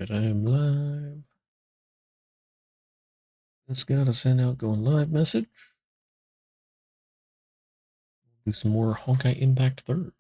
Alright, I am live. Just gotta send out going live message. Do some more Honkai Impact 3rd.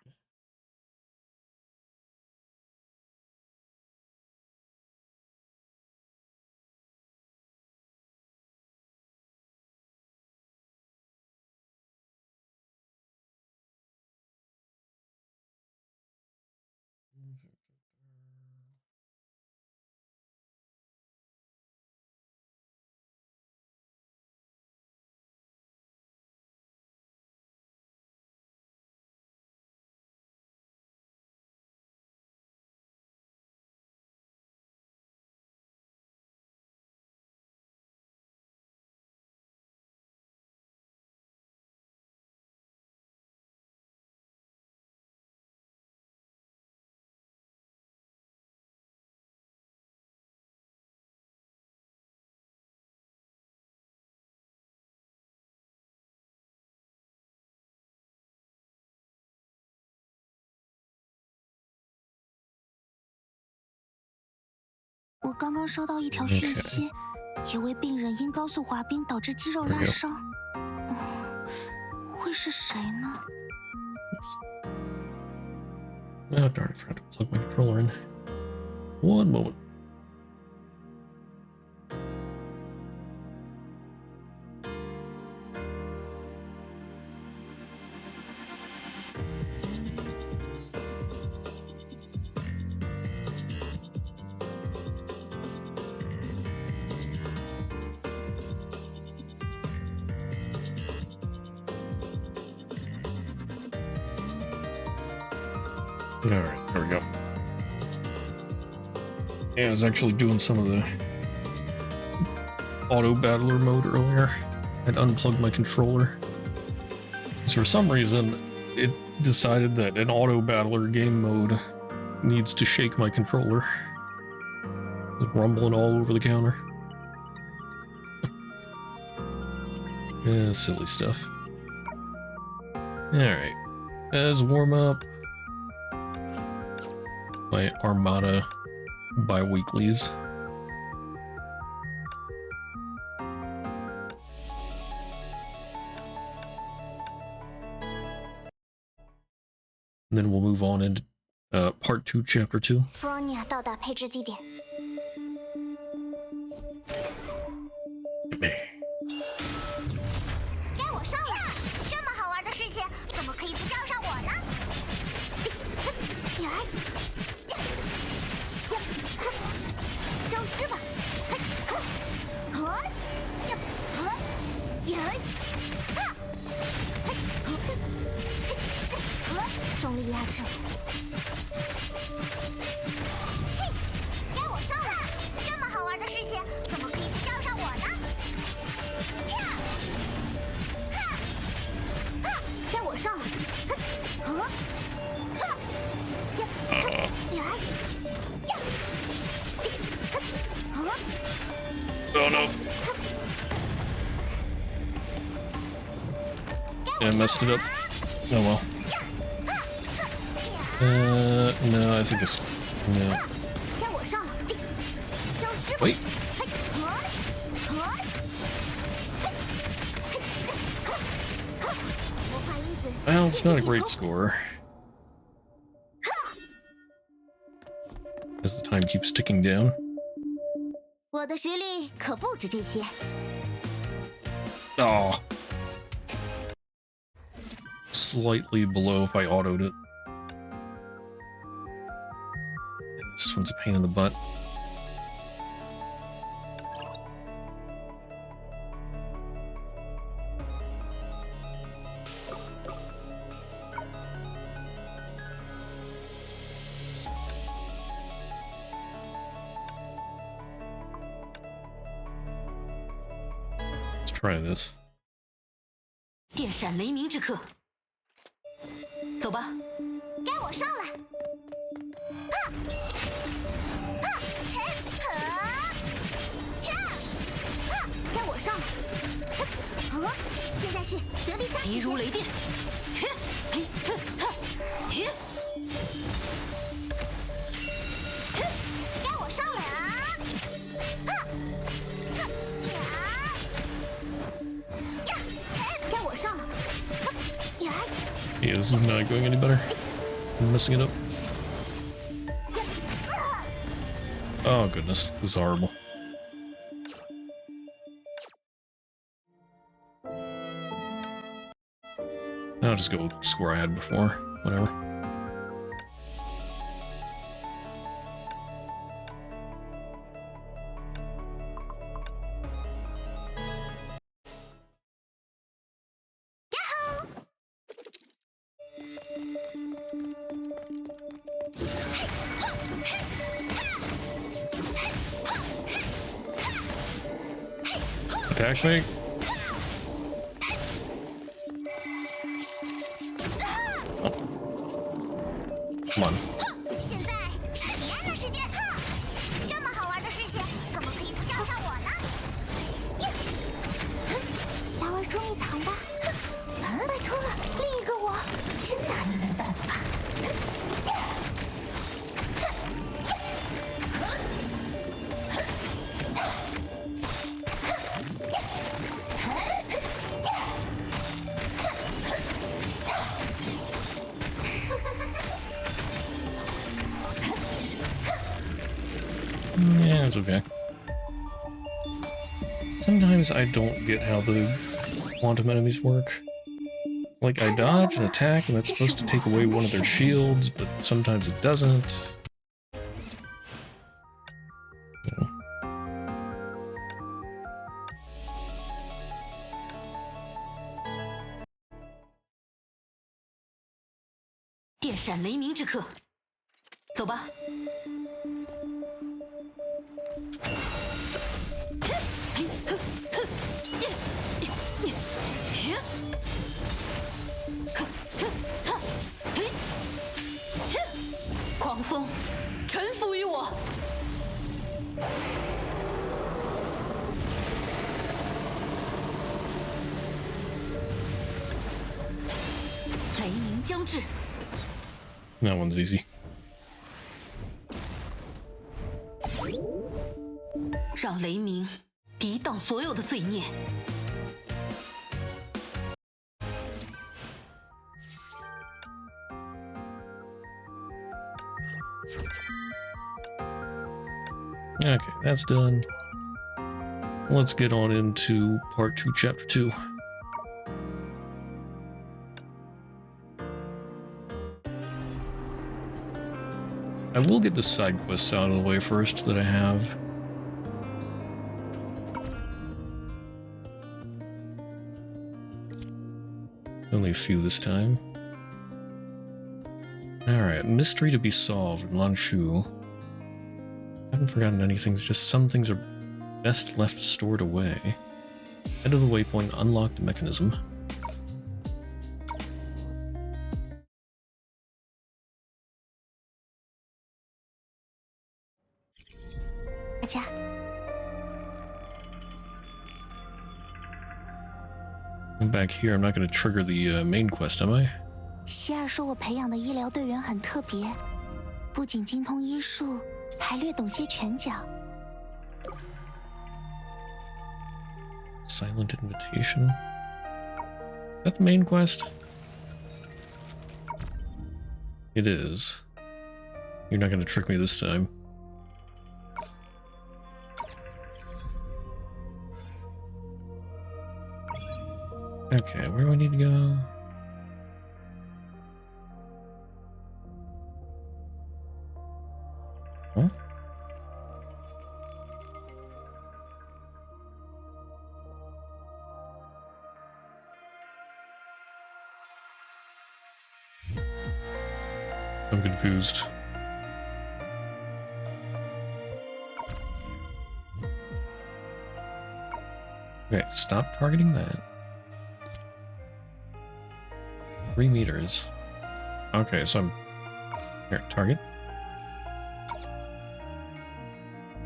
我刚刚收到一条讯息，有位病人因高速滑冰导致肌肉拉伤，会是谁呢？ Oh darn, I forgot to plug my controller in. One moment. Alright, there we go. Yeah, I was actually doing some of the auto battler mode earlier. I'd unplugged my controller. So for some reason, it decided that an auto battler game mode needs to shake my controller. It's rumbling all over the counter. Yeah, silly stuff. Alright. As warm up, my Armada bi-weeklies. And then we'll move on into part 2, chapter 2. Bronya 到达配置地点。该我上了！这么好玩的事情，怎么可以不叫上我呢？消失吧！重力压制。嘿，该我上了！这么好玩的事情，怎么可以不叫上我呢？该我上了！Oh no. Yeah, I messed it up. Oh well. No, I think it's... No. Wait. Well, it's not a great score. As the time keeps ticking down. 我的实力可不止这些。Oh. Slightly below if I autoed it. This one's a pain in the butt. Let's try this. 电闪雷鸣之刻，走吧。该我上了。该我上了。现在是得力杀。急如雷电。该我上了啊！ Okay, this is not going any better. I'm messing it up. Oh goodness, this is horrible. I'll just go with the score I had before. Whatever. Attack me. Oh. Come on. 现在是体验的时间，这么好玩的事情，怎么可以不叫上我呢？来玩捉迷藏吧！拜托了，另一个我，真拿你没办法。Yeah, it's okay. Sometimes I don't get how the quantum enemies work. Like, I dodge and attack, and that's supposed to take away one of their shields, but sometimes it doesn't. Yeah. 电闪雷鸣之刻，走吧。狂风，臣服于我。雷鸣将至。 That one's easy. 让雷鸣抵挡所有的罪孽。Okay, that's done. Let's get on into part 2, chapter 2. I will get the side quests out of the way first that I have. Only a few this time. Alright, mystery to be solved in Lanshu. Haven't forgotten anything, it's just some things are best left stored away. Head of the waypoint, unlock the mechanism. I'm back here, I'm not going to trigger the main quest, am I? 希尔说我培养的医疗队员很特别，不仅精通医术，还略懂些拳脚。 Silent invitation. Is that the main quest? It is. You're not going to trick me this time. Okay, where do I need to go? Huh? I'm confused. Okay, stop targeting that. 3 meters. Okay, so I'm... Here, target.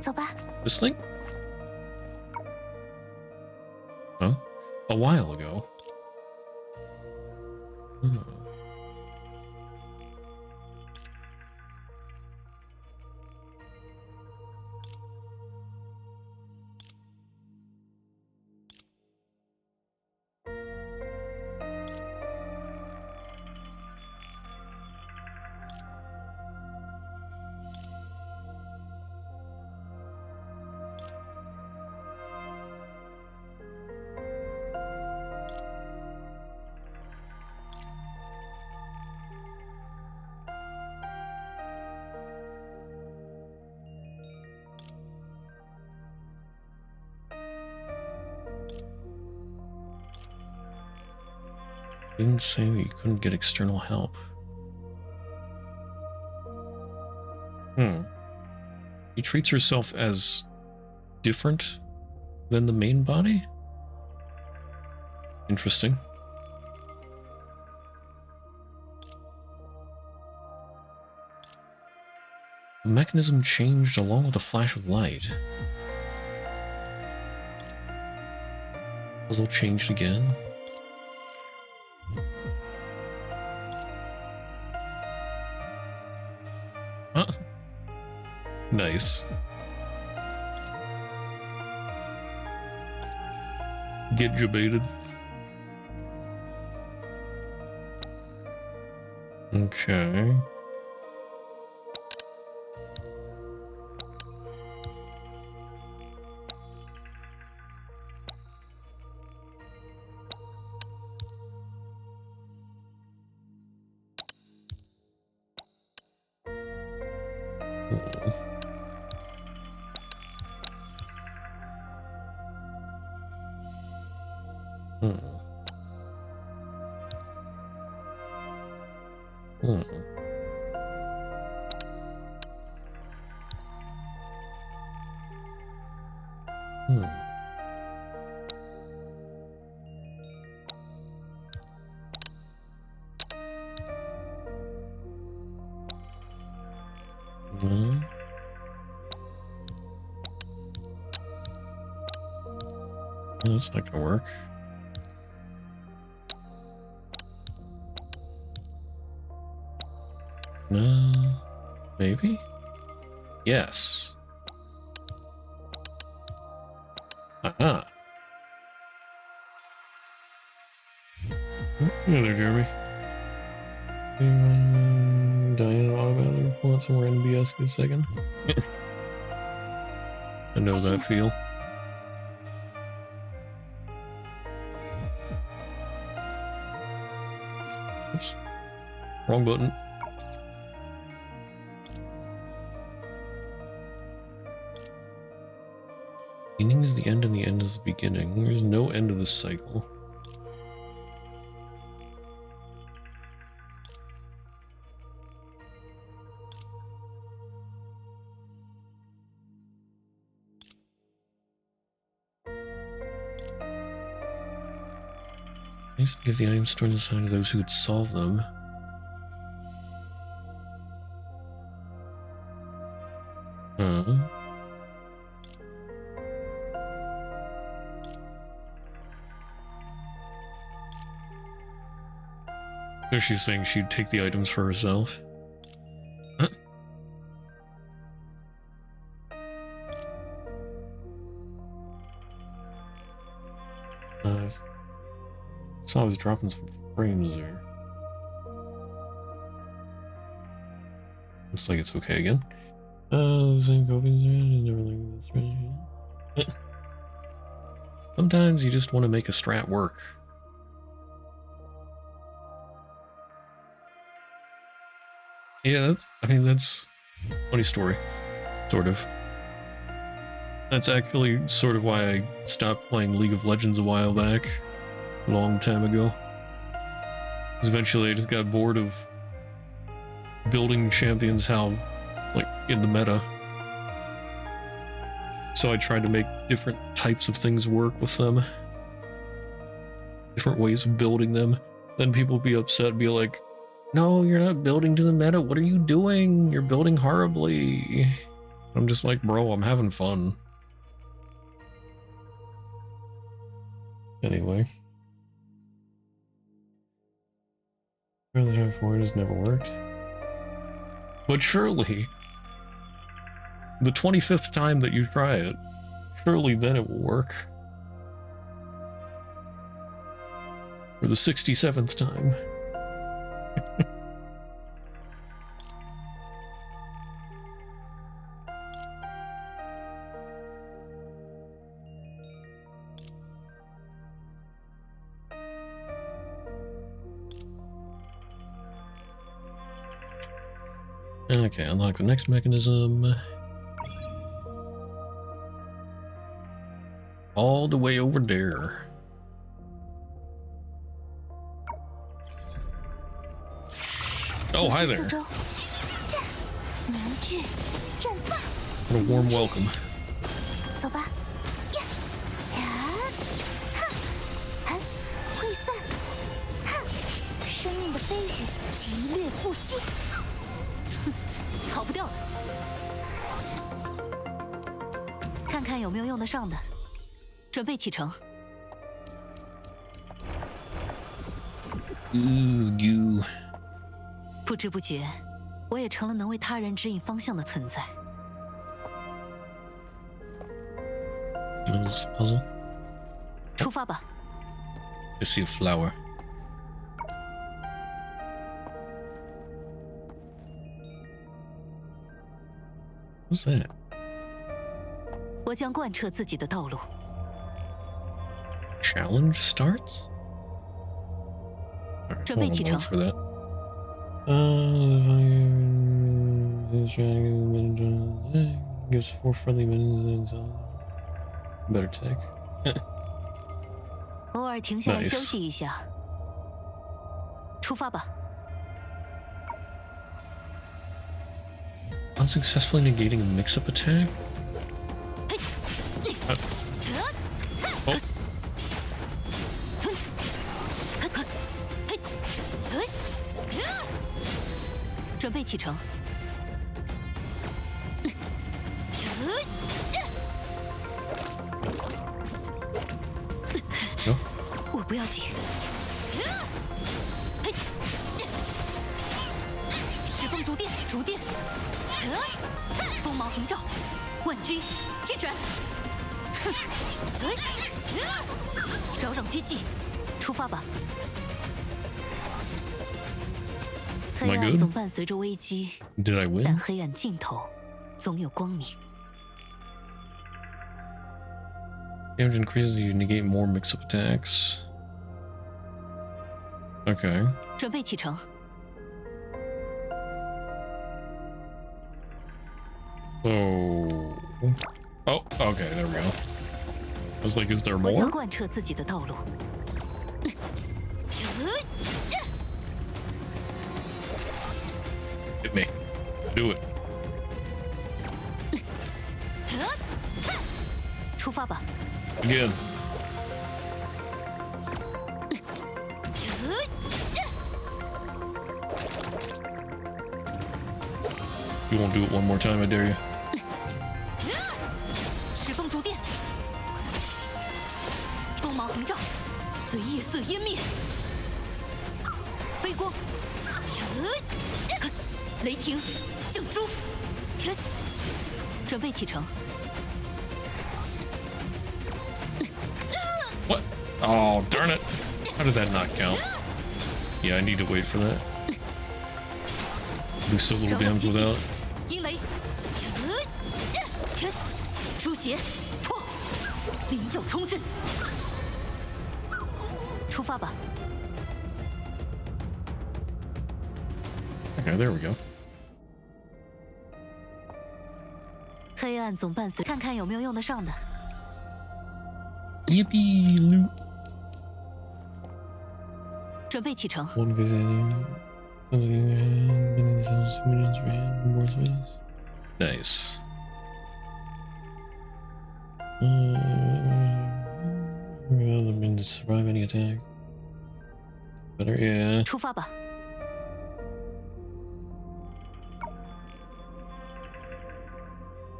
走吧。 This thing? Huh? A while ago. Hmm. Didn't say that you couldn't get external help. She treats herself as different than the main body? Interesting. The mechanism changed along with a flash of light. Puzzle changed again. Huh? Nice. Get debated. Okay. That's not gonna work. No, maybe? Yes. Aha. Hey there, Jeremy. Diana automatically pull out some random BS in a second. I know that feel. Oops. Wrong button. Beginning is the end and the end is the beginning. There is no end to this cycle. Nice to give the items stored inside to those who would solve them. So she's saying she'd take the items for herself. Huh? Saw I was dropping some frames there. Looks like it's okay again. Same coping is never like this, right? Sometimes you just want to make a strat work. Yeah, that's a funny story, sort of. That's actually sort of why I stopped playing League of Legends a while back, a long time ago. Because eventually I just got bored of building champions how, like, in the meta. So I tried to make different types of things work with them. Different ways of building them. Then people would be upset and be like, no, you're not building to the meta. What are you doing? You're building horribly. I'm just like, bro, I'm having fun. Anyway. Resident Evil 4 has never worked. But surely, the 25th time that you try it, surely then it will work. Or the 67th time. Okay, unlock the next mechanism. All the way over there. Oh, hi 四 there. 周，战，凝聚，绽放， What a warm welcome. 走吧。呀，呀，哈，韩，溃散，哈，生命的飞羽，激烈不息。哼，逃不掉了。看看有没有用得上的，准备启程。 You. 不知不觉，我也成了能为他人指引方向的存在。 What is this puzzle? 出发吧。 I see a flower. What's that? 我将贯彻自己的道路。 Challenge starts? Alright, 准备启程。 for that. Gives 4 friendly minutes. Better take. 偶尔停下来 Nice. 休息一下。出发吧。 Unsuccessfully negating a mix-up attack? Oh. 准备启程。 No? 我不要紧。时风逐电，逐电，锋芒横照，万军击转。哼，扰攘接济，出发吧。 黑 Am I 暗 good? 总伴随着危机， Did I 但 win? 黑暗尽头总有光明。 Damage increases, you negate more mix-up attacks. Okay. 准备启程。 So... Oh, okay, there we go. I was like, is there 我将 more? 贯彻自己的道路。 Hit me. Do it. 出发吧。 Again. You won't do it one more time, I dare you. 时风逐电，锋芒横照，随夜色湮灭。飞光，雷霆，降诛。准备启程。 What? Oh, darn it. How did that not count? Yeah, I need to wait for that. Do so little damage without. 阴雷，出血，破，灵角冲阵，出发吧。 Okay, there we go. 黑暗总伴随，看看有没有用得上的。 Yippee loot. 准备启程。 One visiting. More space. Nice. Other means to survive any attack. Better, yeah. 出发吧。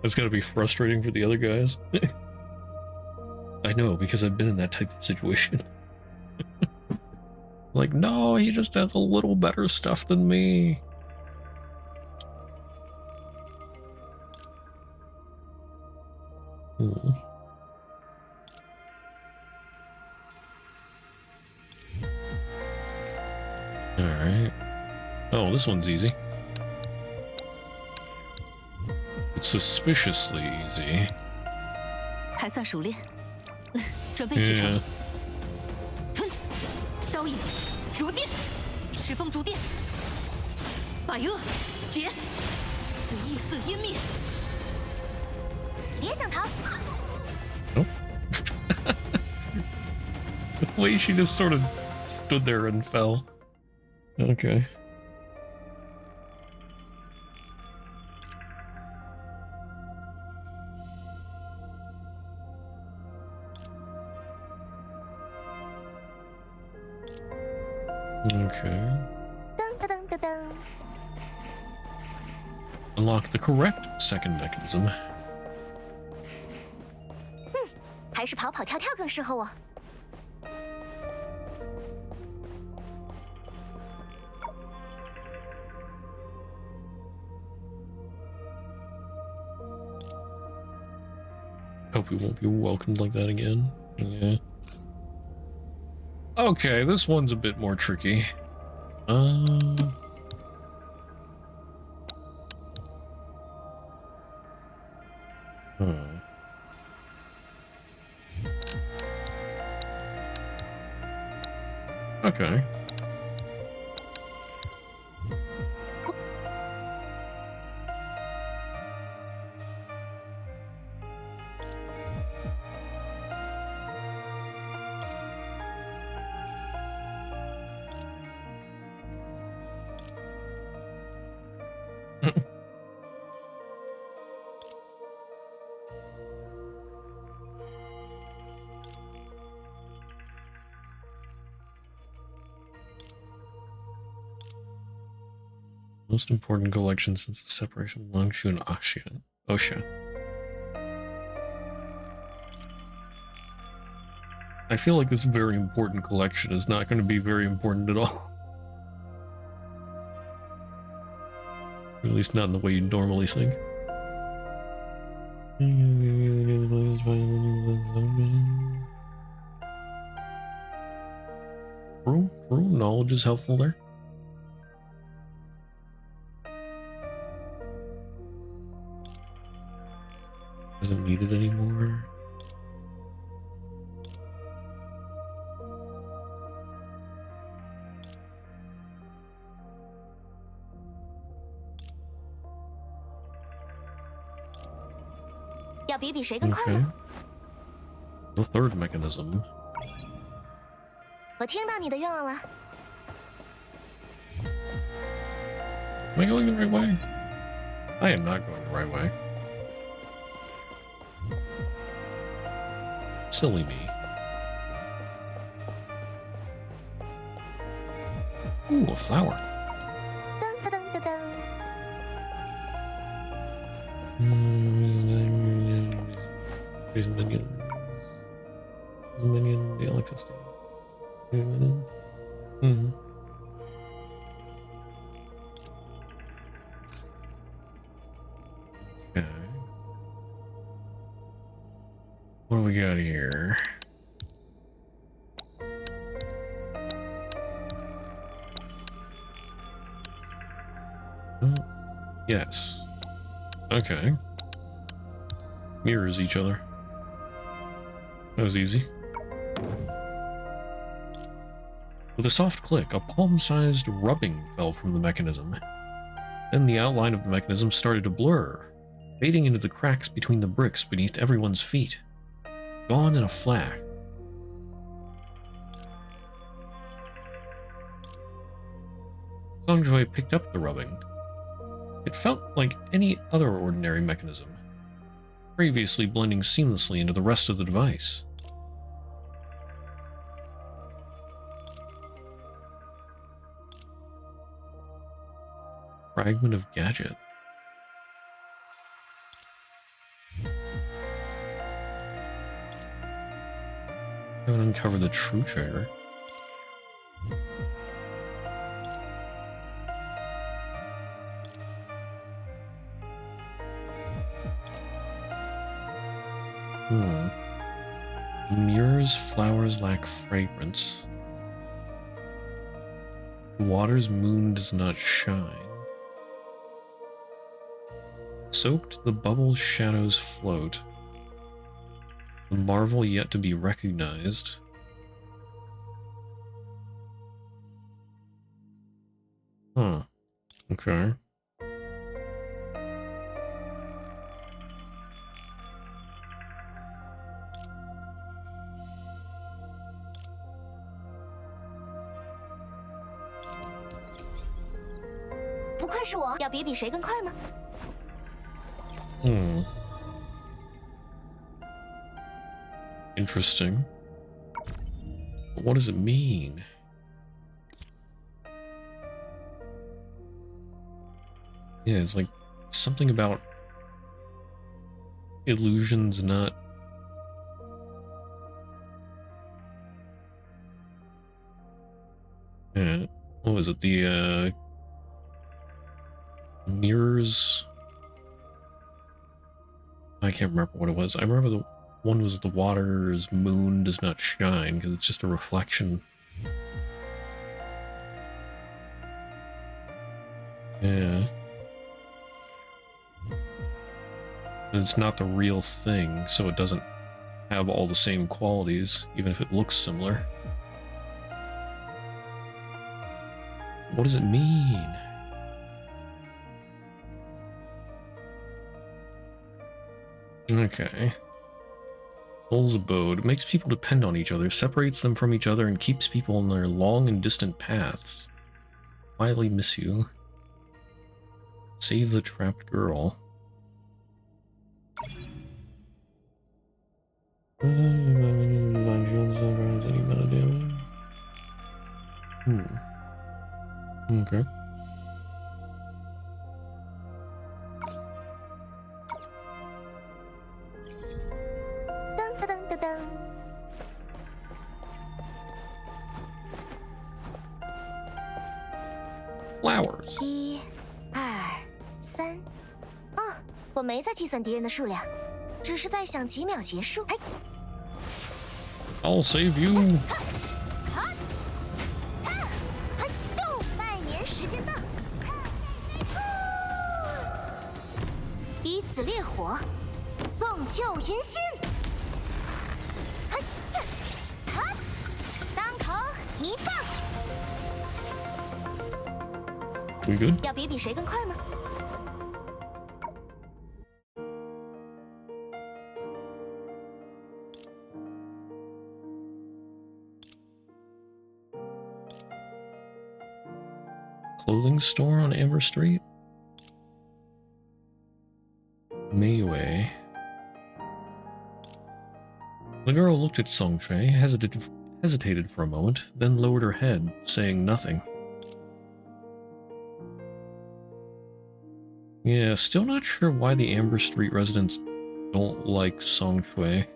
That's gotta be frustrating for the other guys. I know, because I've been in that type of situation. Like, no, he just has a little better stuff than me. Alright. Oh, this one's easy. It's suspiciously easy. 还算熟练。准备启程。 Yeah. 刀影，逐电，时风逐电，百恶劫，随夜色湮灭。别想逃！ Oh. The way she just sort of stood there and fell. Okay. Okay. 噔噔噔噔噔。 Unlock the correct second mechanism. 还是跑跑跳跳更适合我。 Hope we won't be welcomed like that again. Yeah. Okay, this one's a bit more tricky. Okay. Most important collection since the separation of Longshu and Osha. I feel like this very important collection is not going to be very important at all. At least not in the way you normally think. True, knowledge is helpful there. Isn't needed anymore. Okay. The third mechanism. 我听到你的愿望了。 Am I going the right way? I am not going the right way. Silly me. Ooh, a flower. 噔噔噔噔噔。 There's a minion. There's a minion, the electricity. Mm-hmm. Okay. What do we got here? Oh, yes. Okay. Mirrors each other. That was easy. With a soft click, a palm-sized rubbing fell from the mechanism. Then the outline of the mechanism started to blur, fading into the cracks between the bricks beneath everyone's feet. Gone in a flash. Songjoy picked up the rubbing. It felt like any other ordinary mechanism, previously blending seamlessly into the rest of the device. Fragment of gadget. Haven't uncovered the true treasure. Mirrors, flowers lack fragrance. The water's moon does not shine. Soaked, the bubbles' shadows float. A marvel yet to be recognized. Huh. Okay. Interesting. But what does it mean? Yeah, it's like something about illusions not... Yeah, what was it? The mirrors? I can't remember what it was. I remember the one was the water's moon does not shine because it's just a reflection. Yeah. And it's not the real thing, so it doesn't have all the same qualities, even if it looks similar. What does it mean? Okay. Soul's abode makes people depend on each other, separates them from each other, and keeps people on their long and distant paths. Quietly miss you. Save the trapped girl. Okay. Dun, dun, dun, dun, dun. Flowers. 1、2、3。哦，我没在计算敌人的数量，只是在想几秒结束。哎， I'll save you. 拜年时间到，以此烈火，送旧迎新。当头一棒， We good? 要比比谁更快吗？ Clothing store on Amber Street? Mayway. The girl looked at Song Shui, hesitated for a moment, then lowered her head, saying nothing. Yeah, still not sure why the Amber Street residents don't like Song Shui.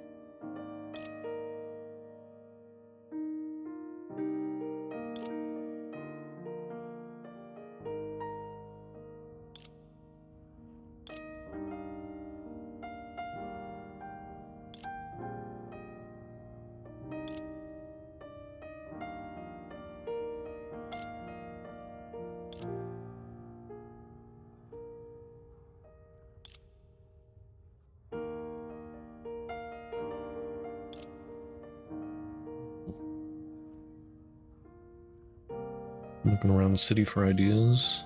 Looking around the city for ideas.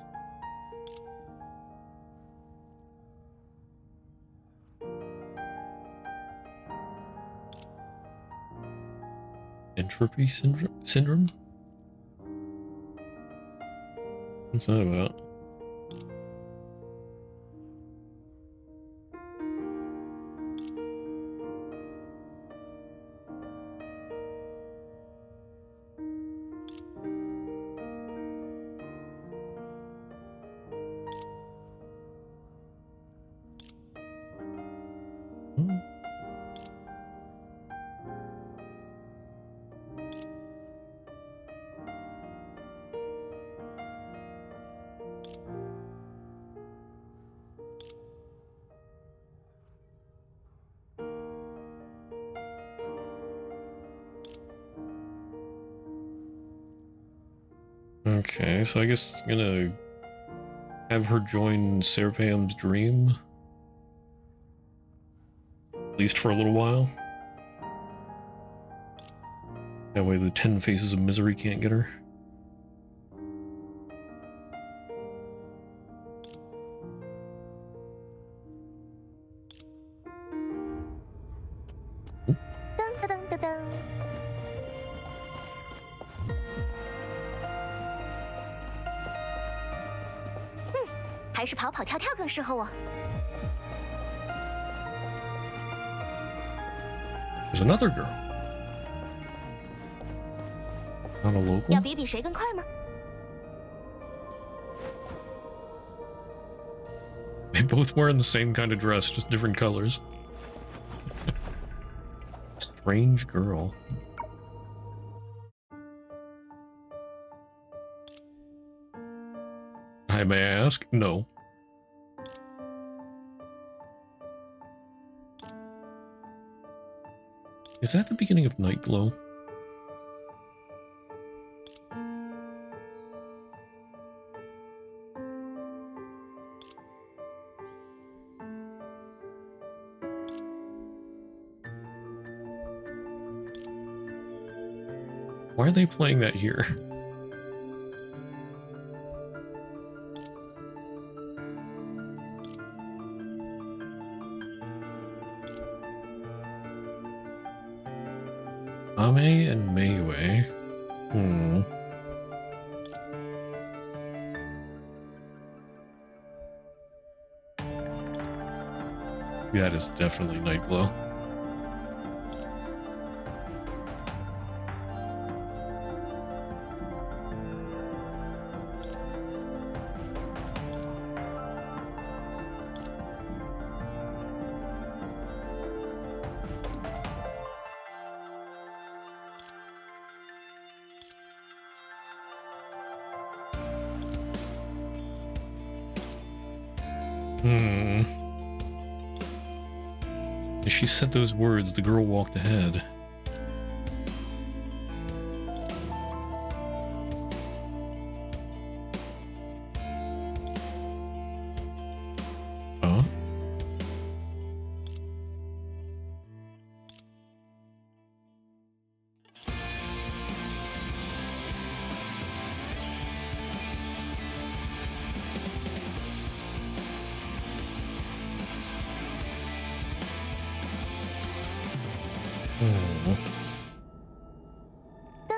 Entropy syndrome? What's that about? Hmm. Okay, so I guess I'm gonna have her join Serapam's dream. At least for a little while. That way the 10 faces of misery can't get her.噔。还是跑跑跳跳更适合我。 There's another girl. Not a local? 要比比谁更快吗？ both wearing the same kind of dress, just different colors. Strange girl. I may ask? No. Is that the beginning of Night Glow? Why are they playing that here? Ame and Meiwei. Hmm. That is definitely Night Glow. As she said those words, the girl walked ahead. Huh?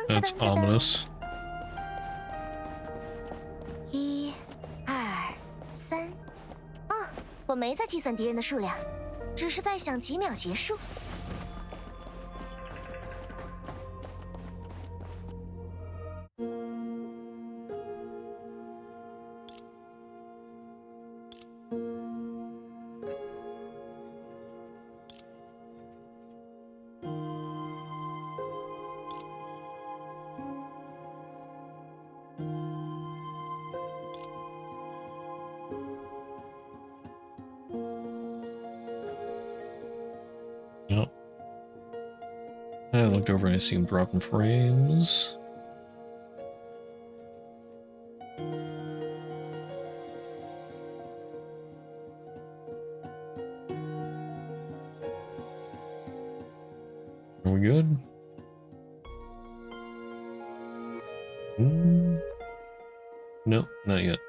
That's ominous. 1、2、3。哦，我没在计算敌人的数量，只是在想几秒结束。Yep. I looked over and I see him dropping frames. Are we good? No, not yet.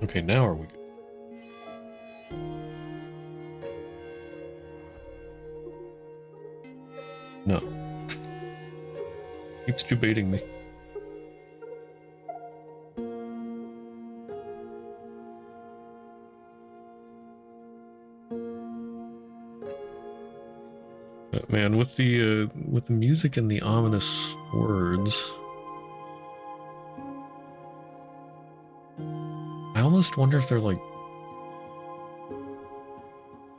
Okay, now are we good? No. Keeps debating me. Man, with the music and the ominous words, I almost wonder if they're like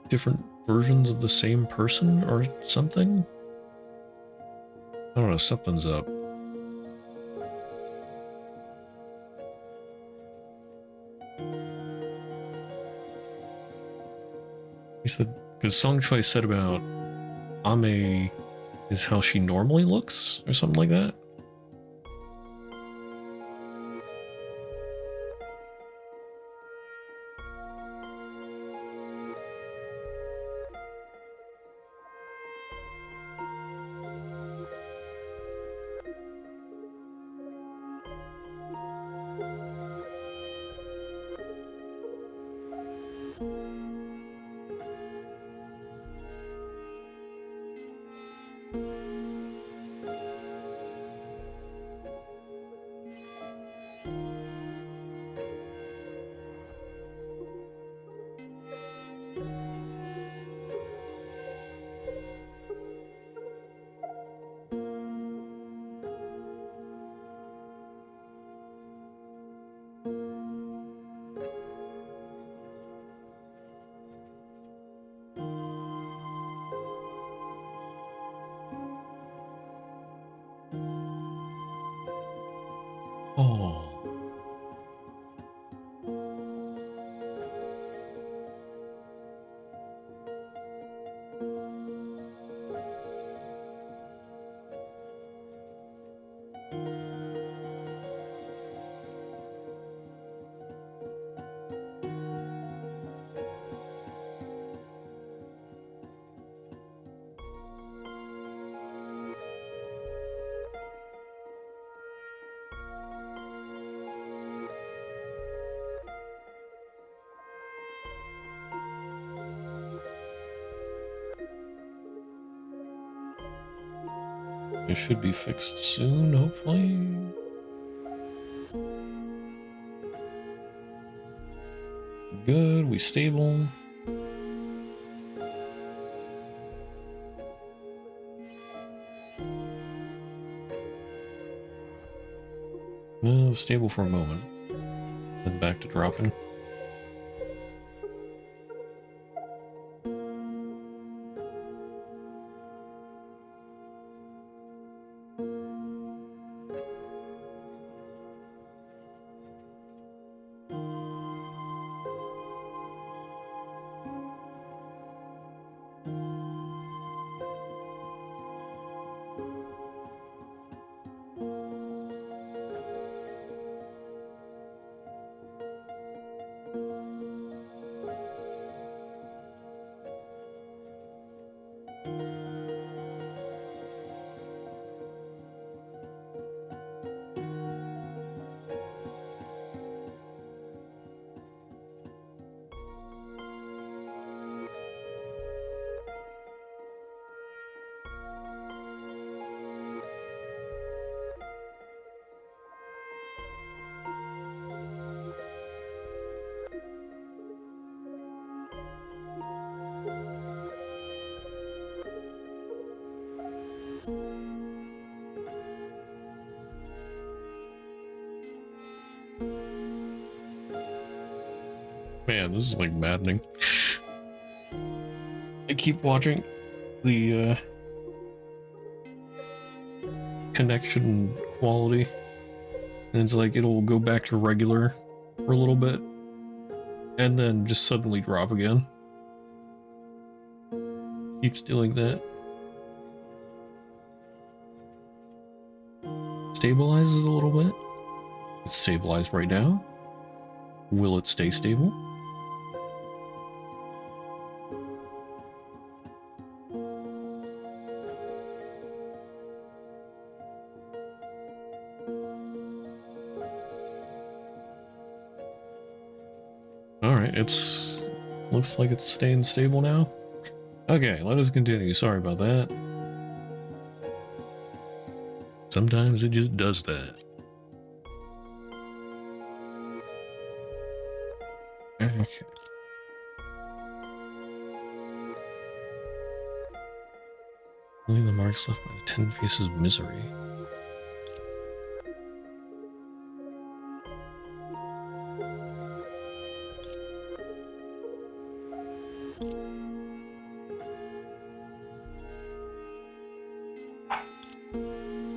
different versions of the same person or something. I don't know, something's up. He said, because Song Choi said about Ame is how she normally looks, or something like that. Oh. It should be fixed soon, hopefully. Good, we stable. No, stable for a moment. Then back to dropping. Man, this is like maddening. I keep watching the connection quality, and it's like it'll go back to regular for a little bit, and then just suddenly drop again. Keeps doing that. Stabilizes a little bit. It's stabilized right now. Will it stay stable? Alright, it's... looks like it's staying stable now. Okay, let us continue. Sorry about that. Sometimes it just does that. Okay. Only the marks left by the 10 faces of misery.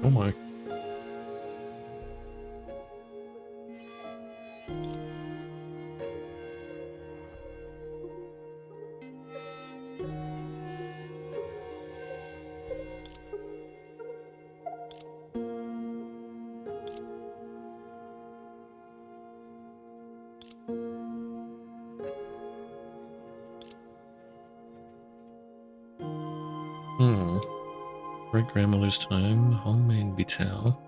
Oh my. Great grandmother's time, homemade betel.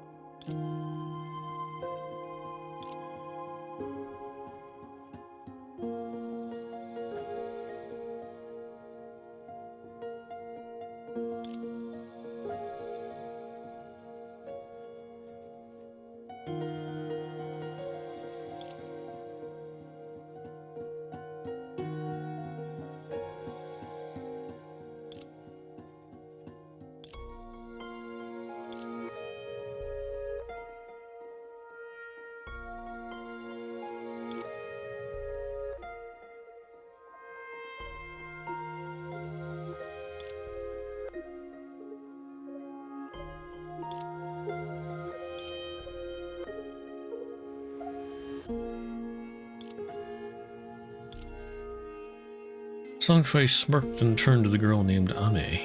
Songfei smirked and turned to the girl named Ame.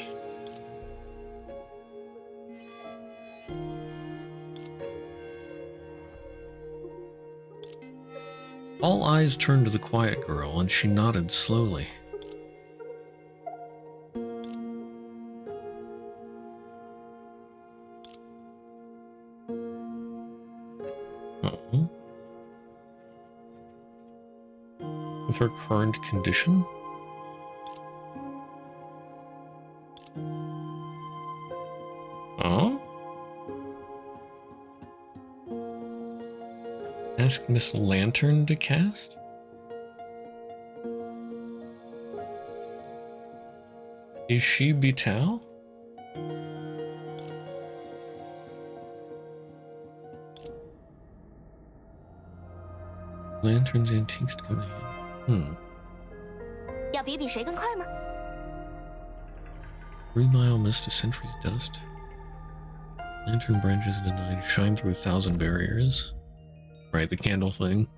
All eyes turned to the quiet girl, and she nodded slowly. Uh-oh. With her current condition? Oh? Ask Miss Lantern to cast? Is she Betal? Lantern's Antiques Company. 要比比谁更快吗？ 3-mile mist, a century's dust. Lantern branches in the night shine through 1,000 barriers. Right, the candle thing.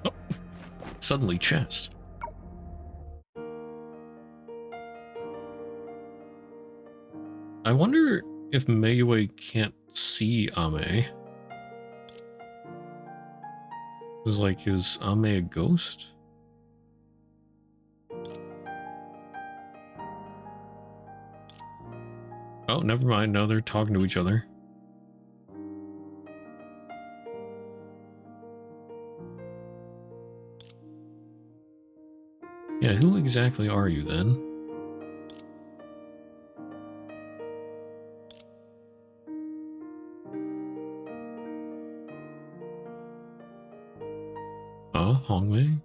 Oh, suddenly chest. I wonder if Meiyue can't see Ame. Was like, is Ame a ghost? Oh, never mind. Now they're talking to each other. Yeah, who exactly are you then? Oh, Hongmei?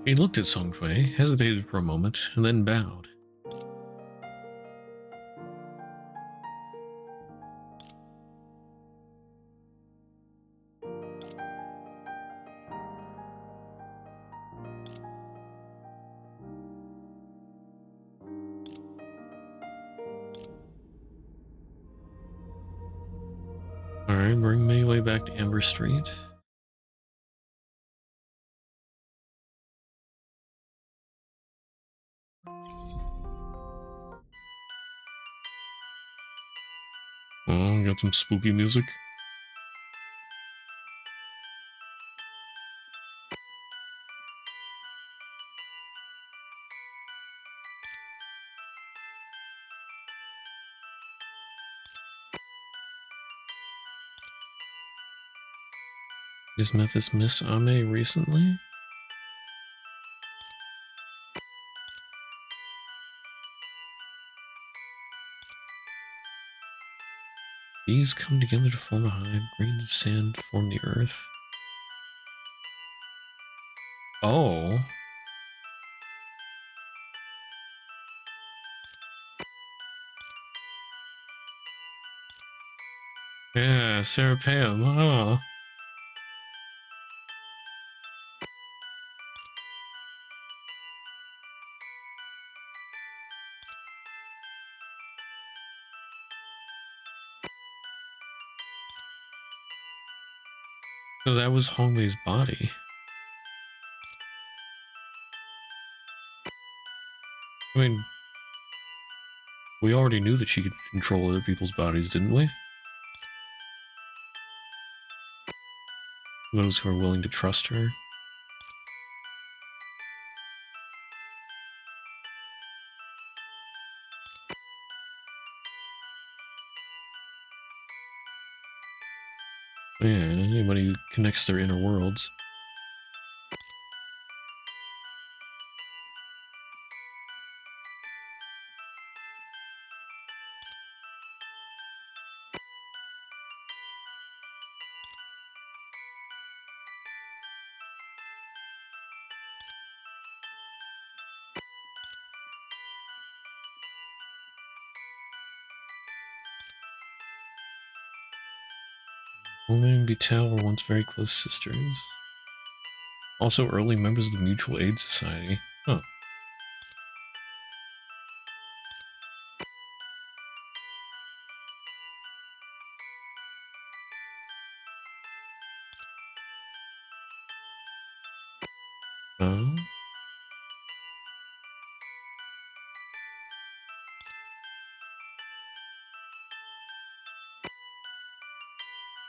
She looked at Songfei, hesitated for a moment, and then bowed. Alright, bring Meiyue back to Amber Street. Oh, got some spooky music. Just met this Miss Ame recently? These come together to form a hive, grains of sand to form the earth. Oh. Yeah, Serapeum, huh? So that was Hongmei's body. I mean, we already knew that she could control other people's bodies, didn't we? Those who are willing to trust her. Yeah, anybody who connects their inner worlds. Woman and Betel were once very close sisters. Also early members of the Mutual Aid Society. Huh. Huh?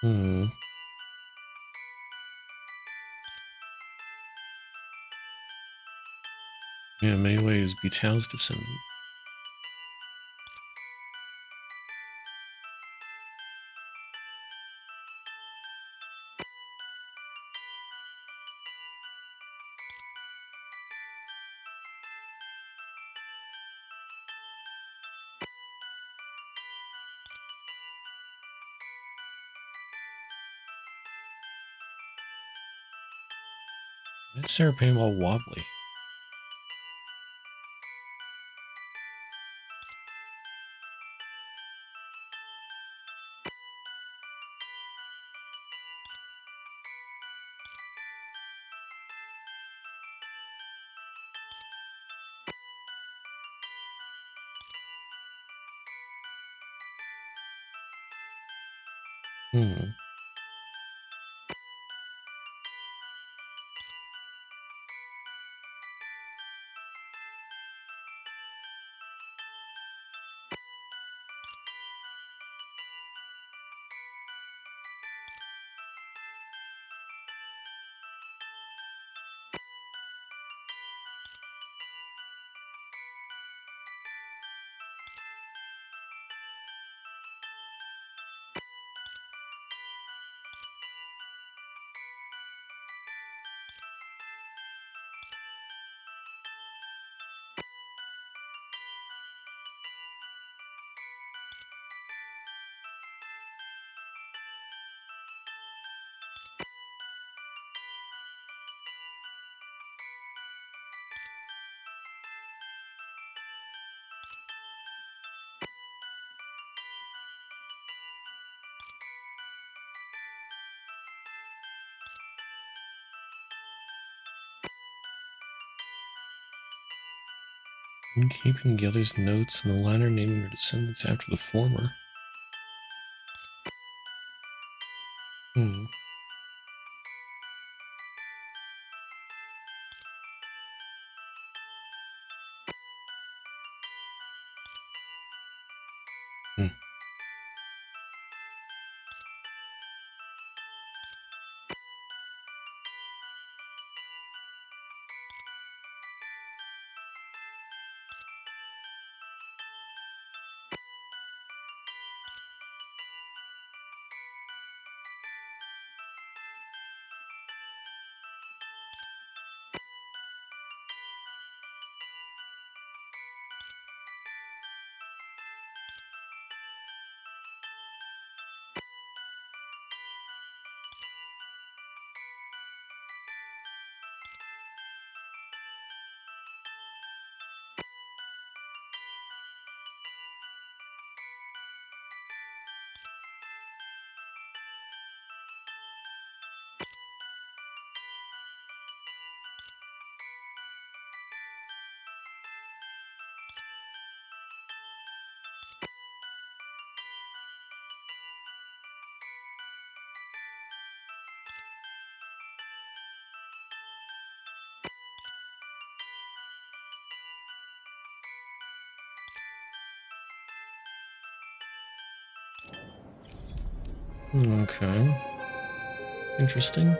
Hmm. Yeah, in many ways, Betel's descendant. That's Sarah Paintball wobbly. Hmm. I'm keeping the other's notes and the latter naming her descendants after the former. Hmm. Hmm. Okay. Interesting.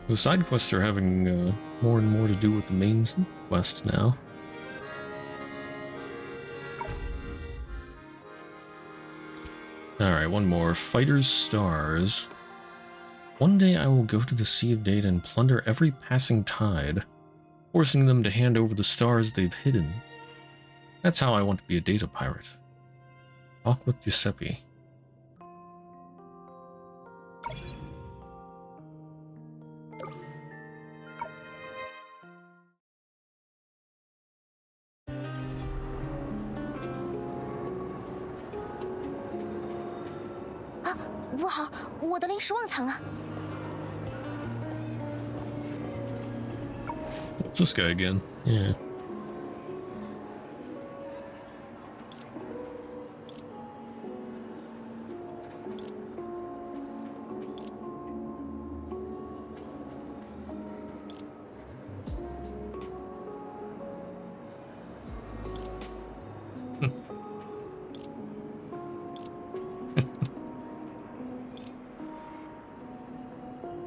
The side quests are having more and more to do with the main quest now. Alright, one more. Fighter's Stars. One day I will go to the Sea of Data and plunder every passing tide, forcing them to hand over the stars they've hidden. That's how I want to be a data pirate. Talk with Giuseppe. 不好，我的临时忘藏了。 What's this guy again? Yeah.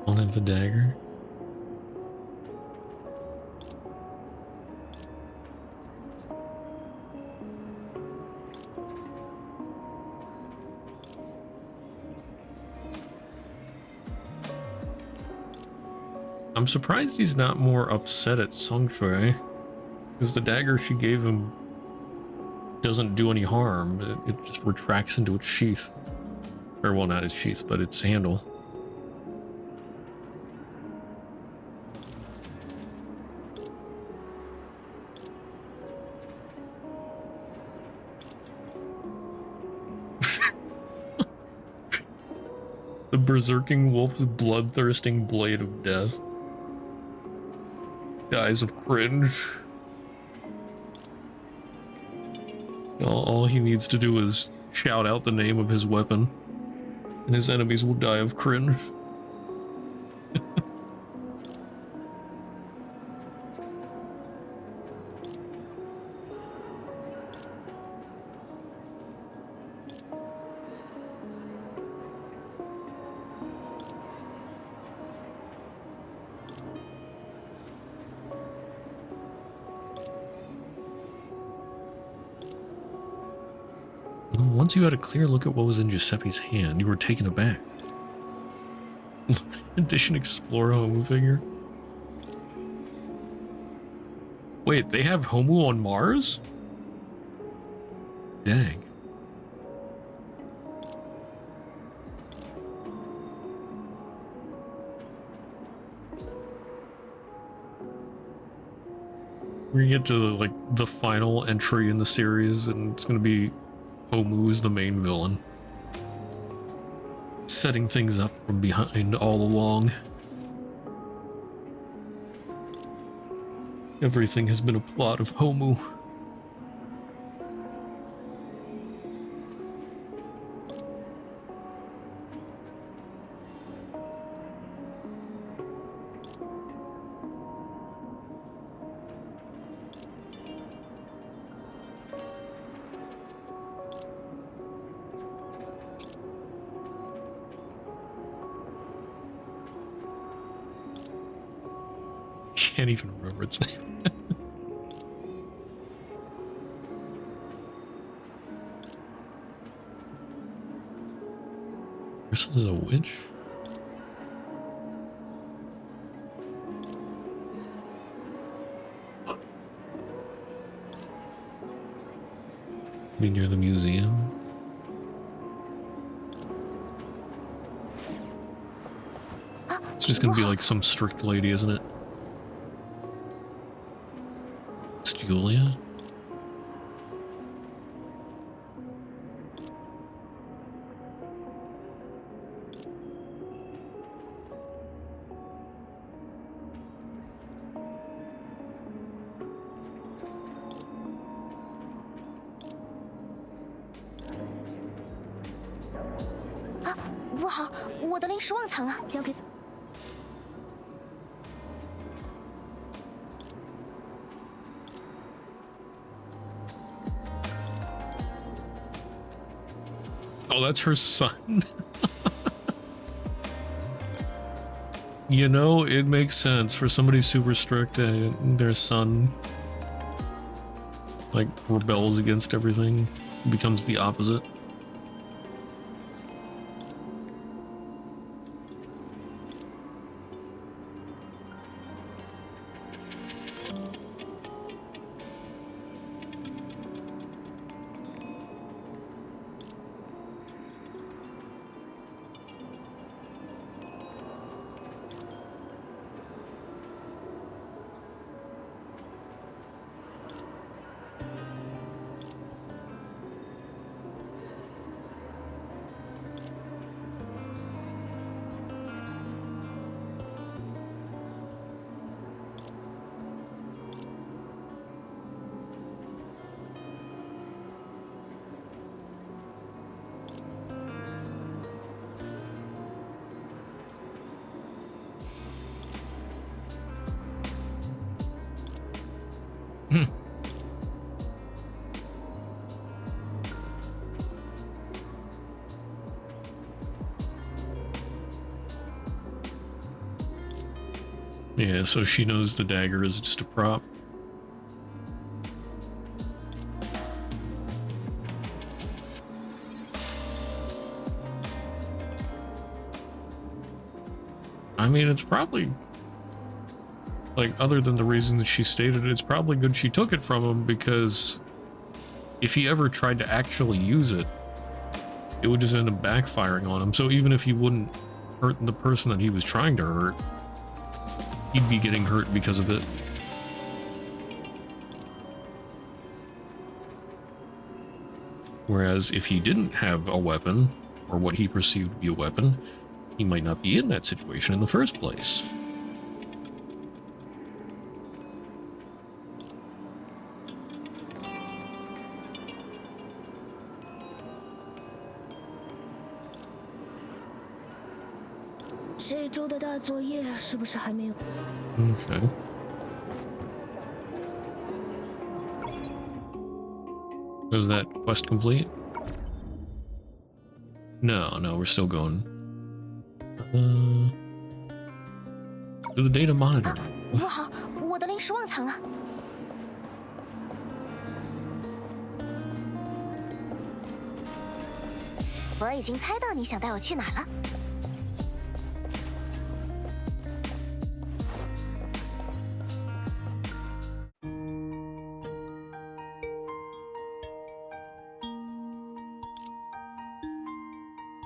One of the dagger. I'm surprised he's not more upset at Song Shui, because the dagger she gave him doesn't do any harm. It just retracts into its sheath. Or, well, not its sheath, but its handle. The berserking wolf's bloodthirsting blade of death. Dies of cringe. All he needs to do is shout out the name of his weapon, and his enemies will die of cringe. Once you had a clear look at what was in Giuseppe's hand, you were taken aback. Edition Explorer Homu figure? Wait, they have Homu on Mars? Dang. We're gonna get to like the final entry in the series, and it's gonna be Homu's the main villain, setting things up from behind all along. Everything has been a plot of Homu. Can't even remember its name. This is a witch? Be near the museum. It's just gonna be like some strict lady, isn't it? It's Julia?不好，我的临时忘藏了，交给。Oh, that's her son. You know, it makes sense for somebody super strict. Their son like rebels against everything, becomes the opposite. Yeah, so she knows the dagger is just a prop. I mean, it's probably, like, other than the reason that she stated, it's probably good she took it from him, because if he ever tried to actually use it, it would just end up backfiring on him. So even if he wouldn't hurt the person that he was trying to hurt, he'd be getting hurt because of it. Whereas if he didn't have a weapon, or what he perceived to be a weapon, he might not be in that situation in the first place.这周的大作业是不是还没有？ Okay. Was that quest complete? No, we're still going. To the data monitor. 不好，我的零食忘藏了。我已经猜到你想带我去哪儿了。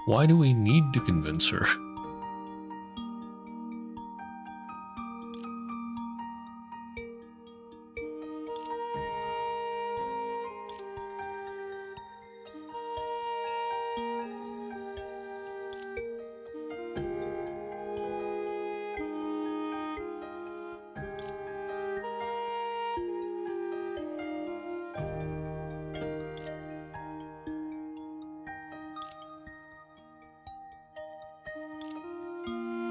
Why do we need to convince her?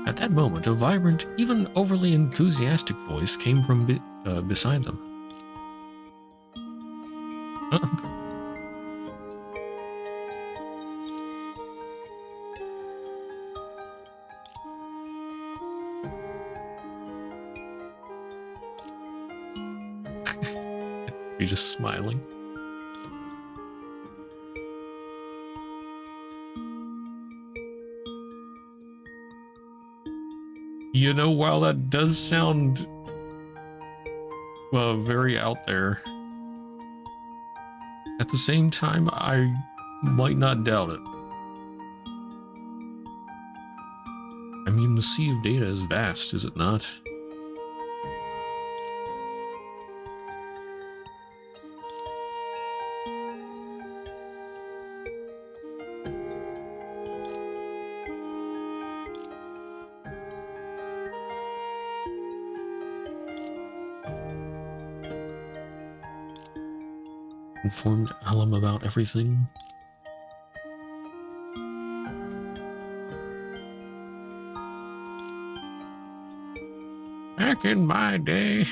At that moment, a vibrant, even overly enthusiastic voice came from beside them. You're just smiling. You know, while that does sound, well, very out there, at the same time, I might not doubt it. I mean, the sea of data is vast, is it not? Informed Alum about everything. Back in my day.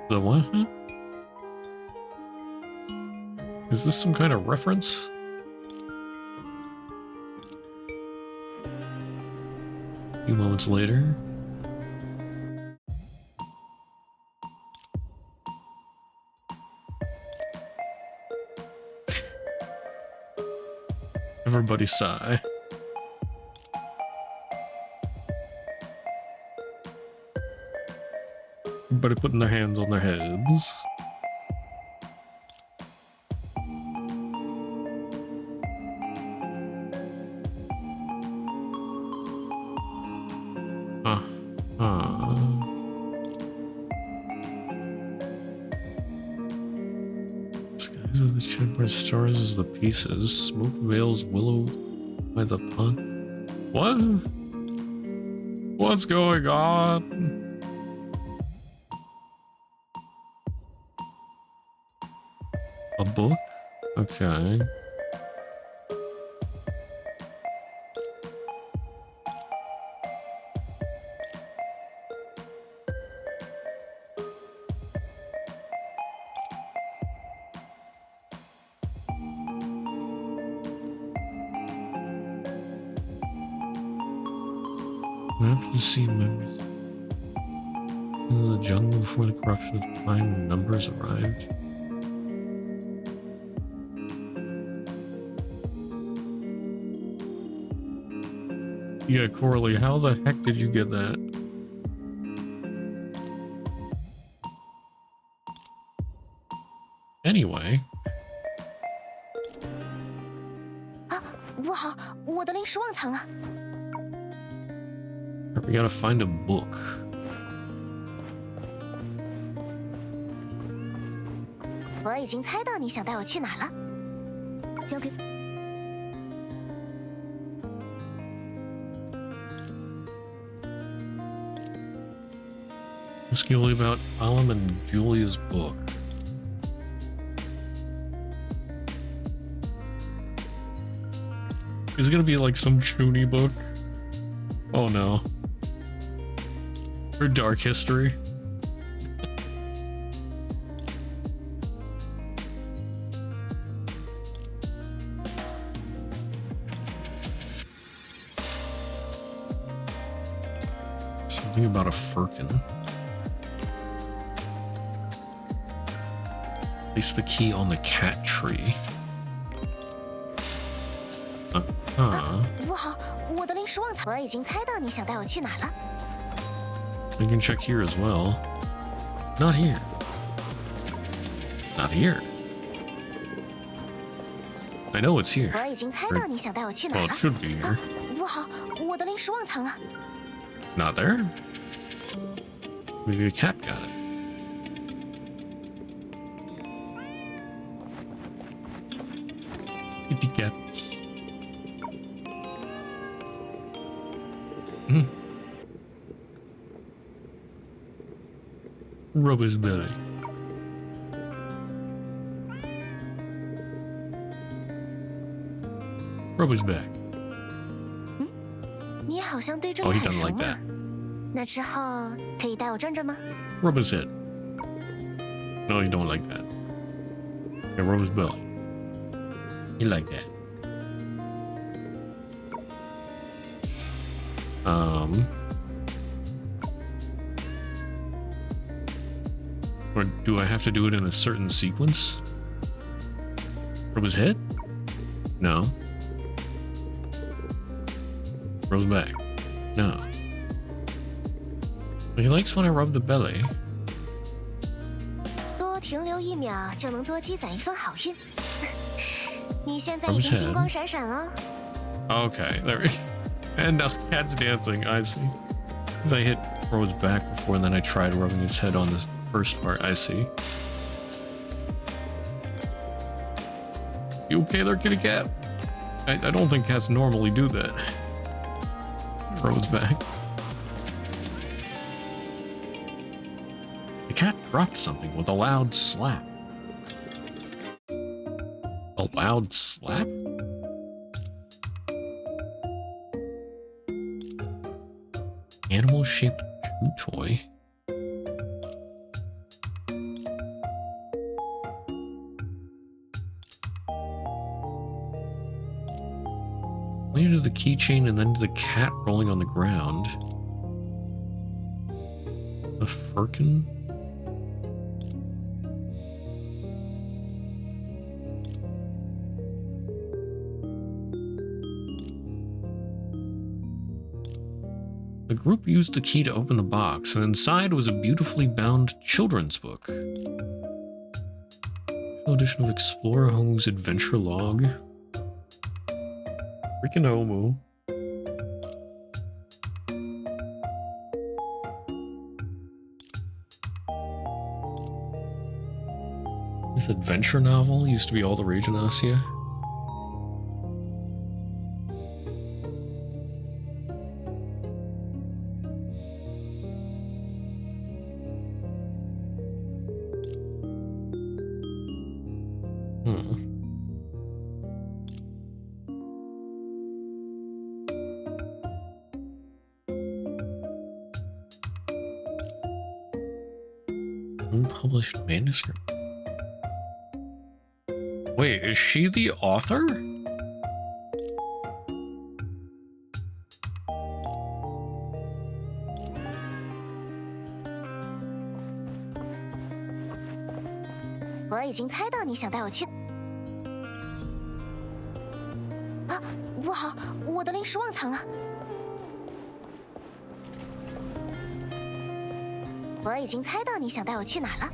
The what? Is this some kind of reference? A few moments later. Everybody sigh. Everybody putting their hands on their heads. Skies of the shipwreck stars as the pieces. Smoke veils willow by the pond. What? What's going on? A book? Okay. After the sea members in the jungle before the corruption of time and numbers arrived. Yeah, Coralie, how the heck did you get that? Anyway. 啊，不好，我的零食忘藏了。 We gotta find a book. 我已经猜到你想带我去哪儿了。交给。 Ask Julie about Alam and Julia's book. Is it gonna be like some Shuni book? Oh no. Or dark history? Something about a firkin. Place the key on the cat tree.不好，我的零食忘藏。我已经猜到你想带我去哪儿了。 I can check here as well. Not here. Not here. I know it's here. 我已经猜到你想带我去哪 Well, 儿 it 了。 should be here. 不好，我的零食忘藏了。 Not there? Maybe a cat got it. Kitty cats. Rub his belly. Rub his back. 你好像对这里 Oh, he 很 doesn't 熟 like 啊 that.。那之后可以带我转转吗？ Rub his head. No, you don't like that. Yeah, rub his belly. You like that. Or do I have to do it in a certain sequence? Rub his head? No. Rub his back? No. But he likes when I rub the belly. 多停留1秒就能多积攒1份好运。你现在已经金光闪闪了。 Okay, there we And now the cat's dancing, I see. As I hit Rose back before, and then I tried rubbing his head on this first part, I see. You okay there, kitty cat? I don't think cats normally do that. Rose back. The cat dropped something with a loud slap. A loud slap? Animal-shaped chew toy. Lead to the keychain and then to the cat rolling on the ground. A firkin? The group used the key to open the box, and inside was a beautifully bound children's book. Full edition of Explorer Home's Adventure Log. Freaking Omu. This adventure novel used to be all the rage in Asia. Unpublished manuscript. Wait, is she the author? 我已经猜到你想带我去。啊，不好，我的零食忘藏了。我已经猜到你想带我去哪儿了。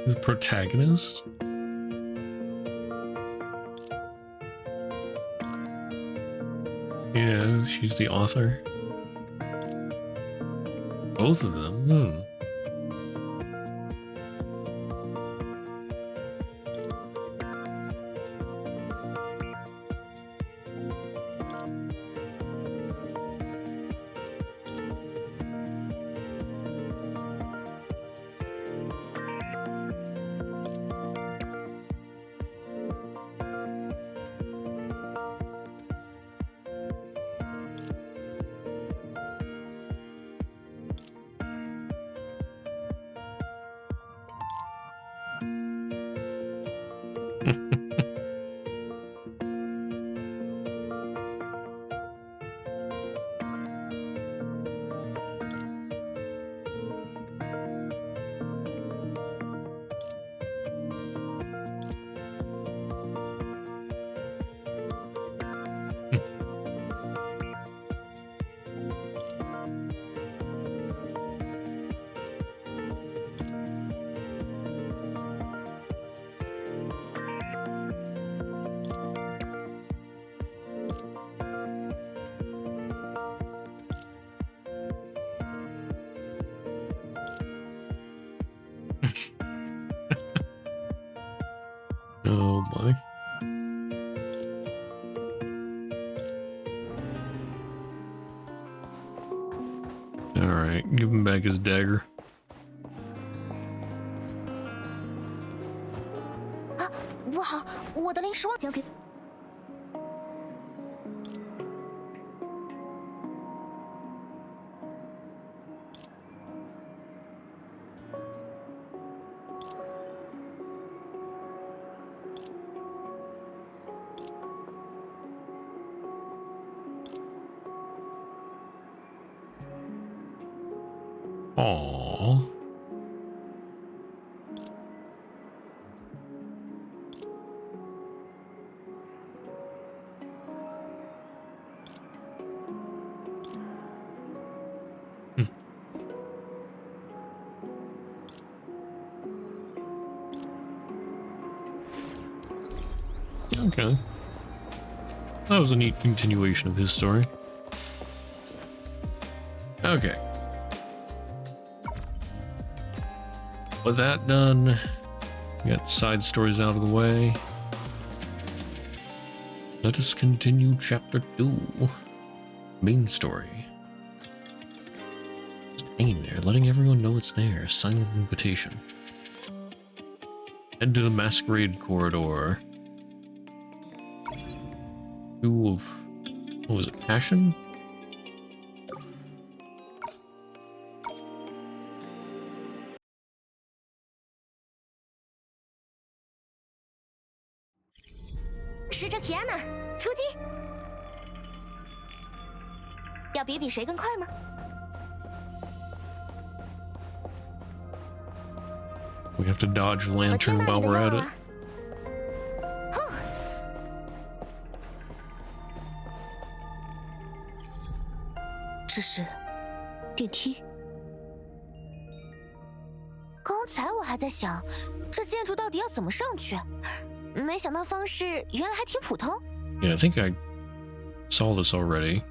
The protagonist? Yeah, she's the author. Both of them? Oh my. Alright, give him back his dagger. 啊，不好，我的零食忘交给。Aww. Okay. That was a neat continuation of his story. Okay. With that done, we got side stories out of the way. Let us continue chapter 2. Main story. Just hanging there, letting everyone know it's there. Silent invitation. Head to the masquerade corridor. 2 of... what was it? Passion?使者提安娜，出击！要比比谁更快吗？ We have to dodge the lantern while we're at it. 只是电梯。刚才我还在想，这建筑到底要怎么上去，没想到方式原来还挺普通。Yeah, I think I saw this already.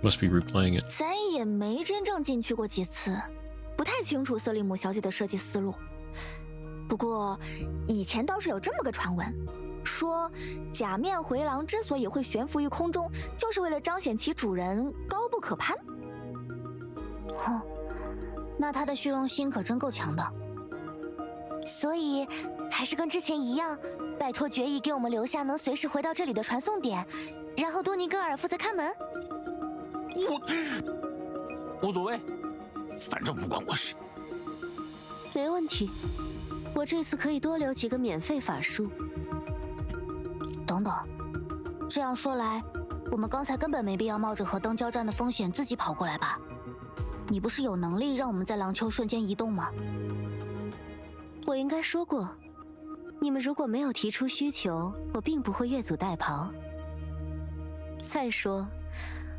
Must be replaying it. 咱也没真正进去过几次，不太清楚瑟利姆小姐的设计思路。不过以前倒是有这么个传闻，说假面回廊之所以会悬浮于空中，就是为了彰显其主人高不可攀。哼，那他的虚荣心可真够强的。所以还是跟之前一样，拜托决议给我们留下能随时回到这里的传送点，然后多尼格尔负责看门。无所谓，反正不关我事。没问题，我这次可以多留几个免费法术。等等，这样说来，我们刚才根本没必要冒着和灯交战的风险自己跑过来吧？你不是有能力让我们在廊丘瞬间移动吗？我应该说过，你们如果没有提出需求，我并不会越俎代庖。再说，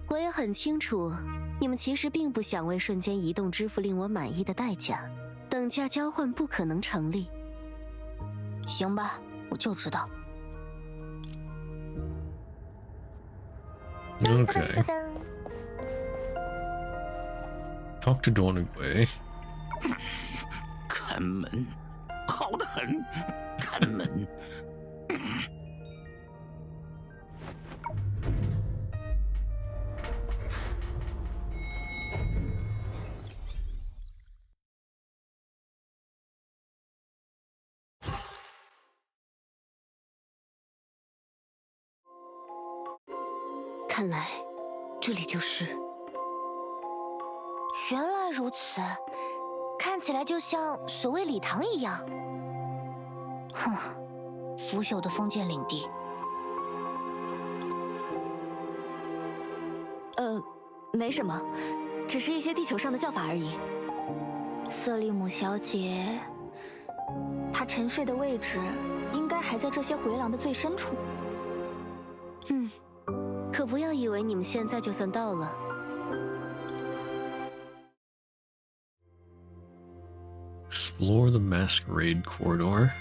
我也很清楚，你们其实并不想为瞬间移动支付令我满意的代价，等价交换不可能成立。行吧，我就知道。Okay. Talk to Donagway. 看门，好得很，看门。看来，这里就是。原来如此，看起来就像所谓礼堂一样。哼，腐朽的封建领地。没什么，只是一些地球上的叫法而已。瑟利姆小姐，她沉睡的位置应该还在这些回廊的最深处。可不要以为你们现在就算到了。Explore the Masquerade Corridor.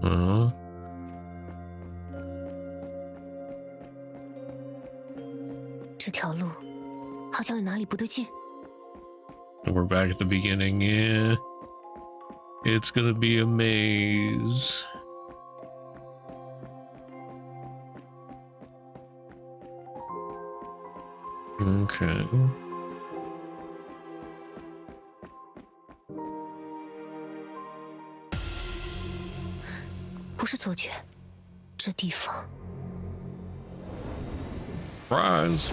Uh-huh. 这条路好像有哪里不对劲。We're back at the beginning, yeah. It's gonna be a maze. Okay. 不是错觉，这地方。Surprise!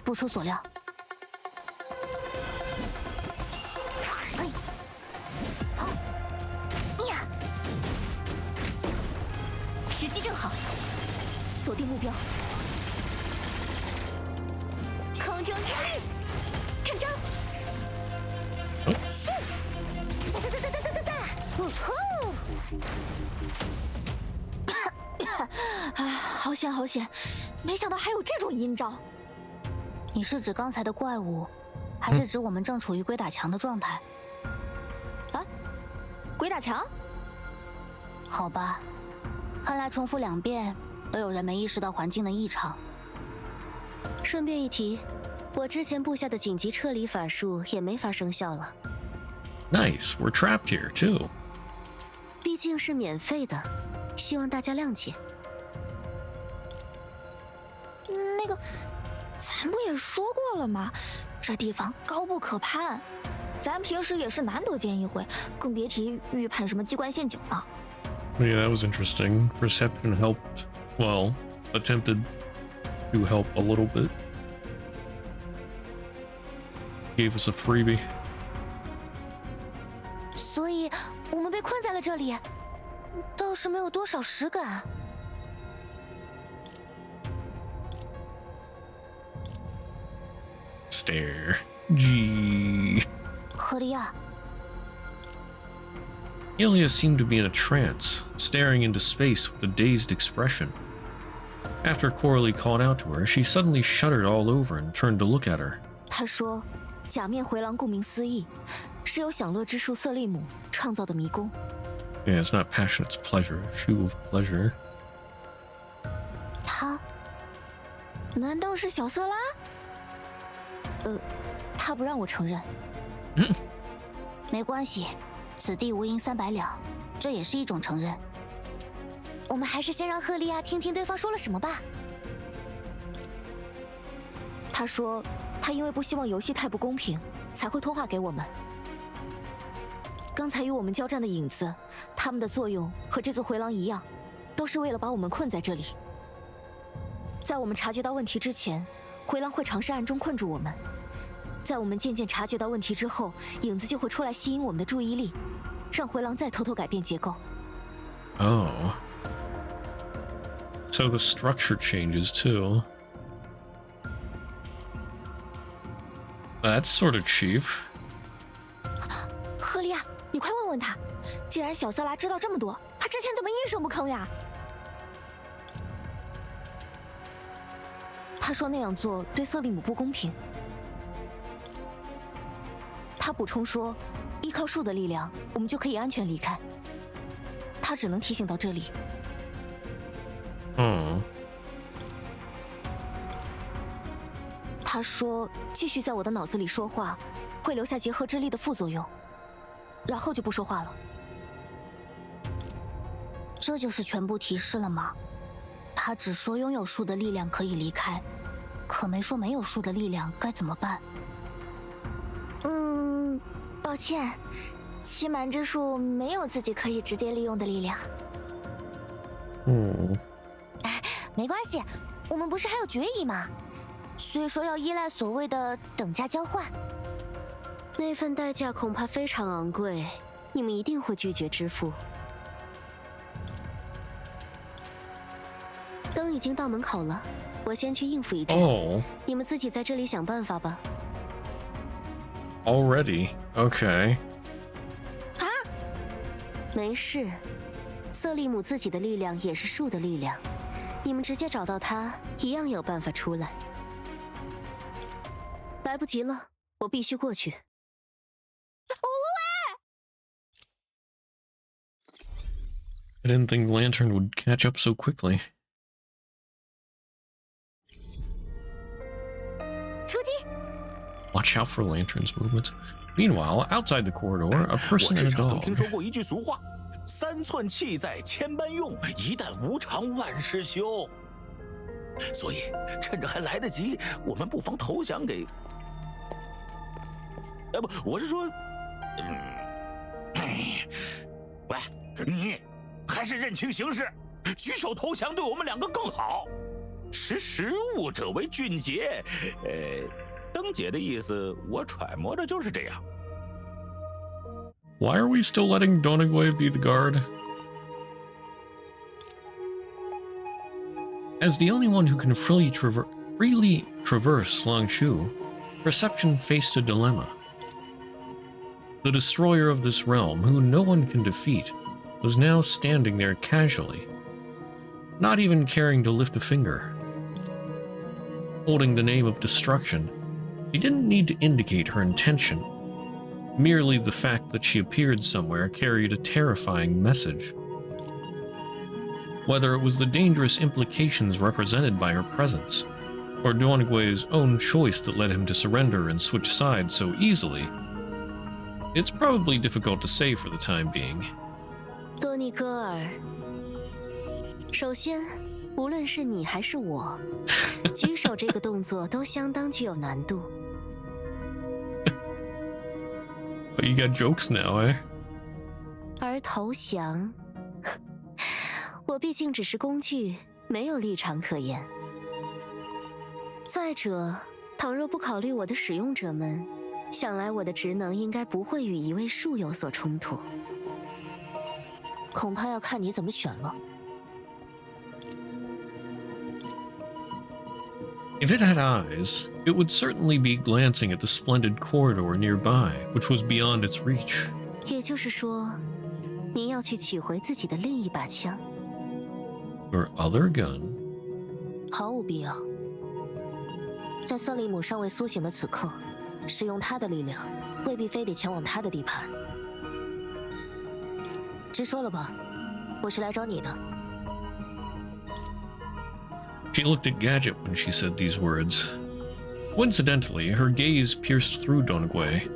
不出所料。时机正好，锁定目标。空中之力，看招！是，呜呼！哎，好险好险！没想到还有这种阴招。你是指刚才的怪物，还是指我们正处于鬼打墙的状态？啊，鬼打墙？好吧，看来重复2遍都有人没意识到环境的异常。顺便一提，我之前布下的紧急撤离法术也没法生效了。Nice, we're trapped here too. 毕竟是免费的，希望大家谅解。那个，咱不也说过了吗？这地方高不可攀，咱平时也是难得见一回，更别提预判什么机关陷阱了。Yeah, that was interesting. Perception helped. Well, attempted to help a little bit. Gave us a freebie. 所以我们被困在了这里，倒是没有多少实感。Stare. G. 赫利亚， Ilya seemed to be in a trance, staring into space with a dazed expression. After Coralie called out to her, she suddenly shuddered all over and turned to look at her. 他说，假面回廊顾名思义，是由享乐之树瑟利姆创造的迷宫。Yeah, it's not passion, it's pleasure. Shoe of pleasure. 他？难道是小瑟拉？他不让我承认。没关系，此地无银300两，这也是一种承认。我们还是先让赫利亚听听对方说了什么吧。他说，他因为不希望游戏太不公平，才会托话给我们。刚才与我们交战的影子，他们的作用和这座回廊一样，都是为了把我们困在这里。在我们察觉到问题之前，回廊会尝试暗中困住我们。在我们渐渐察觉到问题之后，影子就会出来吸引我们的注意力，让回廊再偷偷改变结构。Oh. So the structure changes too. That's sort of cheap. 赫利亚，你快问问他，既然小瑟拉知道这么多，他之前怎么一声不吭呀？他说那样做对瑟利姆不公平。他补充说，依靠树的力量，我们就可以安全离开。他只能提醒到这里。他说，继续在我的脑子里说话，会留下结合之力的副作用，然后就不说话了。这就是全部提示了吗？他只说拥有树的力量可以离开，可没说没有树的力量该怎么办。抱歉，欺瞒之术没有自己可以直接利用的力量。没关系，我们不是还有决议吗？所以说要依赖所谓的等价交换。那份代价恐怕非常昂贵，你们一定会拒绝支付。灯已经到门口了，我先去应付一阵。你们自己在这里想办法吧。Already? Okay. 啊？没事，瑟利姆自己的力量也是树的力量，你们直接找到他，一样有办法出来。来不及了，我必须过去。I didn't think Lantern would catch up so quickly. 出击！ Watch out for Lantern's movements. Meanwhile, outside the corridor, a person and a 曾 dog. 听说过一句俗话：“3寸气在千般用，一旦无常万事休。”所以，趁着还来得及，我们不妨投降给……不，我是说，喂，你还是认清形势，举手投降对我们两个更好。识时务者为俊杰。灯姐的意思，我揣摩着就是这样。Why are we still letting Donagway be the guard? As the only one who can freely traverse Langshu, Perception faced a dilemma. The destroyer of this realm, who no one can defeat, was now standing there casually, not even caring to lift a finger. Holding the name of destruction, she didn't need to indicate her intention. Merely the fact that she appeared somewhere carried a terrifying message. Whether it was the dangerous implications represented by her presence, or Donagway's own choice that led him to surrender and switch sides so easily, it's probably difficult to say for the time being. 多尼戈尔，首先，无论是你还是我，举手这个动作都相当具有难度。But you got jokes now, eh? 而投降，我毕竟只是工具，没有立场可言。再者，倘若不考虑我的使用者们，想来我的职能应该不会与一位树有所冲突。恐怕要看你怎么选了。If it had eyes, it would certainly be glancing at the splendid corridor nearby, which was beyond its reach. 也就是说，您要去取回自己的另一把枪。Your other gun? 毫无必要。在瑟利姆尚未苏醒的此刻，使用他的力量，未必非得前往他的地盘。直说了吧，我是来找你的。She looked at Gadget when she said these words. Coincidentally, her gaze pierced through Donagui,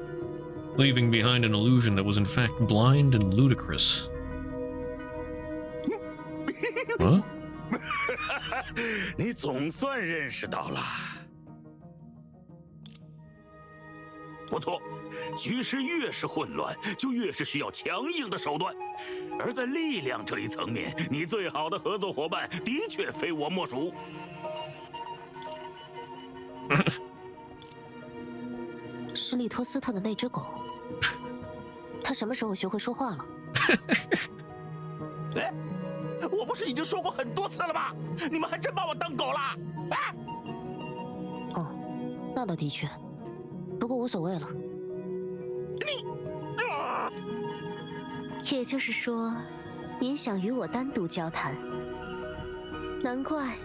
leaving behind an illusion that was in fact blind and ludicrous. Huh? 你总算认识到了。不错，局势越是混乱，就越是需要强硬的手段。而在力量这一层面，你最好的合作伙伴的确非我莫属。是利托斯特的那只狗，它什么时候学会说话了？哎，我不是已经说过很多次了吗？你们还真把我当狗了？啊！哦，那倒的确，不过无所谓了。也就是说，您想与我单独交谈？难怪，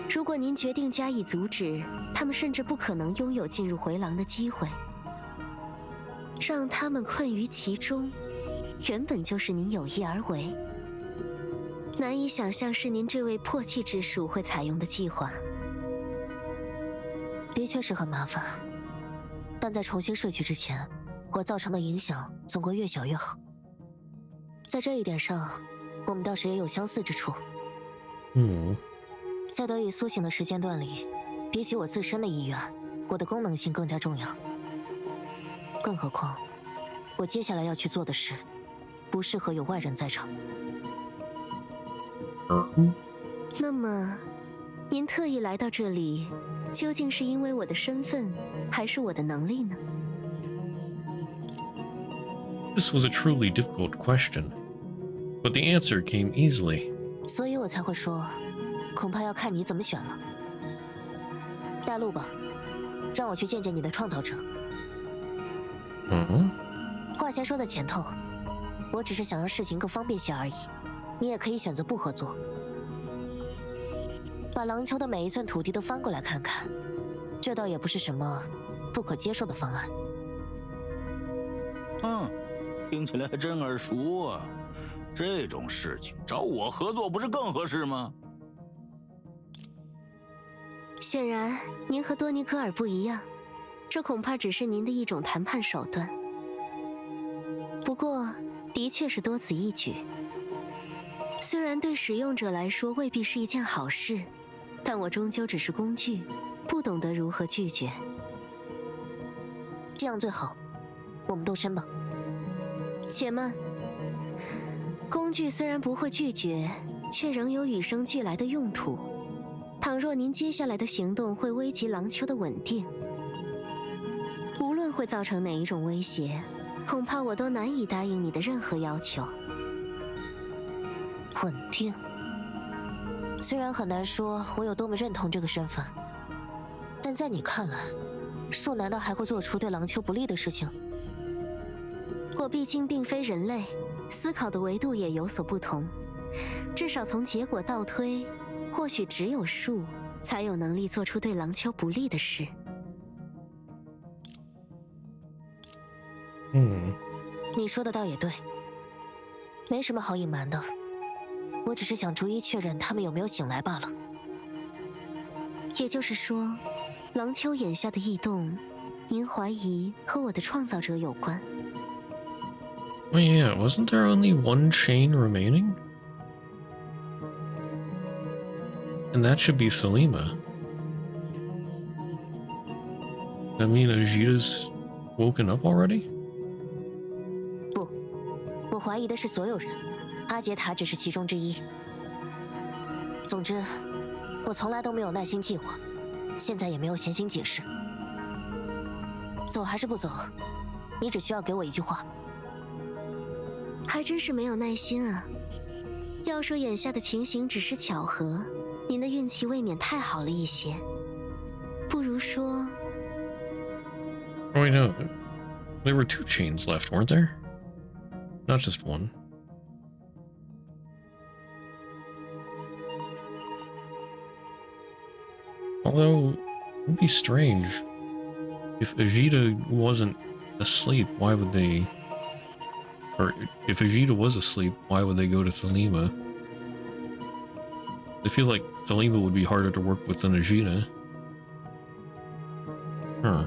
如果您决定加以阻止，他们甚至不可能拥有进入回廊的机会。让他们困于其中，原本就是您有意而为。难以想象是您这位破弃之术会采用的计划。的确是很麻烦，但在重新睡去之前，我造成的影响总归越小越好。在这一点上，我们倒是也有相似之处。在得以苏醒的时间段里，比起我自身的意愿，我的功能性更加重要。更何况，我接下来要去做的事，不适合有外人在场。那么，您特意来到这里，究竟是因为我的身份，还是我的能力呢？ This was a truly difficult question, but the answer came easily. 所以我才会说，恐怕要看你怎么选了。带路吧，让我去见见你的创造者。话先说在前头，我只是想让事情更方便些而已。你也可以选择不合作，把廊丘的每一寸土地都翻过来看看，这倒也不是什么不可接受的方案。听起来还真耳熟啊！这种事情找我合作不是更合适吗？显然，您和多尼格尔不一样，这恐怕只是您的一种谈判手段。不过，的确是多此一举。虽然对使用者来说未必是一件好事，但我终究只是工具，不懂得如何拒绝。这样最好，我们动身吧。且慢，工具虽然不会拒绝，却仍有与生俱来的用途。倘若您接下来的行动会危及廊丘的稳定，无论会造成哪一种威胁，恐怕我都难以答应你的任何要求。稳定，虽然很难说我有多么认同这个身份，但在你看来，树难道还会做出对廊丘不利的事情？我毕竟并非人类，思考的维度也有所不同。至少从结果倒推，或许只有树才有能力做出对廊丘不利的事。你说的倒也对，没什么好隐瞒的。我只是想逐一确认他们有没有醒来罢了。也就是说，廊丘眼下的异动，您怀疑和我的创造者有关？ Oh yeah, wasn't there only one chain remaining? And that should be Selima. That mean Ajita's woken up already? 不，我怀疑的是所有人，阿杰塔只是其中之一。总之，我从来都没有耐心计划，现在也没有闲心解释。走还是不走？你只需要给我一句话。还真是没有耐心啊！要说眼下的情形只是巧合，您的运气未免太好了一些。不如说 Oh, wait, no. There were two chains left, weren't there? Not just one. Although, it would be strange. If Ajita wasn't asleep, why would they... Or, if Ajita was asleep, why would they go to Thelema? I feel like Thelema would be harder to work with than Ajita. Huh.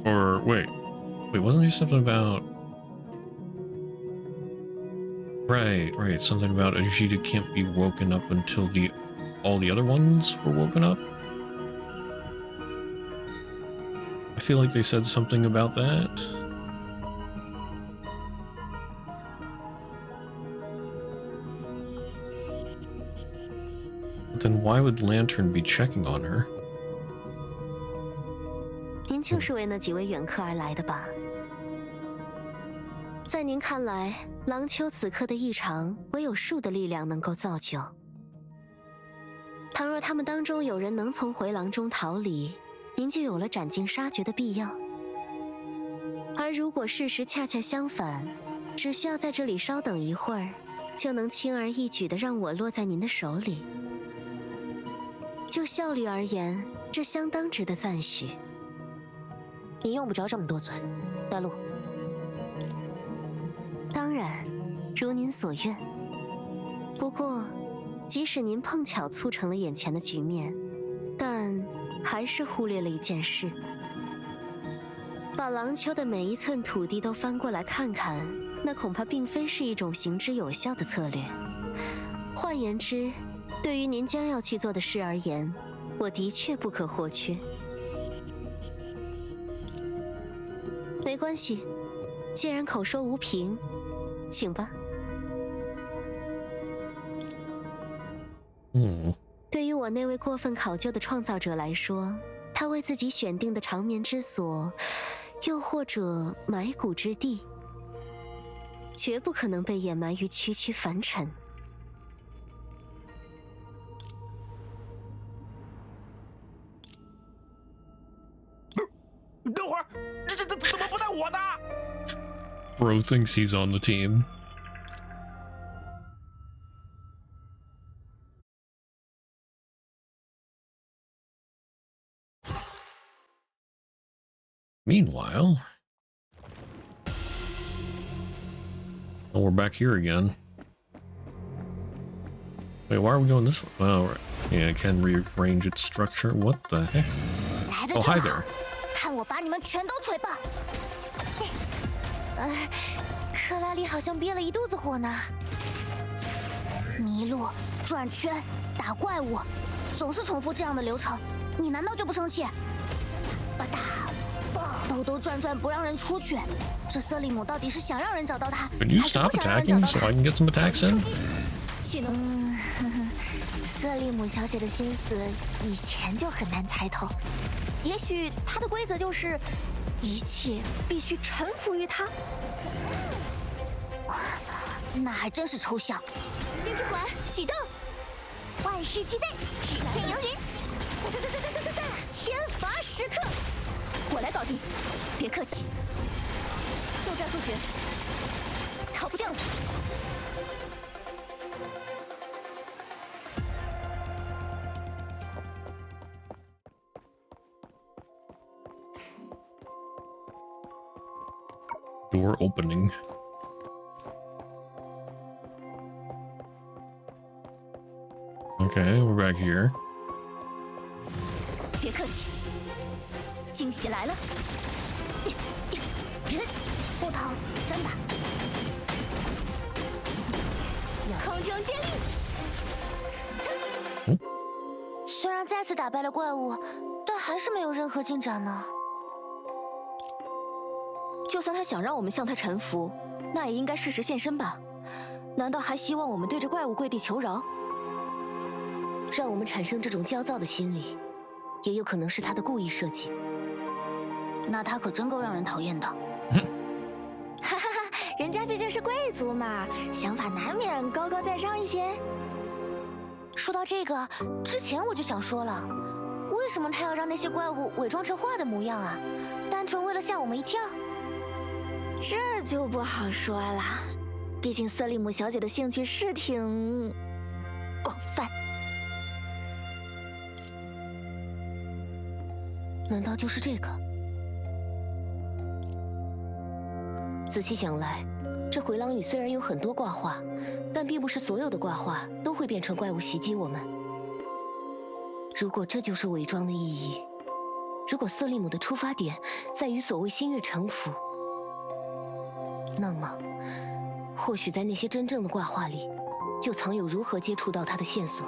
Or, wait, wasn't there something about... Right, something about Ajita can't be woken up until all the other ones were woken up? I feel like they said something about that. But then why would Lantern be checking on her? 您就是为那几位远客而来的吧？在您看来，廊丘此刻的异常，唯有树的力量能够造就。倘若他们当中有人能从回廊中逃离，您就有了斩尽杀绝的必要。而如果事实恰恰相反，只需要在这里稍等一会儿，就能轻而易举地让我落在您的手里。就效率而言，这相当值得赞许。 你用不着这么多嘴，带路。当然，如您所愿。不过，即使您碰巧促成了眼前的局面，但还是忽略了一件事：把廊丘的每一寸土地都翻过来看看，那恐怕并非是一种行之有效的策略。换言之，对于您将要去做的事而言，我的确不可或缺。 没关系，既然口说无凭，请吧。对于我那位过分考究的创造者来说，他为自己选定的长眠之所，又或者埋骨之地，绝不可能被掩埋于区区凡尘。等会儿，这怎么不带我的 Bro thinks he's on the team. Meanwhile... Oh, we're back here again. Wait, why are we going this way? Oh, right. Yeah, it can rearrange its structure. What the heck? Oh, hi there. 看我把你们全都锤爆！克拉里好像憋了一肚子火呢。迷路、转圈、打怪物，总是重复这样的流程。你难道就不生气？吧嗒，兜兜转转不让人出去，这瑟利姆到底是想让人找到他， Could you 还是 stop 不想让人找 attacking 到 so 他？ I can get some attacks in? 瑟利姆小姐的心思以前就很难猜透，也许她的规则就是一切必须臣服于她。那还真是抽象。星之环启动，万事俱备，只欠由人。天罚时刻，我来搞定，别客气。速战速决，逃不掉了。 Door opening. Okay, we're back here. 别客气，惊喜来了！不疼，真的。空中接力。虽然再次打败了怪物，但还是没有任何进展呢。就算他想让我们向他臣服，那也应该适时现身吧？难道还希望我们对着怪物跪地求饶？让我们产生这种焦躁的心理，也有可能是他的故意设计。那他可真够让人讨厌的。哈哈哈，人家毕竟是贵族嘛，想法难免高高在上一些。说到这个，之前我就想说了，为什么他要让那些怪物伪装成画的模样啊？单纯为了吓我们一跳？这就不好说啦，毕竟瑟利姆小姐的兴趣是挺广犯。难道就是这个？仔细想来，这回廊里虽然有很多挂画，但并不是所有的挂画都会变成怪物袭击我们。如果这就是伪装的意义，如果瑟利姆的出发点在于所谓心悦诚服，那么或许在那些真正的挂画里，就藏有如何接触到他的线索。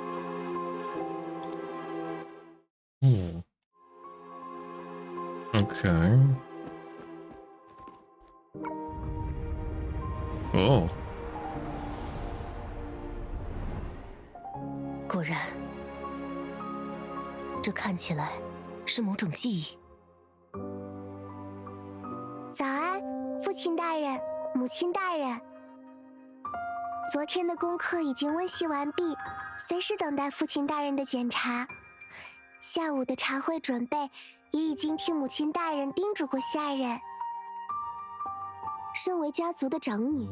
Okay. Oh. 果然，这看起来是某种记忆。早安，父亲大人，母亲大人。昨天的功课已经温习完毕，随时等待父亲大人的检查。下午的茶会准备也已经替母亲大人叮嘱过下人。身为家族的长女，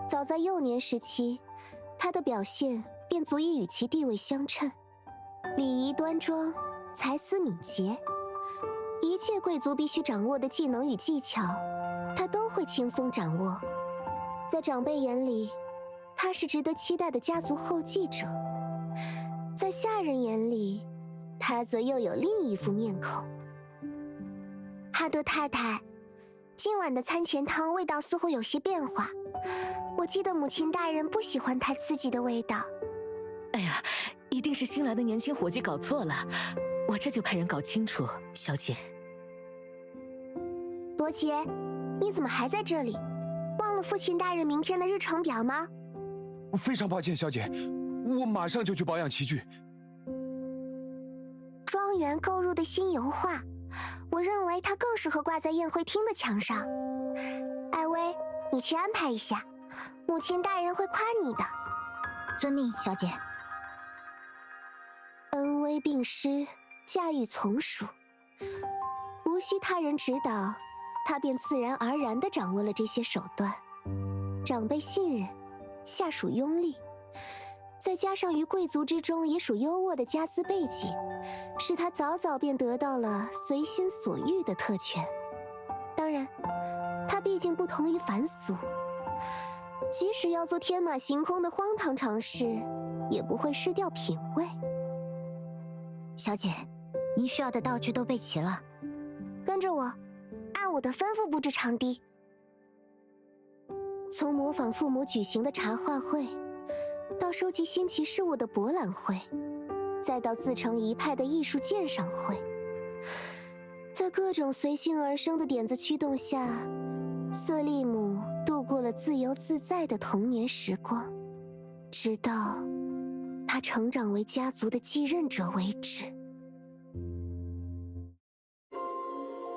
早在幼年时期，她的表现便足以与其地位相称，礼仪端庄，才思敏捷，一切贵族必须掌握的技能与技巧，她都会轻松掌握。在长辈眼里，她是值得期待的家族后继者；在下人眼里，她则又有另一副面孔。哈多太太，今晚的餐前汤味道似乎有些变化，我记得母亲大人不喜欢太刺激的味道。哎呀，一定是新来的年轻伙计搞错了，我这就派人搞清楚，小姐。罗杰，你怎么还在这里？忘了父亲大人明天的日程表吗？非常抱歉，小姐，我马上就去保养器具。庄园购入的新油画，我认为它更适合挂在宴会厅的墙上。艾薇，你去安排一下，母亲大人会夸你的。遵命，小姐。恩威并施，驾驭从属，无需他人指导，他便自然而然地掌握了这些手段。长辈信任，下属拥立，再加上于贵族之中也属优渥的家资背景，使他早早便得到了随心所欲的特权。当然，他毕竟不同于凡俗，即使要做天马行空的荒唐尝试，也不会失掉品味。小姐，您需要的道具都备齐了，跟着我，按我的吩咐布置场地。从模仿父母举行的茶话会，到收集新奇事物的博览会，再到自成一派的艺术鉴赏会，在各种随性而生的点子驱动下，瑟利姆度过了自由自在的童年时光，直到他成长为家族的继任者为止。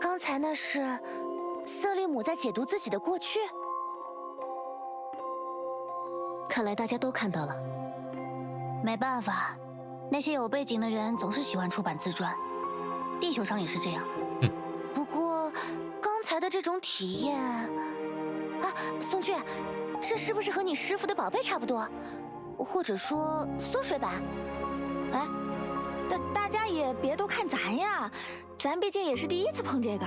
刚才那是瑟利姆在解读自己的过去。看来大家都看到了。没办法，那些有背景的人总是喜欢出版自传，地球上也是这样。不过刚才的这种体验啊，宋俊，这是不是和你师傅的宝贝差不多？或者说缩水版？哎，大家也别都看咱呀，咱毕竟也是第一次碰这个。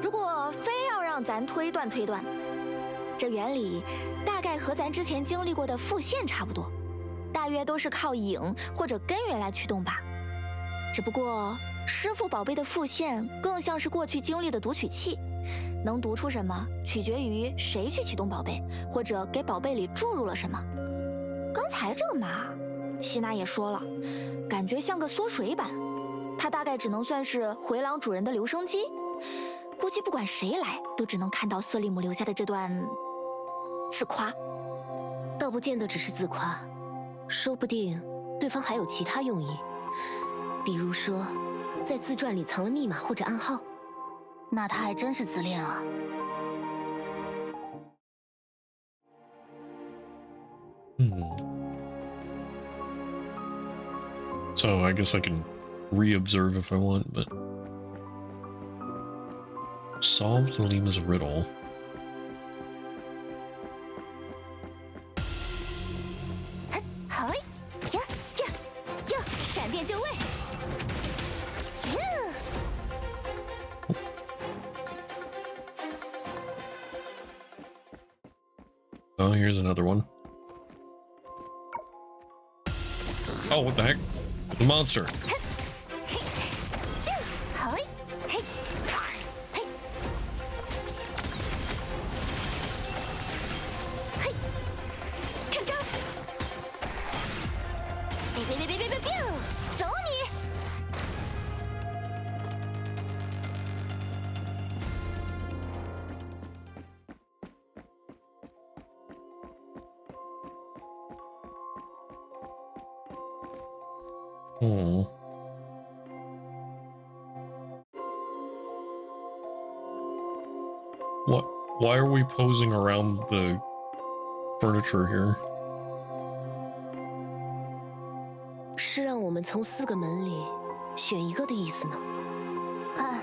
如果非要让咱推断，这原理大概和咱之前经历过的复线差不多，大约都是靠影或者根源来驱动吧。只不过师傅宝贝的复线更像是过去经历的读取器，能读出什么取决于谁去启动宝贝，或者给宝贝里注入了什么。刚才这个嘛，希娜也说了，感觉像个缩水版，它大概只能算是回廊主人的留声机。估计不管谁来，都只能看到瑟利姆留下的这段自夸。倒不见得只是自夸，说不定对方还有其他用意，比如说在自传里藏了密码或者暗号。那他还真是自恋啊。So I guess I can re-observe if I want, but solve the Lima's riddle. 位。Oh, here's another one. Oh, what the heck? The monster. 好嘞，嘿，嘿，嘿，看招！别，走你！Oh. What? Why are we posing around the furniture here? 是让我们从4个门里选一个的意思呢？看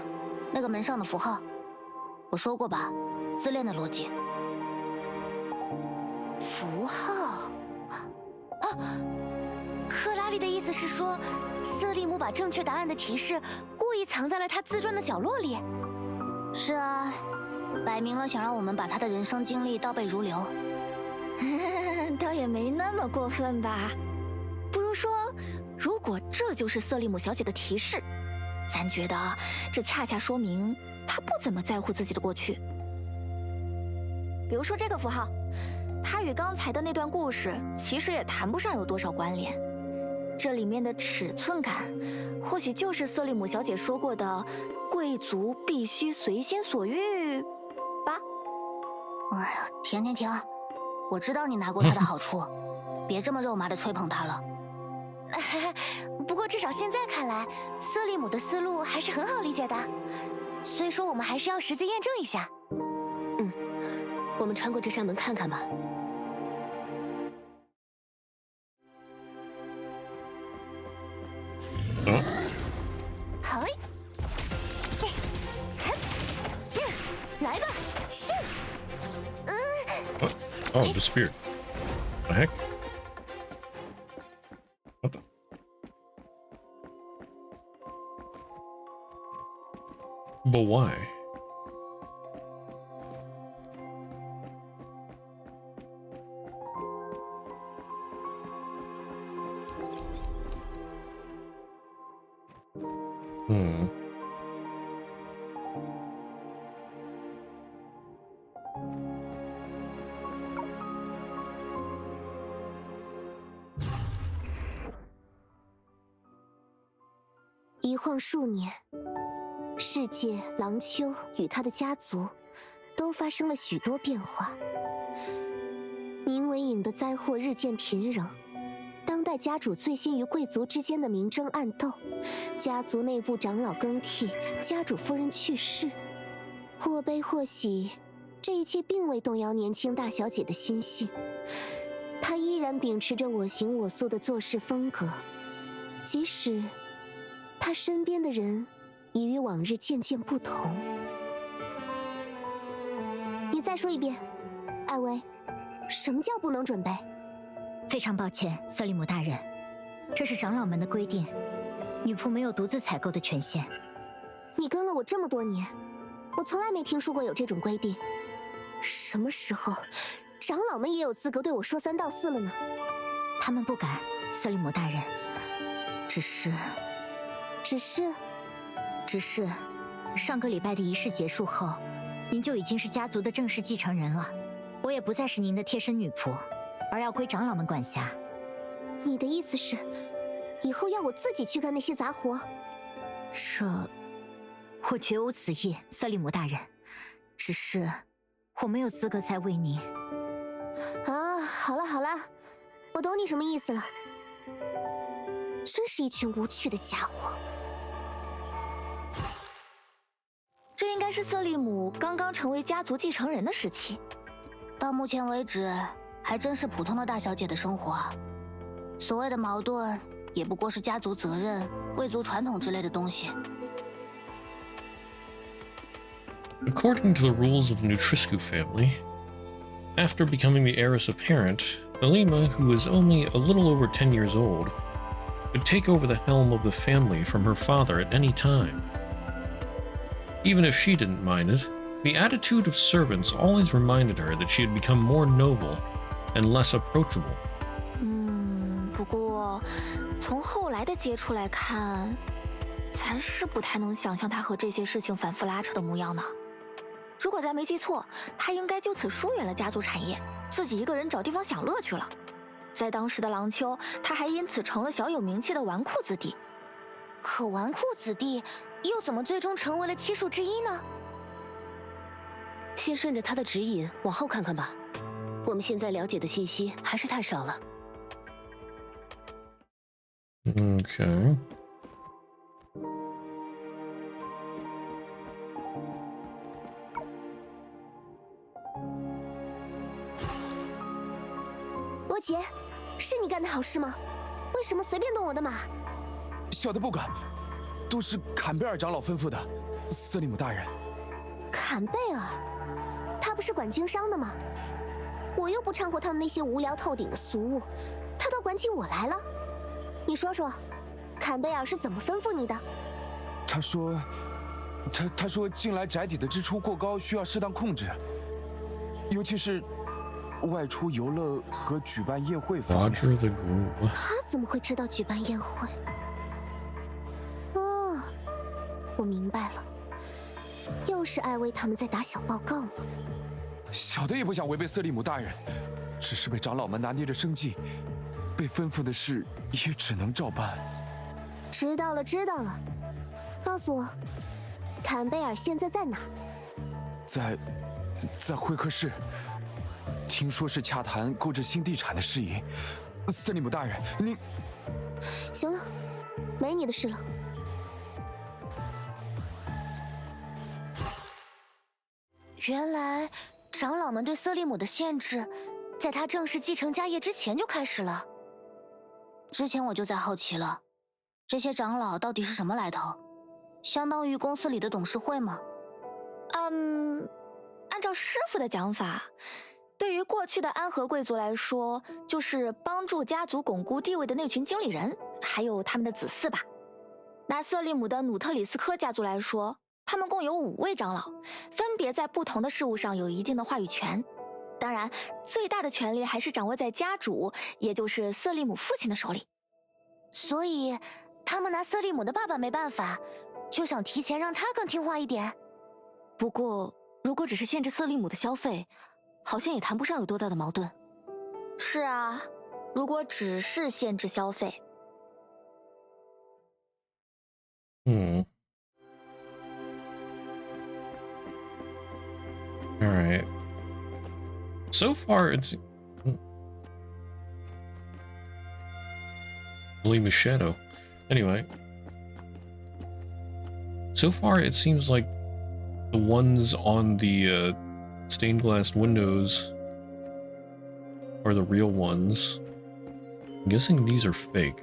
那个门上的符号，我说过吧，自恋的逻辑。符号啊，克拉丽的意思是说，瑟利姆把正确答案的提示故意藏在了他自传的角落里。是啊，摆明了想让我们把他的人生经历倒背如流。倒也没那么过分吧。不如说，如果这就是瑟利姆小姐的提示，咱觉得这恰恰说明她不怎么在乎自己的过去。比如说这个符号，它与刚才的那段故事其实也谈不上有多少关联。这里面的尺寸感，或许就是瑟利姆小姐说过的“贵族必须随心所欲”吧。哎呀，停，我知道你拿过她的好处，别这么肉麻的吹捧她了。不过至少现在看来，瑟利姆的思路还是很好理解的。虽说我们还是要实际验证一下。我们穿过这扇门看看吧。好嘞，来吧，是。Oh, the spear. The heck? What the? But why? Hmm. 一晃数年，世界、狼丘与他的家族都发生了许多变化。明为影的灾祸日渐频仍，当代家主醉心于贵族之间的明争暗斗，家族内部长老更替，家主夫人去世。或悲或喜，这一切并未动摇年轻大小姐的心性。她依然秉持着我行我素的做事风格，即使她身边的人已与往日渐渐不同。你再说一遍，艾薇，什么叫不能准备？非常抱歉，瑟利姆大人，这是长老们的规定，女仆没有独自采购的权限。你跟了我这么多年，我从来没听说过有这种规定。什么时候，长老们也有资格对我说三道四了呢？他们不敢，瑟利姆大人，只是，上个礼拜的仪式结束后，您就已经是家族的正式继承人了，我也不再是您的贴身女仆，而要归长老们管辖。你的意思是，以后要我自己去干那些杂活？我绝无此意，瑟利姆大人，只是我没有资格再为您。啊，好了，我懂你什么意思了。真是一群无趣的家伙。这应该是瑟利姆刚刚成为家族继承人的时期，到目前为止还真是普通的大小姐的生活。所谓的矛盾，也不过是家族责任、贵族传统之类的东西。According to the rules of the Nutriscu family, after becoming the heiress apparent, Alima, who is only a little over 10 years old, could take over the helm of the family from her father at any time. Even if she didn't mind it, the attitude of servants always reminded her that she had become more noble and less approachable. 不过从后来的接触来看，咱是不太能想象他和这些事情反复拉扯的模样呢。如果咱没记错，他应该就此疏远了家族产业，自己一个人找地方享乐去了。在当时的廊丘，他还因此成了小有名气的纨绔子弟。可纨绔子弟又怎么最终成为了七术之一呢？先顺着他的指引往后看看吧。我们现在了解的信息还是太少了。Okay. “罗杰，是你干的好事吗？为什么随便动我的马？”“小的不敢，都是坎贝尔长老吩咐的。瑟利姆大人。”“坎贝尔，他不是管经商的吗？我又不掺和他们那些无聊透顶的俗物，他倒管起我来了。你说说，坎贝尔是怎么吩咐你的？”“他说，他说近来宅邸的支出过高，需要适当控制，尤其是外出游乐和举办宴会方面。” Roger the Groom. 他怎么会知道举办宴会？哦，我明白了，又是艾薇他们在打小报告呢。小的也不想违背瑟利姆大人，只是被长老们拿捏着生计，被吩咐的事也只能照办。知道了，知道了。告诉我，坎贝尔现在在哪？在会客室，听说是洽谈购置新地产的事宜。瑟利姆大人，您……行了，没你的事了。原来长老们对瑟利姆的限制，在他正式继承家业之前就开始了。之前我就在好奇了，这些长老到底是什么来头？相当于公司里的董事会吗？按照师傅的讲法，对于过去的安和贵族来说，就是帮助家族巩固地位的那群经理人，还有他们的子嗣吧。拿瑟利姆的努特里斯科家族来说，他们共有5位长老，分别在不同的事务上有一定的话语权。当然，最大的权力还是掌握在家主，也就是瑟利姆父亲的手里。所以，他们拿瑟利姆的爸爸没办法，就想提前让他更听话一点。不过，如果只是限制瑟利姆的消费，好像也谈不上有多大的矛盾。是啊，如果只是限制消费。All right. So far, it's Blame Shadow. Anyway, so far it seems like the ones on the stained glass windows are the real ones. I'm guessing these are fake.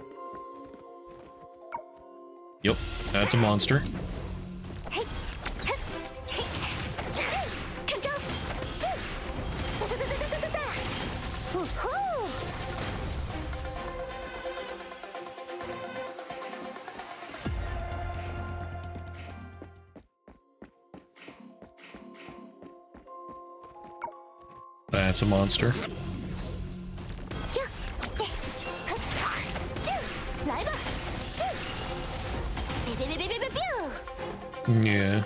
Yep, that's a monster. That's a monster. Yeah.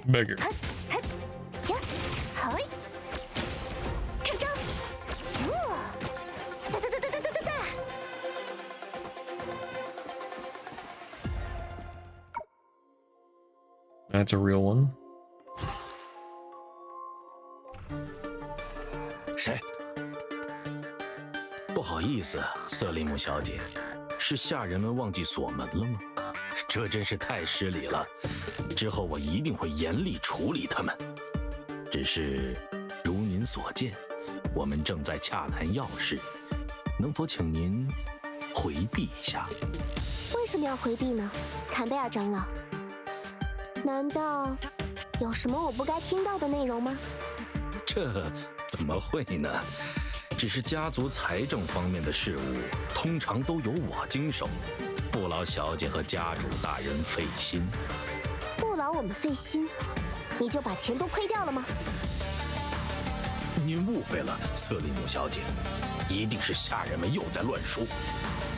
Beggar. That's a real one. 谁？不好意思，瑟利姆小姐，是下人们忘记锁门了吗？这真是太失礼了，之后我一定会严厉处理他们。只是，如您所见，我们正在洽谈要事，能否请您回避一下。为什么要回避呢，坎贝尔长老？难道有什么我不该听到的内容吗？这怎么会呢？只是家族财政方面的事务，通常都由我经手，不劳小姐和家主大人费心。不劳我们费心，你就把钱都亏掉了吗？您误会了，瑟利姆小姐，一定是下人们又在乱说。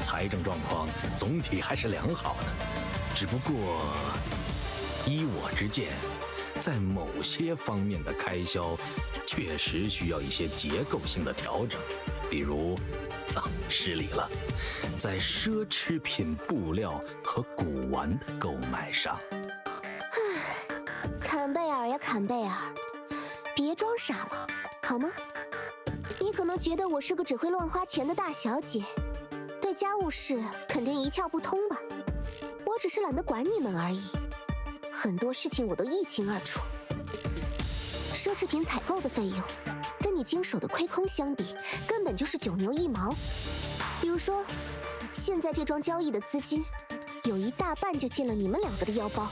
财政状况总体还是良好的，只不过依我之见，在某些方面的开销确实需要一些结构性的调整，比如，失礼了，在奢侈品布料和古玩的购买上。坎贝尔呀，坎贝尔，别装傻了，好吗？你可能觉得我是个只会乱花钱的大小姐，对家务事肯定一窍不通吧？我只是懒得管你们而已，很多事情我都一清二楚。奢侈品采购的费用，跟你经手的亏空相比，根本就是九牛一毛。比如说，现在这桩交易的资金，有一大半就进了你们两个的腰包。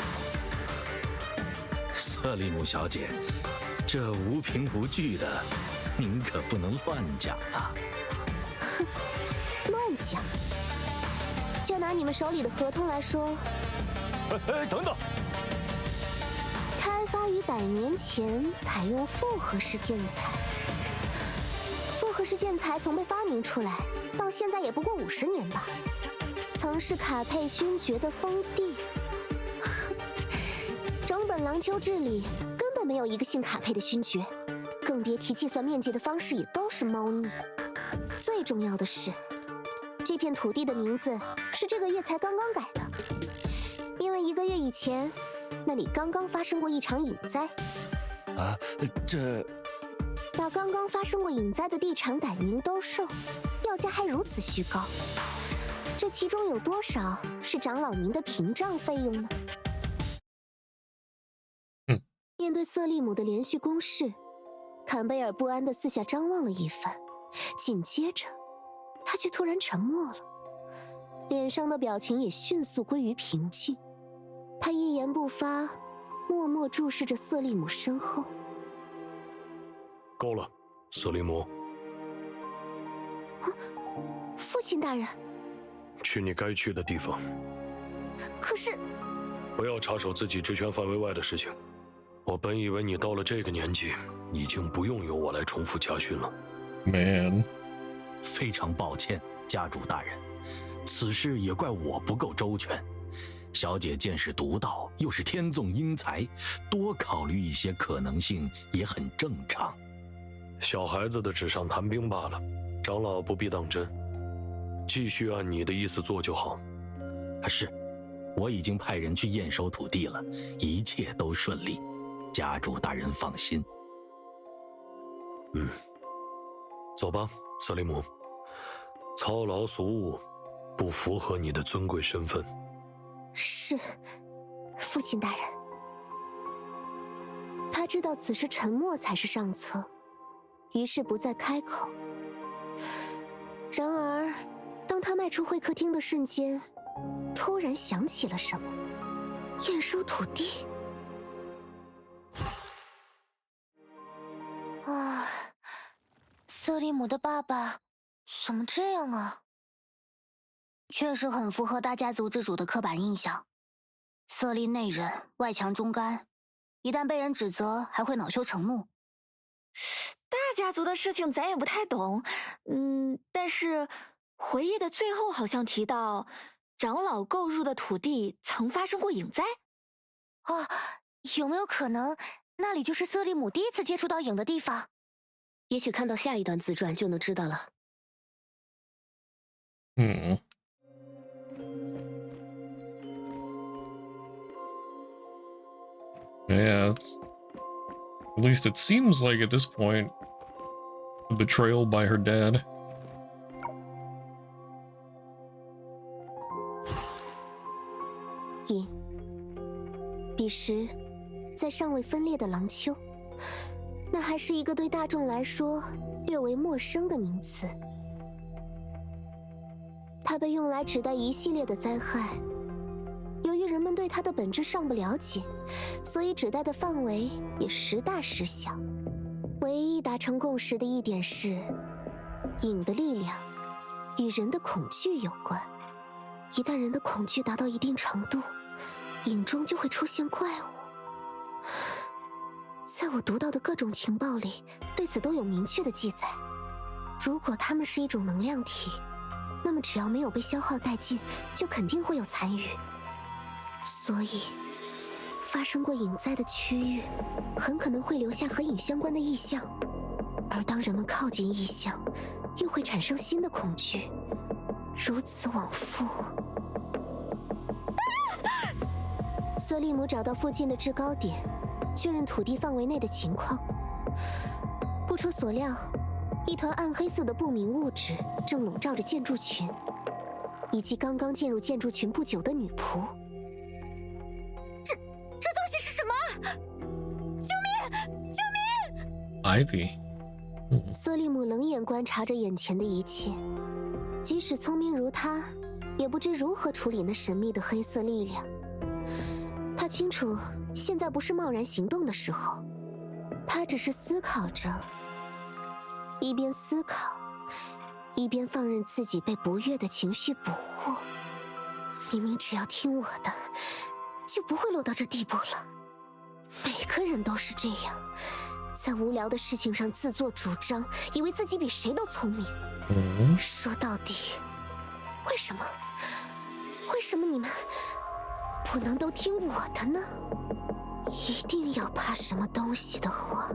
瑟利姆小姐，这无凭无据的，您可不能乱讲啊！哼，乱讲。就拿你们手里的合同来说，等等，开发于100年前，采用复合式建材。复合式建材从被发明出来到现在也不过50年吧。曾是卡佩勋爵的封地，整本廊丘志里根本没有一个姓卡佩的勋爵，更别提计算面积的方式也都是猫腻。最重要的是，这片土地的名字是这个月才刚刚改的，因为1个月以前，那里刚刚发生过一场隐灾。啊，这把刚刚发生过隐灾的地场改名兜售，要价还如此虚高，这其中有多少是长老您的屏障费用呢？面对瑟利姆的连续攻势，坎贝尔不安地四下张望了一番，紧接着，他却突然沉默了，脸上的表情也迅速归于平静。他一言不发，默默注视着瑟利姆身后。够了，瑟利姆。父亲大人。去你该去的地方。可是，不要插手自己职权范围外的事情。我本以为你到了这个年纪，已经不用由我来重复家训了。Man， 非常抱歉，家主大人，此事也怪我不够周全。小姐见识独到，又是天纵英才，多考虑一些可能性也很正常。小孩子的纸上谈兵罢了，长老不必当真，继续按你的意思做就好。是，我已经派人去验收土地了，一切都顺利，家主大人放心。走吧，瑟利姆。操劳俗务，不符合你的尊贵身份。是，父亲大人。他知道此时沉默才是上策，于是不再开口。然而，当他迈出会客厅的瞬间，突然想起了什么。验收土地。啊，瑟利姆的爸爸怎么这样啊？确实很符合大家族之主的刻板印象，色厉内荏，外强中干，一旦被人指责，还会恼羞成怒。大家族的事情咱也不太懂，但是回忆的最后好像提到，长老购入的土地曾发生过隐灾。哦，有没有可能那里就是瑟利姆第一次接触到影的地方？也许看到下一段自传就能知道了。Yeah, at least it seems like at this point, a betrayal by her dad. 隐，彼时，在尚未分裂的廊丘，那还是一个对大众来说略为陌生的名词。它它被用来指代一系列的灾害。由于人们对它的本质尚不了解，所以指代的范围也时大时小。唯一达成共识的一点是，影的力量与人的恐惧有关。一旦人的恐惧达到一定程度，影中就会出现怪物。在我读到的各种情报里，对此都有明确的记载。如果它们是一种能量体，那么只要没有被消耗殆尽，就肯定会有残余。所以，发生过影灾的区域，很可能会留下和影相关的异象。而当人们靠近异象，又会产生新的恐惧，如此往复。瑟利姆找到附近的制高点，确认土地范围内的情况。不出所料，一团暗黑色的不明物质正笼罩着建筑群，以及刚刚进入建筑群不久的女仆。这东西是什么？救命！救命 Ivy。瑟利姆冷眼观察着眼前的一切，即使聪明如他，也不知如何处理那神秘的黑色力量。他清楚，现在不是贸然行动的时候，他只是思考着，一边思考，一边放任自己被不悦的情绪捕获。明明只要听我的，就不会落到这地步了。每个人都是这样，在无聊的事情上自作主张，以为自己比谁都聪明。说到底，为什么你们不能都听我的呢？一定要怕什么东西的话，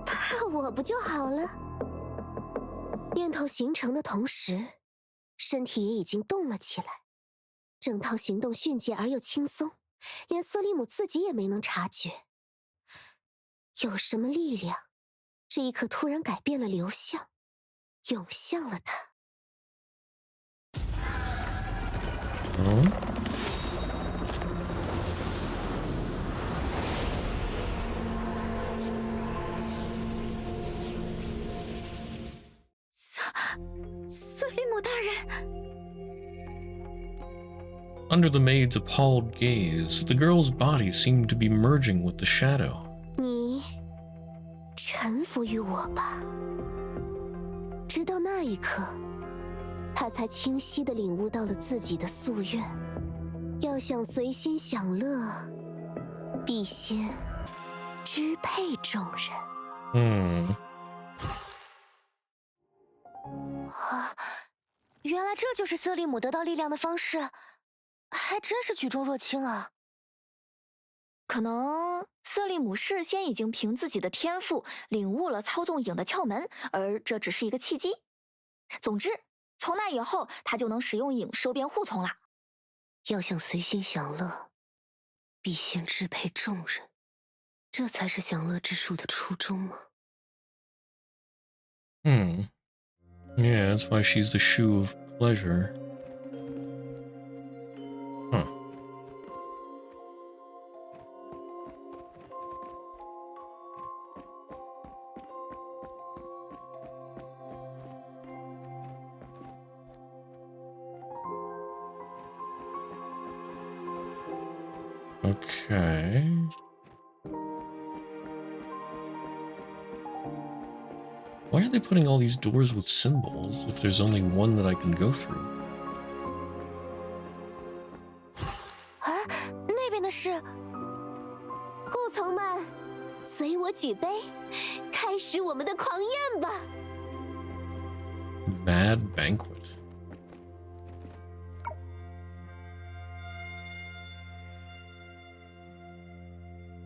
怕我不就好了？念头形成的同时，身体也已经动了起来，整套行动迅捷而又轻松，连瑟利姆自己也没能察觉。有什么力量，这一刻突然改变了流向，涌向了他。瑟利姆大人。Under the maid's appalled gaze, the girl's body seemed to be merging with the shadow. 你臣服于我吧。直到那一刻，他才清晰地领悟到了自己的夙愿：要想随心享乐，必先支配众人。原来这就是瑟利姆得到力量的方式，还真是举重若轻啊。可能瑟利姆事先已经凭自己的天赋领悟了操纵影的窍门，而这只是一个契机。总之，从那以后，他就能使用影收编护从了。要想随心享乐，必先支配众人，这才是享乐之术的初衷吗？Yeah, that's why she's the shoe of pleasure. Huh. Okay. Why are they putting all these doors with symbols if there's only one that I can go through? 那边的是护从们，随我举杯，开始我们的狂宴吧。Mad Banquet.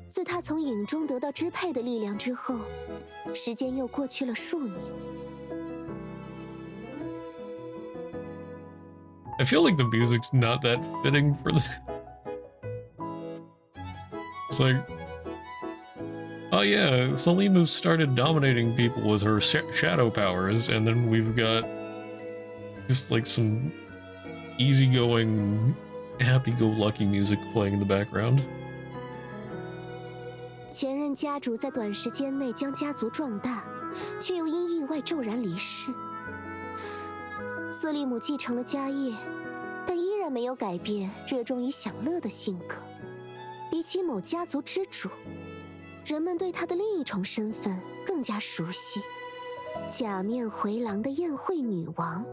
自他从影中得到支配的力量之后，时间又过去了数年。I feel like the music's not that fitting for this. It's like, oh yeah, Selena started dominating people with her shadow powers, and then we've got just like some easygoing, happy-go-lucky music playing in the background. 前任家主在短时间内将家族壮大，却又因意外骤然离世。瑟利姆继承了家业，但依然没有改变热衷于享乐的性格。比起某家族之主，人们对他的另一重身份更加熟悉——假面回廊的宴会女王。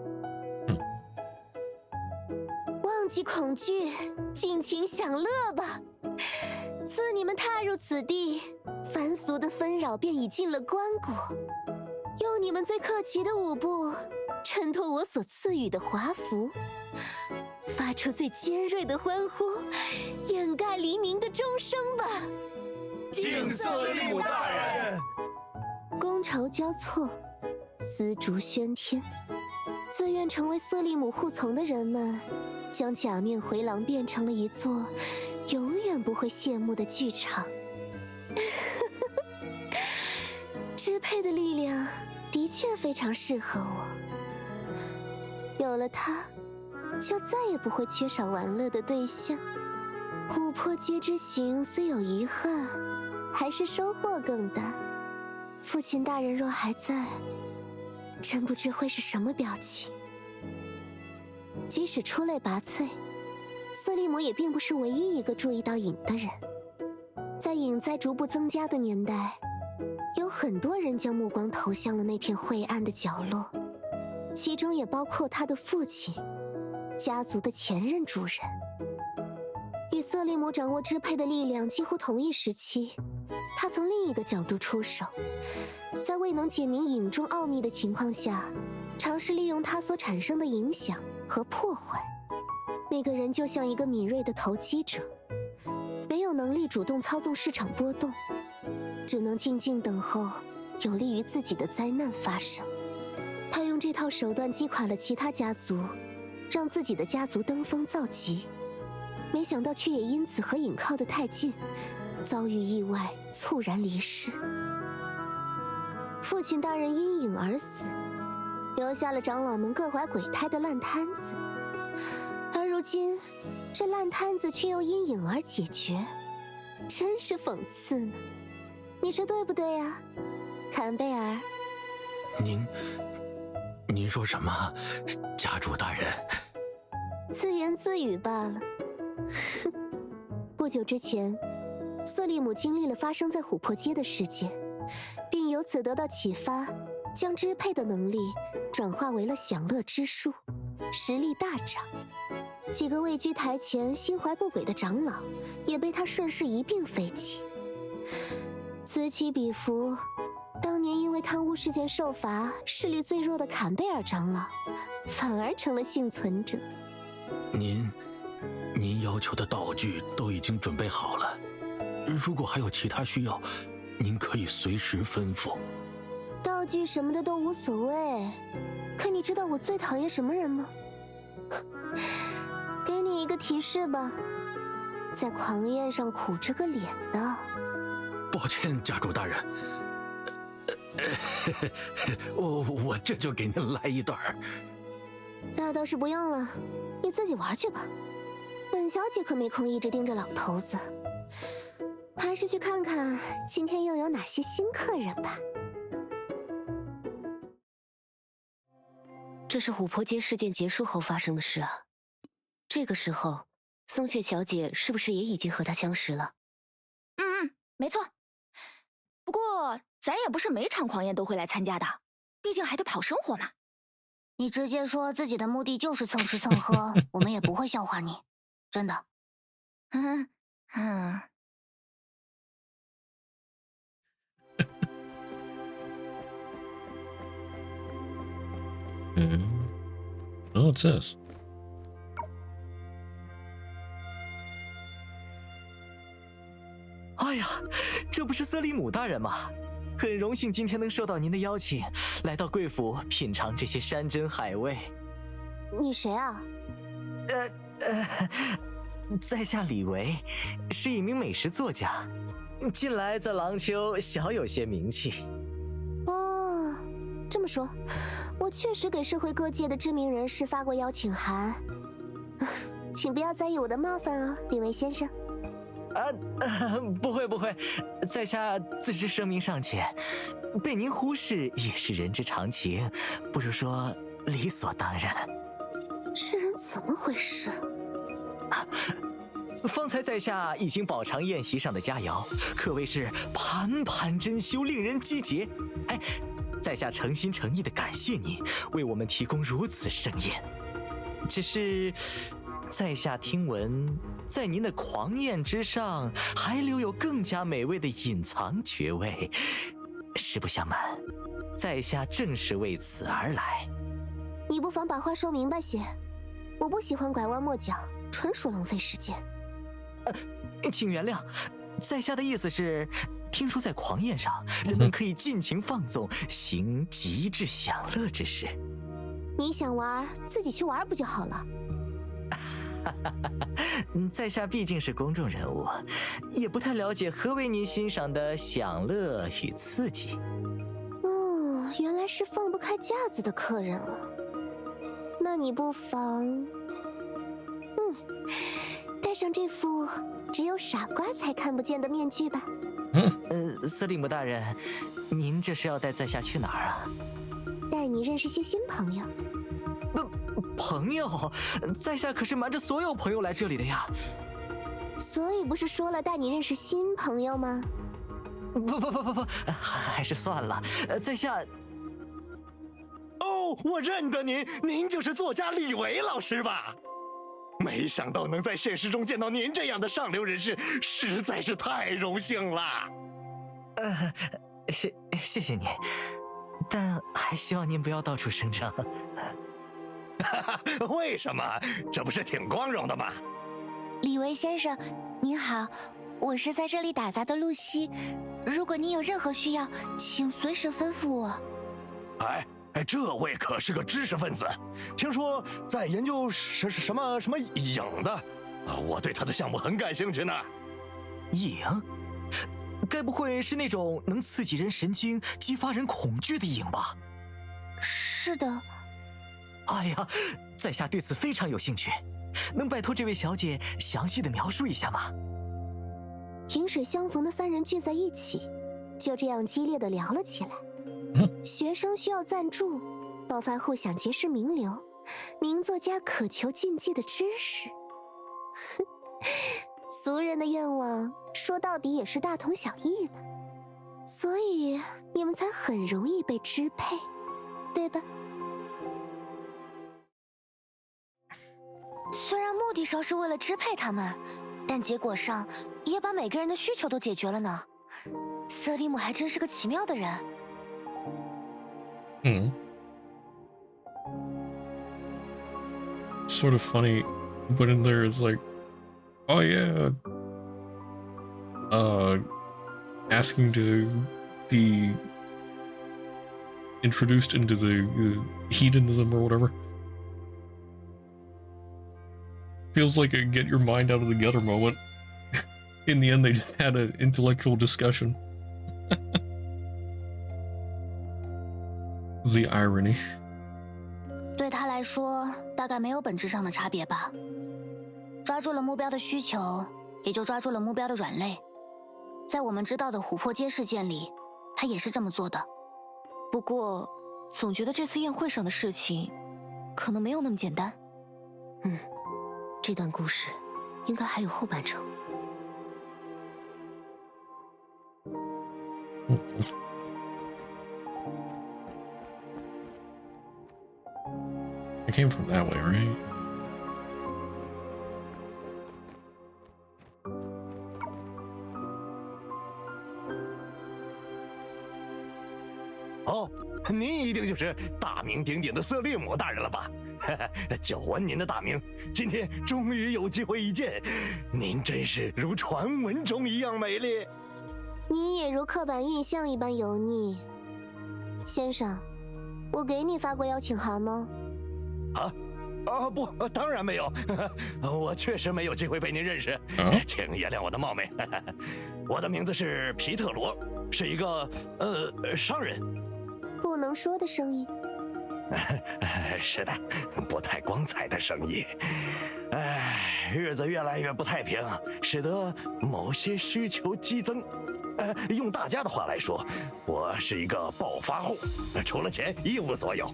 忘记恐惧，尽情享乐吧！自你们踏入此地，凡俗的纷扰便已进了关谷。用你们最客气的舞步，衬托我所赐予的华服，发出最尖锐的欢呼，掩盖黎明的钟声吧！敬瑟利姆大人！觥筹交错，丝竹喧天。自愿成为瑟利姆护从的人们，将假面回廊变成了一座永远不会谢幕的剧场。支配的力量的确非常适合我，有了它，就再也不会缺少玩乐的对象。琥珀街之行虽有遗憾，还是收获更大。父亲大人若还在，真不知会是什么表情。即使出类拔萃，瑟利姆也并不是唯一一个注意到影的人。在影在逐步增加的年代，有很多人将目光投向了那片晦暗的角落，其中也包括他的父亲，家族的前任主人。与瑟利姆掌握支配的力量几乎同一时期，他从另一个角度出手，在未能解明影中奥秘的情况下，尝试利用它所产生的影响和破坏。那个人就像一个敏锐的投机者，没有能力主动操纵市场波动，只能静静等候有利于自己的灾难发生。他用这套手段击垮了其他家族，让自己的家族登峰造极，没想到却也因此和影靠得太近，遭遇意外，猝然离世。父亲大人因影而死，留下了长老们各怀鬼胎的烂摊子，而如今这烂摊子却又因影而解决，真是讽刺呢。你说对不对呀，坎贝尔？您说什么，家主大人？自言自语罢了。不久之前，瑟利姆经历了发生在琥珀街的事件，并由此得到启发，将支配的能力转化为了享乐之术，实力大涨。几个位居台前、心怀不轨的长老也被他顺势一并废弃。此起彼伏，当年因为贪污事件受罚、势力最弱的坎贝尔长老，反而成了幸存者。您要求的道具都已经准备好了，如果还有其他需要，您可以随时吩咐。道具什么的都无所谓，可你知道我最讨厌什么人吗？给你一个提示吧，在狂宴上苦着个脸的。抱歉，家主大人，我这就给您来一段。那倒是不用了，你自己玩去吧。本小姐可没空一直盯着老头子，还是去看看今天又有哪些新客人吧。这是琥珀街事件结束后发生的事啊。这个时候，松雀小姐是不是也已经和他相识了？没错。不过咱也不是每场狂宴都会来参加的，毕竟还得跑生活嘛。你直接说自己的目的就是蹭吃蹭喝，我们也不会笑话你，真的。Oh, what's this? 哎呀，这不是瑟利姆大人吗？很荣幸今天能受到您的邀请，来到贵府品尝这些山珍海味。你谁啊？在下李维，是一名美食作家，近来在廊丘小有些名气。哦，这么说，我确实给社会各界的知名人士发过邀请函，请不要在意我的冒犯哦，李维先生。不会，在下自知声名尚浅，被您忽视也是人之常情。不如说，理所当然。这人怎么回事？方才在下已经饱尝宴席上的佳肴，可谓是盘盘珍馐，令人击节。哎，在下诚心诚意的感谢你为我们提供如此盛宴。只是，在下听闻，在您的狂宴之上，还留有更加美味的隐藏爵位。实不相瞒，在下正是为此而来。你不妨把话说明白些，我不喜欢拐弯抹角，纯属浪费时间。请原谅，在下的意思是，听说在狂宴上，人们可以尽情放纵，行极致享乐之事。你想玩，自己去玩不就好了？在下毕竟是公众人物，也不太了解何为您欣赏的享乐与刺激。哦，原来是放不开架子的客人啊。那你不妨，戴上这副只有傻瓜才看不见的面具吧。司令姆大人，您这是要带在下去哪儿啊？带你认识些新朋友。朋友？在下可是瞒着所有朋友来这里的呀。所以不是说了带你认识新朋友吗？不，还是算了。在下……哦，我认得您，您就是作家李维老师吧？没想到能在现实中见到您这样的上流人士，实在是太荣幸了。谢谢你，但还希望您不要到处声张。为什么？这不是挺光荣的吗？李维先生，您好，我是在这里打杂的露西。如果您有任何需要，请随时吩咐我。哎，这位可是个知识分子，听说在研究什么影的啊，我对他的项目很感兴趣呢。影？该不会是那种能刺激人神经、激发人恐惧的影吧？是的。哎呀，在下对此非常有兴趣，能拜托这位小姐详细的描述一下吗？萍水相逢的三人聚在一起，就这样激烈的聊了起来。学生需要赞助，暴发户想结识名流，名作家渴求禁忌的知识。俗人的愿望说到底也是大同小异的，所以你们才很容易被支配，对吧？虽然目的上是为了支配他们，但结果上也把每个人的需求都解决了呢。瑟利姆还真是个奇妙的人。Sort of funny, but in there is like, oh yeah, asking to be introduced into the hedonism or whatever. Feels like a get your mind out of the gutter moment. In the end, they just had an intellectual discussion. The irony. 对他来说，大概没有本质上的差别吧。抓住了目标的需求，也就抓住了目标的软肋。在我们知道的琥珀街事件里，他也是这么做的。不过，总觉得这次宴会上的事情，可能没有那么简单。这段故事应该还有后半程。I came from that way, right?哦，您一定就是大名鼎鼎的瑟利姆大人了吧？久闻您的大名，今天终于有机会一见，您真是如传闻中一样美丽。你也如刻板印象一般油腻。先生，我给你发过邀请函吗？不，当然没有。我确实没有机会被您认识，请原谅我的冒昧。我的名字是皮特罗，是一个商人。不能说的生意。是的，不太光彩的生意。日子越来越不太平，使得某些需求激增。用大家的话来说，我是一个暴发户，除了钱一无所有。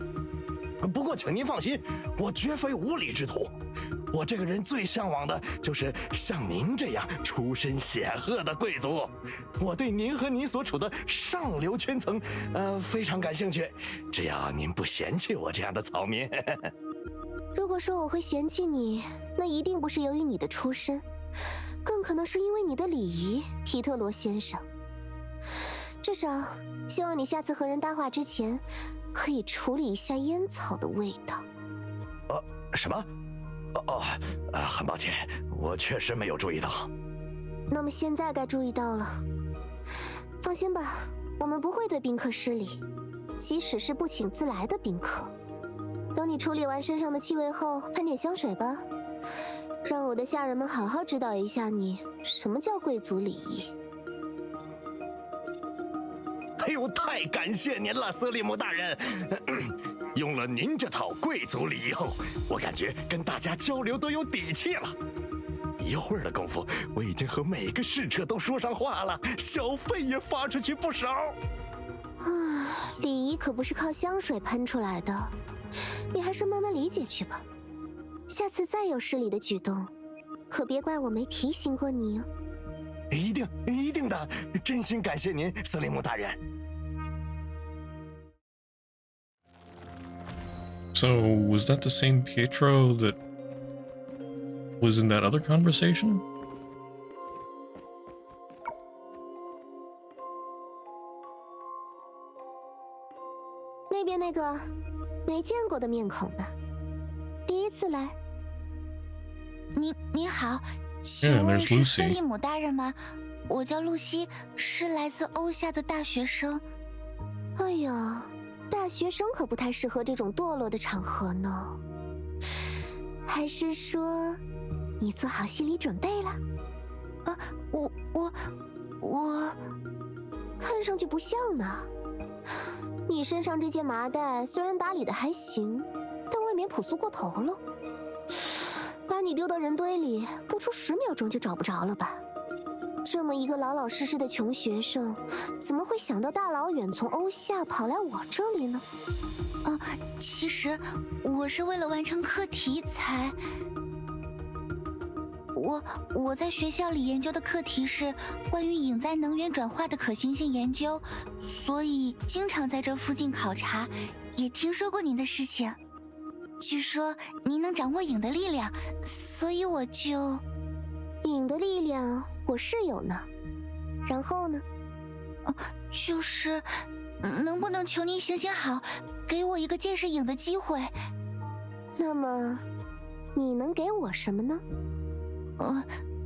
不过请您放心，我绝非无礼之徒。我这个人最向往的就是像您这样出身显赫的贵族。我对您和您所处的上流圈层，非常感兴趣。只要您不嫌弃我这样的草民。如果说我会嫌弃你，那一定不是由于你的出身，更可能是因为你的礼仪，皮特罗先生。至少，希望你下次和人搭话之前，可以处理一下烟草的味道。什么？很抱歉，我确实没有注意到。那么现在该注意到了。放心吧，我们不会对宾客失礼，即使是不请自来的宾客。等你处理完身上的气味后，喷点香水吧，让我的下人们好好指导一下你什么叫贵族礼仪。哎呦，太感谢您了，斯利姆大人。用了您这套贵族礼仪后，我感觉跟大家交流都有底气了。一会儿的功夫，我已经和每个侍者都说上话了，小费也发出去不少。礼仪可不是靠香水喷出来的，你还是慢慢理解去吧。下次再有失礼的举动，可别怪我没提醒过你哦。一定的，真心感谢您，斯利姆大人。So, was that the same Pietro that was in that other conversation? 那边那个没见过的面孔呢，第一次来。你好，请问是斯利姆大人吗？我叫露西，是来自欧夏的大学生。哎呀，大学生可不太适合这种堕落的场合呢。还是说，你做好心理准备了？我看上去不像呢。你身上这件麻袋虽然打理的还行，但未免朴素过头了。把你丢到人堆里，不出10秒钟就找不着了吧？这么一个老老实实的穷学生，怎么会想到大老远从欧夏跑来我这里呢？其实我是为了完成课题才……我在学校里研究的课题是关于隐在能源转化的可行性研究，所以经常在这附近考察，也听说过您的事情。据说您能掌握影的力量，所以我就……影的力量我是有呢。然后呢？就是能不能求您行行好，给我一个见识影的机会？那么，你能给我什么呢？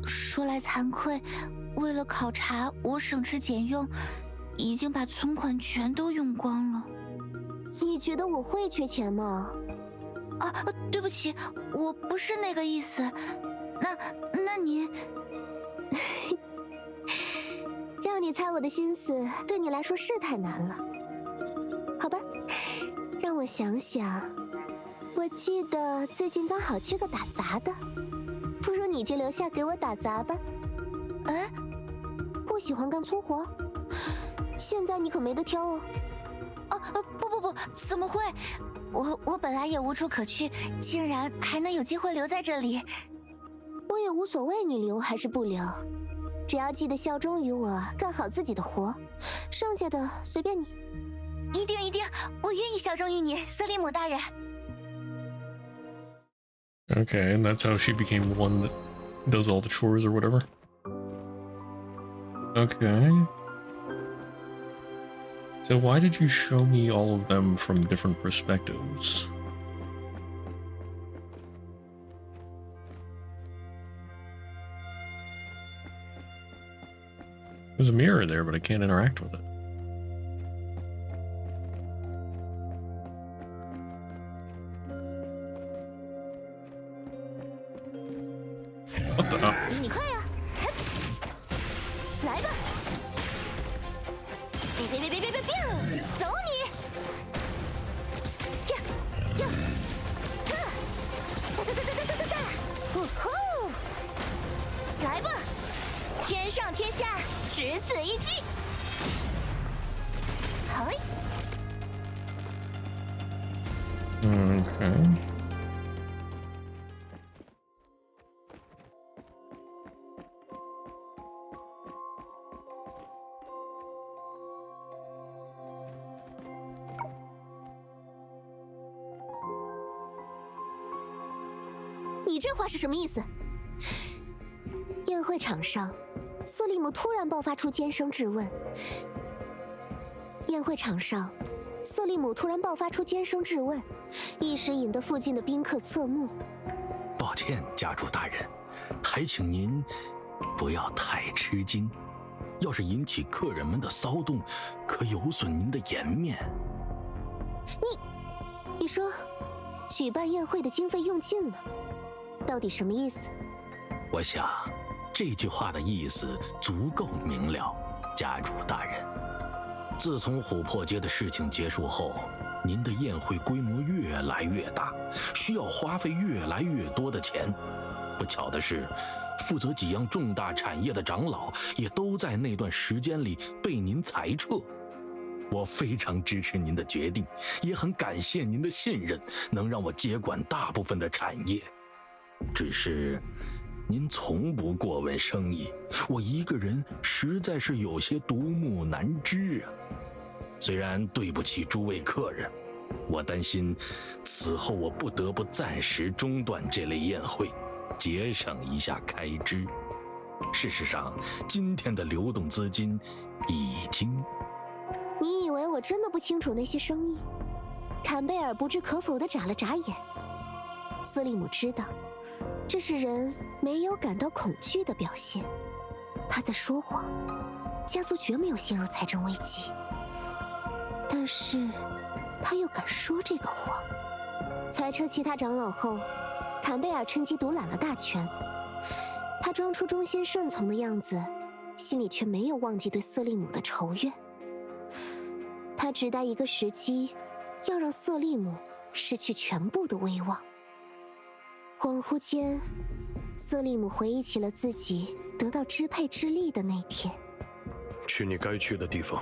说来惭愧，为了考察，我省吃俭用，已经把存款全都用光了。你觉得我会缺钱吗？对不起，我不是那个意思。那您让你猜我的心思，对你来说是太难了。好吧，让我想想。我记得最近刚好缺个打杂的，不如你就留下给我打杂吧。不喜欢干粗活？现在你可没得挑哦。不，怎么会？我本来也无处可去，竟然还能有机会留在这里。我也无所谓你留还是不留，只要记得效忠于我，干好自己的活，剩下的随便你。一定，我愿意效忠于你，斯利姆大人。Okay, and that's how she became the one that does all the chores or whatever. Okay. So why did you show me all of them from different perspectives? There's a mirror there, but I can't interact with it. What the? 比你快呀！来吧！别！走你！呀！呜呼！来吧！天上天下，只此一击！嘿！ Okay.你这话是什么意思？宴会场上，瑟利姆突然爆发出尖声质问。宴会场上，瑟利姆突然爆发出尖声质问，一时引得附近的宾客侧目。抱歉，家主大人，还请您不要太吃惊。要是引起客人们的骚动，可有损您的颜面。你说，举办宴会的经费用尽了，到底什么意思？我想，这句话的意思足够明了，家主大人。自从琥珀街的事情结束后，您的宴会规模越来越大，需要花费越来越多的钱。不巧的是，负责几样重大产业的长老也都在那段时间里被您裁撤。我非常支持您的决定，也很感谢您的信任，能让我接管大部分的产业。只是，您从不过问生意，我一个人实在是有些独木难支啊。虽然对不起诸位客人，我担心此后我不得不暂时中断这类宴会，节省一下开支。事实上，今天的流动资金已经……你以为我真的不清楚那些生意？坎贝尔不置可否地眨了眨眼。斯利姆知道，这是人没有感到恐惧的表现。他在说谎，家族绝没有陷入财政危机。但是，他又敢说这个谎。裁撤其他长老后，坎贝尔趁机独揽了大权。他装出忠心顺从的样子，心里却没有忘记对瑟利姆的仇怨。他只待一个时机，要让瑟利姆失去全部的威望。恍惚间，瑟利姆回忆起了自己得到支配之力的那天。去你该去的地方，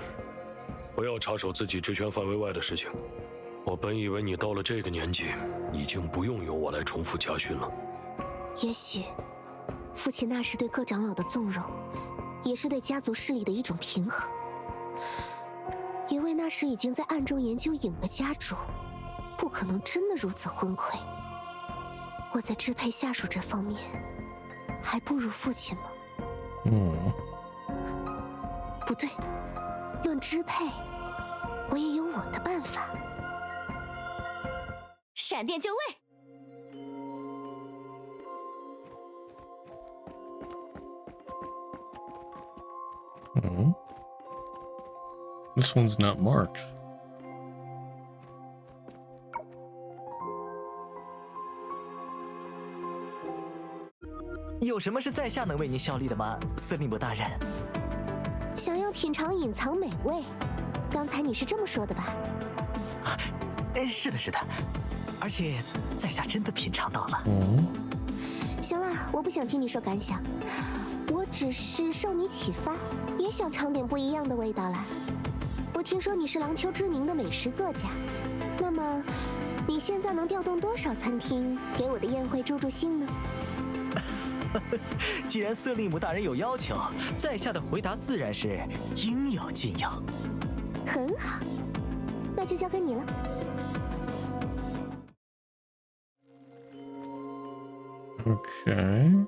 不要插手自己职权范围外的事情。我本以为你到了这个年纪，已经不用由我来重复家训了。也许，父亲那时对各长老的纵容，也是对家族势力的一种平衡。因为那时已经在暗中研究影的家主，不可能真的如此昏聩。我在支配下属这方面，还不如父亲吗？不对，论支配，我也有我的办法。闪电就位。This one's not marked. 有什么是在下能为您效力的吗，司令部大人？想要品尝隐藏美味，刚才你是这么说的吧？是的，是的，而且在下真的品尝到了。行了，我不想听你说感想，我只是受你启发，也想尝点不一样的味道了。我听说你是廊丘知名的美食作家，那么你现在能调动多少餐厅给我的宴会助兴呢？既然瑟利姆大人有要求，在下的回答自然是应有尽有。很好，那就交给你了。Okay.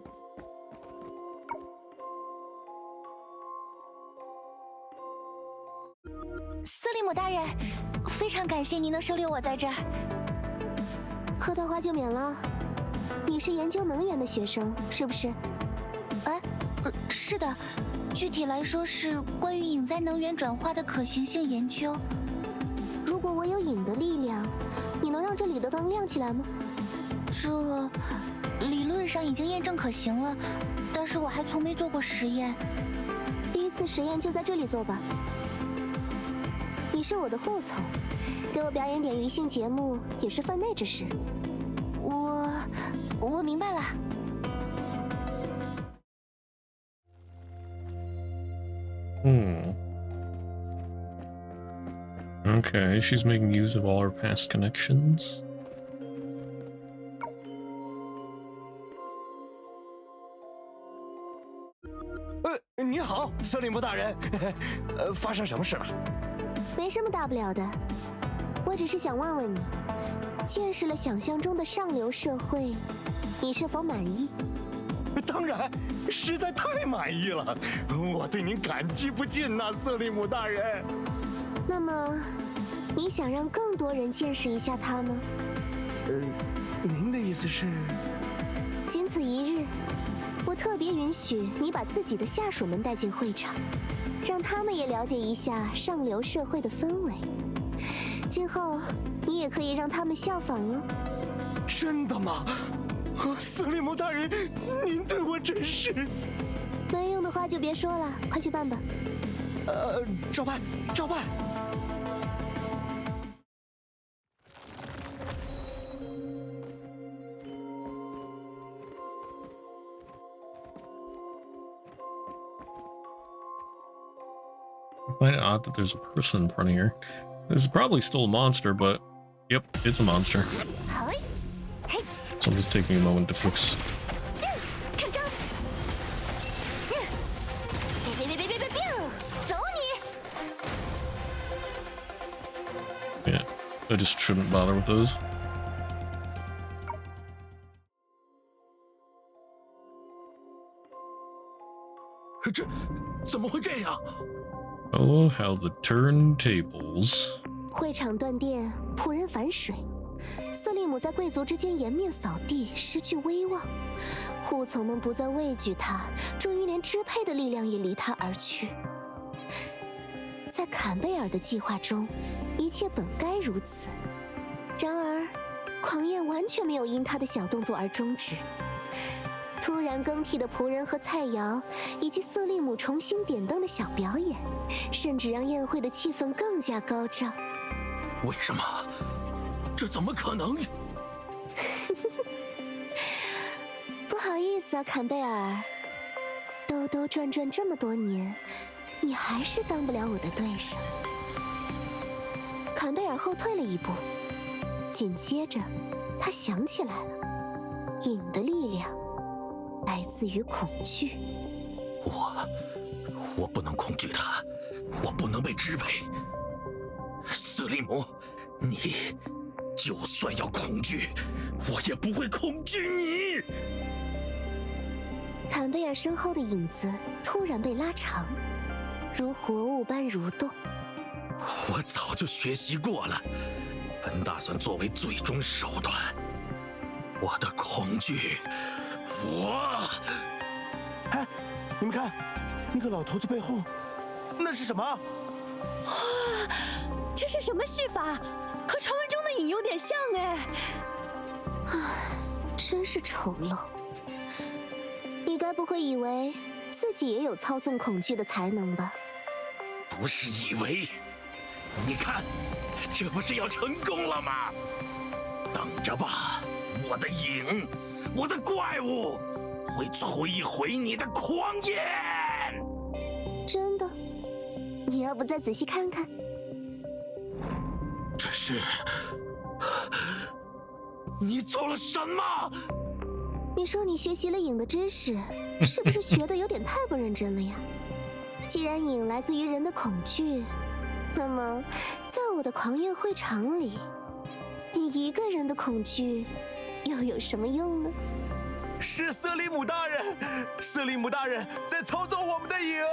司令姆大人，非常感谢您能收留我在这儿。客套话就免了。你是研究能源的学生，是不是？是的，具体来说是关于隐在能源转化的可行性研究。如果我有影的力量，你能让这里的灯亮起来吗？这理论上已经验证可行了，但是我还从没做过实验。第一次实验就在这里做吧。你是我的护从，给我表演点娱性节目也是分内之事。我明白了。Okay, she's making use of all her past connections. 你好，司令部大人。发生什么事了？没什么大不了的，我只是想问问你，见识了想象中的上流社会，你是否满意？当然，实在太满意了，我对您感激不尽呐，司令部大人。那么，你想让更多人见识一下它吗？您的意思是？仅此一日，我特别允许你把自己的下属们带进会场，让他们也了解一下上流社会的氛围。今后，你也可以让他们效仿哦。真的吗？司令部大人，您对我真是……没用的话就别说了，快去办吧。照办，照办。I find it odd that there's a person in front of here. This is probably still a monster, but yep, it's a monster. So I'm just taking a moment to fix. Yeah, I just shouldn't bother with those. Oh, how the turntables. 会场断电，仆人反水，瑟利姆在贵族之间颜面扫地，失去威望。护从们不再畏惧他，终于连支配的力量也离他而去。在坎贝尔的计划中，一切本该如此。然而，狂焰完全没有因他的小动作而终止。突然更替的仆人和菜肴，以及瑟利姆重新点灯的小表演，甚至让宴会的气氛更加高涨。为什么？这怎么可能？不好意思啊，坎贝尔，兜兜转转这么多年，你还是当不了我的对手。坎贝尔后退了一步，紧接着，他想起来了，瘾的力量来自于恐惧。我不能恐惧他，我不能被支配。司令姆，你就算要恐惧，我也不会恐惧你。坎贝尔身后的影子突然被拉长，如活物般蠕动。我早就学习过了，本打算作为最终手段。我的恐惧，哎，你们看，那个老头子背后，那是什么？哇，这是什么戏法？和传闻中的影有点像哎。唉，真是丑陋。你该不会以为自己也有操纵恐惧的才能吧？不是以为，你看，这不是要成功了吗？等着吧，我的影，我的怪物，会摧毁你的狂焰。真的？你要不再仔细看看？这是……你做了什么？你说你学习了影的知识，是不是学的有点太不认真了呀？既然影来自于人的恐惧，那么在我的狂焰会场里，你一个人的恐惧又有什么用呢？是瑟利姆大人，瑟利姆大人在操纵我们的影。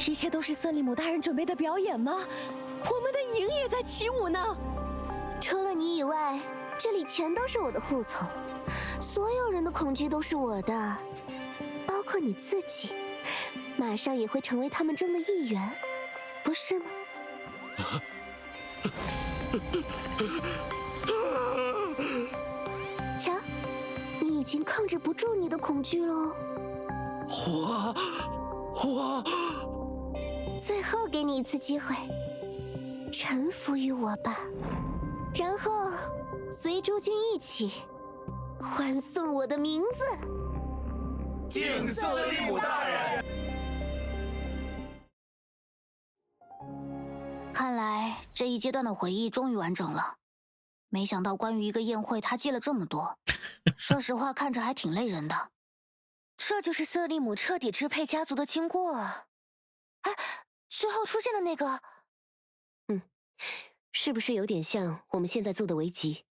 一切都是瑟利姆大人准备的表演吗？我们的影也在起舞呢。除了你以外，这里全都是我的护从，所有人的恐惧都是我的，包括你自己，马上也会成为他们中的一员，不是吗？瞧，你已经控制不住你的恐惧喽。我，最后给你一次机会，臣服于我吧，然后随诸君一起欢送我的名字。敬瑟利姆大人。看来这一阶段的回忆终于完整了。没想到关于一个宴会，他记了这么多，说实话，看着还挺累人的。这就是瑟利姆彻底支配家族的经过啊！哎，最后出现的那个，是不是有点像我们现在做的维吉？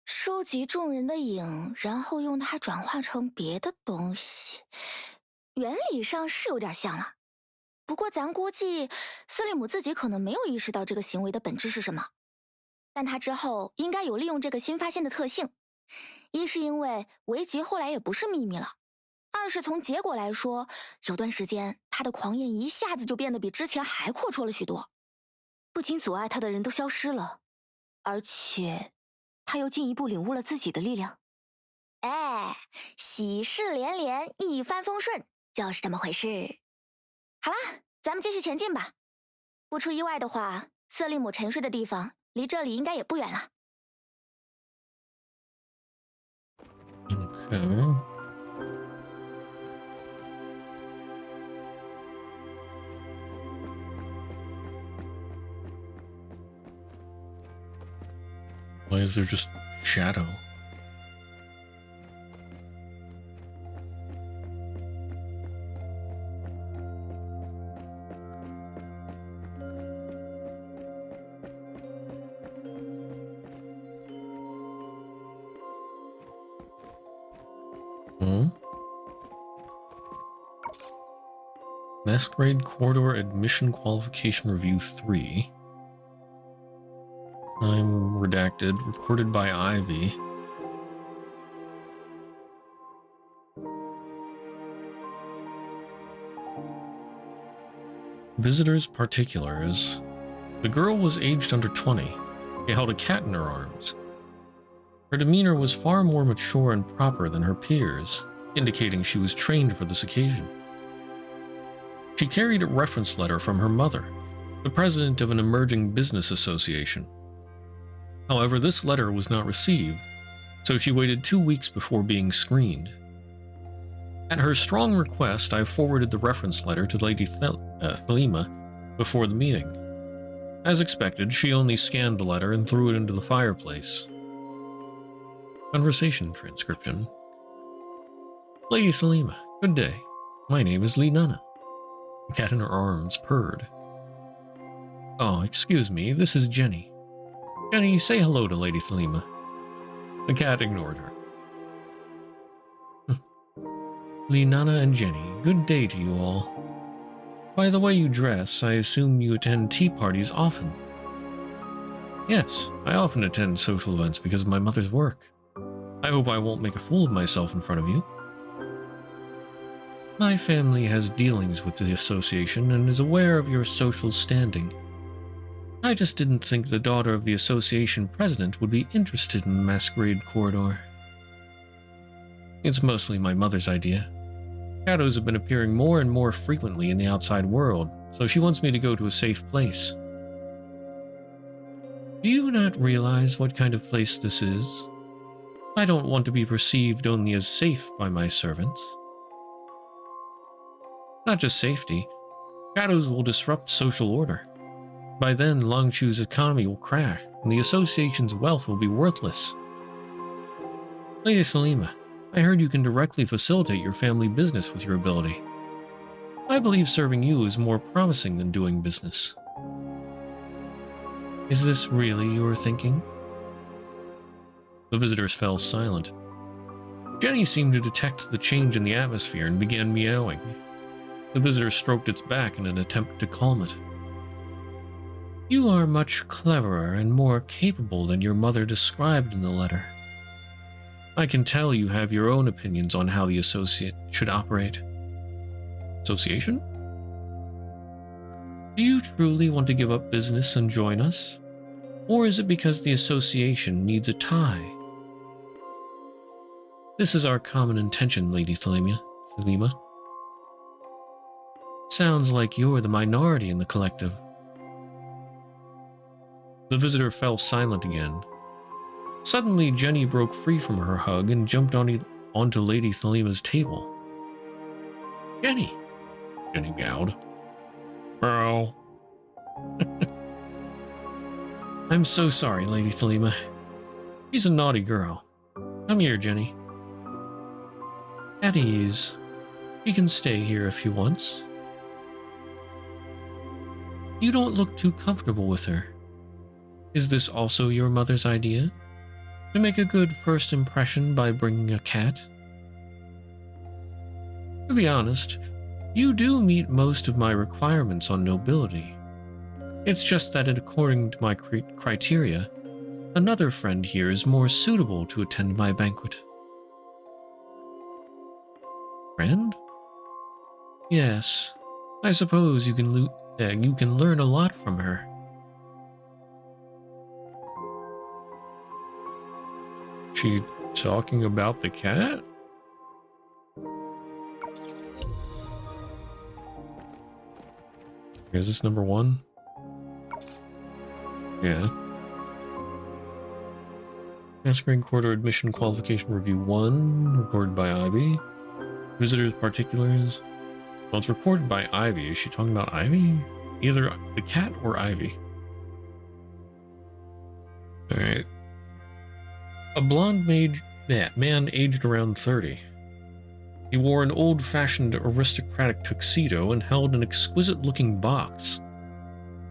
收集众人的影，然后用它转化成别的东西，原理上是有点像了。不过咱估计斯利姆自己可能没有意识到这个行为的本质是什么，但他之后应该有利用这个新发现的特性。一是因为维吉后来也不是秘密了，二是从结果来说，有段时间他的狂焰一下子就变得比之前还阔绰了许多。不仅阻碍他的人都消失了，而且他又进一步领悟了自己的力量。哎，喜事连连，一帆风顺，就是这么回事。好啦，咱们继续前进吧。不出意外的话，瑟利姆沉睡的地方离这里应该也不远了。Okay. Why is there just shadow? Masquerade Corridor Admission Qualification Review 3. Time redacted. Recorded by Ivy. Visitors' particulars. The girl was aged under 20. She held a cat in her arms. Her demeanor was far more mature and proper than her peers, indicating she was trained for this occasion. She carried a reference letter from her mother, the president of an emerging business association. However, this letter was not received, so she waited 2 weeks before being screened. At her strong request, I forwarded the reference letter to Lady Thelema before the meeting. As expected, she only scanned the letter and threw it into the fireplace. Conversation transcription. Lady Thelema, good day. My name is Lee Nunna. The cat in her arms purred. Oh, excuse me, this is Jenny. Jenny, say hello to Lady Thelema. The cat ignored her. Lee Nunna and Jenny, good day to you all. By the way you dress, I assume you attend tea parties often. Yes, I often attend social events because of my mother's work. I hope I won't make a fool of myself in front of you. My family has dealings with the association and is aware of your social standing. I just didn't think the daughter of the association president would be interested in the Masquerade Corridor. It's mostly my mother's idea. Shadows have been appearing more and more frequently in the outside world, so she wants me to go to a safe place. Do you not realize what kind of place this is? I don't want to be perceived only as safe by my servants. Not just safety, shadows will disrupt social order. By then, Longchu's economy will crash, and the association's wealth will be worthless. Lady Thelema, I heard you can directly facilitate your family business with your ability. I believe serving you is more promising than doing business. Is this really your thinking? The visitors fell silent. Jenny seemed to detect the change in the atmosphere and began meowing. The visitor stroked its back in an attempt to calm it. You are much cleverer and more capable than your mother described in the letter. I can tell you have your own opinions on how the associate should operate. Association? Do you truly want to give up business and join us? Or is it because the association needs a tie? This is our common intention, Lady Thelema. Sounds like you're the minority in the collective. The visitor fell silent again. Suddenly, Jenny broke free from her hug and jumped onto Lady Thelema's table. Jenny! Jenny meowed. Bro. I'm so sorry, Lady Thelema. She's a naughty girl. Come here, Jenny. At ease. He can stay here if he wants. You don't look too comfortable with her. Is this also your mother's idea? To make a good first impression by bringing a cat? To be honest, you do meet most of my requirements on nobility. It's just that according to my criteria, another friend here is more suitable to attend my banquet. Friend? Yes, I suppose you can learn a lot from her. She talking about the cat? Is this number 1? Yeah. Masquerade Quarter Admission Qualification Review 1, recorded by Ivy. Visitors' particulars. Well, it's recorded by Ivy. Is she talking about Ivy? Either the cat or Ivy. Alright. A blonde man aged around 30. He wore an old-fashioned aristocratic tuxedo and held an exquisite-looking box.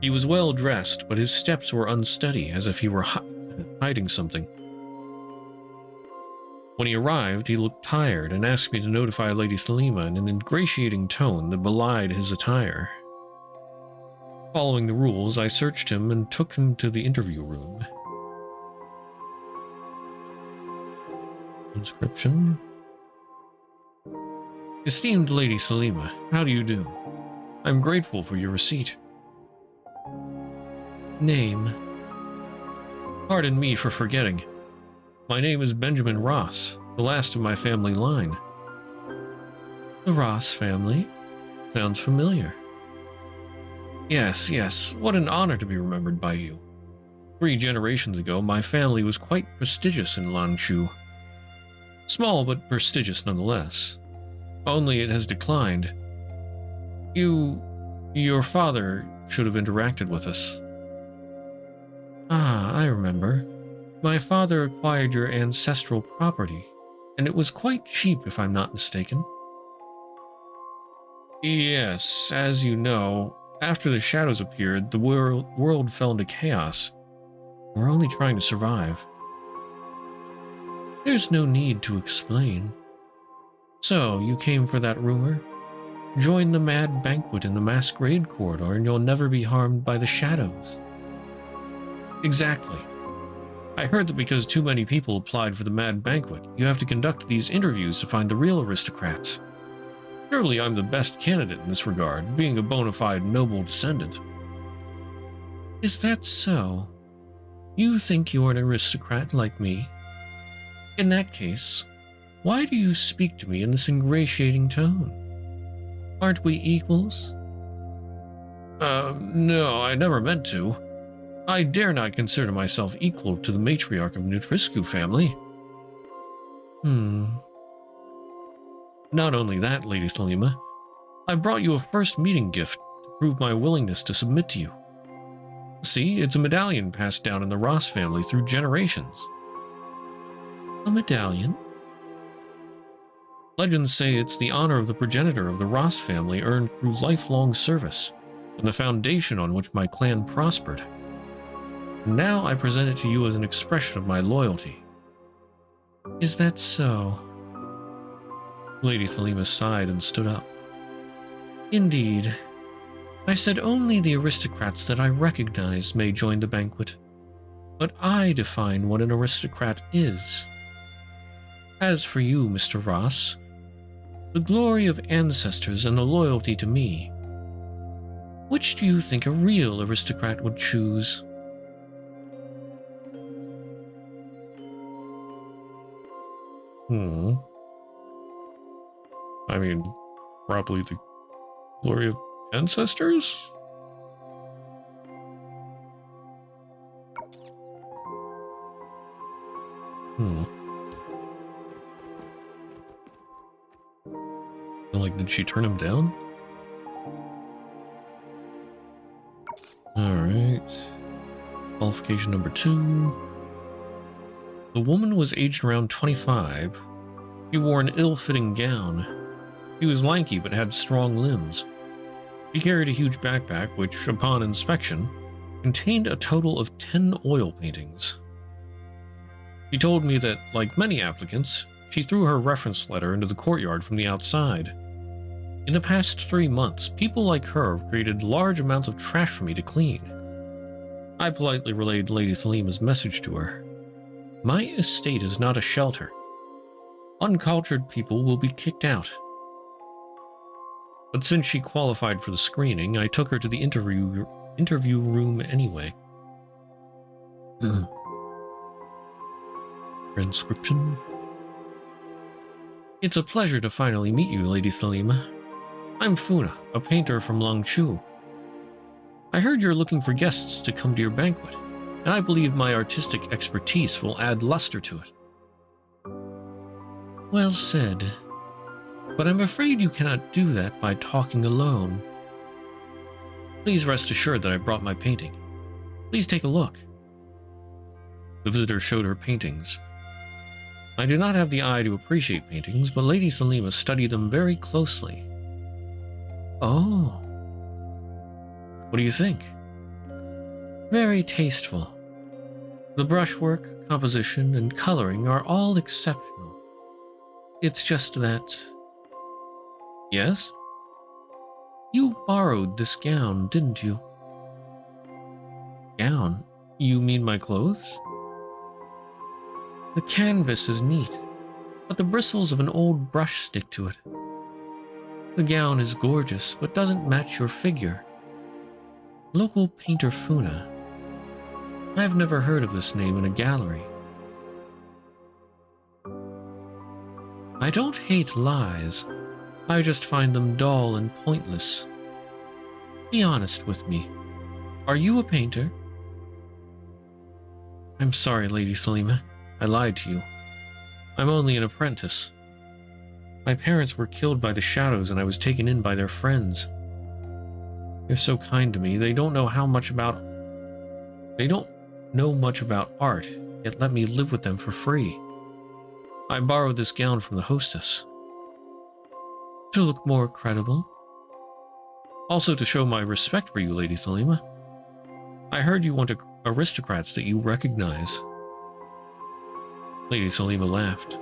He was well-dressed, but his steps were unsteady, as if he were hiding something. When he arrived, he looked tired and asked me to notify Lady Thelema in an ingratiating tone that belied his attire. Following the rules, I searched him and took him to the interview room. Inscription. Esteemed Lady Thelema, how do you do? I'm grateful for your receipt. Name. Pardon me for forgetting. My name is Benjamin Ross, the last of my family line. The Ross family? Sounds familiar. Yes, what an honor to be remembered by you. 3 generations ago, my family was quite prestigious in Lanchu. Small but prestigious nonetheless. Only it has declined. Your father should have interacted with us. Ah, I remember. My father acquired your ancestral property, and it was quite cheap if I'm not mistaken. Yes, as you know, after the shadows appeared, the world fell into chaos. We're only trying to survive. There's no need to explain. So, you came for that rumor? Join the mad banquet in the Masquerade Corridor and you'll never be harmed by the shadows. Exactly. I heard that because too many people applied for the mad banquet, you have to conduct these interviews to find the real aristocrats. Surely I'm the best candidate in this regard, being a bona fide noble descendant. Is that so? You think you're an aristocrat like me? In that case, why do you speak to me in this ingratiating tone? Aren't we equals? No, I never meant to. I dare not consider myself equal to the matriarch of Nutriscu family. Not only that, Lady Thelema, I brought you a first meeting gift to prove my willingness to submit to you. See, it's a medallion passed down in the Ross family through generations. A medallion? Legends say it's the honor of the progenitor of the Ross family earned through lifelong service, and the foundation on which my clan prospered. And now I present it to you as an expression of my loyalty. Is that so? Lady Thelema sighed and stood up. Indeed. I said only the aristocrats that I recognize may join the banquet, but I define what an aristocrat is. As for you, Mr. Ross, the glory of ancestors and the loyalty to me, which do you think a real aristocrat would choose? I mean, probably the glory of ancestors? So, like, did she turn him down? Alright. Qualification number 2. The woman was aged around 25. She wore an ill-fitting gown. She was lanky but had strong limbs. She carried a huge backpack which, upon inspection, contained a total of 10 oil paintings. She told me that, like many applicants, she threw her reference letter into the courtyard from the outside. In the past 3 months, people like her have created large amounts of trash for me to clean. I politely relayed Lady Thalima's message to her. My estate is not a shelter. Uncultured people will be kicked out. But since she qualified for the screening, I took her to the interview room anyway. Transcription. It's a pleasure to finally meet you, Lady Thalima. I'm Funa, a painter from Langchu. I heard you're looking for guests to come to your banquet, and I believe my artistic expertise will add luster to it. Well said. But I'm afraid you cannot do that by talking alone. Please rest assured that I brought my painting. Please take a look. The visitor showed her paintings. I do not have the eye to appreciate paintings, but Lady Thalima studied them very closely. Oh. What do you think? Very tasteful. The brushwork, composition, and coloring are all exceptional. It's just that... Yes? You borrowed this gown, didn't you? Gown? You mean my clothes? The canvas is neat, but the bristles of an old brush stick to it. The gown is gorgeous, but doesn't match your figure. Local painter Funa. I've never heard of this name in a gallery. I don't hate lies. I just find them dull and pointless. Be honest with me. Are you a painter? I'm sorry, Lady Thalima. I lied to you. I'm only an apprentice. My parents were killed by the shadows and I was taken in by their friends. They're so kind to me. They don't know much about art, yet let me live with them for free. I borrowed this gown from the hostess. To look more credible. Also to show my respect for you, Lady Thalima. I heard you want aristocrats that you recognize. Lady Thalima laughed.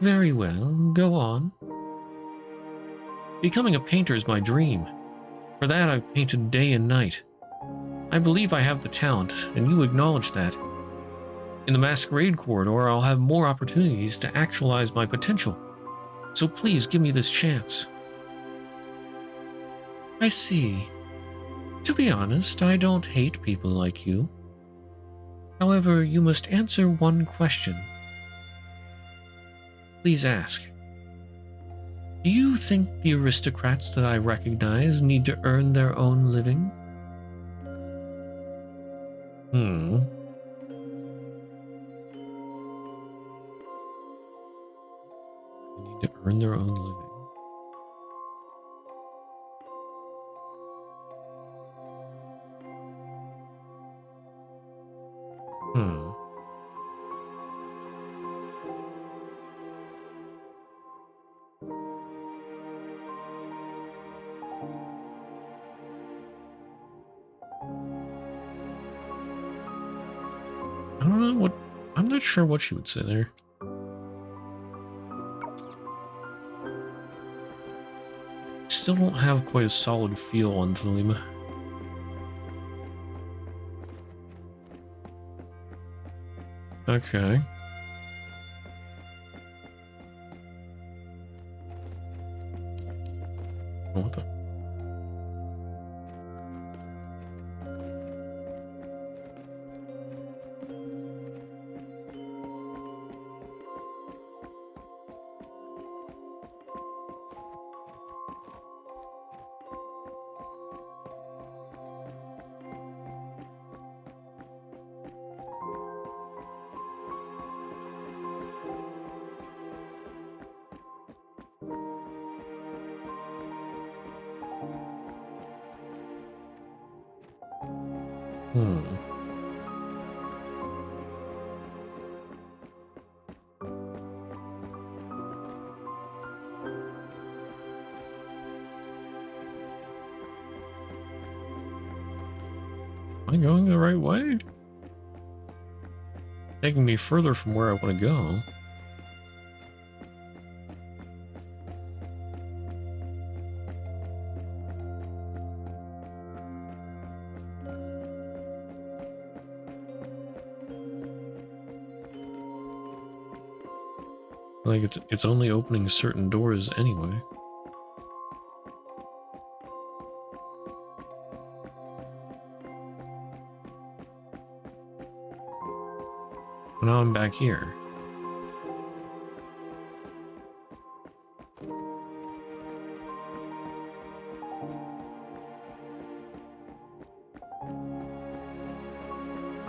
Very well, go on. Becoming a painter is my dream. For that I've painted day and night. I believe I have the talent, and you acknowledge that. In the Masquerade Corridor, I'll have more opportunities to actualize my potential. So please give me this chance. I see. To be honest, I don't hate people like you. However, you must answer one question. Please ask. Do you think the aristocrats that I recognize need to earn their own living? They need to earn their own living. I don't know what... I'm not sure what she would say there. Still don't have quite a solid feel on Thalima. Okay. Oh, what the... Am I going the right way? Taking me further from where I want to go. Like it's only opening certain doors anyway. Now I'm back here.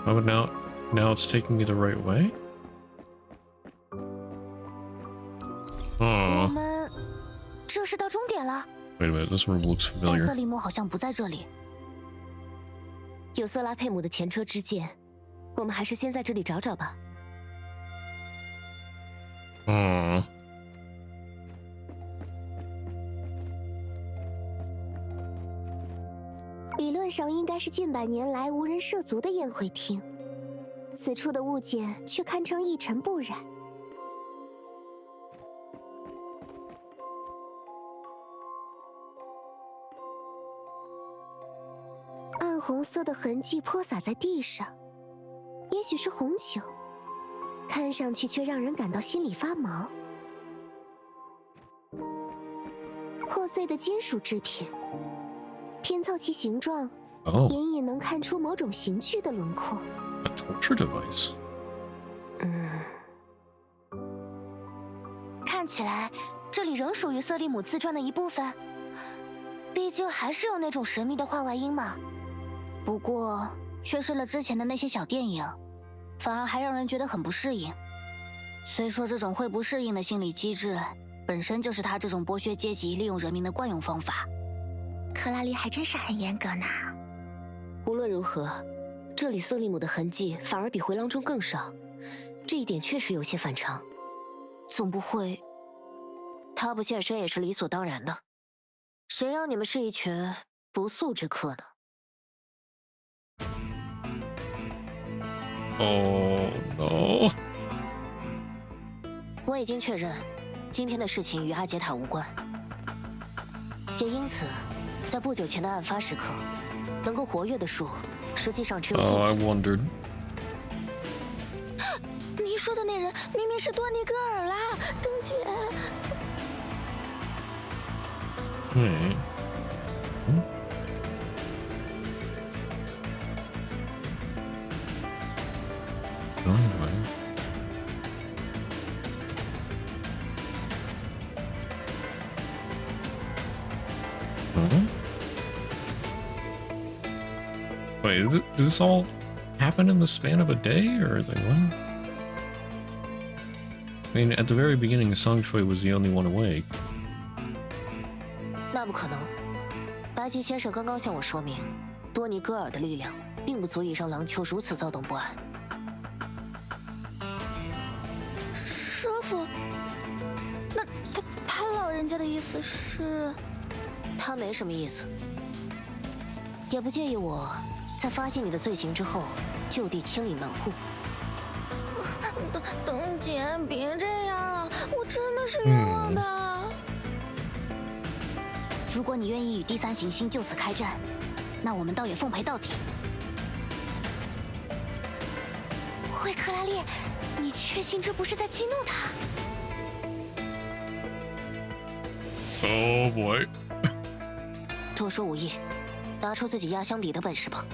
Oh, now it's taking me the right way? Oh. 我们这是到终点了。 Wait a minute, this room looks 但 familiar. 瑟利姆好像不在这里。有瑟拉佩姆的前车之鉴，我们还是先在这里找找吧。Oh. 理论上应该是近百年来无人涉足的宴会厅，此处的物件却堪称一尘不染。暗红色的痕迹泼洒在地上，也许是红酒，看上去却让人感到心里发毛。破碎的金属制品。 拼凑其形状，隐隐能看出某种刑具的轮廓。A torture device. 看起来这里仍属于瑟利姆自传的一部分，毕竟还是有那种神秘的画外音嘛。不过缺失了之前的那些小电影，反而还让人觉得很不适应。虽说这种会不适应的心理机制，本身就是他这种剥削阶级利用人民的惯用方法。 克拉丽还真是很严格呢。无论如何，这里瑟利姆的痕迹反而比回廊中更少，这一点确实有些反常。总不会，他不现身也是理所当然的。谁让你们是一群不速之客呢？ Oh no！ 我已经确认，今天的事情与阿杰塔无关，也因此。 在不久前的案发时刻，能够活跃的树，实际上只有。I wondered。你说的那人明明是多尼戈尔啦，东姐。Wait, did this all happen in the span of a day, or like what? I mean, at the very beginning, Song Shui was the only one awake. 那不可能，白吉先生刚刚向我说明，多尼戈尔的力量并不足以让廊丘如此躁动不安。师傅，那他老人家的意思是？他没什么意思，也不介意我。 在发现你的罪行之后，就地清理门户。等姐，别这样，我真的是冤枉的。如果你愿意与第三行星就此开战，那我们倒也奉陪到底。惠克拉烈，你确信这不是在激怒他 ？Oh boy！ 多说无益，拿出自己压箱底的本事吧。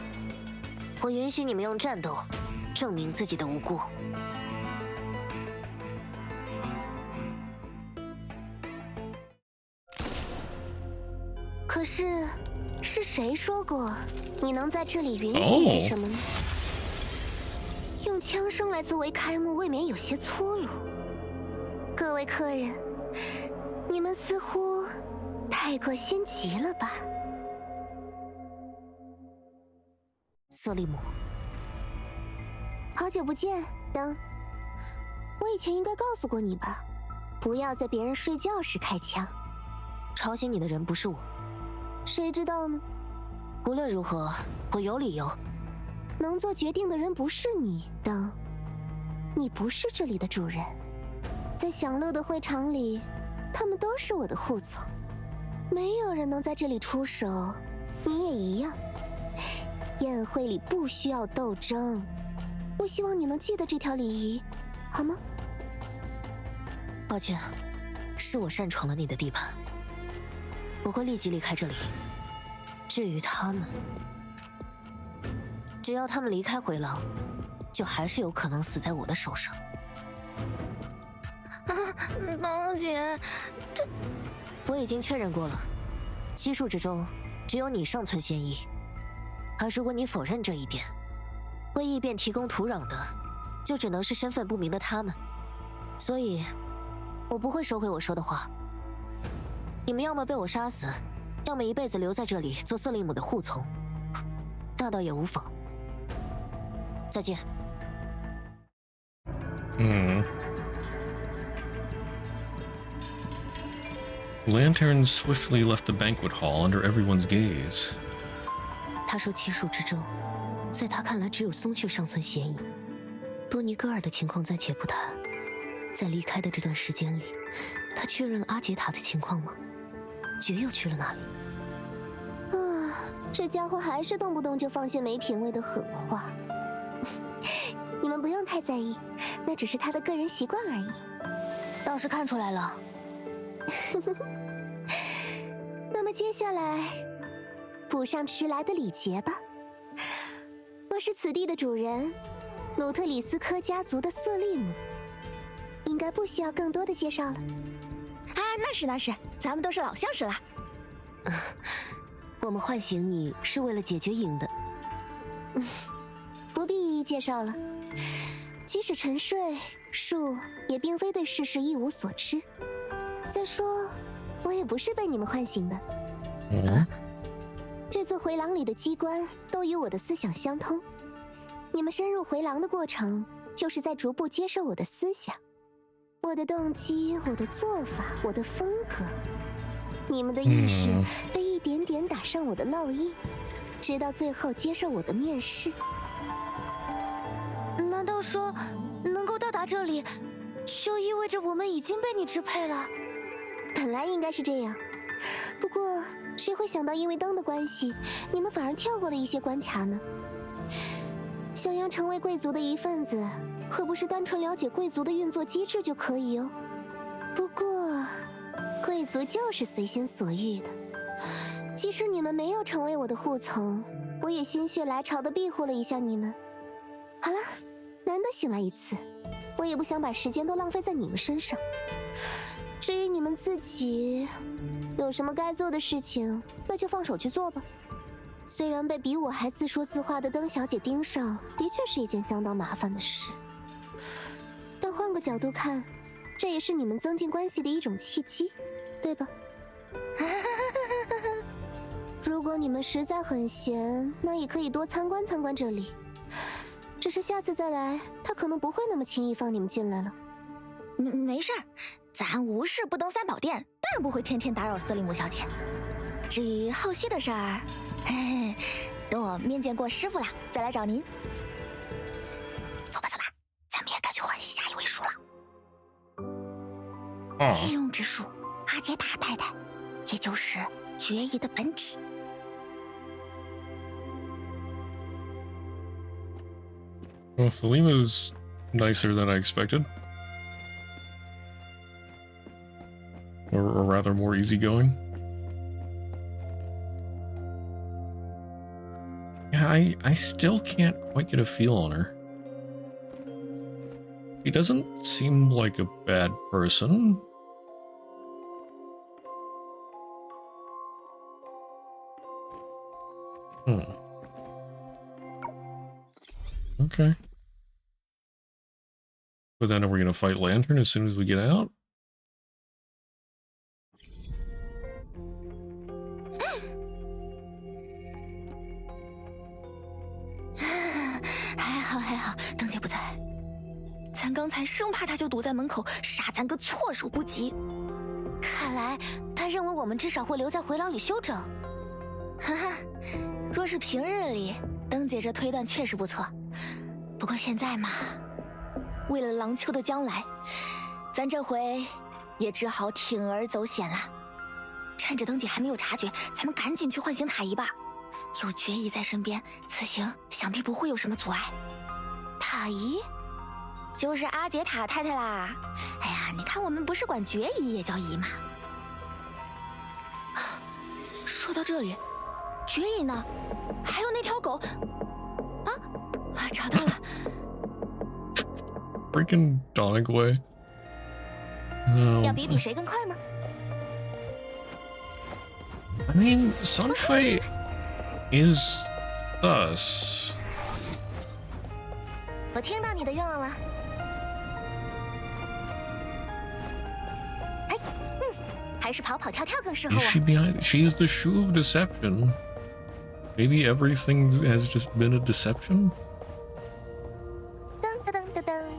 我允许你们用战斗证明自己的无辜。可是，是谁说过你能在这里允许些什么呢？用枪声来作为开幕，未免有些粗鲁。各位客人，你们似乎太过心急了吧？ 瑟利姆，好久不见，灯。我以前应该告诉过你吧，不要在别人睡觉时开枪。吵醒你的人不是我，谁知道呢？无论如何，我有理由能做决定的人不是你，等，你不是这里的主人。在享乐的会场里，他们都是我的护从，没有人能在这里出手，你也一样。宴会里不需要斗争，我希望你能记得这条礼仪，好吗？抱歉，是我擅闯了你的地盘，我会立即离开这里。至于他们，只要他们离开回廊，就还是有可能死在我的手上。当姐，这我已经确认过了，7术之中只有你尚存嫌疑。而如果你否认这一点，为异变提供土壤的，就只能是身份不明的他们。所以，我不会收回我说的话。你们要么被我杀死，要么一辈子留在这里做瑟利姆的护从，那倒也无妨。再见。Lantern swiftly left the banquet hall under everyone's gaze. 他说7术之中，在他看来只有松雀尚存嫌疑。多尼戈尔的情况暂且不谈，在离开的这段时间里，他确认了阿杰塔的情况吗？爵又去了哪里？这家伙还是动不动就放些没品位的狠话。你们不用太在意，那只是他的个人习惯而已。倒是看出来了。那么接下来，补上迟来的礼节吧。我是此地的主人，努特里斯科家族的瑟利姆，应该不需要更多的介绍了。啊，那是，咱们都是老相识了。我们唤醒你是为了解决瘾的。不必一一介绍了。即使沉睡，树也并非对世事一无所知。再说，我也不是被你们唤醒的。这座回廊里的机关都与我的思想相通。你们深入回廊的过程，就是在逐步接受我的思想、我的动机、我的做法、我的风格。你们的意识被一点点打上我的烙印，直到最后接受我的面试。难道说，能够到达这里，就意味着我们已经被你支配了？本来应该是这样，不过谁会想到因为灯的关系，你们反而跳过了一些关卡呢？想要成为贵族的一份子，可不是单纯了解贵族的运作机制就可以哦。不过，贵族就是随心所欲的。即使你们没有成为我的护从，我也心血来潮的庇护了一下你们。好了，难得醒来一次，我也不想把时间都浪费在你们身上。至于你们自己有什么该做的事情，那就放手去做吧。虽然被比我还自说自话的灯小姐盯上，的确是一件相当麻烦的事，但换个角度看，这也是你们增进关系的一种契机，对吧？如果你们实在很闲，那也可以多参观参观这里。只是下次再来，他可能不会那么轻易放你们进来了。没事儿，咱无事不登三宝殿，当然不会天天打扰瑟利姆小姐。至于后续的事儿，嘿嘿，等我面见过师傅了，再来找您。走吧，咱们也该去唤醒下一位术了。借用之术，阿杰塔太太，也就是决议的本体。Well, Felima's nicer than I expected. Or rather more easygoing. Yeah, I still can't quite get a feel on her. She doesn't seem like a bad person. Okay. But then are we gonna fight Lantern as soon as we get out? 还好，灯姐不在。咱刚才生怕他就堵在门口，杀咱个措手不及。看来他认为我们至少会留在回廊里休整。哈哈，若是平日里，灯姐这推断确实不错，不过现在嘛，为了廊丘的将来，咱这回也只好铤而走险了。趁着灯姐还没有察觉，咱们赶紧去唤醒塔姨吧。有决姨在身边，此行想必不会有什么阻碍。塔姨，就是阿杰塔太太啦。哎呀，你看我们不是管决姨也叫姨吗？说到这里，决姨呢？还有那条狗，找到了。Freaking Donagway. 要比比谁更快吗？ I mean, Sunfei is thus. 我听到你的愿望了。哎，还是跑跑跳跳更适合 Is 我。 she behind? She's the shoe of deception. Maybe everything has just been a deception. 噔噔噔噔噔。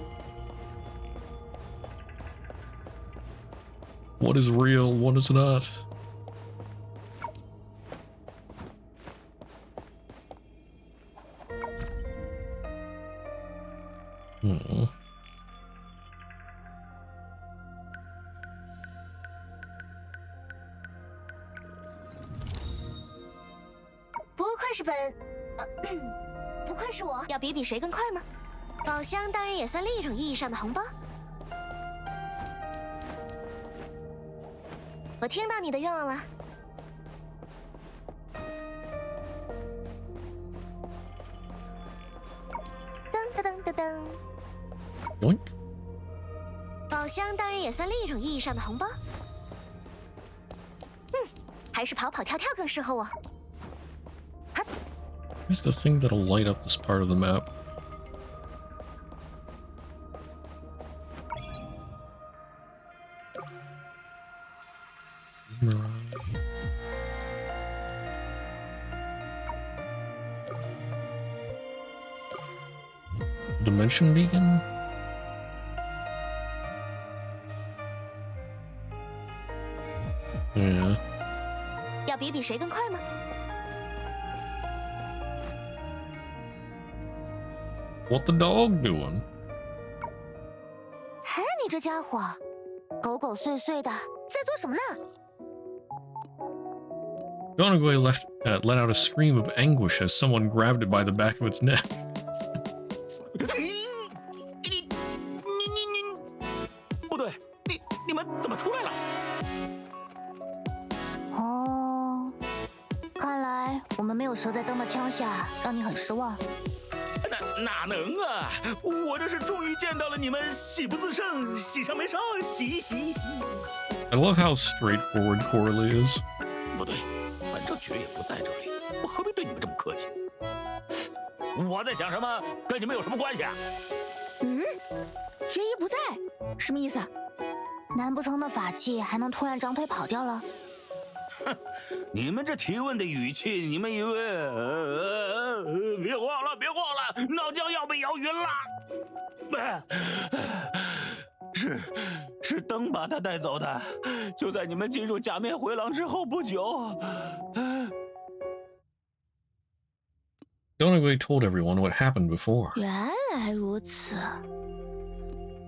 What is real? What is not? Hmm. 不愧是不愧是我。要比比谁更快吗？宝箱当然也算另一种意义上的红包。我听到你的愿望了。噔噔噔噔噔。 Yoink. 宝箱当然也算另一种意义上的红包。还是跑跑跳跳更适合我。 Where's the thing that'll light up this part of the map? Dimension beacon? Yeah. 要比比谁更快吗？ What the dog doing? 嘿，你这家伙，狗狗祟祟的，在做什么呢？ Donagway let out a scream of anguish as someone grabbed it by the back of its neck. 不对，你们怎么出来了？哦，看来我们没有折在灯的枪下，让你很失望。 哪能啊！我这是终于见到了你们，喜不自胜，喜上眉梢，喜。 I love how straightforward Coralie is. 不对，反正绝也不在这里，我何必对你们这么客气？我在想什么，跟你们有什么关系啊？决姨不在，什么意思？难不成那法器还能突然长腿跑掉了？ 哼，你们这提问的语气，你们以为？别慌了，脑浆要被摇晕了。是灯把他带走的，就在你们进入假面回廊之后不久。 Donagway told everyone what happened before. 原来如此，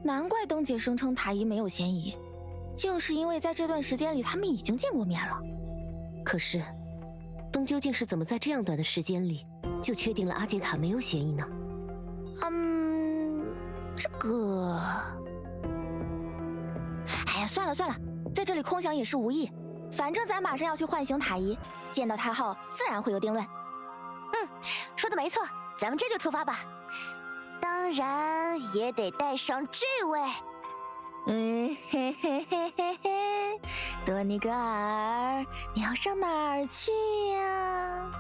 难怪灯姐声称塔姨没有嫌疑，竟是因为在这段时间里他们已经见过面了。可是，灯究竟是怎么在这样短的时间里就确定了阿杰塔没有嫌疑呢？这个……哎呀，算了，在这里空想也是无益。反正咱马上要去唤醒塔姨，见到太后自然会有定论。说的没错，咱们这就出发吧。当然也得带上这位。嘿嘿嘿嘿嘿，多尼格尔，你要上哪儿去呀？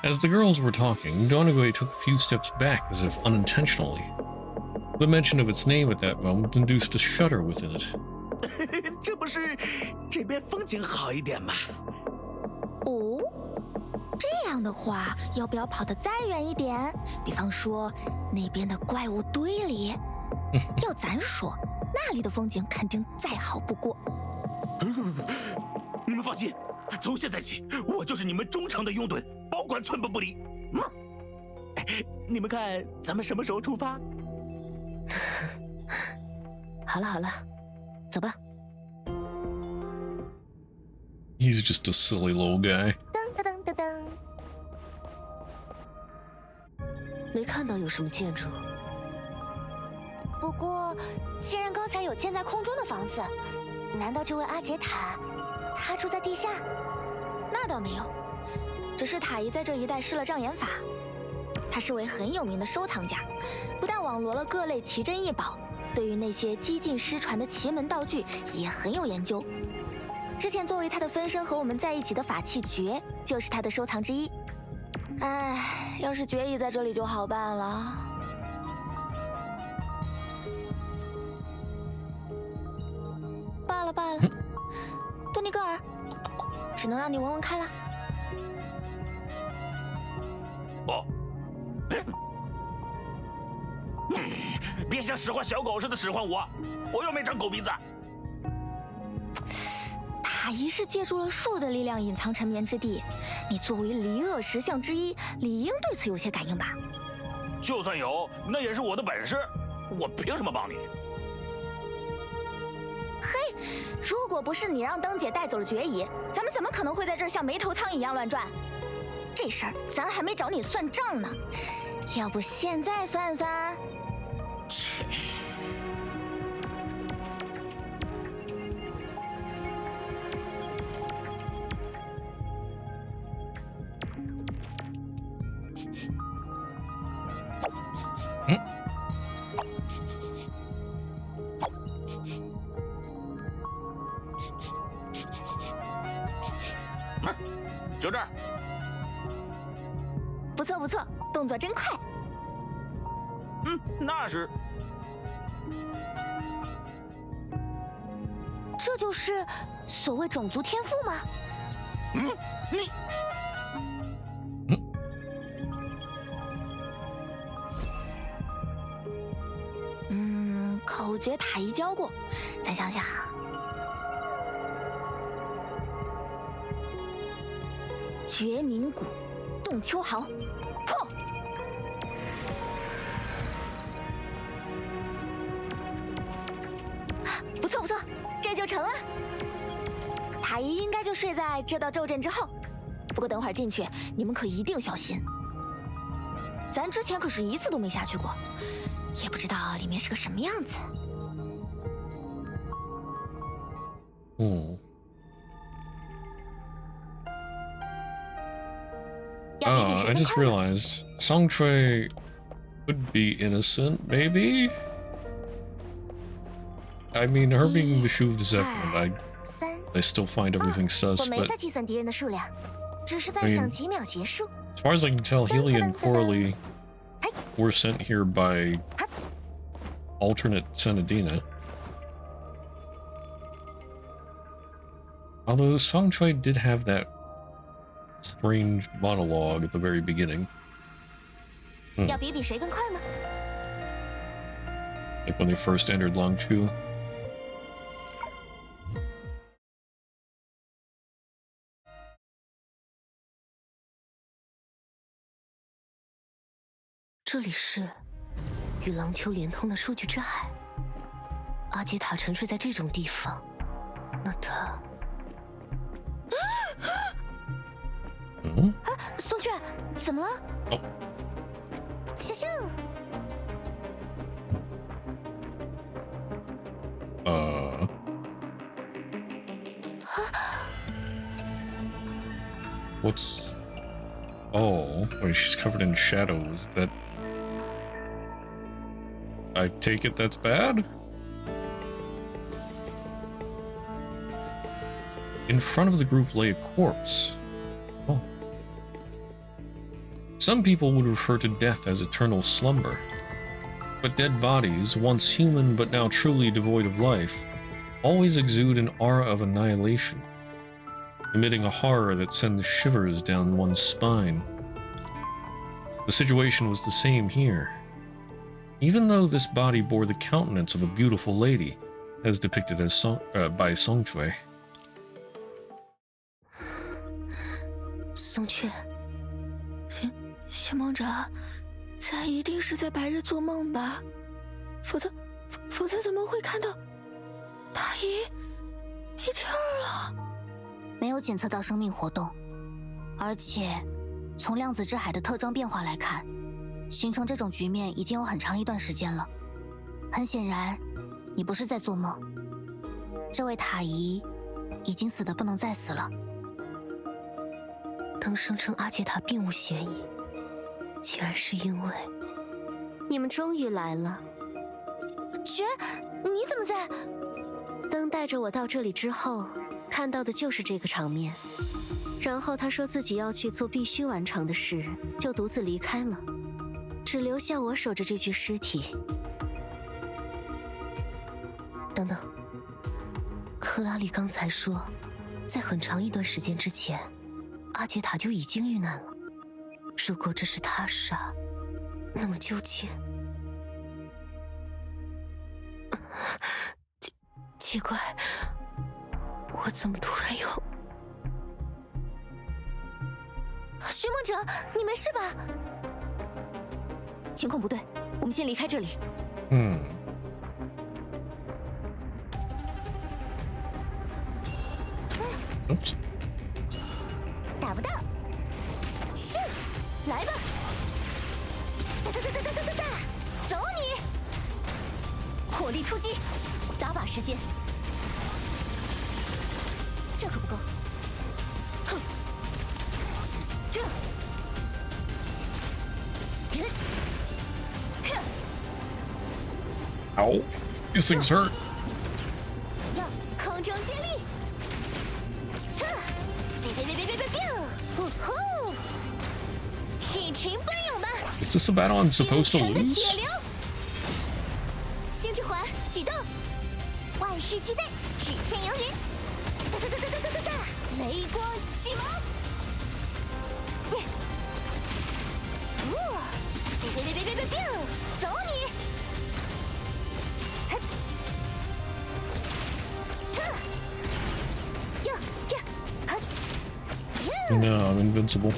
As the girls were talking, Donagway took a few steps back as if unintentionally. The mention of its name at that moment induced a shudder within it. 这不是这边风景好一点吗？哦，这样的话，要不要跑得再远一点？比方说那边的怪物堆里。要咱说，那里的风景肯定再好不过。你们放心，从现在起，我就是你们忠诚的拥趸，保管寸步不离。你们看，咱们什么时候出发？好了好了，走吧。He's just a silly little guy. 噔噔噔噔噔，没看到有什么建筑。不过，既然刚才有建在空中的房子，难道这位阿杰塔，他住在地下？那倒没有，只是塔姨在这一带施了障眼法。他是位很有名的收藏家，不但网罗了各类奇珍异宝，对于那些几近失传的奇门道具也很有研究。之前作为他的分身和我们在一起的法器诀，就是他的收藏之一。唉，要是决意在这里就好办了。罢了罢了，多尼格尔，只能让你闻闻看了。哦，别像使唤小狗似的使唤我，我又没长狗鼻子。塔姨是借助了树的力量隐藏沉眠之地，你作为离恶石像之一，理应对此有些感应吧？就算有，那也是我的本事，我凭什么帮你？嘿，如果不是你让灯姐带走了决疑，咱们怎么可能会在这儿像没头苍蝇一样乱转？这事儿咱还没找你算账呢，要不现在算算？切！就这儿。不错不错，动作真快。那是。这就是所谓种族天赋吗？口诀塔姨教过，咱想想。绝冥谷，洞秋毫，破！不错不错，这就成了。塔姨应该就睡在这道咒阵之后，不过等会儿进去，你们可一定小心。咱之前可是一次都没下去过，也不知道里面是个什么样子。I just realized Songtrui could be innocent, maybe? I mean, her being the Shu of Deception, I still find everything sus, 我没 but 在计算敌人的数量，只是在想几秒结束。 as far as I can tell, Healy and Coralie were sent here by alternate Senadina. Although Songtrui did have that strange monologue at the very beginning. 要比比谁更快吗？ Like when they first entered Longchu. 这里是与廊丘连通的数据之海。阿杰塔沉睡在这种地方，那他……松雀，怎么了？哦，小秀。What's... Oh, wait, she's covered in shadows. That... I take it that's bad? In front of the group lay a corpse. Oh. Some people would refer to death as eternal slumber. But dead bodies, once human but now truly devoid of life, always exude an aura of annihilation, emitting a horror that sends shivers down one's spine. The situation was the same here. Even though this body bore the countenance of a beautiful lady, as depicted as by Songtrui. 松雀，寻梦者，咱一定是在白日做梦吧？否则怎么会看到塔伊没气儿了？没有检测到生命活动，而且从量子之海的特征变化来看，形成这种局面已经有很长一段时间了。很显然，你不是在做梦。这位塔伊已经死得不能再死了。能声称阿杰塔并无嫌疑，竟然是因为……你们终于来了。绝，你怎么在？灯带着我到这里之后，看到的就是这个场面。然后他说自己要去做必须完成的事，就独自离开了，只留下我守着这具尸体。等等，克拉丽刚才说，在很长一段时间之前，阿杰塔就已经遇难了。如果这是他杀，那么究竟……奇怪，我怎么突然有……寻梦者，你没事吧？情况不对，我们先离开这里。打不到，是，来吧！哒，走你！火力出击，打靶时间。这可不够。哼，这，Ow. These things hurt. 要空中接力！别！呼呼！尽情奔涌吧！ Is this a battle I'm supposed to 星辰的 lose? 铁流，星之环启动，万事俱备，只欠游云。雷光起锚！别！走你！No, I'm invincible.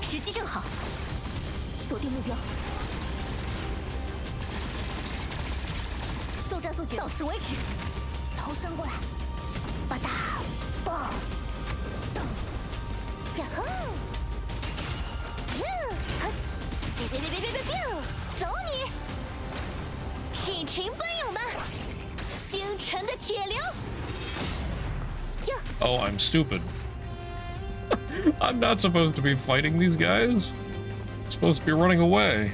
时机正好，锁定目标。速战速决，到此为止。头伸过来，吧嗒，嘣，噔，呀吼，别！走你！尽情奔涌吧，星辰的铁流！ Oh, I'm stupid. I'm not supposed to be fighting these guys. I'm supposed to be running away.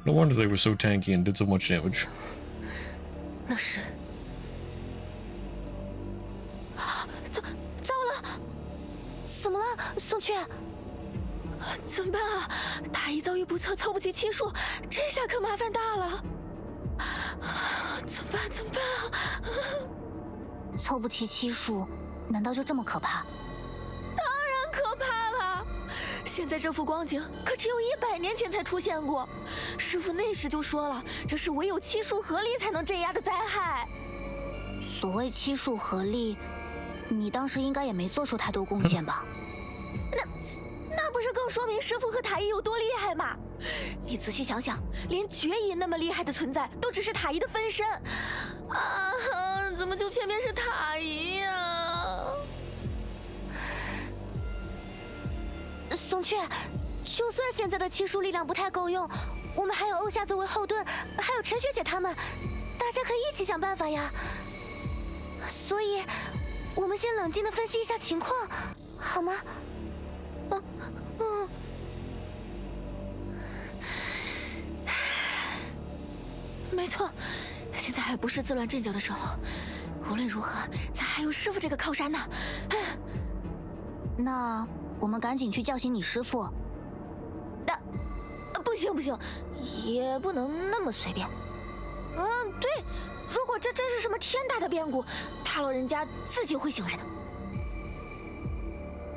No wonder they were so tanky and did so much damage. 那是……糟了！怎么了，宋雀？怎么办啊？塔伊遭遇不测，凑不齐期数，这下可麻烦大了。怎么办啊？凑不齐期数，难道就这么可怕？当然可怕了！现在这副光景可只有100年前才出现过。师傅那时就说了，这是唯有七术合力才能镇压的灾害。所谓七术合力，你当时应该也没做出太多贡献吧？那不是更说明师傅和塔伊有多厉害吗？你仔细想想，连绝影那么厉害的存在，都只是塔伊的分身啊！怎么就偏偏是塔伊呀？松雀，就算现在的七术力量不太够用，我们还有欧夏作为后盾，还有陈学姐他们，大家可以一起想办法呀。所以，我们先冷静地分析一下情况，好吗？没错，现在还不是自乱阵脚的时候。无论如何，咱还有师傅这个靠山呢。那我们赶紧去叫醒你师傅。不行，也不能那么随便。对，如果这真是什么天大的变故，他老人家自己会醒来的。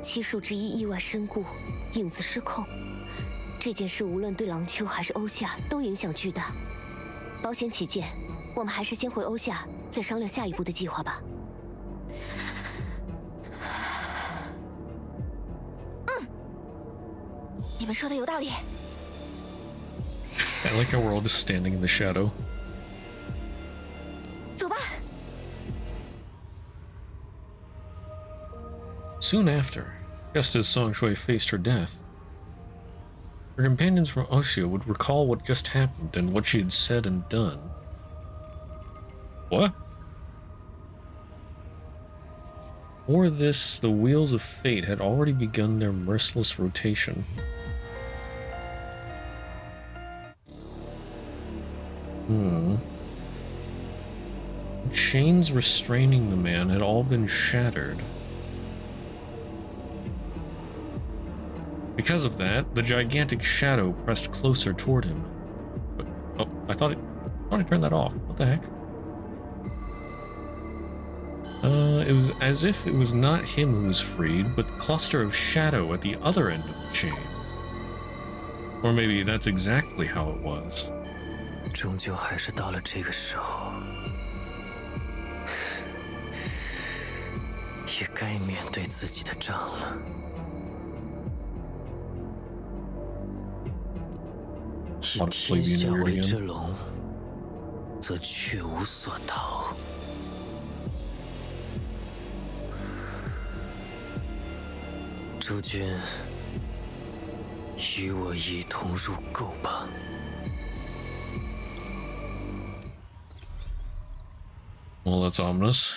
七术之一意外身故，影子失控，这件事无论对廊丘还是欧夏都影响巨大。保险起见，我们还是先回欧夏，再商量下一步的计划吧。你们说的有道理。I like how we're all just standing in the shadow. 走吧。Soon after, just as Song Shui faced her death, her companions from Oshia would recall what just happened and what she had said and done. What? Before this, the wheels of fate had already begun their merciless rotation. The chains restraining the man had all been shattered. Because of that, the gigantic shadow pressed closer toward him. But, oh, I thought I turned that off. What the heck? It was as if it was not him who was freed, but the cluster of shadow at the other end of the chain. Or maybe that's exactly how it was. 终究还是到了这个时候，也该面对自己的账了。以天下为之龙，则去无所逃。诸君，与我一同入垢吧。Well, that's ominous.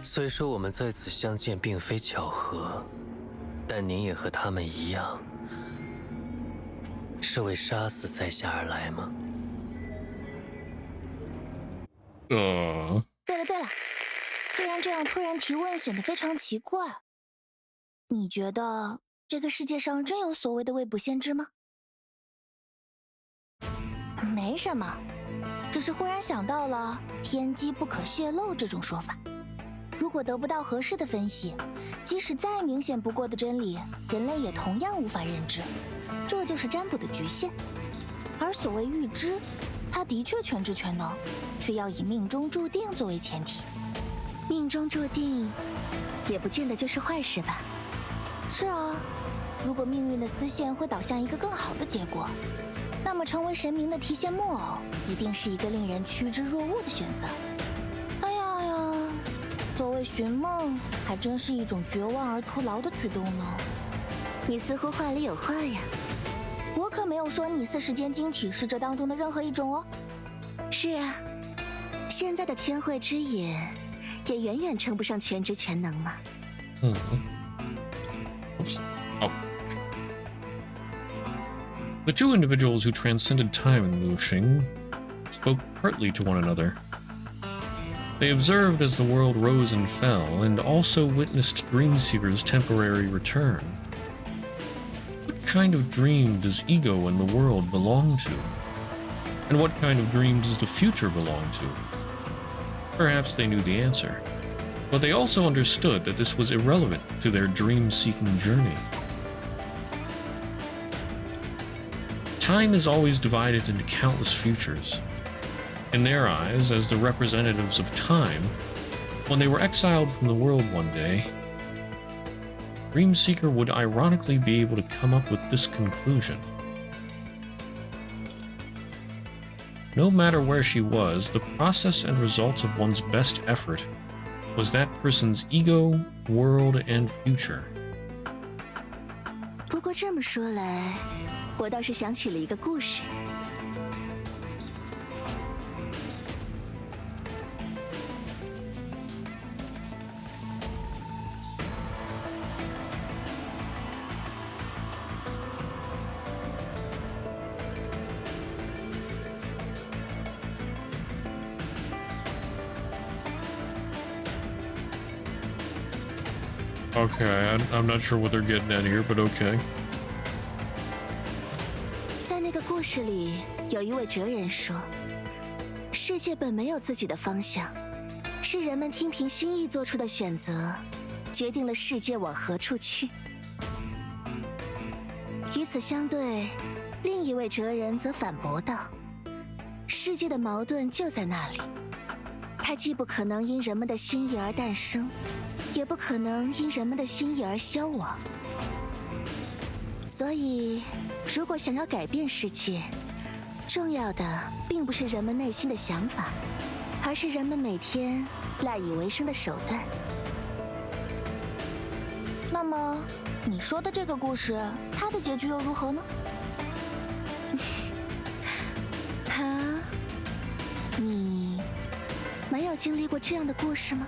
虽说我们在此相见并非巧合，但您也和他们一样，是为杀死在下而来吗？对了对了，虽然这样突然提问显得非常奇怪，你觉得这个世界上真有所谓的未卜先知吗？没什么。只是忽然想到了“天机不可泄露”这种说法。如果得不到合适的分析，即使再明显不过的真理，人类也同样无法认知。这就是占卜的局限。而所谓预知，它的确全知全能，却要以命中注定作为前提。命中注定，也不见得就是坏事吧？是啊，如果命运的丝线会导向一个更好的结果，那么成为神明的提线木偶，一定是一个令人趋之若鹜的选择。哎呀，所谓寻梦，还真是一种绝望而徒劳的举动呢。你似乎话里有话呀。我可没有说拟似时间晶体是这当中的任何一种哦。是啊，现在的天慧之眼，也远远称不上全知全能嘛。Oops. Oh. The two individuals who transcended time in Luoxing spoke partly to one another. They observed as the world rose and fell, and also witnessed Dreamseeker's temporary return. What kind of dream does ego and the world belong to? And what kind of dream does the future belong to? Perhaps they knew the answer, but they also understood that this was irrelevant to their dream-seeking journey. Time is always divided into countless futures. In their eyes, as the representatives of time, when they were exiled from the world one day, Dreamseeker would ironically be able to come up with this conclusion. No matter where she was, the process and results of one's best effort was that person's ego, world, and future. 不过这么说来，我倒是想起了一个故事。Okay, I'm not sure what they're getting at here, but okay. 在那个故事里，有一位哲人说，世界本没有自己的方向，是人们听凭心意做出的选择，决定了世界往何处去。与此相对，另一位哲人则反驳道：世界的矛盾就在那里，它既不可能因人们的心意而诞生，也不可能因人们的心意而消亡。所以，如果想要改变世界，重要的并不是人们内心的想法，而是人们每天赖以为生的手段。那么，你说的这个故事，它的结局又如何呢？啊，你没有经历过这样的故事吗？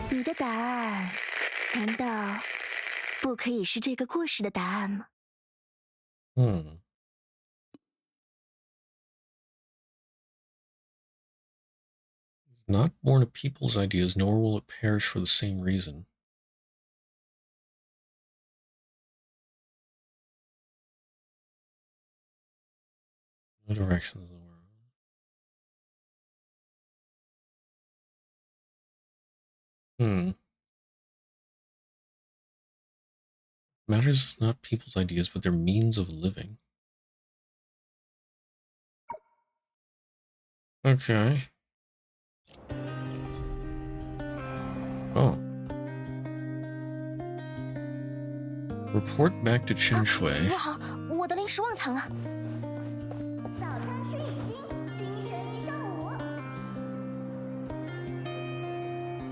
你的答案，难道不可以是这个故事的答案吗？Not born of people's ideas, nor will it perish for the same reason. No direction of the world. Matters is not people's ideas, but their means of living. Okay. Oh. Report back to Chen Shui. 不好，我的零食忘藏了。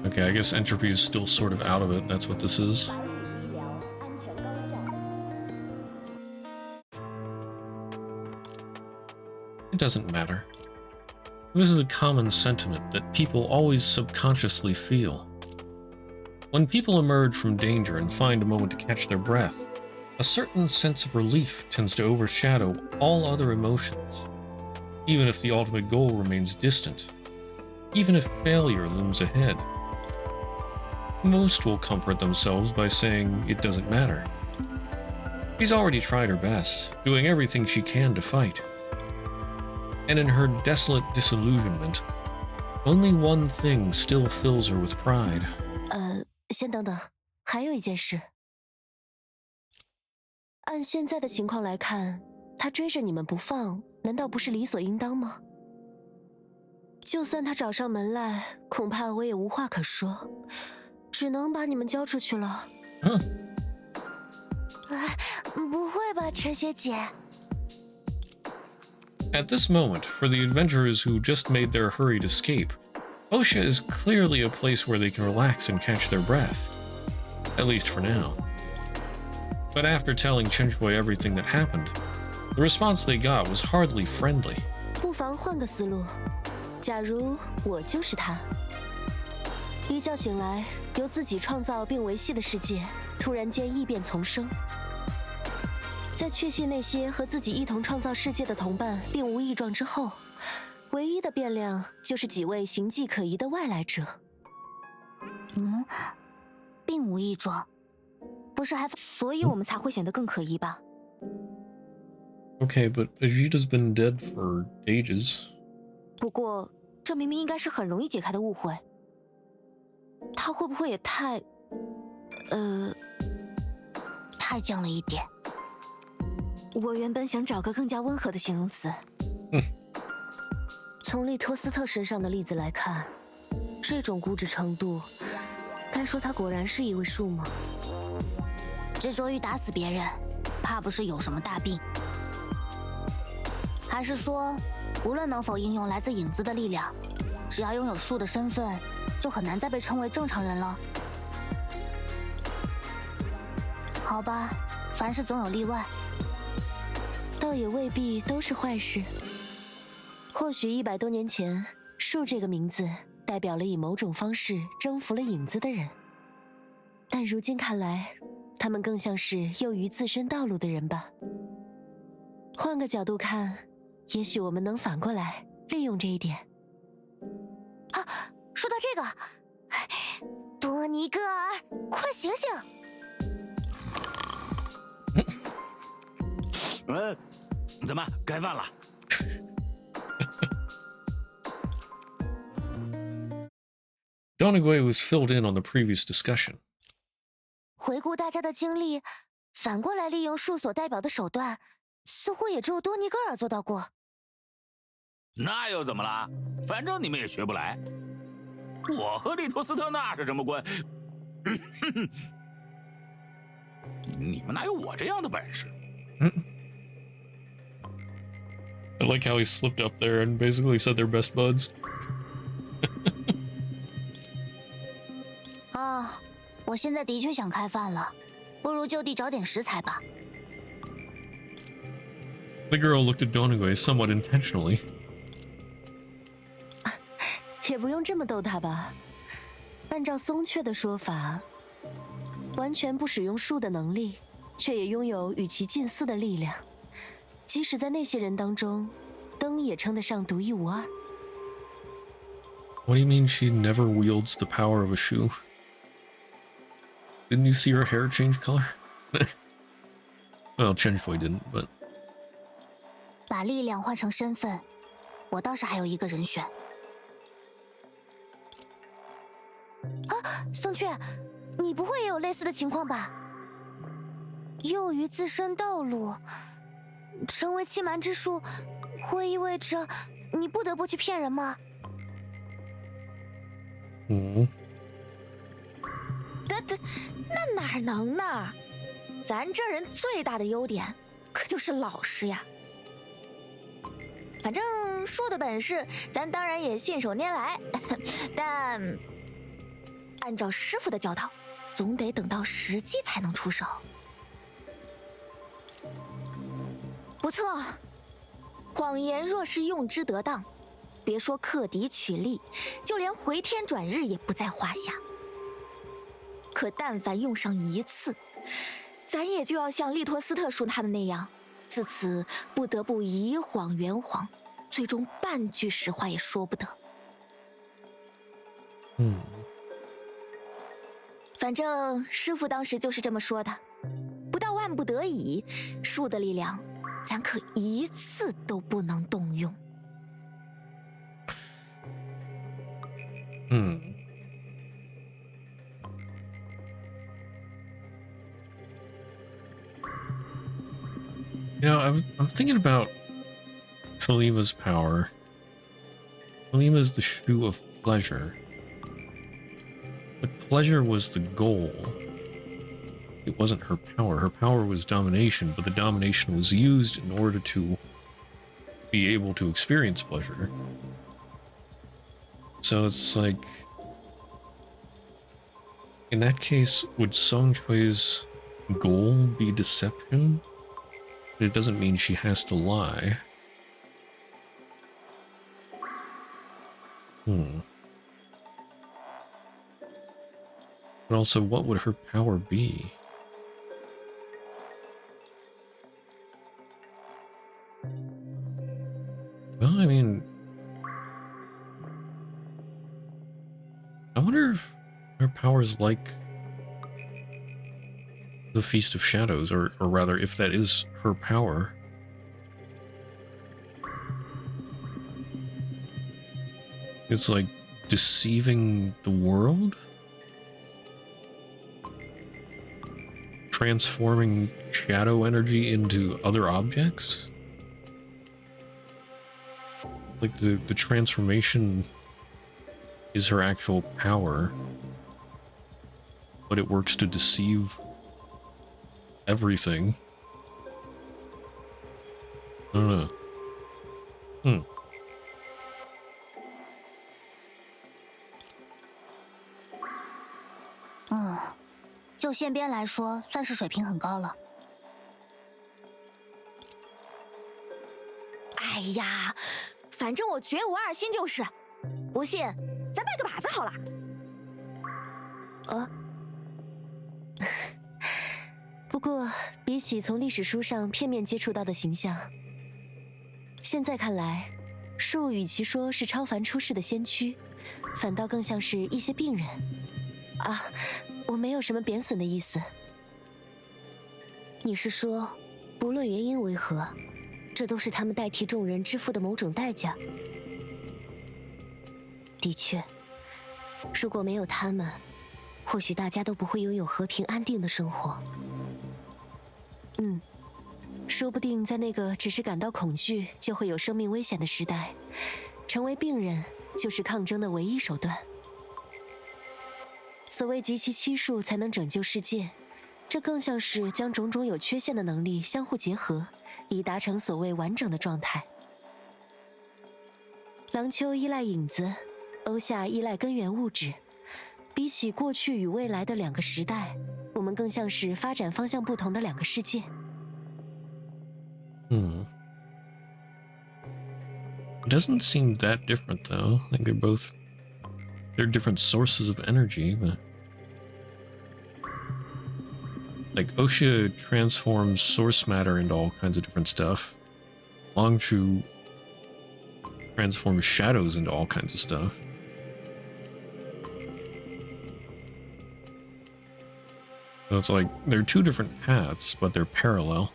Okay, I guess entropy is still sort of out of it. That's what this is. It doesn't matter. This is a common sentiment that people always subconsciously feel. When people emerge from danger and find a moment to catch their breath, a certain sense of relief tends to overshadow all other emotions, even if the ultimate goal remains distant, even if failure looms ahead. Most will comfort themselves by saying it doesn't matter. She's already tried her best, doing everything she can to fight. And in her desolate disillusionment, only one thing still fills her with pride. 先等等，还有一件事。按现在的情况来看，他追着你们不放，难道不是理所应当吗？就算他找上门来，恐怕我也无话可说，只能把你们交出去了。不会吧，陈学姐？ At this moment, for the adventurers who just made their hurried escape, Osha is clearly a place where they can relax and catch their breath. At least for now. But after telling Chen Shui everything that happened, the response they got was hardly friendly. 不妨换个思路，假如我就是他，一觉醒来，由自己创造并维系的世界，突然间异变丛生。 在确信那些和自己一同创造世界的同伴并无异状之后，唯一的变量就是几位形迹可疑的外来者。并无异状，不是还？所以我们才会显得更可疑吧？ Okay, but Vegeta's been dead for ages. 不过，这明明应该是很容易解开的误会。他会不会也太……太犟了一点？ 我原本想找个更加温和的形容词。从利托斯特身上的例子来看，这种固执程度，该说他果然是一位树吗？执着于打死别人，怕不是有什么大病？还是说，无论能否应用来自影子的力量，只要拥有树的身份，就很难再被称为正常人了？好吧，凡事总有例外。 倒也未必都是坏事。或许100多年前，树这个名字代表了以某种方式征服了影子的人，但如今看来，他们更像是囿于自身道路的人吧。换个角度看，也许我们能反过来利用这一点。啊，说到这个，多尼戈尔，快醒醒！怎么该饭了？ Donagui was filled in on the previous discussion. 回顾大家的经历，反过来利用树所代表的手段，似乎也只有多尼戈尔做到过。那又怎么了？反正你们也学不来。我和利托斯特那是什么关？你们哪有我这样的本事？ I like how he slipped up there and basically said they're best buds. 啊，我现在的确想开饭了，不如就地找点食材吧。 The girl looked at Donagui somewhat intentionally. 也不用这么逗他吧。按照松雀的说法，完全不使用树的能力，却也拥有与其近似的力量。即使在那些人当中，灯也称得上独一无二。What do you mean she never wields the power of a shoe? Didn't you see her hair change color? Well, Chenfui didn't, but... 把力量换成身份，我倒是还有一个人选。啊，松雀，你不会也有类似的情况吧？囿于自身道路，成为欺瞒之术，会意味着你不得不去骗人吗？嗯，那哪能呢？咱这人最大的优点可就是老实呀。反正树的本事，咱当然也信手拈来，但按照师傅的教导，总得等到时机才能出手。不错，谎言若是用之得当，别说克敌取利，就连回天转日也不在话下。可但凡用上一次，咱也就要像利托斯特叔他们那样，自此不得不以谎圆谎，最终半句实话也说不得。反正师傅当时就是这么说的，不到万不得已，树的力量咱可一次都不能动用。You know, I'm thinking about Thalima's power. Thalima's the shoe of pleasure. But pleasure was the goal. It wasn't her power. Her power was domination, but the domination was used in order to be able to experience pleasure. So it's like... In that case, would Song Chui's goal be deception? But it doesn't mean she has to lie. But also, what would her power be? Well, I mean... I wonder if her power is like the Feast of Shadows, or rather, if that is her power. It's like deceiving the world? Transforming shadow energy into other objects? Like the transformation is her actual power, but it works to deceive everything. I don't know. 就线边来说，算是水平很高了。哎呀，反正我绝无二心就是，不信咱拜个把子好了。不过，比起从历史书上片面接触到的形象，现在看来，树与其说是超凡出世的先驱，反倒更像是一些病人。啊，我没有什么贬损的意思。你是说，不论原因为何，这都是他们代替众人支付的某种代价？的确，如果没有他们，或许大家都不会拥有和平安定的生活。说不定在那个只是感到恐惧就会有生命危险的时代，成为病人就是抗争的唯一手段。所谓集齐七术才能拯救世界，这更像是将种种有缺陷的能力相互结合，以达成所谓完整的状态。廊丘依赖影子，欧夏依赖根源物质。比起过去与未来的两个时代，我们更像是发展方向不同的两个世界。It doesn't seem that different though. I think they're different sources of energy, but like Osha transforms source matter into all kinds of different stuff. Longchu transforms shadows into all kinds of stuff. So it's like they're two different paths, but they're parallel.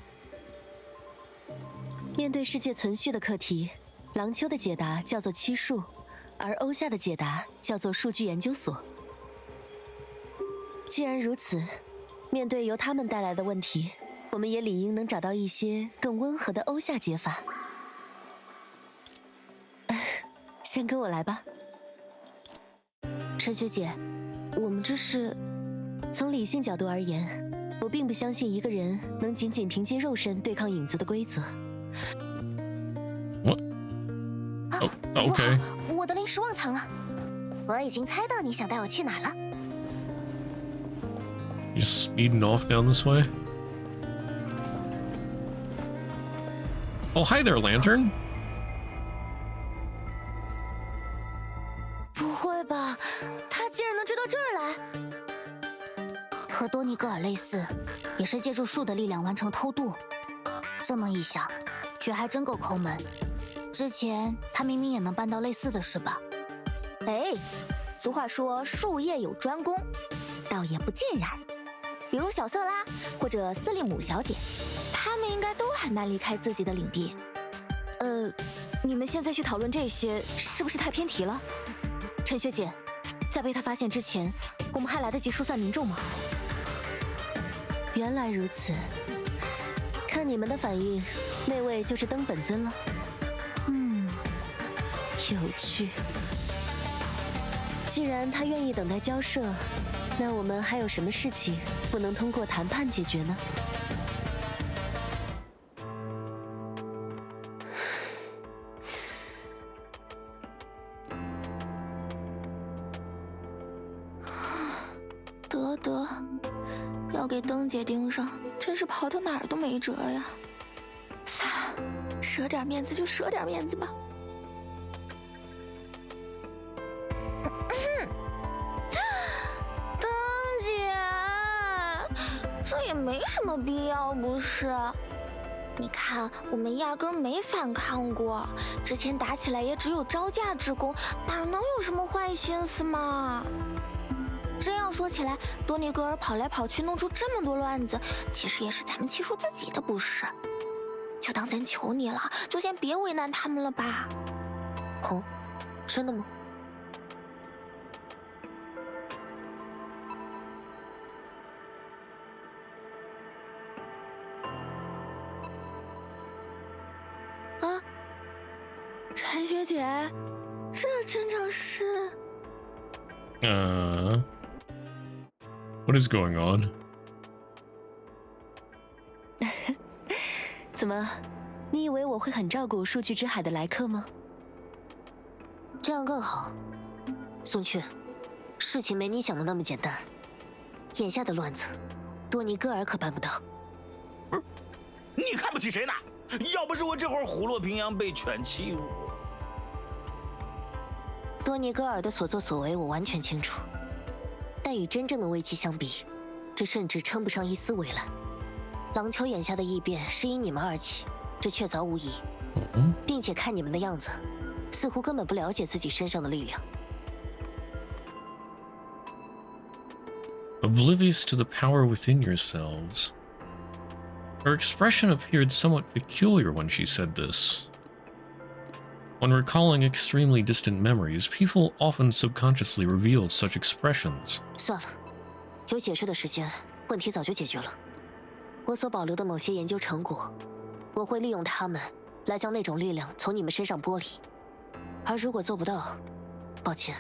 面对世界存续的课题，廊丘的解答叫做七术，而欧夏的解答叫做数据研究所。既然如此，面对由他们带来的问题，我们也理应能找到一些更温和的欧夏解法。先跟我来吧。陈学姐，我们这是……从理性角度而言，我并不相信一个人能仅仅凭借肉身对抗影子的规则。What? Oh, okay. 我的临时忘藏了，我已经猜到你想带我去哪儿了。Just speeding off down this way? Oh, hi there, Lantern. 不会吧，他竟然能追到这儿来？和多尼格尔类似，也是借助树的力量完成偷渡。这么一想，觉还真够抠门。之前他明明也能办到类似的事吧？哎，俗话说术业有专攻，倒也不尽然。比如小瑟拉或者斯利姆小姐，他们应该都很难离开自己的领地。你们现在去讨论这些，是不是太偏题了？陈学姐，在被他发现之前，我们还来得及疏散民众吗？原来如此，看你们的反应，那位就是登本尊了。有趣。既然他愿意等待交涉，那我们还有什么事情不能通过谈判解决呢？得，要给灯姐盯上，真是跑到哪儿都没辙呀。算了，赊点面子就赊点面子吧。灯姐，这也没什么必要，不是？你看，我们压根没反抗过，之前打起来也只有招架之功，哪能有什么坏心思嘛？真要说起来，多尼格尔跑来跑去，弄出这么多乱子，其实也是咱们欺负自己的不是。就当咱求你了，就先别为难他们了吧。哦，真的吗？啊，陈学姐，这真正是……What is going on? 怎么，你以为我会很照顾数据之海的来客吗？这样更好。宋雀，事情没你想的那么简单。眼下的乱子，多尼戈尔可办不到。不是，你看不起谁呢？要不是我这会儿虎落平阳被犬欺，多尼戈尔的所作所为我完全清楚，但与真正的危机相比，这甚至称不上一丝围栏。廊丘眼下的异变是因你们而起，这确凿无疑。并且看你们的样子，似乎根本不了解自己身上的力量。Oblivious to the power within yourselves. Her expression appeared somewhat peculiar when she said this. When recalling extremely distant memories, people often subconsciously reveal such expressions. 算了，有解释的时间，问题早就解决了。我所保留的某些研究成果，我会利用它们来将那种力量从你们身上剥离。而如果做不到，抱歉，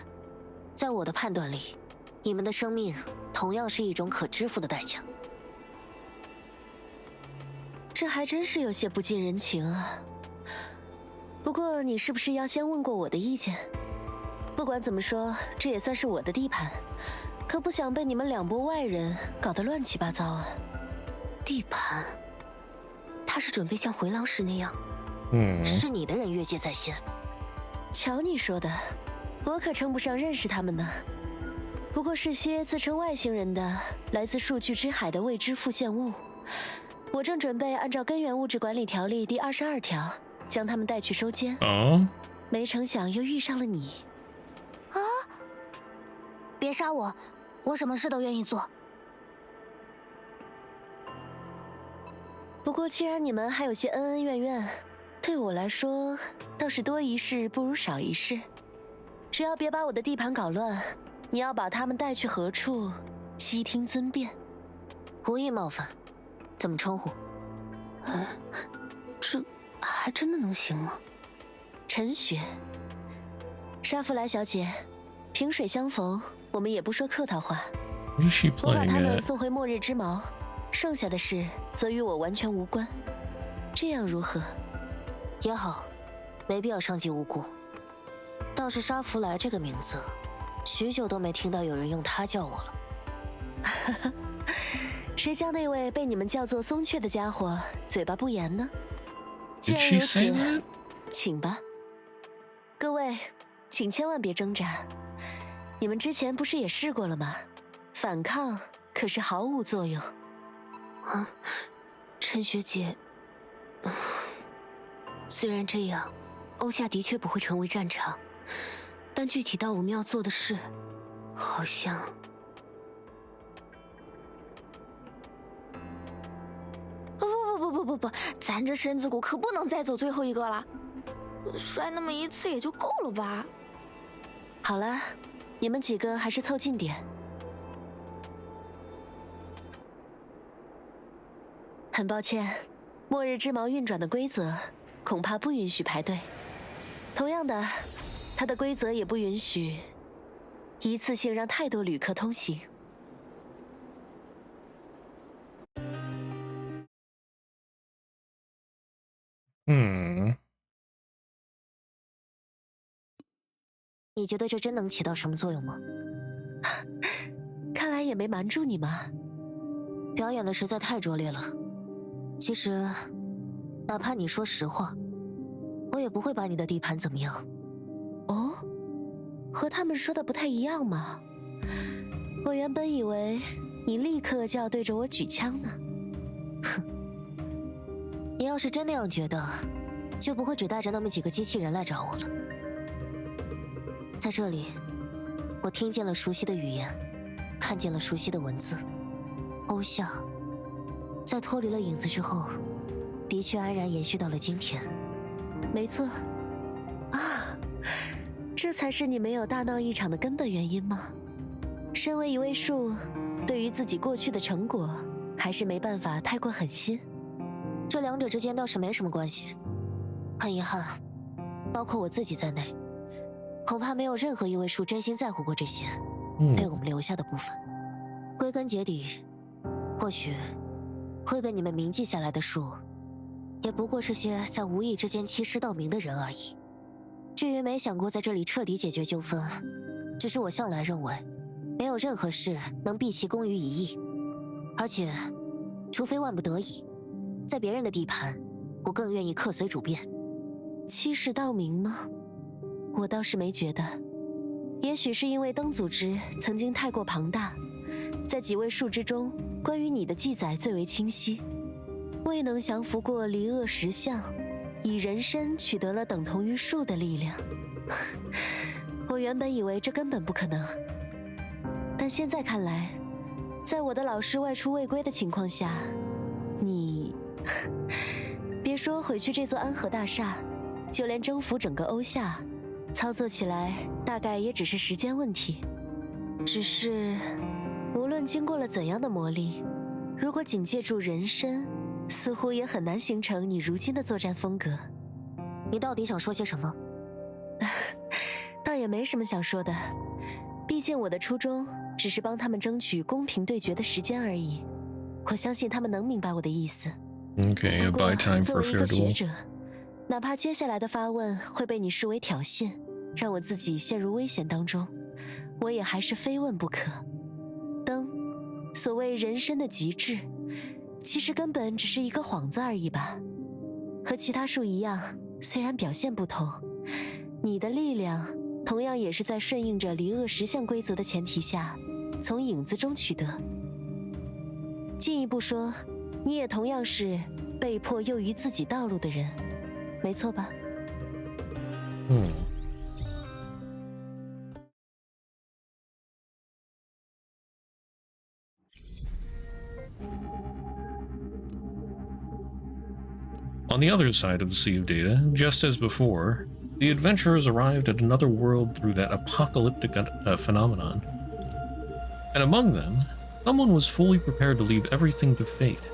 在我的判断里，你们的生命同样是一种可支付的代价。这还真是有些不近人情啊。不过你是不是要先问过我的意见？不管怎么说，这也算是我的地盘，可不想被你们两拨外人搞得乱七八糟啊。地盘？他是准备像回廊时那样？是你的人越界在先。瞧你说的，我可称不上认识他们呢。不过是些自称外星人的，来自数据之海的未知附现物。我正准备按照根源物质管理条例第22条。将他们带去收监，没成想又遇上了你。啊！别杀我，我什么事都愿意做。不过既然你们还有些恩恩怨怨，对我来说倒是多一事不如少一事。只要别把我的地盘搞乱，你要把他们带去何处，悉听尊便。无意冒犯，怎么称呼？这还真的能行吗？陈雪，沙弗莱小姐，萍水相逢，我们也不说客套话。我把他们送回末日之矛，剩下的事则与我完全无关。这样如何？也好，没必要伤及无辜。倒是沙弗莱这个名字，许久都没听到有人用它叫我了。谁叫那位被你们叫做松雀的家伙嘴巴不严呢？既然如此，请吧。各位，请千万别挣扎。你们之前不是也试过了吗？反抗可是毫无作用。啊，陈学姐，虽然这样，欧夏的确不会成为战场，但具体到我们要做的事，好像……不，咱这身子骨可不能再走最后一个了，摔那么一次也就够了吧？好了，你们几个还是凑近点。很抱歉，末日之矛运转的规则恐怕不允许排队。同样的，它的规则也不允许一次性让太多旅客通行。你觉得这真能起到什么作用吗？看来也没瞒住你嘛。表演的实在太拙劣了。其实，哪怕你说实话，我也不会把你的地盘怎么样。哦，和他们说的不太一样嘛。我原本以为你立刻就要对着我举枪呢。哼，你要是真那样觉得，就不会只带着那么几个机器人来找我了。在这里，我听见了熟悉的语言，看见了熟悉的文字。欧夏，在脱离了影子之后，的确安然延续到了今天。没错。啊，这才是你没有大闹一场的根本原因吗？身为一位术，对于自己过去的成果，还是没办法太过狠心。这两者之间倒是没什么关系。很遗憾，包括我自己在内，恐怕没有任何一位术真心在乎过这些被我们留下的部分。归根结底，或许会被你们铭记下来的术，也不过是些在无意之间欺师盗名的人而已。至于没想过在这里彻底解决纠纷，只是我向来认为，没有任何事能毕其功于一役。而且，除非万不得已，在别人的地盘，我更愿意客随主便。欺世盗名吗？我倒是没觉得。也许是因为灯组织曾经太过庞大，在几位术之中，关于你的记载最为清晰，未能降服过离恶实相，以人身取得了等同于术的力量。我原本以为这根本不可能，但现在看来，在我的老师外出未归的情况下，你别说回去这座安和大厦，就连征服整个欧夏，操作起来大概也只是时间问题。只是，无论经过了怎样的磨砺，如果仅借助人身，似乎也很难形成你如今的作战风格。你到底想说些什么？倒也没什么想说的，毕竟我的初衷只是帮他们争取公平对决的时间而已。我相信他们能明白我的意思。Okay, I buy time 作 for 为 a 一 fair 个学 duel. 者，哪怕接下来的发问会被你视为挑衅，让我自己陷入危险当中，我也还是非问不可。灯，所谓人生的极致，其实根本只是一个幌子而已吧。和其他树一样，虽然表现不同，你的力量同样也是在顺应着离恶实相规则的前提下，从影子中取得。进一步说，你也同样是被迫囿于自己道路的人，没错吧？On the other side of the sea of data, just as before, the adventurers arrived at another world through that apocalyptic phenomenon. And among them, someone was fully prepared to leave everything to fate.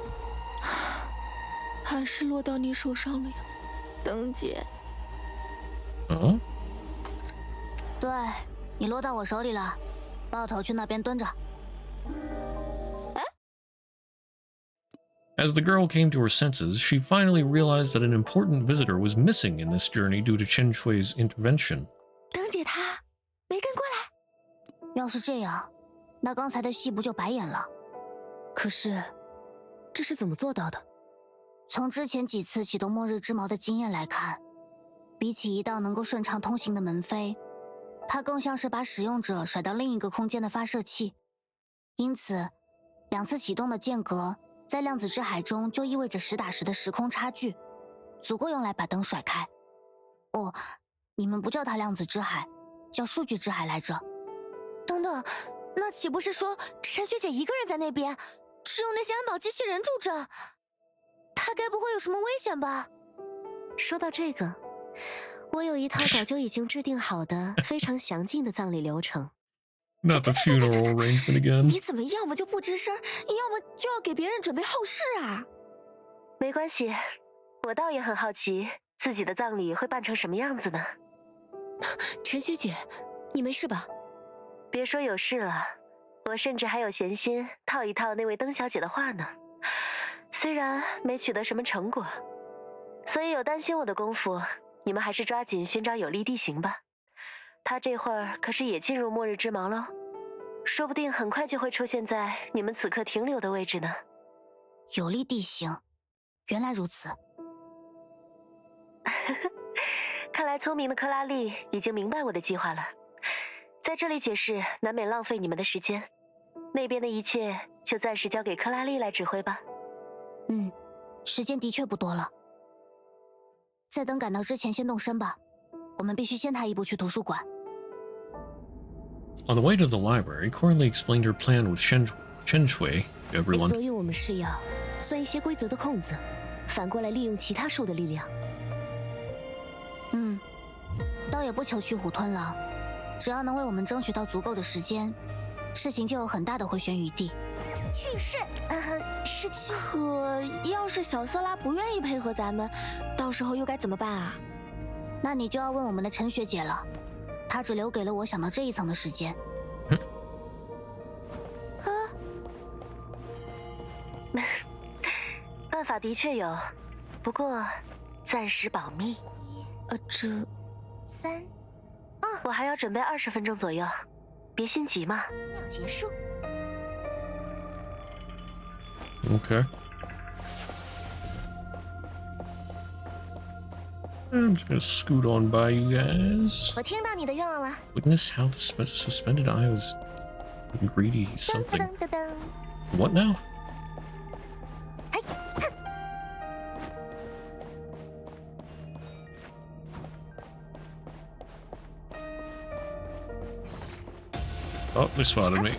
还是落到你手上了呀，灯姐。对，你落到我手里了，抱头去那边蹲着。As the girl came to her senses, she finally realized that an important visitor was missing in this journey due to Chen Shui's intervention. 灯姐她没跟过来。要是这样，那刚才的戏不就白演了？可是，这是怎么做到的？从之前几次启动末日之矛的经验来看，比起一道能够顺畅通行的门扉，它更像是把使用者甩到另一个空间的发射器。因此，2次启动的间隔，在量子之海中就意味着实打实的时空差距，足够用来把灯甩开。哦，你们不叫它量子之海，叫数据之海来着。等等，那岂不是说陈学姐一个人在那边，只有那些安保机器人住着？她该不会有什么危险吧？说到这个，我有一套早就已经制定好的非常详尽的葬礼流程。Not the funeral arrangement again. 你怎么要么就不吱声，要么就要给别人准备后事啊？没关系，我倒也很好奇自己的葬礼会办成什么样子呢？陈学姐，你没事吧？别说有事了，我甚至还有闲心套一套那位灯小姐的话呢。虽然没取得什么成果，所以有担心我的功夫，你们还是抓紧寻找有利地形吧。他这会儿可是也进入末日之矛了，说不定很快就会出现在你们此刻停留的位置呢。有利地形，原来如此。看来聪明的克拉丽已经明白我的计划了。在这里解释难免浪费你们的时间，那边的一切就暂时交给克拉丽来指挥吧。时间的确不多了，在灯赶到之前先动身吧，我们必须先他一步去图书馆。On the way to the library, Corley explained her plan with Chen Shui to everyone. 所以我们是要钻一些规则的空子，反过来利用其他树的力量。倒也不求去虎吞狼，只要能为我们争取到足够的时间，事情就有很大的回旋余地。去世，是去。可要是小色拉不愿意配合咱们，到时候又该怎么办啊？那你就要问我们的陈学姐了，她只留给了我想到这一层的时间。办法的确有，不过暂时保密。这3、我还要准备20分钟左右，别心急嘛。2结束。Okay. I'm just gonna scoot on by you guys. 我听到你的愿望了。 Witness how the suspended eye was greedy something. 噔噔噔。 What now? Oh, they spotted me.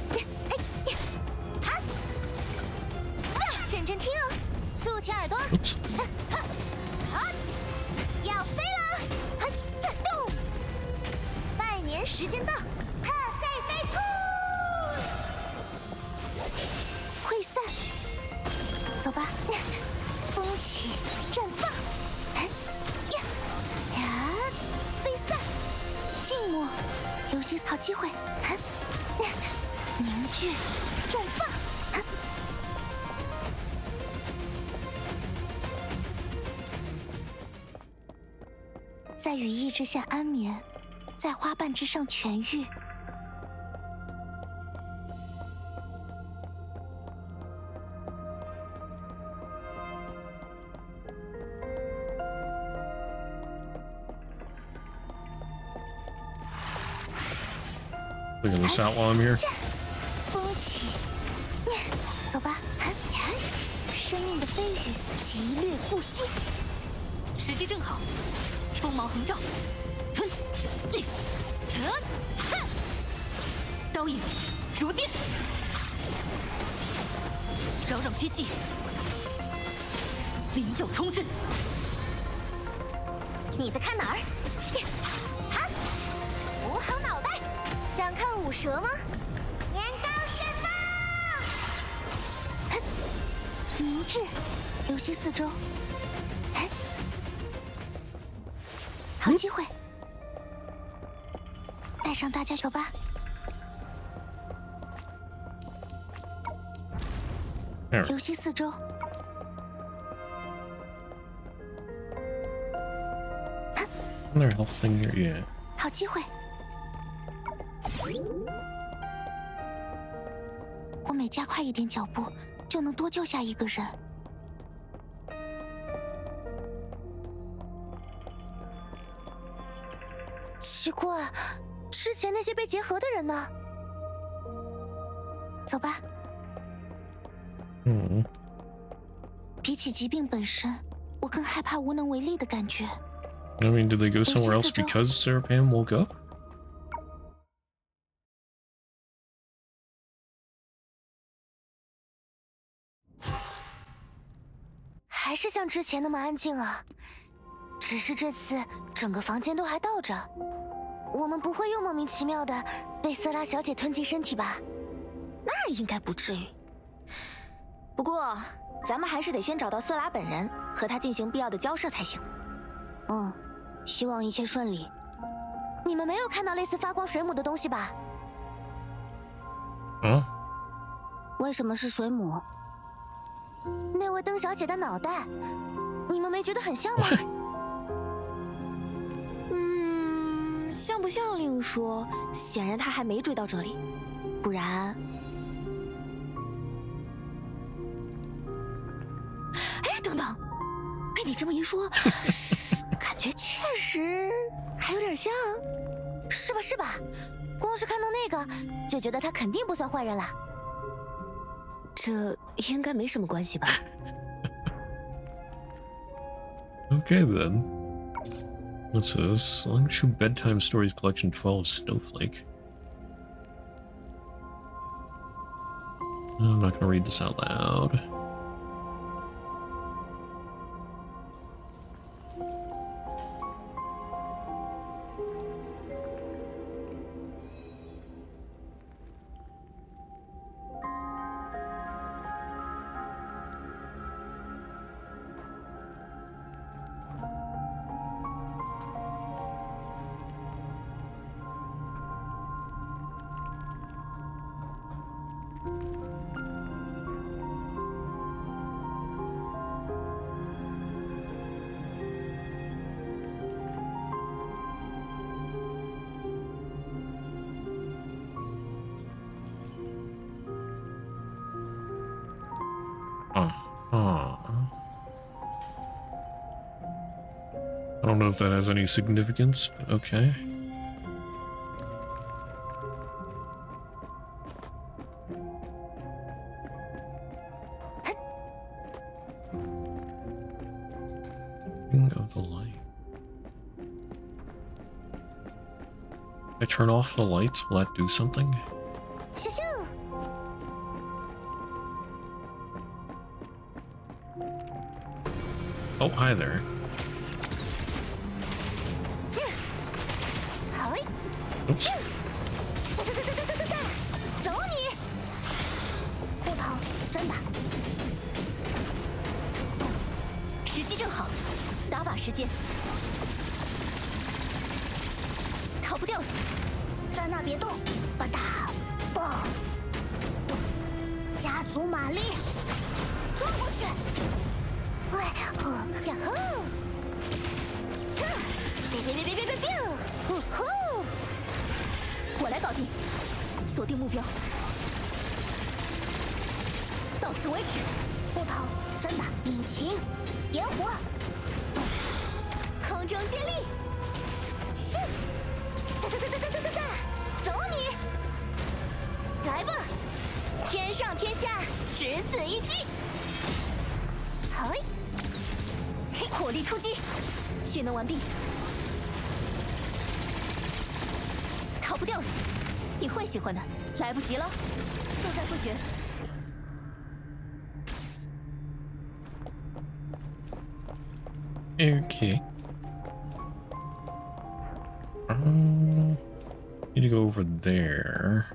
认真听哦，竖起耳朵。 Oops. 要飞了！心好机会，凝聚，重放。在羽翼之下安眠，在花瓣之上痊愈。Figure this out while I'm here. 风起，走吧。生命的飞羽，急掠不息。时机正好，锋芒横照，刀影如电，扰扰接济，灵鹫冲阵。你在看哪儿？捂好脑袋。想看舞蛇吗？年糕释放。凝滞，留心四周。好机会，带上大家走吧。留心四周。Another health thing here, yeah. 好机会。我每加快一点脚步，就能多救下一个人。奇怪，之前那些被结合的人呢？走吧。比起疾病本身，我更害怕无能为力的感觉。I mean, did they go somewhere else because Sarah Pam woke up? 还是像之前那么安静啊，只是这次整个房间都还倒着。我们不会又莫名其妙的被瑟拉小姐吞进身体吧？那应该不至于。不过，咱们还是得先找到瑟拉本人，和她进行必要的交涉才行。希望一切顺利。你们没有看到类似发光水母的东西吧？为什么是水母？那位灯小姐的脑袋，你们没觉得很像吗？像不像另说，显然她还没追到这里，不然……哎，等等，被你这么一说，感觉确实还有点像，是吧？是吧？光是看到那个，就觉得他肯定不算坏人啦。这应该没什么关系吧Okay then. What's this? Longshore Bedtime Stories Collection 12 Snowflake. I'm not gonna read this out loud. I don't know if that has any significance, but okay. Ring of the light. If I turn off the lights, will that do something? Oh, hi there. Oops. 走你！不疼，真的。时机正好，打靶时间。逃不掉了，站那别动，吧嗒，蹦，动，加足马力，撞过去。哎，呀吼！别！呼呼！我来搞定，锁定目标，到此为止。不逃，真的，引擎，点火，空中接力，是，哒，走你！来吧，天上天下，只此一击。嘿，火力突击，蓄能完毕，逃不掉了，你会喜欢的。来不及了，速战速决。Okay. Need to go over there.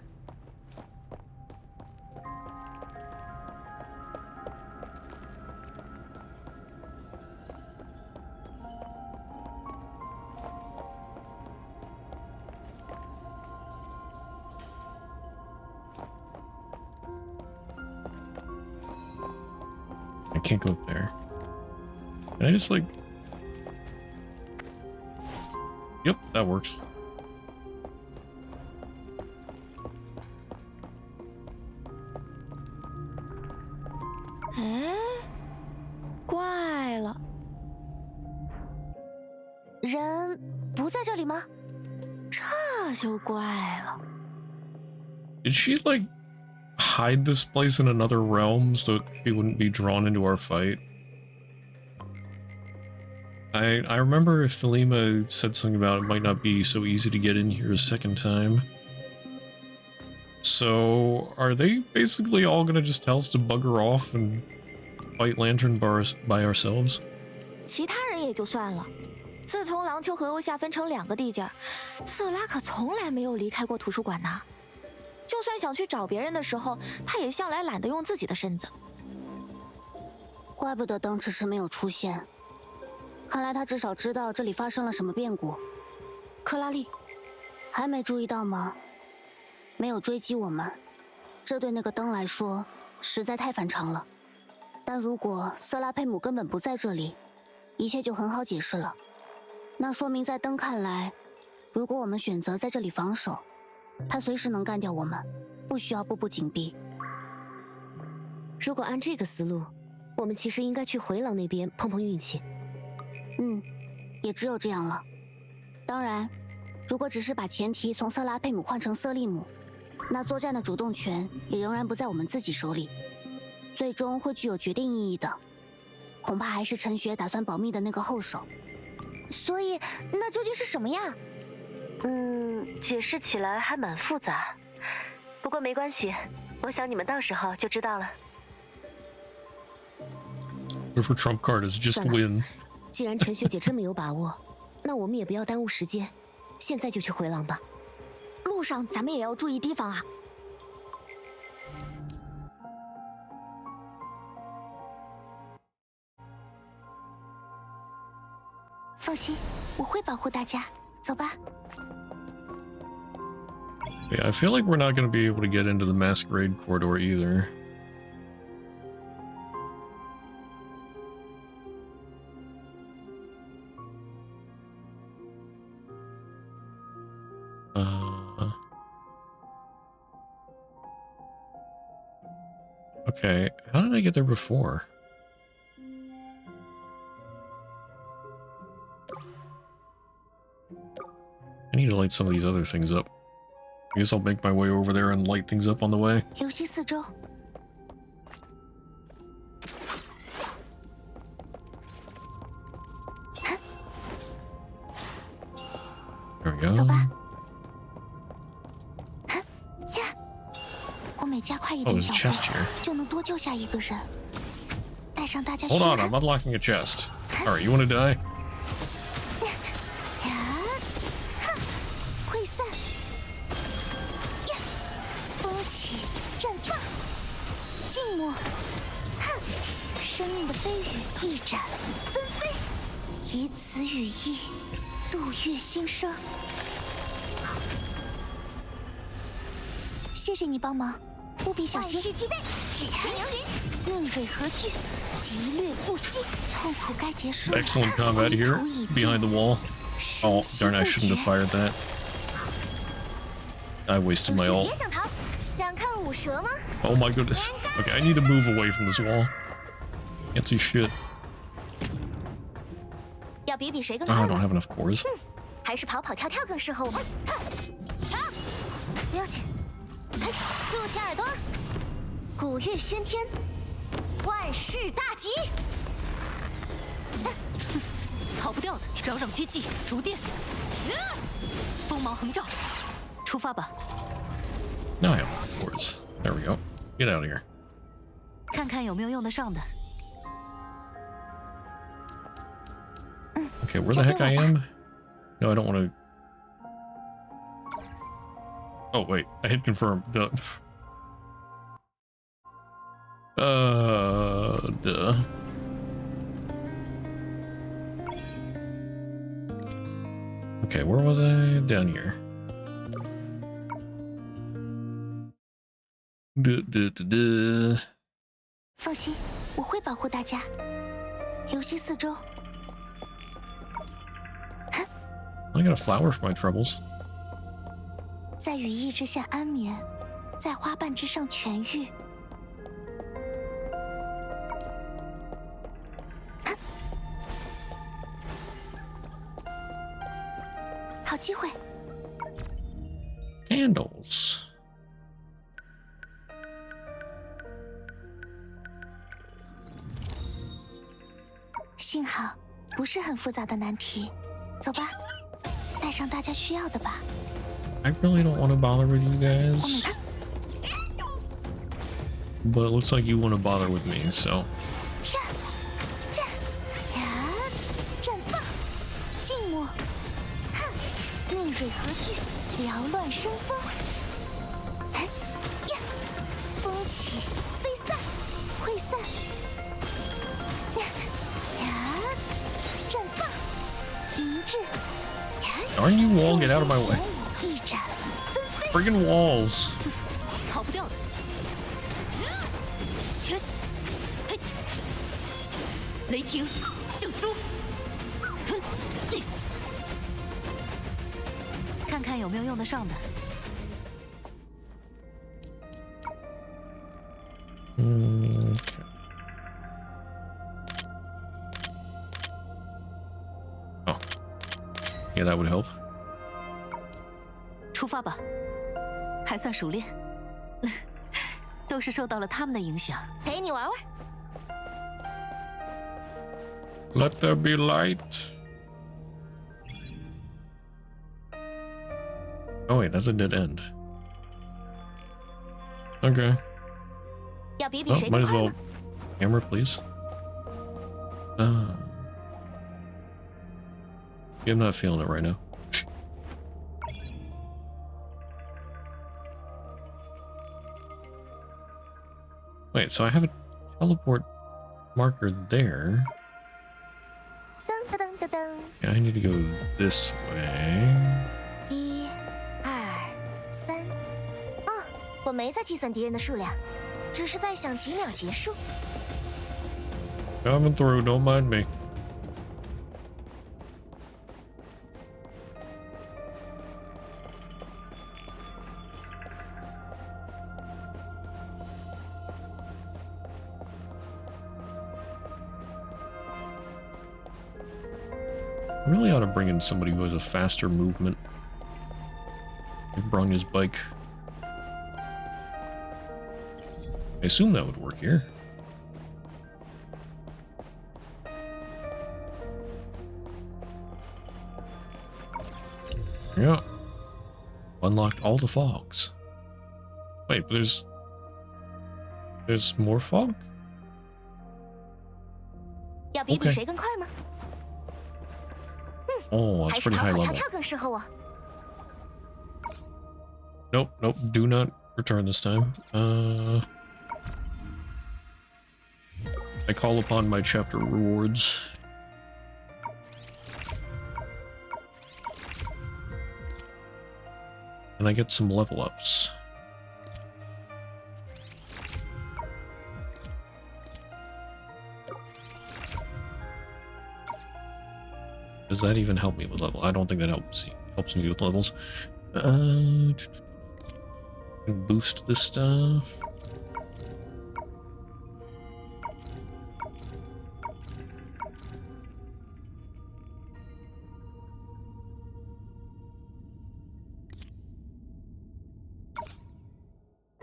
I can't go up there. Can I just like... Yep, that works. Eh? 怪了，人不在这里吗？这就怪了。 Did she like hide this place in another realm so she wouldn't be drawn into our fight? I remember Thelema said something about it might not be so easy to get in here a second time. So, are they basically all gonna just tell us to bugger off and fight Lantern Bars by ourselves? 其他人也就算了，自从廊丘河右下分成2个地界，瑟拉可从来没有离开过图书馆呐。就算想去找别人的时候，他也向来懒得用自己的身子。怪不得灯迟迟没有出现，看来他至少知道这里发生了什么变故。克拉丽，还没注意到吗？没有追击我们，这对那个灯来说实在太反常了。但如果瑟拉佩姆根本不在这里，一切就很好解释了。那说明在灯看来，如果我们选择在这里防守，他随时能干掉我们，不需要步步紧逼。如果按这个思路，我们其实应该去回廊那边碰碰运气。也只有这样了。当然，如果只是把前提从瑟拉佩姆换成瑟利姆，那作战的主动权也仍然不在我们自己手里，最终会具有决定意义的，恐怕还是陈雪打算保密的那个后手。所以，那究竟是什么呀？解释起来还蛮复杂，不过没关系，我想你们到时候就知道了。Whatever trump card is just win. 既然陈学姐这么有把握，那我们也不要耽误时间，现在就去回廊吧。路上咱们也要注意提防啊。放心，我会保护大家。走吧。Yeah, I feel like we're not going to be able to get into the Masquerade corridor either. Okay, how did I get there before? I need to light some of these other things up. I guess I'll make my way over there and light things up on the way. 留心四周。There we go. 走吧。我每加快一 Oh, 点 there's a 脚 chest 步， here. 就能多救下一个人，带上大家。Hold on, I'm unlocking a chest. Alright, you wanna die? 溃散，风起绽放，静默，生命的飞羽一展纷飞，以此羽翼，度月心生。谢谢你帮忙，务必小心。万事俱备，只看凌云。刃锐何惧，急掠不息，痛苦该结束。 Excellent combat here behind the wall. Oh, darn! I shouldn't have fired that. I wasted my ult. 别想逃，想看舞蛇吗？ Oh my goodness. Okay, I need to move away from this wall. Can't see shit. 要比比谁更 Oh, 快 I don't 吗？ have enough cores. 还是跑跑跳跳更适合我？不要紧，竖起耳朵，鼓乐喧天，万事大吉。逃不掉的，扰攘接济，逐电，锋芒横照，出发吧！ Now I have enough cores. There we go. Get out of here. 看看有没有用得上的。 Okay, where the heck I am? No, I don't want to. Oh wait, I hit confirm. Duh. Duh. Okay, where was I? Down here. Duh. 放心，我会保护大家。留心四周。 I got a flower for my troubles. 在羽翼之下安眠，在花瓣之上痊愈。好机会。 Candles. 幸好不是很复杂的难题，走吧，带上大家需要的吧。 I really don't want to bother with you guys. But it looks like you want to bother with me, so. 绽放，静默，哼，刃锐何惧，缭乱生风。风起飞散，挥散。绽放，一致。 Darn you wall, get out of my way. 一展纷飞。 Friggin' walls. 逃不掉的。嘿，雷霆，像猪。看看有没有用得上的。 Okay. Oh. Yeah, that would help. 出发吧，还算熟练，都是受到了他们的影响。陪你玩玩。 Let there be light. Oh wait, that's a dead end. Okay. 要比比 Well, 谁 might 更 as 快 well. 吗？ Camera, please. Yeah, I'm not feeling it right now. Wait, so I have a teleport marker there. 噔噔噔噔噔。 Yeah, I need to go this way. 1、2、3。哦，我没在计算敌人的数量，只是在想几秒结束。 Coming through, don't mind me. I really ought to bring in somebody who has a faster movement. Like Bronya's bike. I assume that would work here. Yeah. Unlocked all the fogs. Wait, but there's more fog? 要比比 Okay. 谁更快吗？ Oh, 还 that's 是 pretty 跑 high 跑跳 level. 跳更适合我？ Nope, nope, do not return this time. I call upon my chapter rewards. And I get some level ups. Does that even help me with level? I don't think that helps me with levels. Boost this stuff.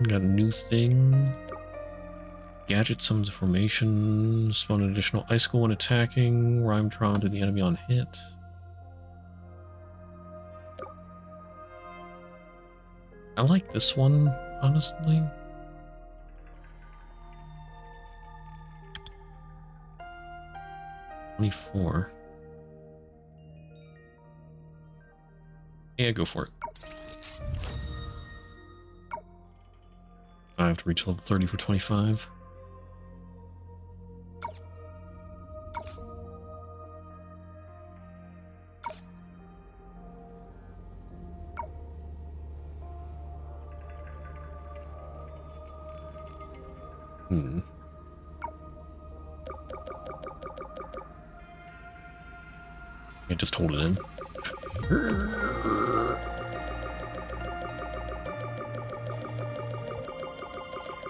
Got a new thing. Gadget summons formation. Spawn an additional icicle when attacking. Rhyme Tron to the enemy on hit. I like this one, honestly. $24. Yeah, go for it. I have to reach level 30 for 25. I just hold it in.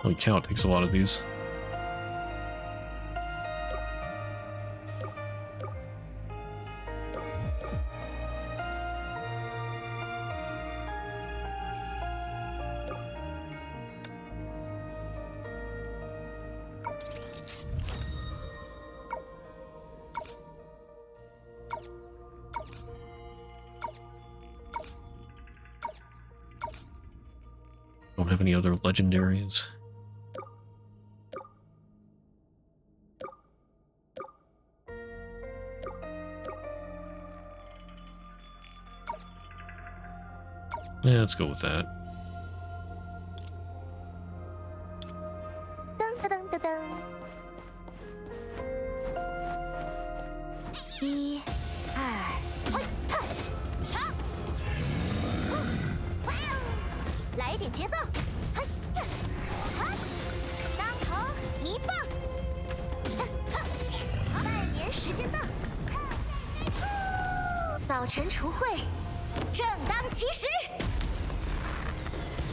Holy cow, it takes a lot of these. Don't have any other legendaries. Yeah, let's go with that. Dun dun dun dun. 1、2，嘿，哈，好，哇哦，来一点节奏，嘿，这，哈，当头一棒，这，哈，半年时间到，早晨除秽，正当其时。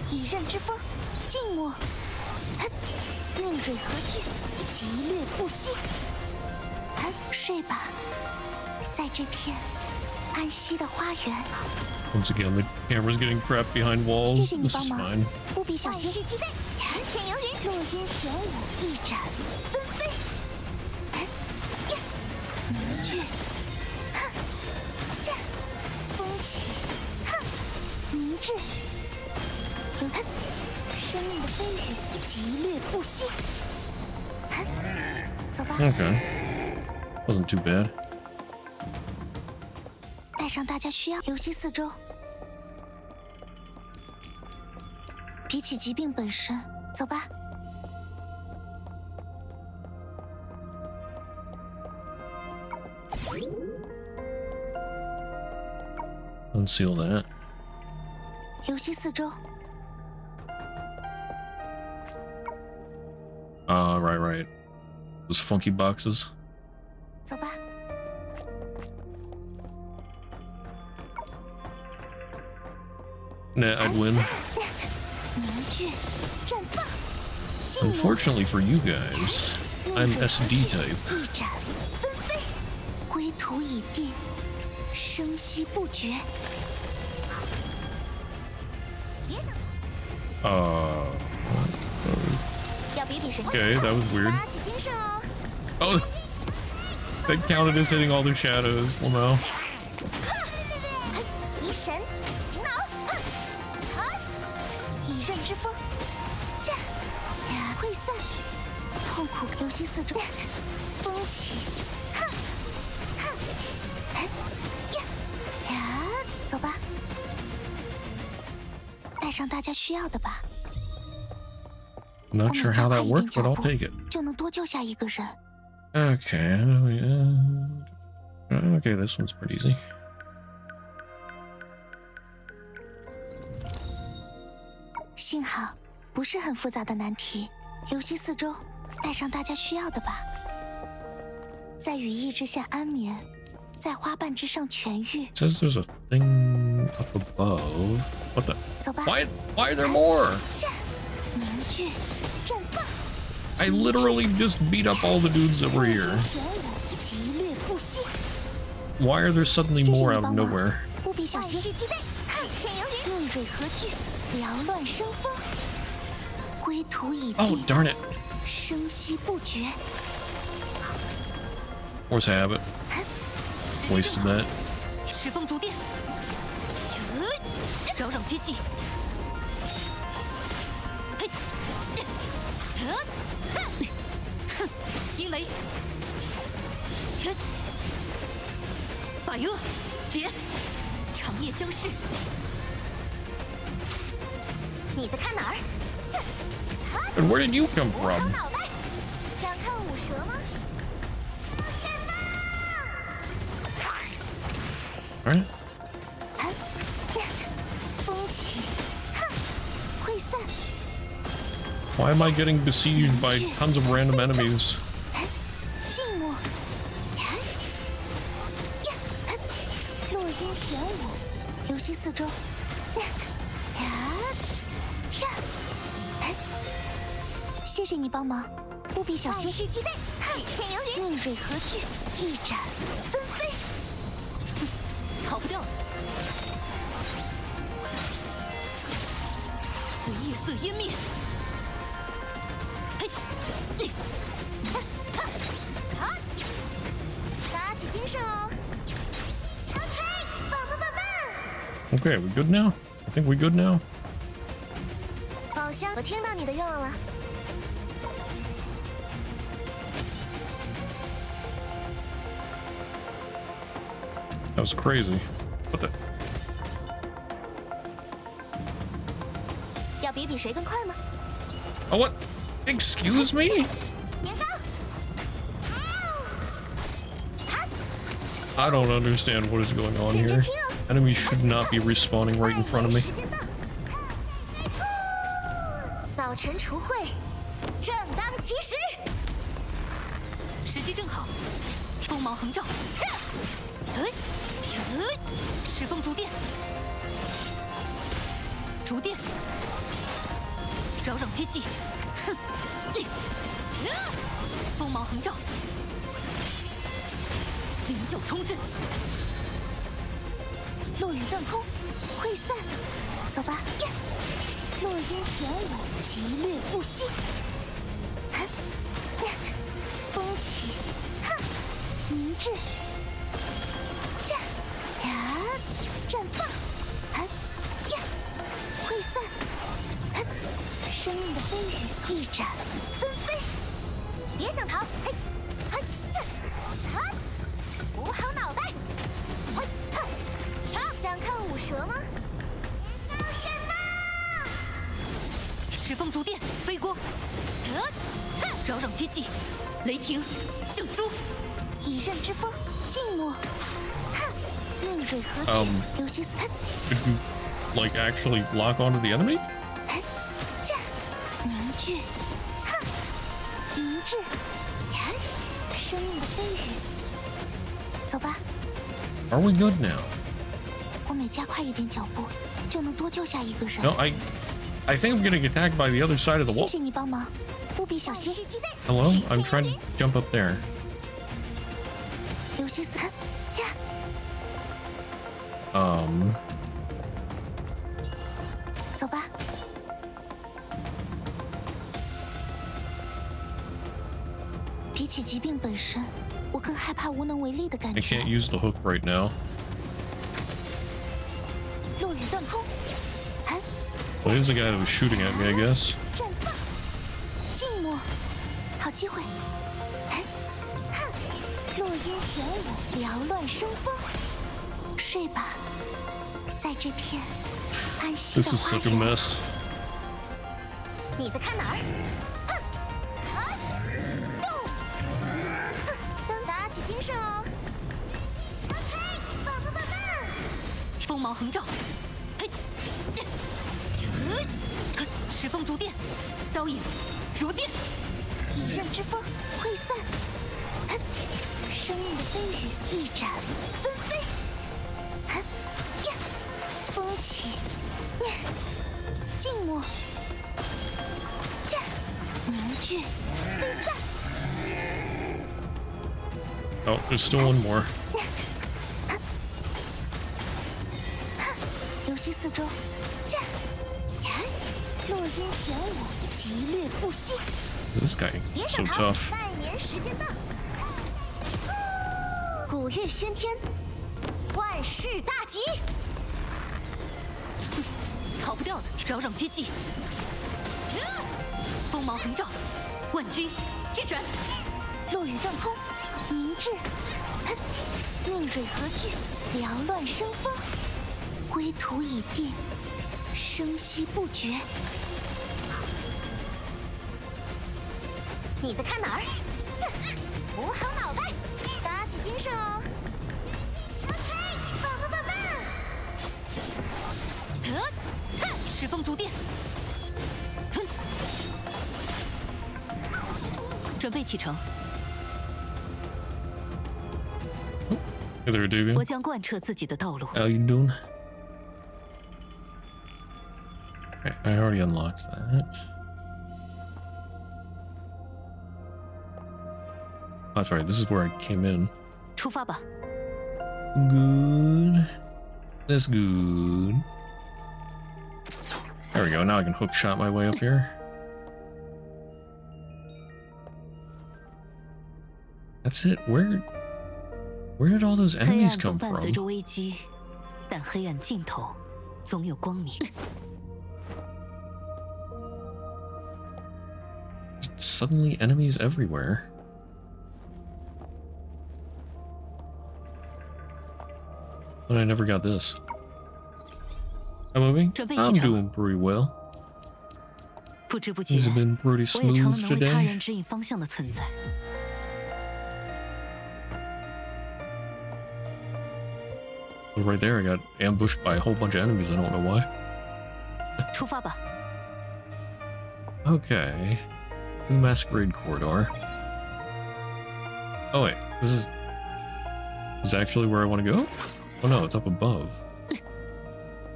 以刃之锋，静默，韵蕊和聚，急掠不息。睡吧，在这片安息的花园。Once again, the camera's getting trapped behind walls. 谢谢你 This 帮 is 忙 fine. 务必小心。盘旋游云，落英玄武，一展纷飞。凝聚，这风起，凝滞。生命的飞羽，急掠不息。走吧。Okay. Wasn't too bad. 带上大家需要，留心四周。比起疾病本身，走吧。Unseal that. 留心四周。Right. Those funky boxes. 走吧。Nah, I'd win. 凝聚，绽放。 Unfortunately for you guys, I'm SD type. 一展纷飞，归途已定，生息不绝。Okay, that was weird. 打起精神哦。 Oh, that counted as hitting all the shadows, Lamau. 提神醒脑，以刃之锋，这呀溃散，痛苦留心四周，风起，呀，走吧，带上大家需要的吧。 Not sure how that worked, but I'll take it. 就能多救下一个人。 Okay, okay, this one's pretty easy. 幸好不是很复杂的难题，留心四周，带上大家需要的吧。在羽翼之下安眠，在花瓣之上痊愈。 It says there's a thing up above. What the? 走吧。 Why are there more? 凝聚，绽放。 I literally just beat up all the dudes that were here. 激烈不息。 Why are there suddenly more out of nowhere? 务必小心。怒蕊何惧？缭乱生风。归途已定。 Oh darn it! 生息不绝。 Force habit. Wasted that. 石风逐电，扰攘接济。嘿，哼，阴雷，百恶劫，长夜将逝。你在看哪儿？ And where did you come 我好 from? 脑袋，想看舞蛇吗？释放！ Alright. 风起，溃散。 Why am I getting besieged by tons of random enemies? 静默。落英玄武，留心四周。谢谢你帮忙，务必小心。逆蕊何惧？一斩纷飞。逃不掉了。随夜色湮灭。嘿，打起精神哦！长吹，棒棒棒棒！ Okay, we good now? I think we good now? 宝箱，我听到你的愿望了。 That was crazy. What the? 要比比谁更快吗？ Oh, what? Excuse me? 年糕。 I don't understand what is going on here. Enemies should not be respawning right in front of me. 早晨除秽，正当其时。时机正好，锋芒横照。石风逐电，逐电，扰攘接济。哼，锋芒横照，灵柩冲阵，落雨断空，溃散。走吧。落英玄武，激烈不息。风起，凝滞。 绽放，溃散，生命的飞羽，一斩纷飞。别想逃，嘿，嘿，捂好脑袋，嘿，想看舞蛇吗？释放！石风逐电，飞光，扰攘接济，雷霆降诛，以刃之锋，静默。 Could you, like, actually lock onto the enemy? 凝聚，凝滞，生命的飞羽。走吧。 Are we good now? 我每加快一点脚步，就能多救下一个人。 No, I think I'm getting attacked by the other side of the 谢 wall. 谢你帮忙，务必小心。 Hello? I'm trying to jump up there. 留心思。 走吧。比起疾病本身，我更害怕无能为力的感 I 觉。 can't use the hook right now. 落雨断空。 Well, here's the guy that was shooting at me, I guess. 绽放，静默，好机会。落英玄武，缭乱生风。睡吧。 在这片安息的 This is such a mess. 你在看哪儿？打起精神哦！长吹，棒棒棒棒！锋芒横照，嘿，石风逐电，刀影如电，以刃之锋，溃散。生命的飞羽一展纷飞，风起，静默，凝聚，飞散。Oh, there's still one more. 留心四周，落烟玄武，急掠不息。This guy so tough. 拜年时间到，古乐喧天，万事大吉。逃不掉的，扰攘接济。锋芒横照，万军击转。落雨断空，凝滞，命蕊何惧，缭乱生风。归途已定，生息不绝。你在看哪儿？捂好脑袋，打起精神哦！超吹，棒棒棒棒！赤风逐电，准备启程。Hey there, Davian. 我将贯彻自己的道路。 How you doing? Okay, I already unlocked that. That's right. This is where I came in. 出发吧。 Good. That's good. There we go. Now I can hook shot my way up here. That's it. Where did all those 黑 enemies 暗 come 总伴随 from? 着危机，但黑暗尽头总有光明。 Suddenly enemies everywhere. But I never got this. How about me? 准备 I'm 启程。 doing pretty well. 不知不觉， Things have been pretty 我也成了 smooth 能为他 today. 人指引方向的存在。 But right there, I got ambushed by a whole bunch of enemies. I don't know why. 出发吧。 Okay. The Masquerade Corridor. Oh wait, this is actually where I want to go? Oh no, it's up above.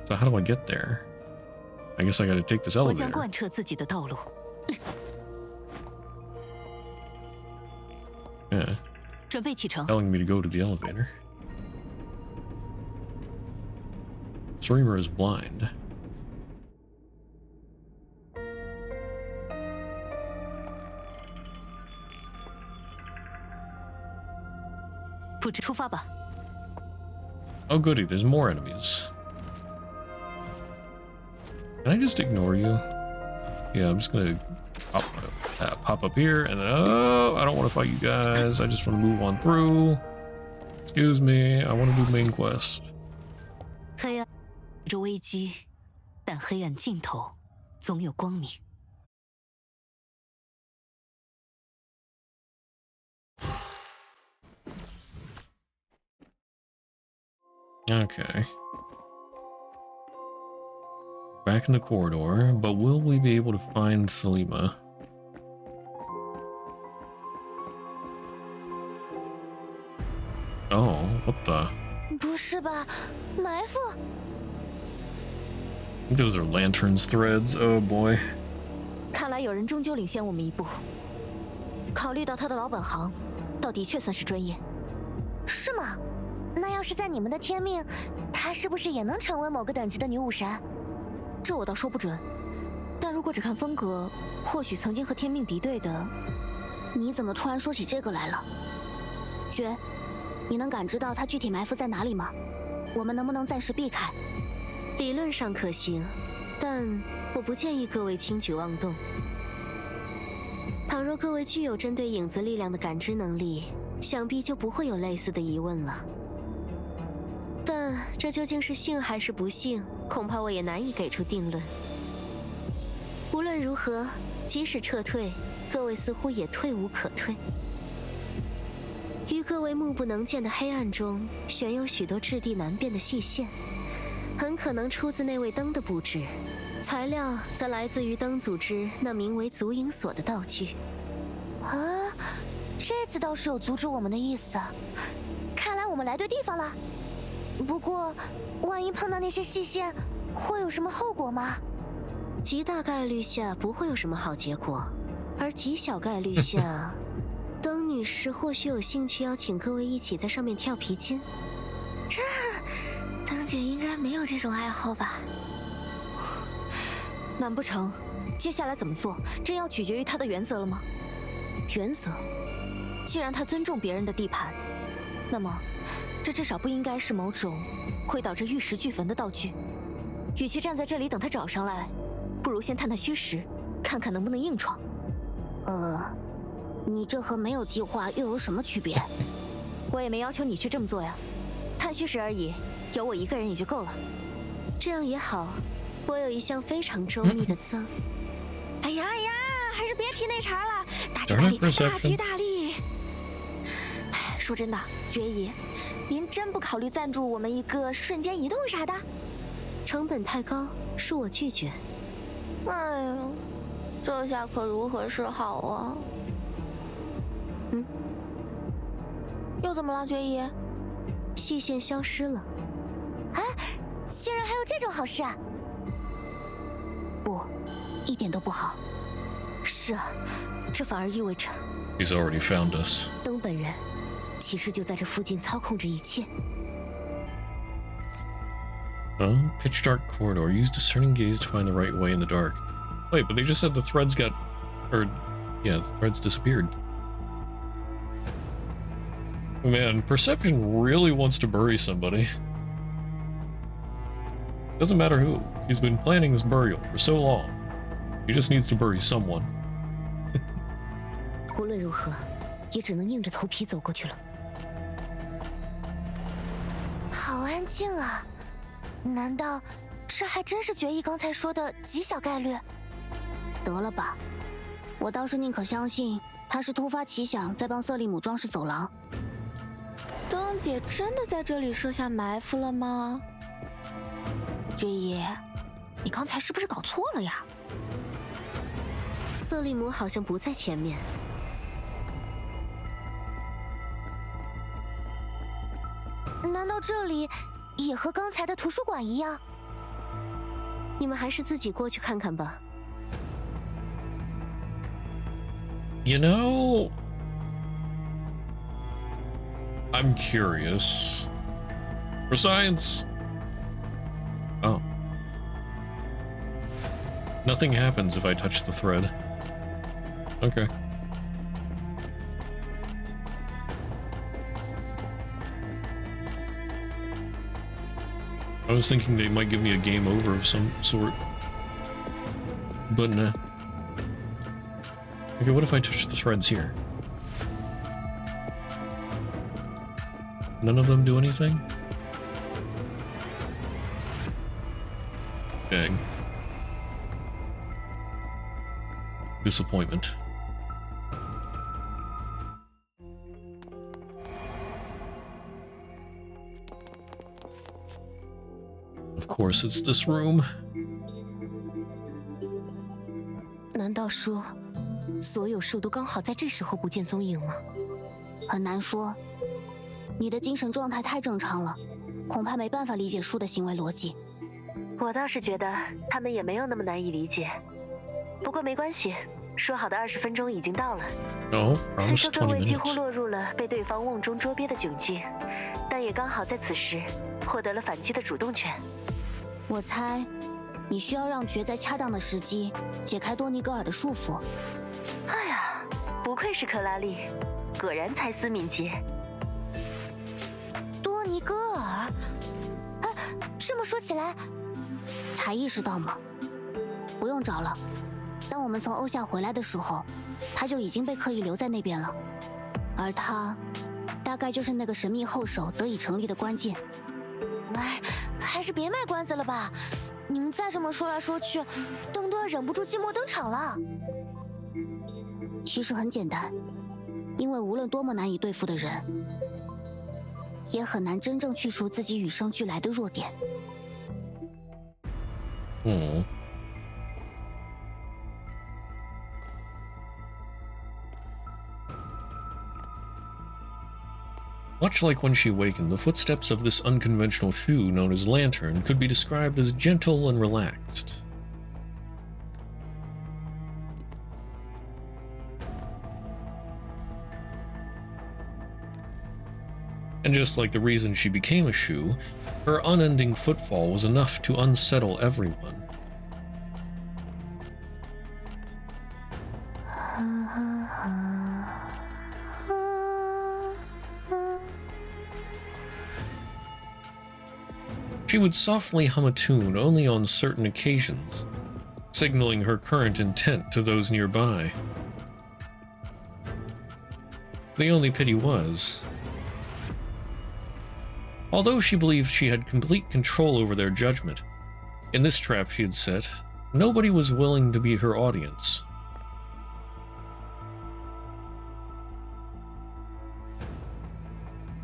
So how do I get there? I guess I gotta take this 我将 elevator. 贯彻自己的道路。 Yeah, 准备启程。 telling me to go to the elevator. Streamer is blind. 不知出发吧。 Oh goody, there's more enemies. Can I just ignore you? Yeah, I'm just gonna pop up here, and then, oh, I don't want to fight you guys. I just want to move on through. Excuse me, I want to do main quest. 黑暗着危机，但黑暗尽头总有光明。 Okay. Back in the corridor, but will we be able to find Selima? Oh, what the? 不是吧，埋伏！ I think those are lanterns threads. Oh boy. 看来有人终究领先我们一步。考虑到他的老本行，倒的确算是专业。是吗？那要是在你们的天命，她是不是也能成为某个等级的女武神？这我倒说不准，但如果只看风格，或许曾经和天命敌对的。你怎么突然说起这个来了？绝，你能感知到她具体埋伏在哪里吗？我们能不能暂时避开？理论上可行，但我不建议各位轻举妄动。倘若各位具有针对影子力量的感知能力，想必就不会有类似的疑问了。但这究竟是幸还是不幸，恐怕我也难以给出定论。无论如何，即使撤退，各位似乎也退无可退。于各位目不能见的黑暗中，悬有许多质地难辨的细线，很可能出自那位灯的布置，材料则来自于灯组织那名为足影锁的道具。啊，这次倒是有阻止我们的意思，看来我们来对地方了。不过，万一碰到那些细线，会有什么后果吗？极大概率下不会有什么好结果，而极小概率下，等女士或许有兴趣邀请各位一起在上面跳皮筋。灯姐应该没有这种爱好吧？难不成接下来怎么做，真要取决于她的原则了吗？原则？既然她尊重别人的地盘，那么这至少不应该是某种会导致玉石俱焚的道具。与其站在这里等她找上来，不如先探探虚实，看看能不能硬闯。你这和没有计划又有什么区别？我也没要求你去这么做呀，探虚实而已，有我一个人也就够了。这样也好，我有一项非常周密的策。哎呀，还是别提那茬了，大吉大利，大吉大利。哎，说真的，爵爷，您真不考虑赞助我们一个瞬间移动啥的？成本太高，恕我拒绝。哎呦，这下可如何是好啊？又怎么了，爵爷？细线消失了。啊，竟然还有这种好事啊！不，一点都不好。是啊，这反而意味着 He's already found us. 灯本人其实就在这附近操控着一切。Pitch dark corridor. Use discerning gaze to find the right way in the dark. Wait, but they just said the threads got, or yeah, the threads disappeared. Man, Perception really wants to bury somebody. Doesn't matter who. He's been planning this burial for so long. He just needs to bury someone. 无论如何，也只能硬着头皮走过去了。好安静啊！难道这还真是决议刚才说的极小概率？得了吧，我倒是宁可相信他是突发奇想，在帮瑟利姆装饰走廊。灯姐真的在这里设下埋伏了吗？爵爷，你刚才是不是搞错了呀？瑟利姆好像不在前面。难道这里也和刚才的图书馆一样？你们还是自己过去看看吧。You know, I'm curious. For science. Oh. Nothing happens if I touch the thread. Okay. I was thinking they might give me a game over of some sort. But nah. Okay, what if I touch the threads here? None of them do anything? Dang. Disappointment. Of course, it's this room. 难道说，所有树都刚好在这时候不见踪影吗？很难说，你的精神状态太正常了，恐怕没办法理解树的行为逻辑。我倒是觉得他们也没有那么难以理解。不过没关系，说好的20分钟已经到了。Oh, 虽 promised 说各 20位几乎 minutes. 落入了被对方瓮中捉鳖的窘境，但也刚好在此时获得了反击的主动权。我猜，你需要让爵在恰当的时机解开多尼格尔的束缚。哎呀，不愧是克拉丽，果然才思敏捷。多尼格尔，啊，这么说起来，才意识到吗？不用找了，当我们从欧夏回来的时候，他就已经被刻意留在那边了，而他，大概就是那个神秘后手得以成立的关键。哎，还是别卖关子了吧，你们再这么说来说去，登多尔忍不住寂寞登场了。其实很简单，因为无论多么难以对付的人，也很难真正去除自己与生俱来的弱点。Hmm. Much like when she awakened, the footsteps of this unconventional shoe known as Lantern could be described as gentle and relaxed. And just like the reason she became a shoe, her unending footfall was enough to unsettle everyone. She would softly hum a tune only on certain occasions, signaling her current intent to those nearby. The only pity was, although she believed she had complete control over their judgment, in this trap she had set, nobody was willing to be her audience.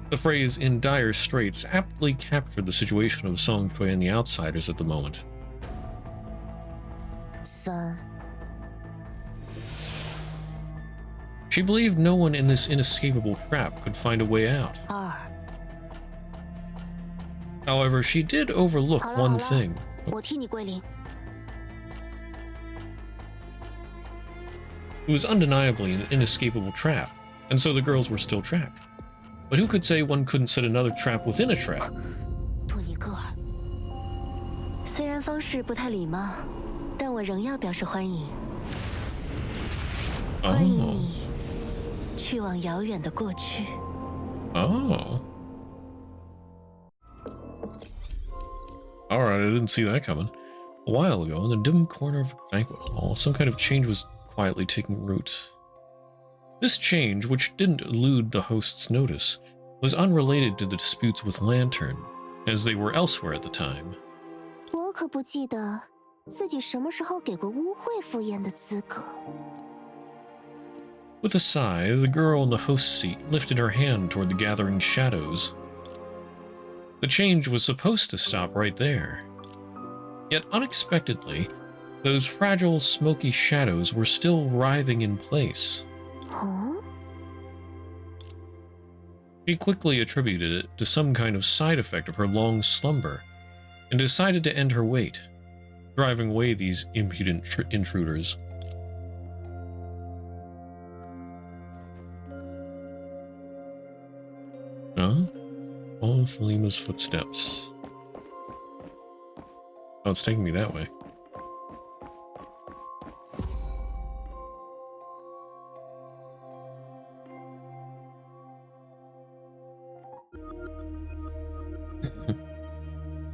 The phrase "in dire straits" aptly captured the situation of Song Fei and the outsiders at the moment. Son. She believed no one in this inescapable trap could find a way out. However, she did overlook one thing. 我替你归零。 It was undeniably an inescapable trap, and so the girls were still trapped. But who could say one couldn't set another trap within a trap? 托尼戈尔，虽然方式不太礼貌，但我仍要表示欢迎。欢迎你去往遥远的过去。Oh. Alright, I didn't see that coming. A while ago, in the dim corner of a banquet hall, some kind of change was quietly taking root. This change, which didn't elude the host's notice, was unrelated to the disputes with Lantern, as they were elsewhere at the time. 我可不记得自己什么时候给过污秽赴宴的资格。 With a sigh, the girl in the host's seat lifted her hand toward the gathering shadows. The change was supposed to stop right there. Yet unexpectedly, those fragile, smoky shadows were still writhing in place. Huh? She quickly attributed it to some kind of side effect of her long slumber, and decided to end her wait, driving away these impudent intruders. Follow Thalima's footsteps. Oh, it's taking me that way.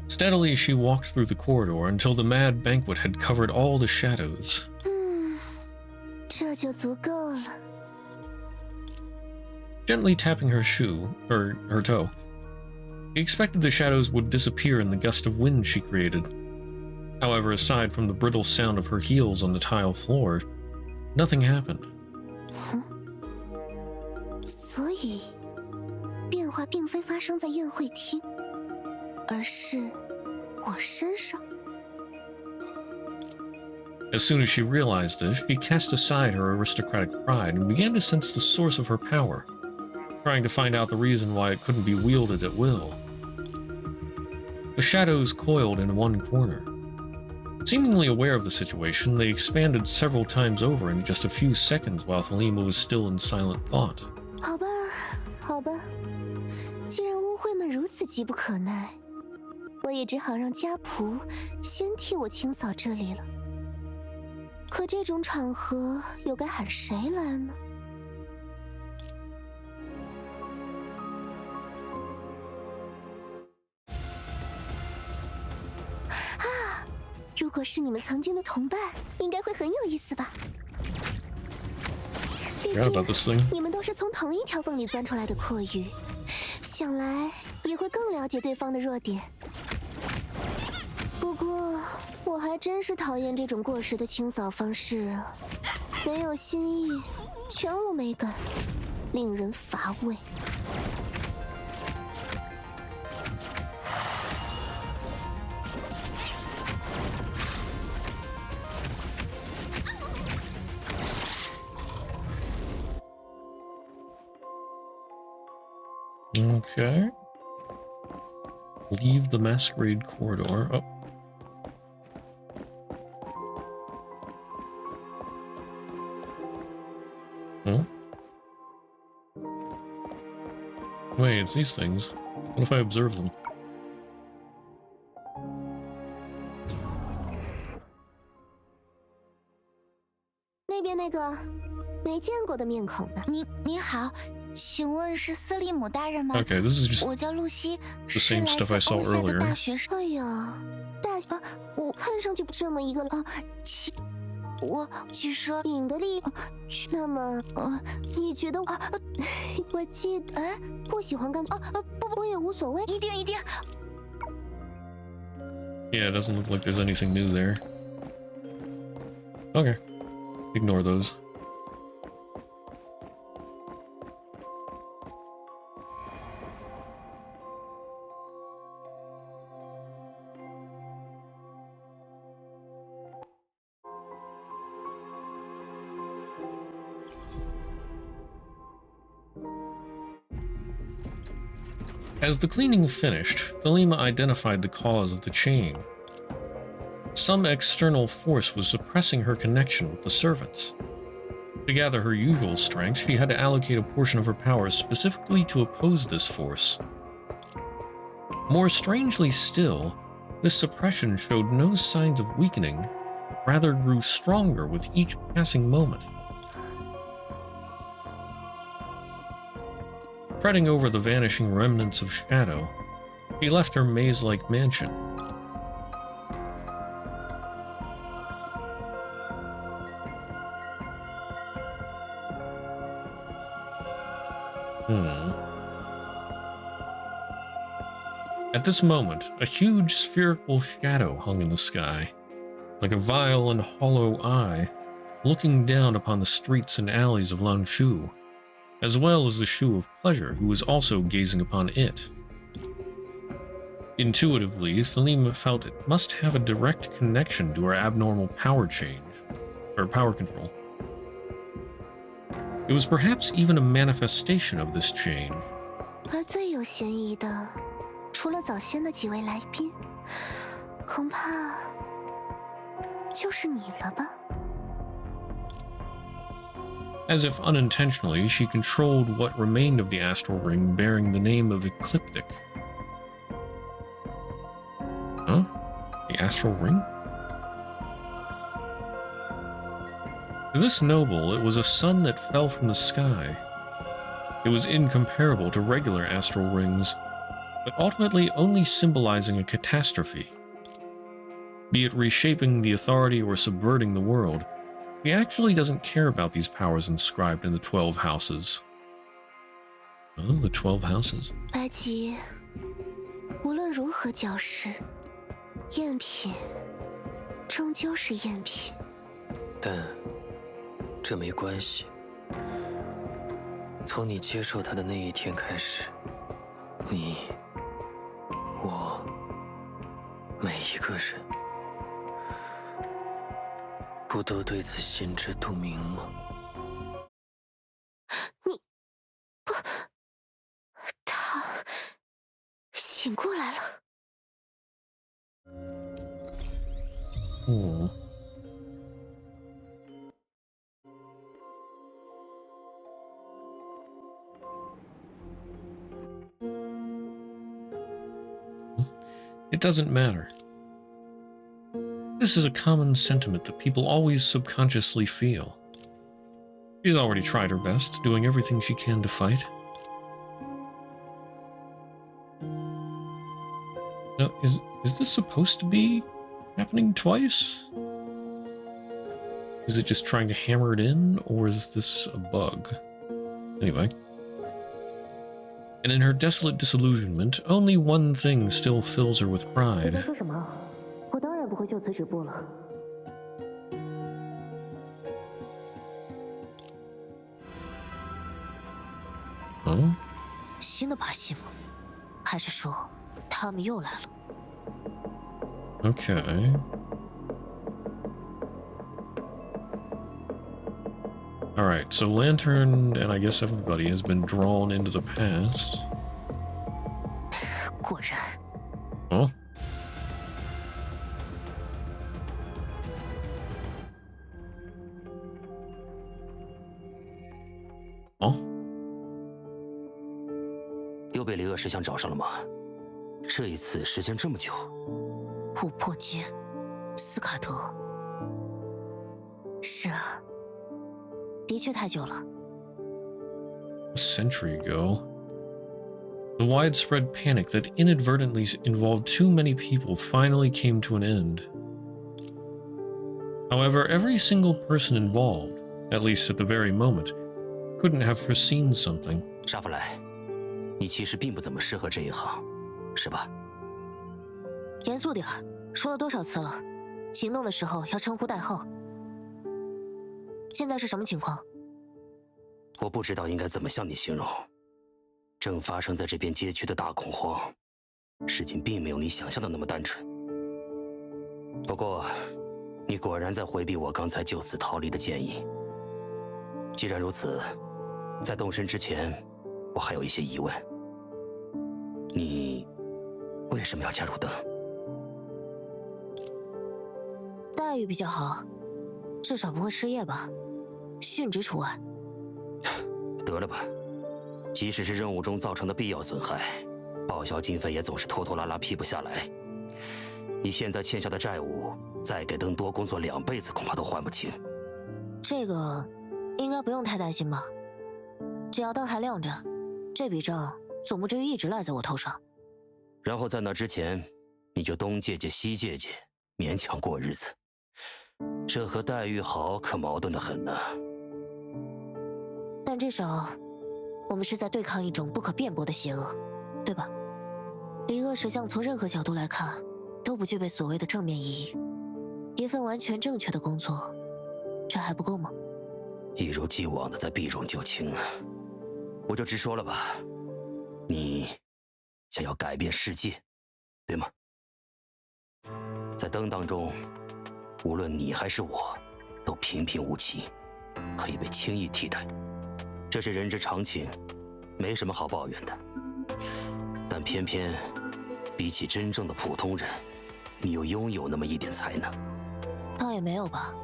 Steadily, she walked through the corridor until the mad banquet had covered all the shadows. 这就足够了。 Gently tapping her toe, she expected the shadows would disappear in the gust of wind she created. However, aside from the brittle sound of her heels on the tile floor, nothing happened. 所以，变化并非发生在宴会厅，而是我身上。 As soon as she realized this, she cast aside her aristocratic pride and began to sense the source of her power, trying to find out the reason why it couldn't be wielded at will. The shadows coiled in one corner. Seemingly aware of the situation, they expanded several times over in just a few seconds while Thalima was still in silent thought. 好吧，好吧，既然污秽们如此急不可耐，我也只好让家仆先替我清扫这里了。可这种场合，又该喊谁来呢？ 如果是你们曾经的同伴，应该会很有意思吧？毕竟你们都是从同一条缝里钻出来的阔鱼，想来也会更了解对方的弱点。不过，我还真是讨厌这种过时的清扫方式啊，没有新意，全无美感，令人乏味。 Oh, Okay. Leave the masquerade corridor. Oh. Huh? Wait, it's these things. What if I observe them? Okay, this is just the same stuff I saw earlier. 哎呀，我看上去这么一个我据说影的力，那么你觉得我记得不喜欢干不，我也无所谓，一定。Yeah, it doesn't look like there's anything new there. Okay, ignore those. As the cleaning finished, Thelema identified the cause of the change. Some external force was suppressing her connection with the servants. To gather her usual strength, she had to allocate a portion of her powers specifically to oppose this force. More strangely still, this suppression showed no signs of weakening, but rather grew stronger with each passing moment. Treading over the vanishing remnants of shadow, she left her maze-like mansion. At this moment, a huge spherical shadow hung in the sky, like a vile and hollow eye, looking down upon the streets and alleys of Lanshu, as well as the Shu of Pleasure, who was also gazing upon it. Intuitively, Thelema felt it must have a direct connection to her abnormal power control. It was perhaps even a manifestation of this change. 而最有嫌疑的，除了早先的几位来宾，恐怕就是你了吧？ As if unintentionally, she controlled what remained of the astral ring bearing the name of Ecliptic. Huh? The astral ring? To this noble, it was a sun that fell from the sky. It was incomparable to regular astral rings, but ultimately only symbolizing a catastrophe. Be it reshaping the authority or subverting the world, he actually doesn't care about these powers inscribed in the 12 houses. Oh, the 12 houses. 白吉，无论如何矫饰，赝品终究是赝品。但这没关系。从你接受它的那一天开始，你、我、每一个人。 不都对此心知肚明吗？你不，他醒过来了。It doesn't matter. This is a common sentiment that people always subconsciously feel. She's already tried her best, doing everything she can to fight. Now, is this supposed to be happening twice? Is it just trying to hammer it in, or is this a bug? Anyway. And in her desolate disillusionment, only one thing still fills her with pride. 我当然不会就此止步了。嗯？新的把戏吗？还是说他们又来了 Okay. Alright, so Lantern and I guess everybody has been drawn into the past. 又被离恶石像找上了吗？这一次时间这么久。琥珀街，斯卡德。是啊，的确太久了。A century ago. The widespread panic that inadvertently involved too many people finally came to an end. However, every single person involved, at least at the very moment, couldn't have foreseen something. 沙弗莱，你其实并不怎么适合这一行，是吧？严肃点儿，说了多少次了，行动的时候要称呼代号。现在是什么情况？我不知道应该怎么向你形容。正发生在这片街区的大恐慌，事情并没有你想象的那么单纯。不过，你果然在回避我刚才就此逃离的建议。既然如此，在动身之前，我还有一些疑问。你为什么要加入灯？待遇比较好，至少不会失业吧？殉职除外。得了吧，即使是任务中造成的必要损害，报销经费也总是拖拖拉拉批不下来。你现在欠下的债务，再给灯多工作2辈子，恐怕都还不清。这个应该不用太担心吧？只要灯还亮着，这笔账总不至于一直赖在我头上。然后在那之前，你就东借借西借借，勉强过日子，这和待遇好可矛盾得很呢。但至少，我们是在对抗一种不可辩驳的邪恶，对吧？离恶石像从任何角度来看，都不具备所谓的正面意义。一份完全正确的工作，这还不够吗？一如既往的在避重就轻，我就直说了吧，你想要改变世界，对吗？在灯当中，无论你还是我，都平平无奇，可以被轻易替代，这是人之常情，没什么好抱怨的。但偏偏比起真正的普通人，你又拥有那么一点才能。倒也没有吧。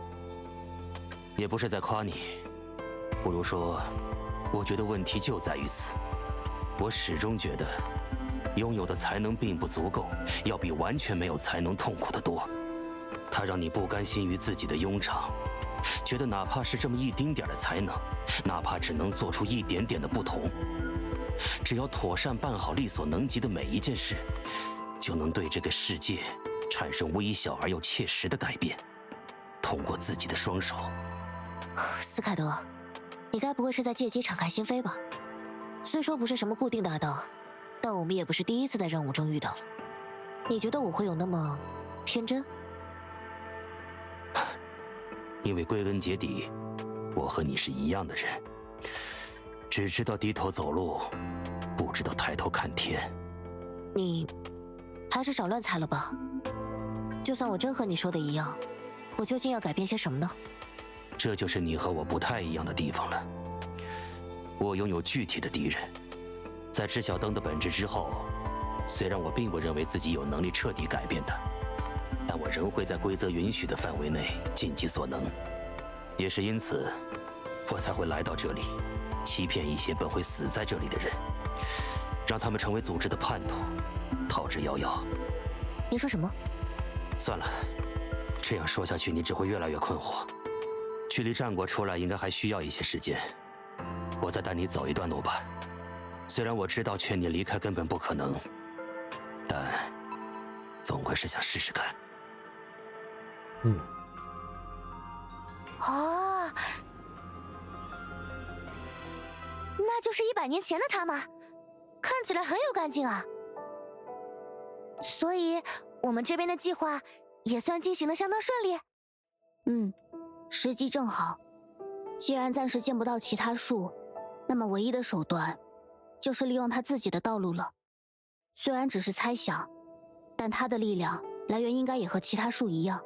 也不是在夸你，不如说，我觉得问题就在于此。我始终觉得，拥有的才能并不足够，要比完全没有才能痛苦得多。它让你不甘心于自己的庸常，觉得哪怕是这么一丁点的才能，哪怕只能做出一点点的不同，只要妥善办好力所能及的每一件事，就能对这个世界产生微小而又切实的改变。通过自己的双手。斯凯德，你该不会是在借机敞开心扉吧？虽说不是什么固定搭档，但我们也不是第一次在任务中遇到了。你觉得我会有那么天真？因为归根结底，我和你是一样的人，只知道低头走路，不知道抬头看天。你还是少乱猜了吧？就算我真和你说的一样，我究竟要改变些什么呢？这就是你和我不太一样的地方了。我拥有具体的敌人，在知晓灯的本质之后，虽然我并不认为自己有能力彻底改变它，但我仍会在规则允许的范围内尽己所能。也是因此，我才会来到这里，欺骗一些本会死在这里的人，让他们成为组织的叛徒，逃之夭夭。你说什么？算了，这样说下去你只会越来越困惑。距离战果出来应该还需要一些时间，我再带你走一段路吧。虽然我知道劝你离开根本不可能，但总归是想试试看。哦，那就是100年前的他吗？看起来很有干劲啊。所以，我们这边的计划也算进行的相当顺利。时机正好。既然暂时见不到其他树，那么唯一的手段就是利用他自己的道路了。虽然只是猜想，但他的力量来源应该也和其他树一样，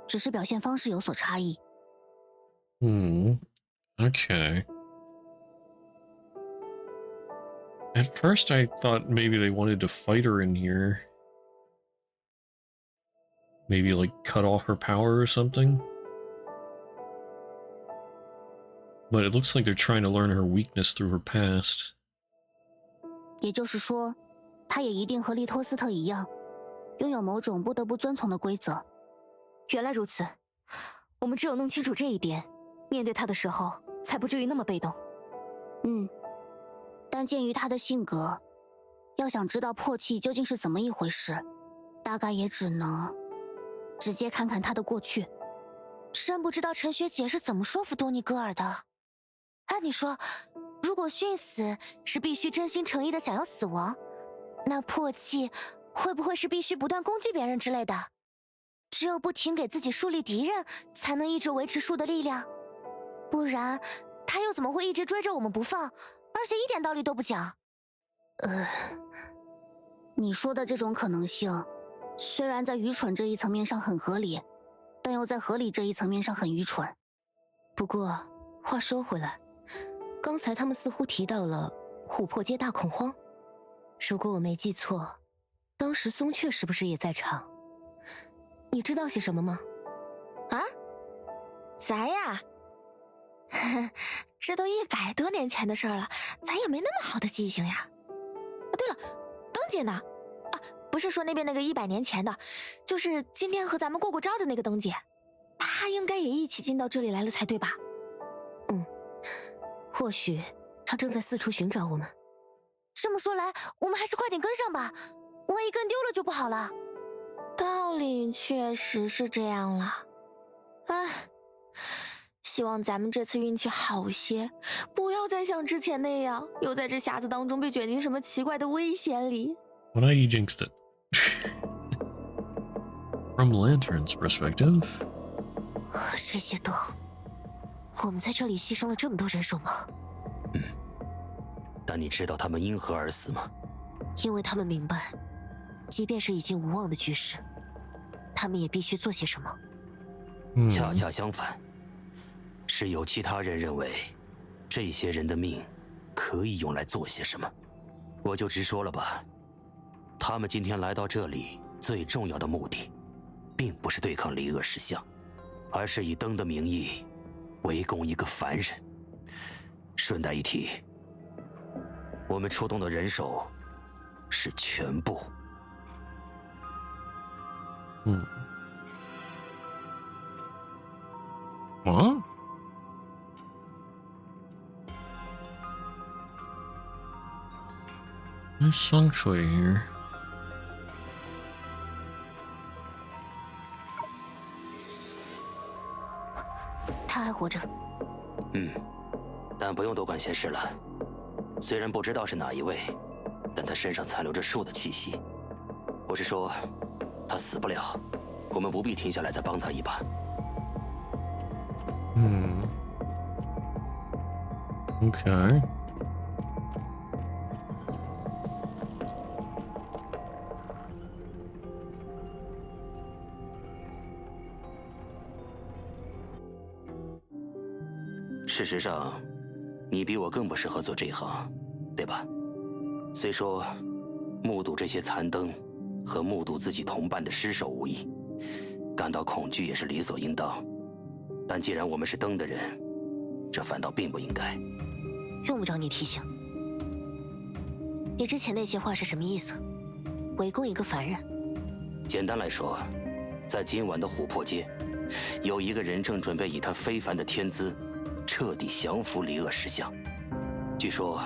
只是表现方式有所差异。Okay. At first I thought maybe they wanted to fight her in here. Maybe like cut off her power or something. But it looks like they're trying to learn her weakness through her past. 也就是说，他也一定和利托斯特一样，拥有某种不得不遵从的规则。原来如此，我们只有弄清楚这一点，面对他的时候才不至于那么被动。但鉴于他的性格，要想知道魄气究竟是怎么一回事，大概也只能直接看看他的过去。真不知道陈学姐是怎么说服多尼戈尔的。按你说，如果殉死是必须真心诚意的想要死亡，那魄气会不会是必须不断攻击别人之类的？只有不停给自己树立敌人，才能一直维持树的力量。不然，他又怎么会一直追着我们不放，而且一点道理都不讲？你说的这种可能性，虽然在愚蠢这一层面上很合理，但又在合理这一层面上很愚蠢。不过话说回来，刚才他们似乎提到了琥珀街大恐慌，如果我没记错，当时松雀是不是也在场？你知道些什么吗？啊，咱呀，这都100多年前的事了，咱也没那么好的记性呀。啊，对了，灯姐呢？啊，不是说那边那个100年前的，就是今天和咱们过招的那个灯姐，她应该也一起进到这里来了才对吧？或许她正在四处寻找我们。这么说来，我们还是快点跟上吧，万一跟丢了就不好了。道理确实是这样了，唉，希望咱们这次运气好些，不要再像之前那样，又在这匣子当中被卷进什么奇怪的危险里。Well, now you jinxed it. From Lantern's perspective, 这些灯，我们在这里牺牲了这么多人手吗？但你知道他们因何而死吗？因为他们明白，即便是已经无望的局势，他们也必须做些什么。恰恰相反，是有其他人认为，这些人的命可以用来做些什么。我就直说了吧，他们今天来到这里，最重要的目的，并不是对抗离恶石像，而是以灯的名义围攻一个凡人。顺带一提，我们出动的人手是全部。What? Nice sanctuary here. 他还活着。但不用多管闲事了。虽然不知道是哪一位，但他身上残留着树的气息。我是说，他死不了，我们不必停下来再帮他一把。Okay.事实上，你比我更不适合做这一行，对吧？虽说目睹这些残灯和目睹自己同伴的尸首无异，感到恐惧也是理所应当。但既然我们是灯的人，这反倒并不应该。用不着你提醒。你之前那些话是什么意思？围攻一个凡人？简单来说，在今晚的琥珀街，有一个人正准备以他非凡的天资，彻底降服离恶石像。据说，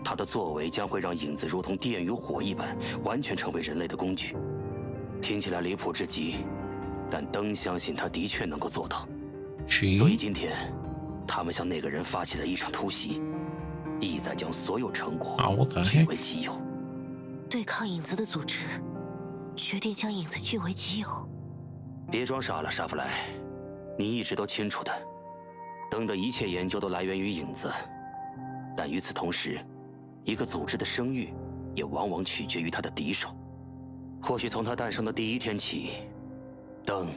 他的作为将会让影子如同电与火一般，完全成为人类的工具。听起来离谱至极，但灯相信他的确能够做到。所以今天，他们向那个人发起了一场突袭，意在将所有成果据为己有。对抗影子的组织，决定将影子据为己有。别装傻了，沙弗莱，你一直都清楚的，灯的一切研究都来源于影子，但与此同时，一个组织的声誉也往往取决于他的敌手。或许从他诞生的第一天起，灯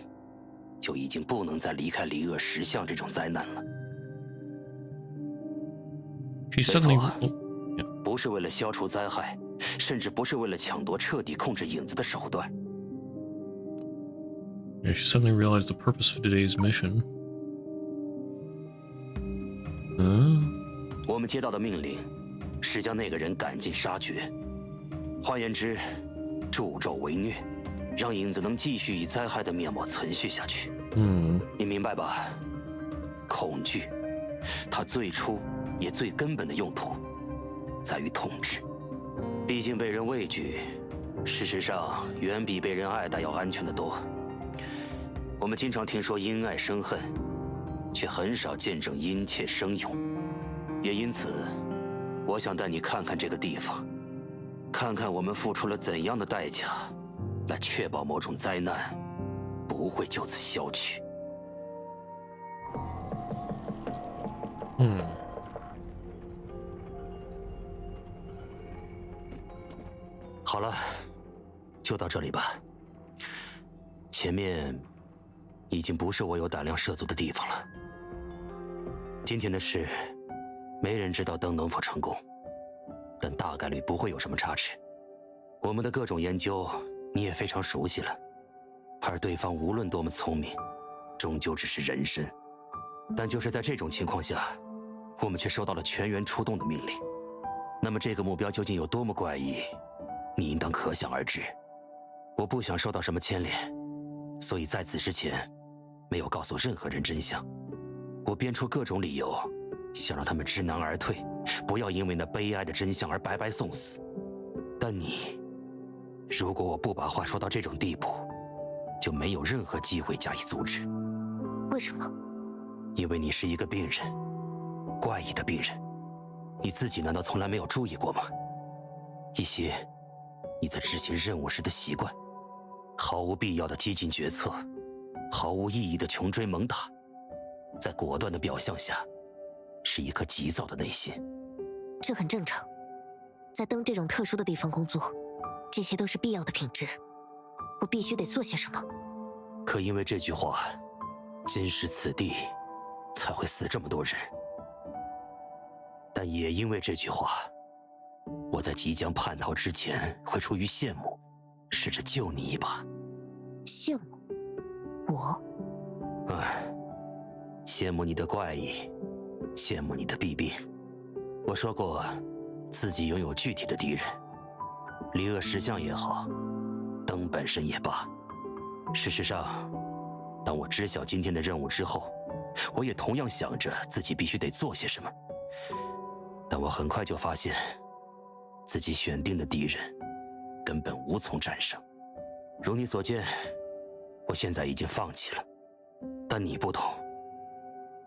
就已经不能再离开离恶石像这种灾难了。没错，不是为了消除灾害，甚至不是为了抢夺彻底控制影子的手段。Yeah, she suddenly realized the purpose of today's mission. 我们接到的命令是将那个人赶尽杀绝。换言之，助纣为虐，让影子能继续以灾害的面貌存续下去。你明白吧？恐惧，它最初也最根本的用途，在于统治。毕竟被人畏惧，事实上远比被人爱戴要安全得多。我们经常听说因爱生恨，却很少见证因切生勇。也因此，我想带你看看这个地方，看看我们付出了怎样的代价，来确保某种灾难不会就此消去。好了，就到这里吧。前面已经不是我有胆量涉足的地方了。今天的事，没人知道灯能否成功，但大概率不会有什么差池。我们的各种研究你也非常熟悉了，而对方无论多么聪明，终究只是人参。但就是在这种情况下，我们却收到了全员出动的命令。那么这个目标究竟有多么怪异，你应当可想而知。我不想受到什么牵连，所以在此之前没有告诉任何人真相。我编出各种理由，想让他们知难而退，不要因为那悲哀的真相而白白送死。但你，如果我不把话说到这种地步，就没有任何机会加以阻止。为什么？因为你是一个病人，怪异的病人。你自己难道从来没有注意过吗？一些你在执行任务时的习惯，毫无必要的激进决策，毫无意义的穷追猛打，在果断的表象下，是一颗急躁的内心。这很正常，在灯这种特殊的地方工作，这些都是必要的品质。我必须得做些什么。可因为这句话，今时此地才会死这么多人。但也因为这句话，我在即将叛逃之前会出于羡慕，试着救你一把。羡慕？我？羡慕你的怪异，羡慕你的弊病。我说过，自己拥有具体的敌人，离恶石像也好，灯本身也罢。事实上，当我知晓今天的任务之后，我也同样想着自己必须得做些什么。但我很快就发现，自己选定的敌人根本无从战胜。如你所见，我现在已经放弃了。但你不同，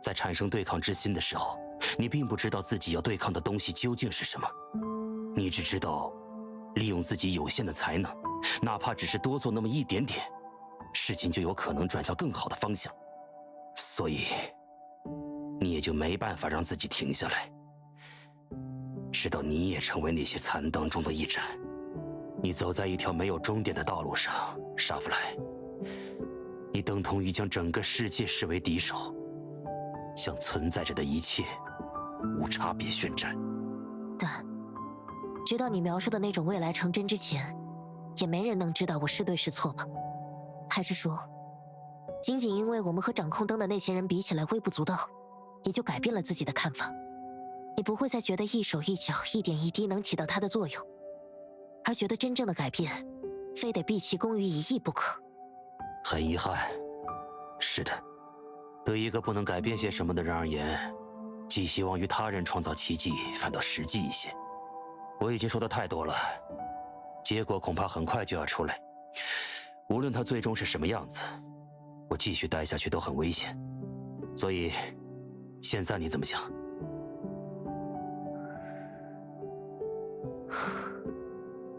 在产生对抗之心的时候，你并不知道自己要对抗的东西究竟是什么，你只知道利用自己有限的才能，哪怕只是多做那么一点点，事情就有可能转向更好的方向。所以你也就没办法让自己停下来，直到你也成为那些残灯中的一盏。你走在一条没有终点的道路上，沙弗莱，你等同于将整个世界视为敌手，向存在着的一切无差别宣战。但直到你描述的那种未来成真之前，也没人能知道我是对是错吧？还是说，仅仅因为我们和掌控灯的那些人比起来微不足道，你就改变了自己的看法？你不会再觉得一手一脚一点一滴能起到它的作用，而觉得真正的改变非得毕其功于一役不可？很遗憾，是的，对一个不能改变些什么的人而言，寄希望于他人创造奇迹反倒实际一些。我已经说的太多了，结果恐怕很快就要出来。无论它最终是什么样子，我继续待下去都很危险。所以，现在你怎么想？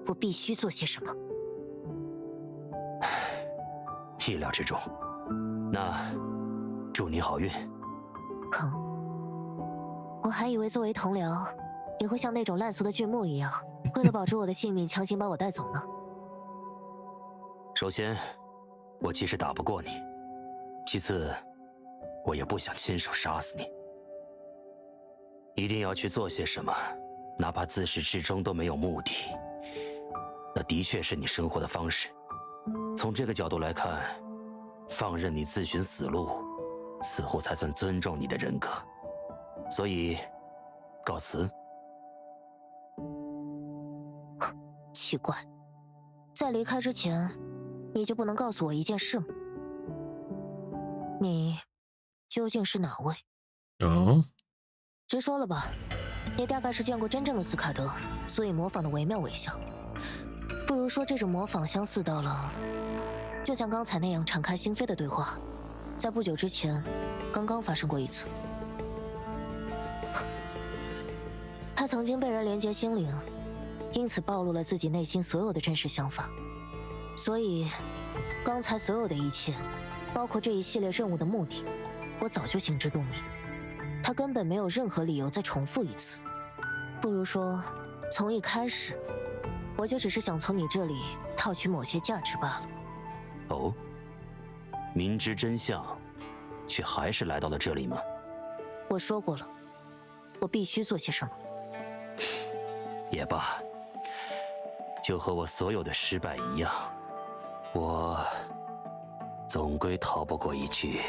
我必须做些什么？意料之中。那，祝你好运。我还以为作为同僚，也会像那种烂俗的俊木一样，为了保住我的性命，强行把我带走呢。首先，我其实打不过你；其次，我也不想亲手杀死你。一定要去做些什么，哪怕自始至终都没有目的，那的确是你生活的方式。从这个角度来看，放任你自寻死路，似乎才算尊重你的人格。所以，告辞。奇怪，在离开之前，你就不能告诉我一件事吗？你究竟是哪位？哦，直说了吧，你大概是见过真正的斯卡德，所以模仿的惟妙惟肖。不如说这种模仿相似到了，就像刚才那样敞开心扉的对话，在不久之前刚刚发生过一次。他曾经被人连接心灵，因此暴露了自己内心所有的真实想法。所以，刚才所有的一切，包括这一系列任务的目的，我早就心知肚明。他根本没有任何理由再重复一次。不如说，从一开始，我就只是想从你这里套取某些价值罢了。哦，明知真相，却还是来到了这里吗？我说过了，我必须做些什么。也罢，就和我所有的失败一样，我总归逃不过一句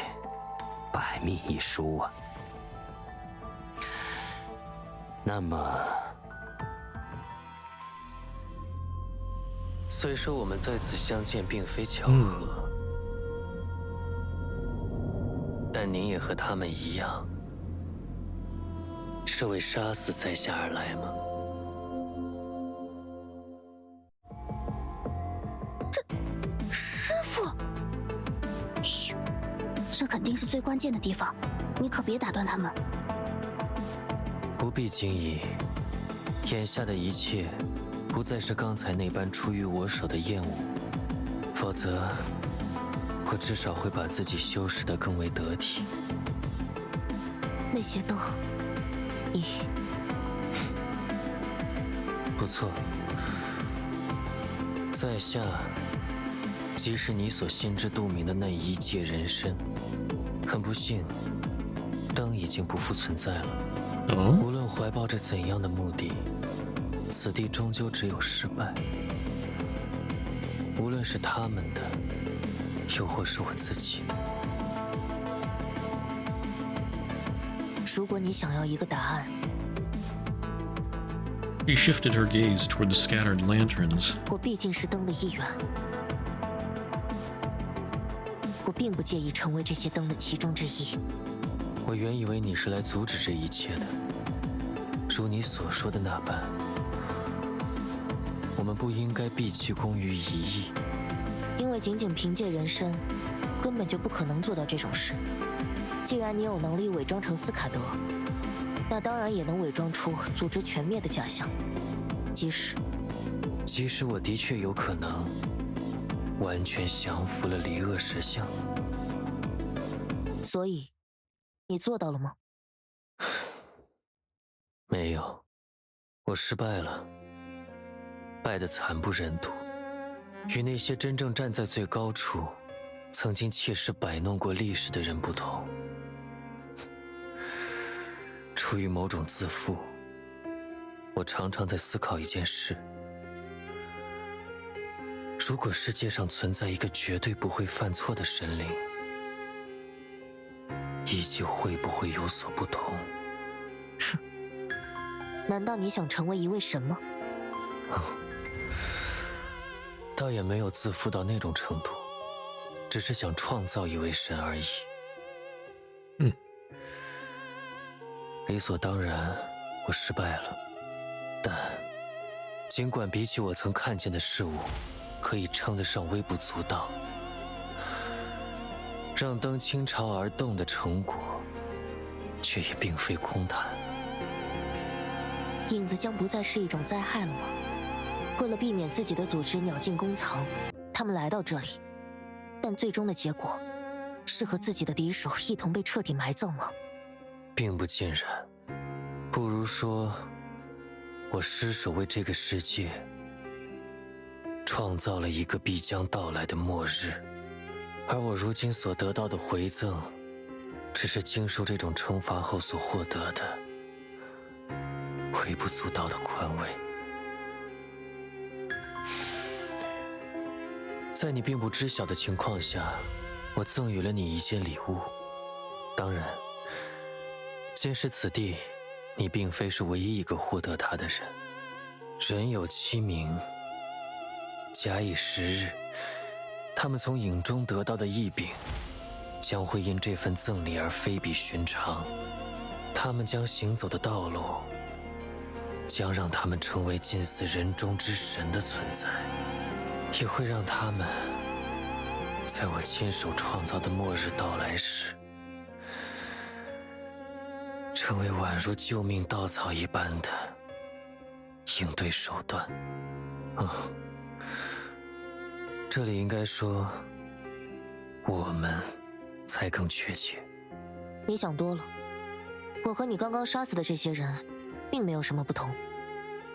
百密一疏啊。那么，虽说我们再次相见并非巧合，但您也和他们一样，是为杀死在下而来吗？师父，嘘，这肯定是最关键的地方，你可别打断他们。不必惊疑，眼下的一切不再是刚才那般出于我手的厌恶，否则我至少会把自己修饰得更为得体。那些灯，你不错，在下即是你所心知肚明的那一界人身。很不幸，灯已经不复存在了。无论怀抱着怎样的目的，此地终究只有失败。无论是他们的，又或是我自己。如果你想要一个答案， She shifted her gaze toward the scattered lanterns. 我毕竟是灯的一员，我并不介意成为这些灯的其中之一。我原以为你是来阻止这一切的，如你所说的那般，我们不应该毕其功于一役。因为仅仅凭借人身，根本就不可能做到这种事。既然你有能力伪装成斯卡德，那当然也能伪装出组织全灭的假象。即使我的确有可能完全降服了离恶石像。所以，你做到了吗？没有，我失败了，败得惨不忍睹。与那些真正站在最高处，曾经切实摆弄过历史的人不同，出于某种自负，我常常在思考一件事：如果世界上存在一个绝对不会犯错的神灵，一切会不会有所不同？哼，难道你想成为一位神吗？倒也没有自负到那种程度，只是想创造一位神而已。理所当然，我失败了。但尽管比起我曾看见的事物，可以称得上微不足道，让灯倾巢而动的成果，却也并非空谈。影子将不再是一种灾害了吗？为了避免自己的组织鸟尽弓藏，他们来到这里，但最终的结果是和自己的敌手一同被彻底埋葬吗？并不尽然，不如说，我失手为这个世界创造了一个必将到来的末日，而我如今所得到的回赠，只是经受这种惩罚后所获得的微不足道的宽慰。在你并不知晓的情况下，我赠予了你一件礼物。当然，今时此地，你并非是唯一一个获得它的人。人有七名，假以时日，他们从影中得到的异禀，将会因这份赠礼而非比寻常。他们将行走的道路，将让他们成为近似人中之神的存在，也会让他们在我亲手创造的末日到来时，成为宛如救命稻草一般的应对手段。这里应该说我们才更确切。你想多了，我和你刚刚杀死的这些人并没有什么不同。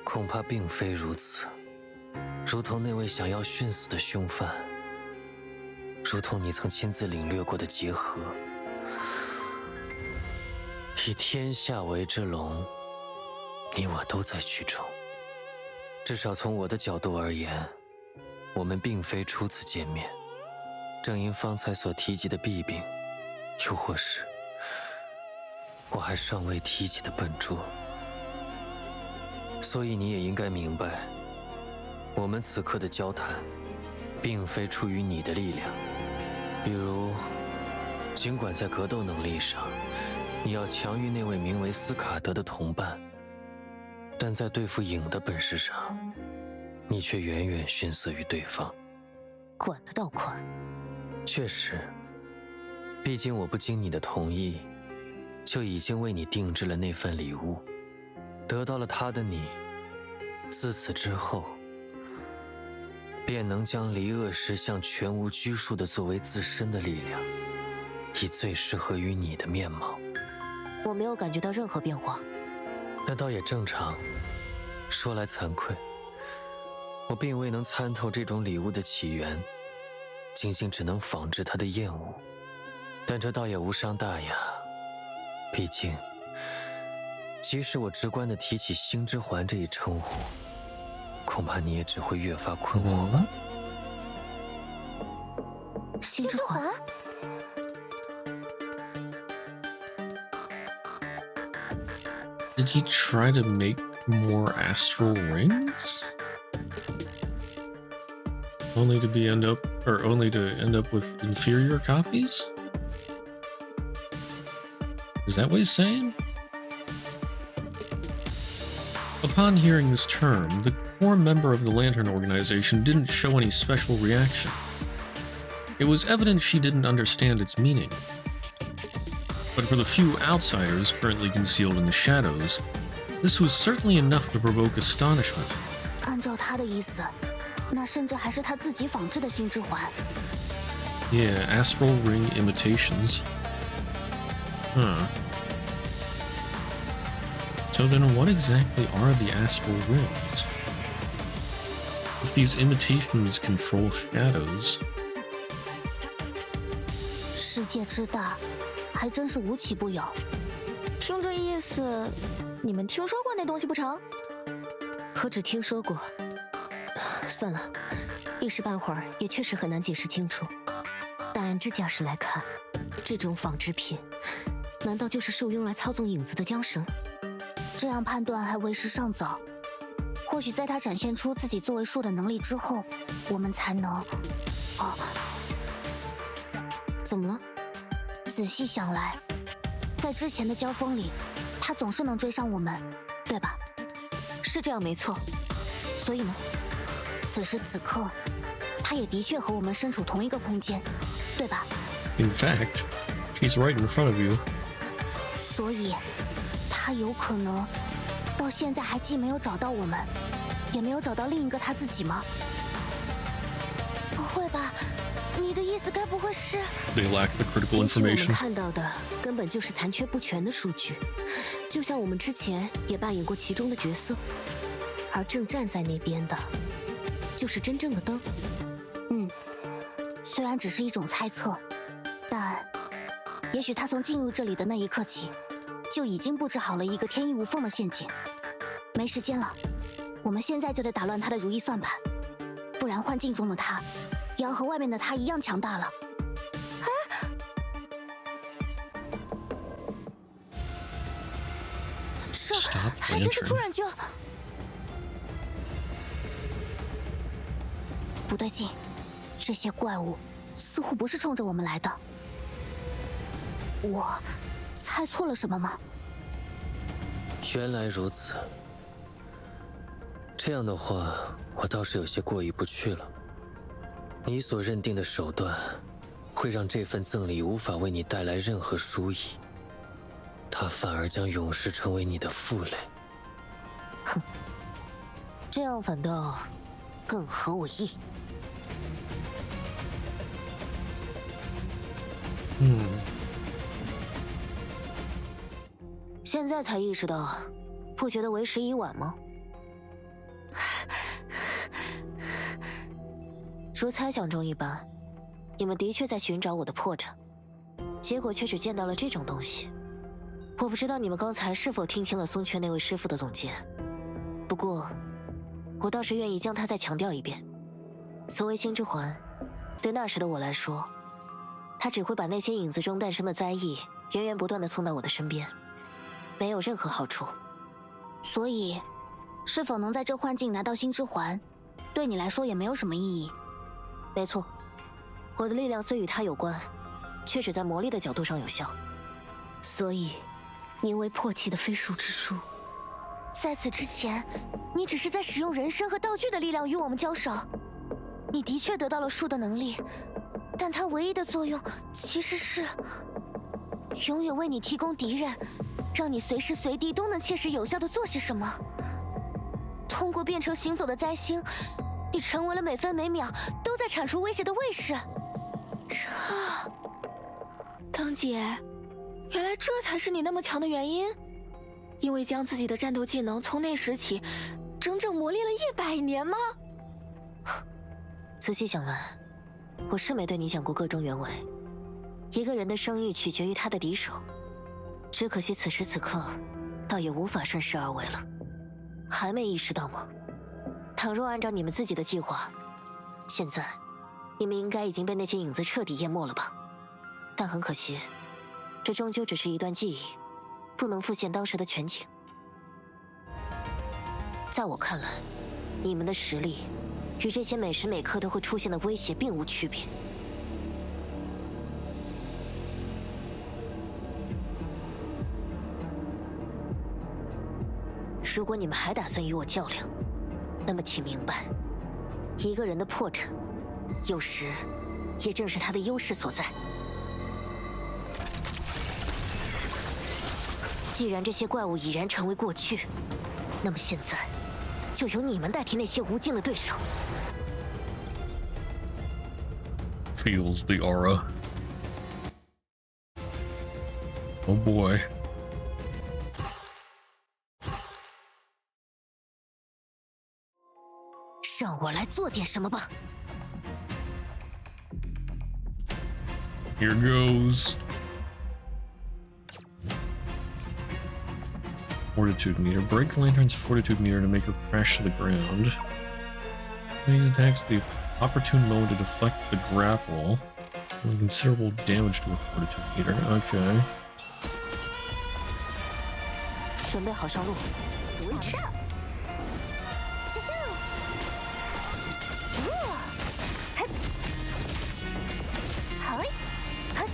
恐怕并非如此，如同那位想要殉死的凶犯，如同你曾亲自领略过的结合，以天下为之龙，你我都在其中。至少从我的角度而言，我们并非初次见面。正因方才所提及的弊病，又或是我还尚未提及的笨拙，所以你也应该明白，我们此刻的交谈并非出于你的力量。比如，尽管在格斗能力上你要强于那位名为斯卡德的同伴，但在对付影的本事上，你却远远逊色于对方。管得倒宽。确实，毕竟我不经你的同意，就已经为你定制了那份礼物。得到了它的你，自此之后，便能将离恶石像全无拘束地作为自身的力量，以最适合于你的面貌。我没有感觉到任何变化。那倒也正常。说来惭愧，我并未能参透这种礼物的起源，仅仅只能仿制它的厌恶。但这倒也无伤大雅，毕竟即使我直观地提起星之环这一称呼，恐怕你也只会越发困惑。星之环？Did he try to make more astral rings? Only to end up with inferior copies? Is that what he's saying? Upon hearing this term, the core member of the Lantern organization didn't show any special reaction. It was evident she didn't understand its meaning. But for the few outsiders currently concealed in the shadows, this was certainly enough to provoke astonishment. 按照他的意思，那甚至还是他自己仿制的星之环。Yeah, astral ring imitations. So then what exactly are the astral rings? If these imitations control shadows... 世界之大，还真是无奇不有。听这意思，你们听说过那东西不成？何止听说过，算了，一时半会儿也确实很难解释清楚。但按这架势来看，这种仿制品，难道就是受用来操纵影子的缰绳？这样判断还为时尚早。或许在他展现出自己作为树的能力之后，我们才能……怎么了？仔细想来，在之前的交锋里，他总是能追上我们，对吧？是这样没错。所以呢，此时此刻，他也的确和我们身处同一个空间，对吧？ In fact, she's right in front of you. 所以，他有可能到现在还既没有找到我们，也没有找到另一个他自己吗？不会吧？你的意思该不会是 They lack the critical 也许我们 information. 看到的根本就是残缺不全的数据，就像我们之前也扮演过其中的角色，而正站在那边的，就是真正的灯。虽然只是一种猜测，但也许他从进入这里的那一刻起，就已经布置好了一个天衣无缝的陷阱。没时间了，我们现在就得打乱他的如意算盘，不然幻境中的他也要和外面的他一样强大了。这还真是突然就……不对劲，这些怪物似乎不是冲着我们来的。我猜错了什么吗？原来如此。这样的话，我倒是有些过意不去了。你所认定的手段，会让这份赠礼无法为你带来任何殊益，它反而将永世成为你的负累。哼，这样反倒更合我意。现在才意识到，不觉得为时已晚吗？如猜想中一般，你们的确在寻找我的破绽，结果却只见到了这种东西。我不知道你们刚才是否听清了松雀那位师傅的总结，不过我倒是愿意将它再强调一遍。所谓星之环，对那时的我来说，它只会把那些影子中诞生的灾异源源不断地送到我的身边，没有任何好处。所以，是否能在这幻境拿到星之环，对你来说也没有什么意义。没错，我的力量虽与它有关，却只在魔力的角度上有效。所以，名为破气的飞术之术，在此之前，你只是在使用人身和道具的力量与我们交手。你的确得到了术的能力，但它唯一的作用其实是永远为你提供敌人，让你随时随地都能切实有效地做些什么。通过变成行走的灾星，你成为了每分每秒都在铲除威胁的卫士。当姐，原来这才是你那么强的原因，因为将自己的战斗技能从那时起整整磨练了100年吗？仔细想来，我是没对你讲过个中原委。一个人的声誉取决于他的敌手，只可惜此时此刻，倒也无法顺势而为了。还没意识到吗？倘若按照你们自己的计划，现在你们应该已经被那些影子彻底淹没了吧？但很可惜，这终究只是一段记忆，不能复现当时的全景。在我看来，你们的实力与这些每时每刻都会出现的威胁并无区别。如果你们还打算与我较量，那么请明白，一个人的破绽，有时也正是他的优势所在。既然这些怪物已然成为过去，那么现在就由你们代替那些无尽的对手。Feels the aura. Oh boy. 让我来做点什么吧。Here goes. Fortitude meter. Break Lantern's fortitude meter to make her crash to the ground. These attacks the opportune moment to deflect the grapple. Doing considerable damage to a fortitude meter. Okay. 准备好上路。回撤。咻咻。好嘞。哼。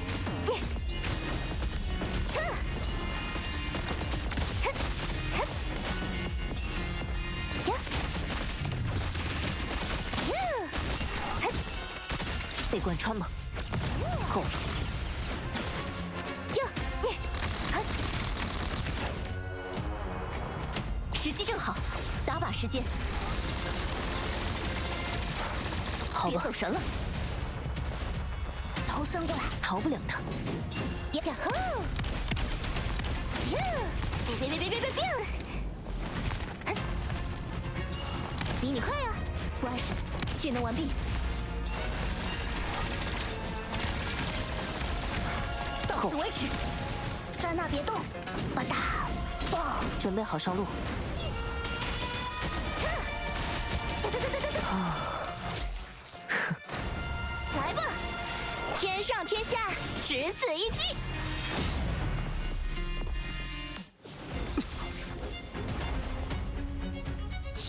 被贯穿吗？够了。时机正好，打靶时间。好吧，别走神了。头伸过来，逃不了的。呀吼！别！比你快啊！不碍事，蓄能完毕。到此为止。在那别动，吧嗒，爆！准备好上路。来吧，天上天下，只此一击。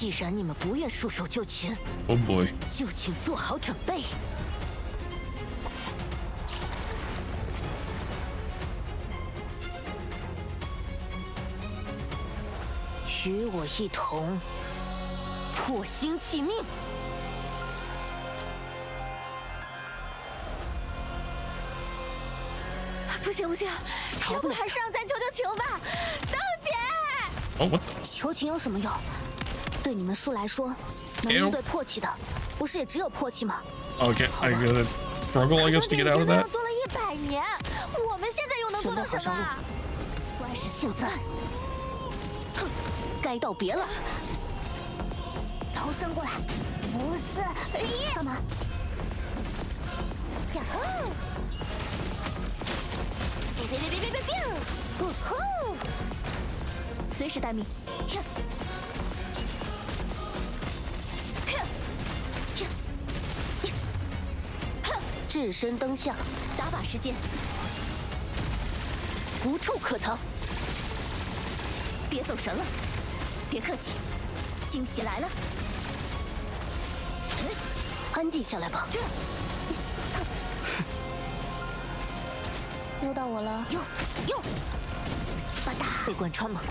既然你们不愿束手就擒 Oh boy. 就请做好准备。与我一同破心弃命。不行不行，要不还是让咱求求情吧，灯姐。Oh, what? 求情有什么用？对你们树来说，能应对魄气的，不是也只有魄气吗？ Okay, I gotta struggle, I guess, to get out of that. 做了100年，我们现在又能做到什么？关是现在，哼，该道别了。头伸过来，5、4、1，干嘛？呀吼！别！呼呼！随时待命。置身灯下，打靶时间，无处可藏。别走神了，别客气，惊喜来了。安静下来吧。又到我了，哟，吧嗒，被贯穿吗？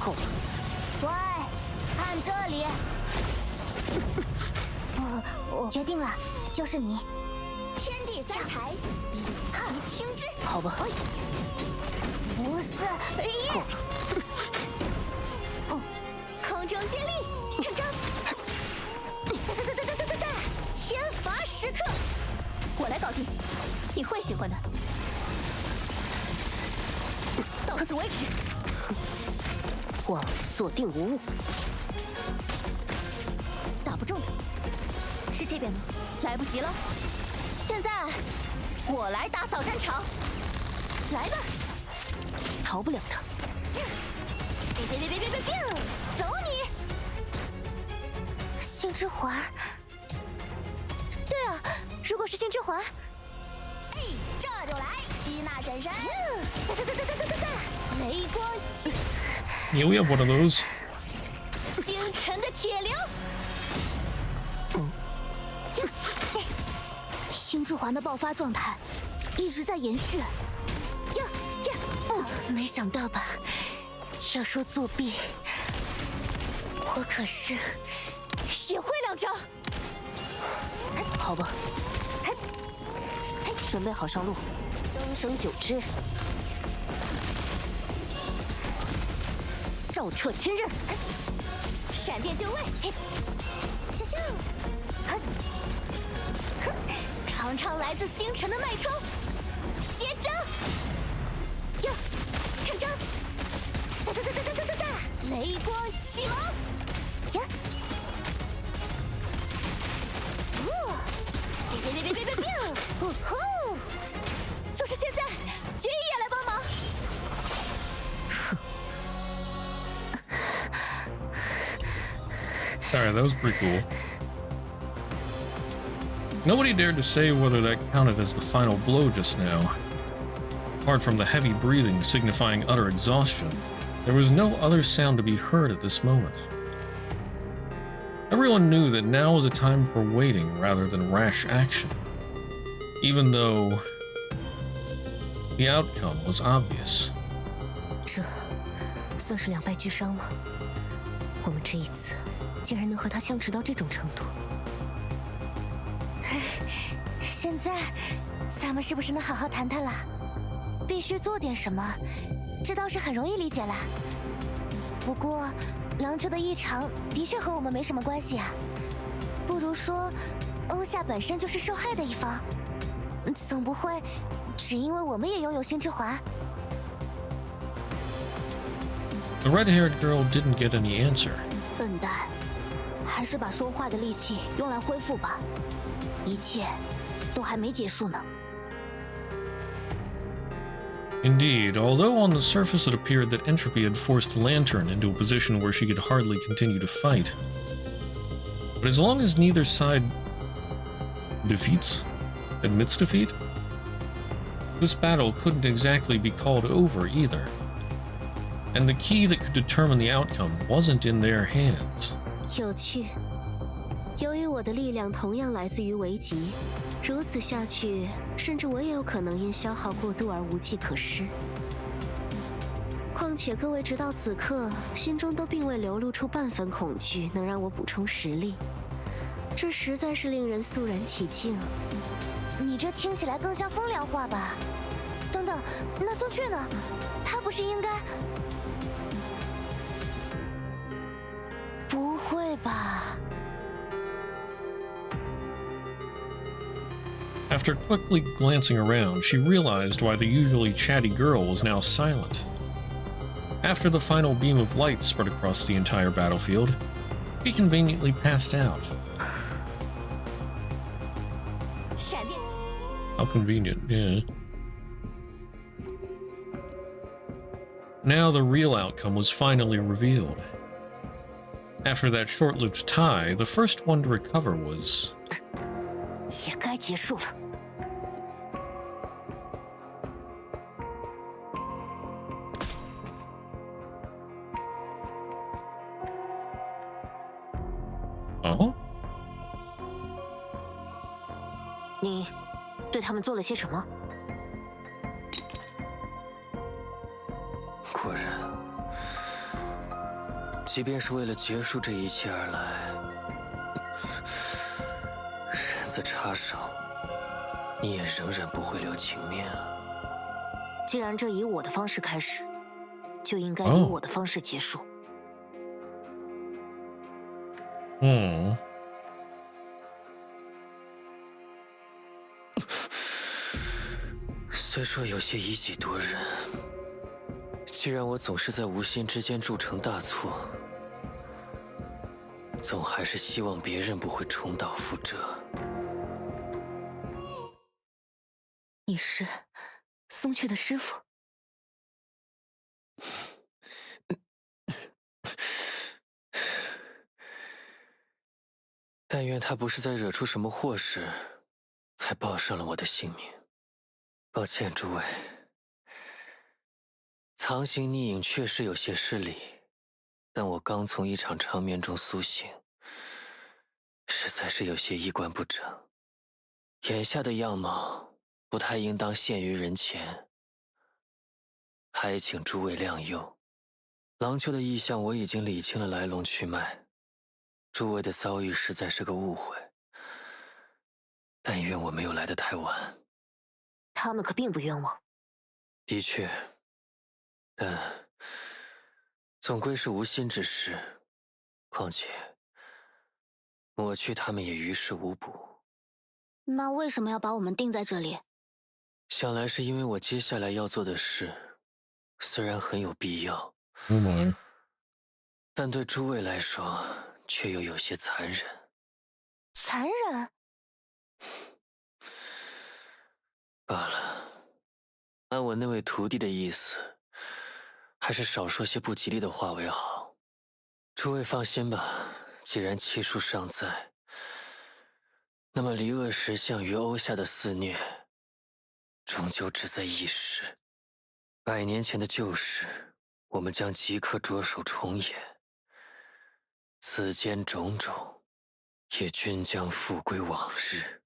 够了。喂，看这里。我决定了，就是你。天地三才，一齐听之。好吧。 5、4、1，够了。空中接力，看招！天罚时刻，我来搞定，你会喜欢的。到此为止。万夫锁定无误。打不中的，是这边吗？来不及了。现在我来打扫战场，来吧。 逃不了他！别！走你！星之环。对啊，如果是星之环，这就来吸纳神神！雷光气！ Yeah, we have one of those. 星辰的铁流！星之环的爆发状态一直在延续。没想到吧？要说作弊，我可是也会2招。好吧，准备好上路，灯绳9支，照彻千仞，闪电就位，咻咻，尝尝来自星辰的脉冲，接招！哟，看招！雷光启蒙！呀！别！呼！就是现在，决议也来帮忙。Alright, that was pretty cool. Nobody dared to say whether that counted as the final blow just now. Apart from the heavy breathing signifying utter exhaustion, there was no other sound to be heard at this moment. Everyone knew that now was a time for waiting rather than rash action, even though the outcome was obvious. 这算是2败俱伤吗？我们这一次竟然能和他相持到这种程度。现在咱们是不是能好好谈谈了？必须做点什么，这倒是很容易理解啦。不过，狼丘的异常的确和我们没什么关系啊。不如说，欧夏本身就是受害的一方，总不会只因为我们也拥有星之环。 The red-haired girl didn't get any answer. 笨蛋，还是把说话的力气用来恢复吧，一切都还没结束呢。 Indeed, although on the surface it appeared that entropy had forced Lantern into a position where she could hardly continue to fight. But as long as neither side admits defeat, this battle couldn't exactly be called over either. And the key that could determine the outcome wasn't in their hands. 有趣。由于我的力量同样来自于维吉，如此下去，甚至我也有可能因消耗过度而无计可施。况且各位直到此刻心中都并未流露出半分恐惧，能让我补充实力，这实在是令人肃然起敬。你这听起来更像风凉话吧？等等，那宋雀呢？他不是应该……不会吧？ After quickly glancing around, she realized why the usually chatty girl was now silent. After the final beam of light spread across the entire battlefield, he conveniently passed out. How convenient, yeah. Now the real outcome was finally revealed. After that short-lived tie, the first one to recover was... 也该结束了。哦？你对他们做了些什么？果然，即便是为了结束这一切而来，身子插手，你也仍然不会留情面啊！既然这以我的方式开始，就应该以我的方式结束。嗯。虽说有些以己度人，既然我总是在无心之间铸成大错，总还是希望别人不会重蹈覆辙。你是松雀的师傅？但愿他不是在惹出什么祸时，才报上了我的性命。抱歉，诸位，藏形匿影确实有些失礼，但我刚从一场长眠中苏醒，实在是有些衣冠不整。眼下的样貌不太应当现于人前，还请诸位谅宥。郎丘的意向我已经理清了来龙去脉，诸位的遭遇实在是个误会，但愿我没有来得太晚。他们可并不冤枉。的确，但总归是无心之失。况且，抹去他们也于事无补。那为什么要把我们定在这里？想来是因为我接下来要做的事，虽然很有必要，但对诸位来说却又有些残忍。残忍？罢了，按我那位徒弟的意思，还是少说些不吉利的话为好。诸位放心吧，既然气数尚在，那么离恶石像与欧夏的肆虐，终究只在一时。100年前的旧事，我们将即刻着手重演。此间种种，也均将复归往日。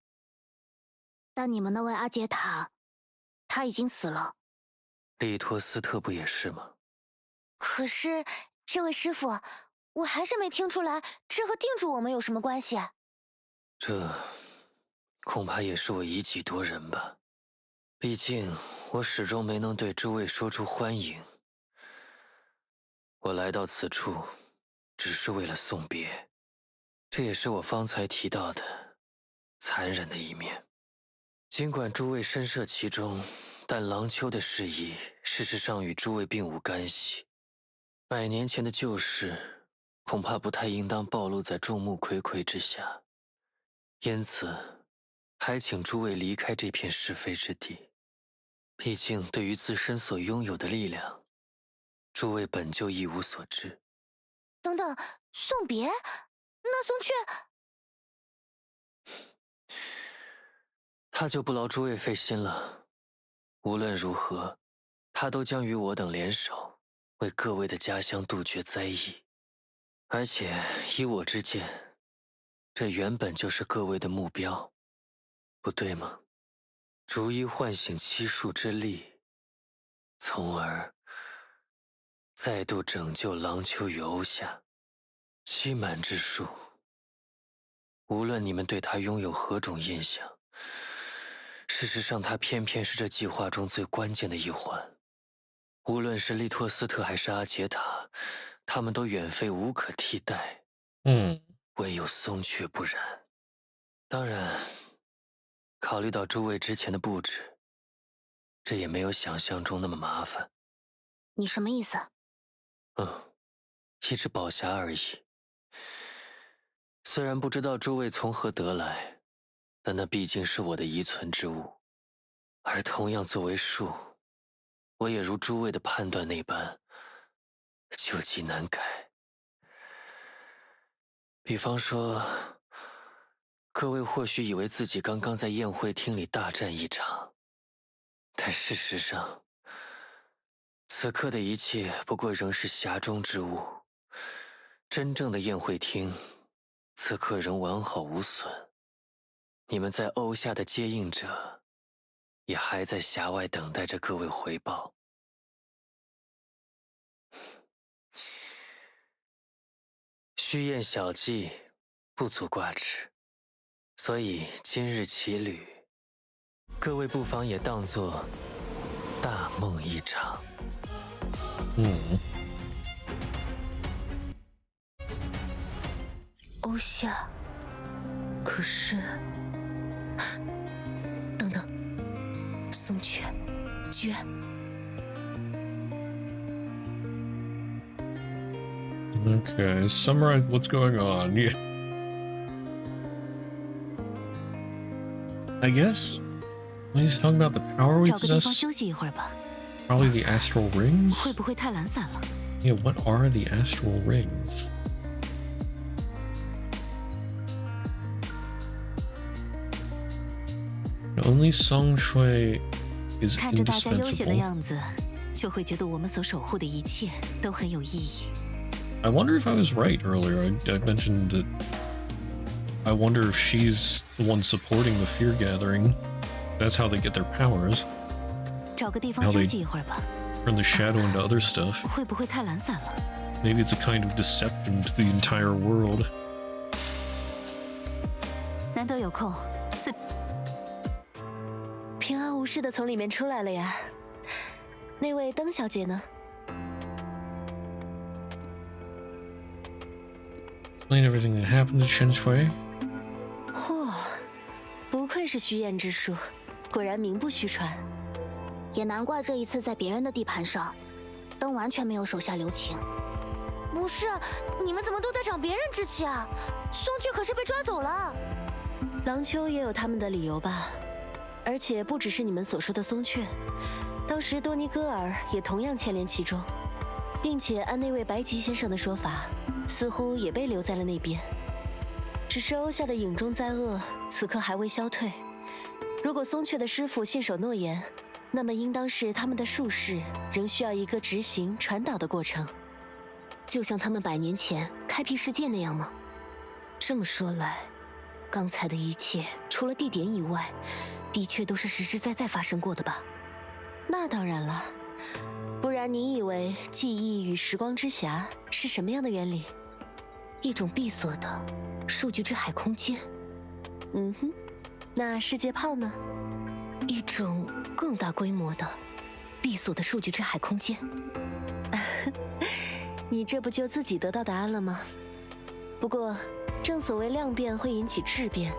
但你们那位阿杰塔，他已经死了。利托斯特不也是吗？可是，这位师傅，我还是没听出来，这和定住我们有什么关系？这恐怕也是我以己度人吧。毕竟我始终没能对诸位说出欢迎。我来到此处，只是为了送别，这也是我方才提到的残忍的一面。尽管诸位深涉其中，但郎丘的事宜，事实上与诸位并无干系。100年前的旧事，恐怕不太应当暴露在众目睽睽之下，因此，还请诸位离开这片是非之地。毕竟，对于自身所拥有的力量，诸位本就一无所知。等等，送别？那松雀……他就不劳诸位费心了。无论如何，他都将与我等联手，为各位的家乡杜绝灾疫。而且依我之见，这原本就是各位的目标，不对吗？逐一唤醒七术之力，从而再度拯救廊丘与欧夏。欺瞒之术，无论你们对他拥有何种印象，事实上他偏偏是这计划中最关键的一环。无论是利托斯特还是阿杰塔，他们都远非无可替代。唯有松雀不然。当然，考虑到诸位之前的布置，这也没有想象中那么麻烦。你什么意思？一只宝匣而已。虽然不知道诸位从何得来，但那毕竟是我的遗存之物。而同样作为术，我也如诸位的判断那般，旧疾难改。比方说，各位或许以为自己刚刚在宴会厅里大战一场，但事实上，此刻的一切不过仍是匣中之物。真正的宴会厅，此刻仍完好无损。你们在欧夏的接应者，也还在匣外等待着各位回报。虚宴小计，不足挂齿。所以今日骑旅，各位不妨也当作大梦一场。欧夏，可是，等等，松雀，绝。Okay, summarize what's going on. Yeah. I guess when he's talking about the power we 找个地方 possess, 休息一会儿吧。 probably the astral rings. 会不会太懒散了？ Yeah, what are the astral rings? Only Song Shui is 看着大家悠闲的 indispensable. 样子，就会觉得我们所守护的一切都很有意义。 I wonder if I was right earlier. I mentioned that I wonder if she's the one supporting the fear gathering. That's how they get their powers. 找个地方 How 休 they 息一会儿吧。 turn the shadow into other stuff. 会不会太懒散了？ Maybe it's a kind of deception to the entire world. 难得有空，平安无事的从里面出来了呀。那位登小姐呢？ Explain everything that happened to Chen Shui. 嚯，不愧是虚验之术，果然名不虚传。也难怪这一次在别人的地盘上，灯完全没有手下留情。不是，你们怎么都在长别人志气啊？松雀可是被抓走了。廊丘也有他们的理由吧？而且不只是你们所说的松雀，当时多尼戈尔也同样牵连其中，并且按那位白吉先生的说法，似乎也被留在了那边。只是欧夏的影中灾厄此刻还未消退，如果松雀的师傅信守诺言，那么应当是他们的术士仍需要一个执行传导的过程，就像他们100年前开辟世界那样吗？这么说来，刚才的一切除了地点以外，的确都是实实在在发生过的吧？那当然了，不然你以为记忆与时光之匣是什么样的原理？一种闭锁的数据之海空间。那世界炮呢？一种更大规模的闭锁的数据之海空间。你这不就自己得到答案了吗？不过，正所谓量变会引起质变，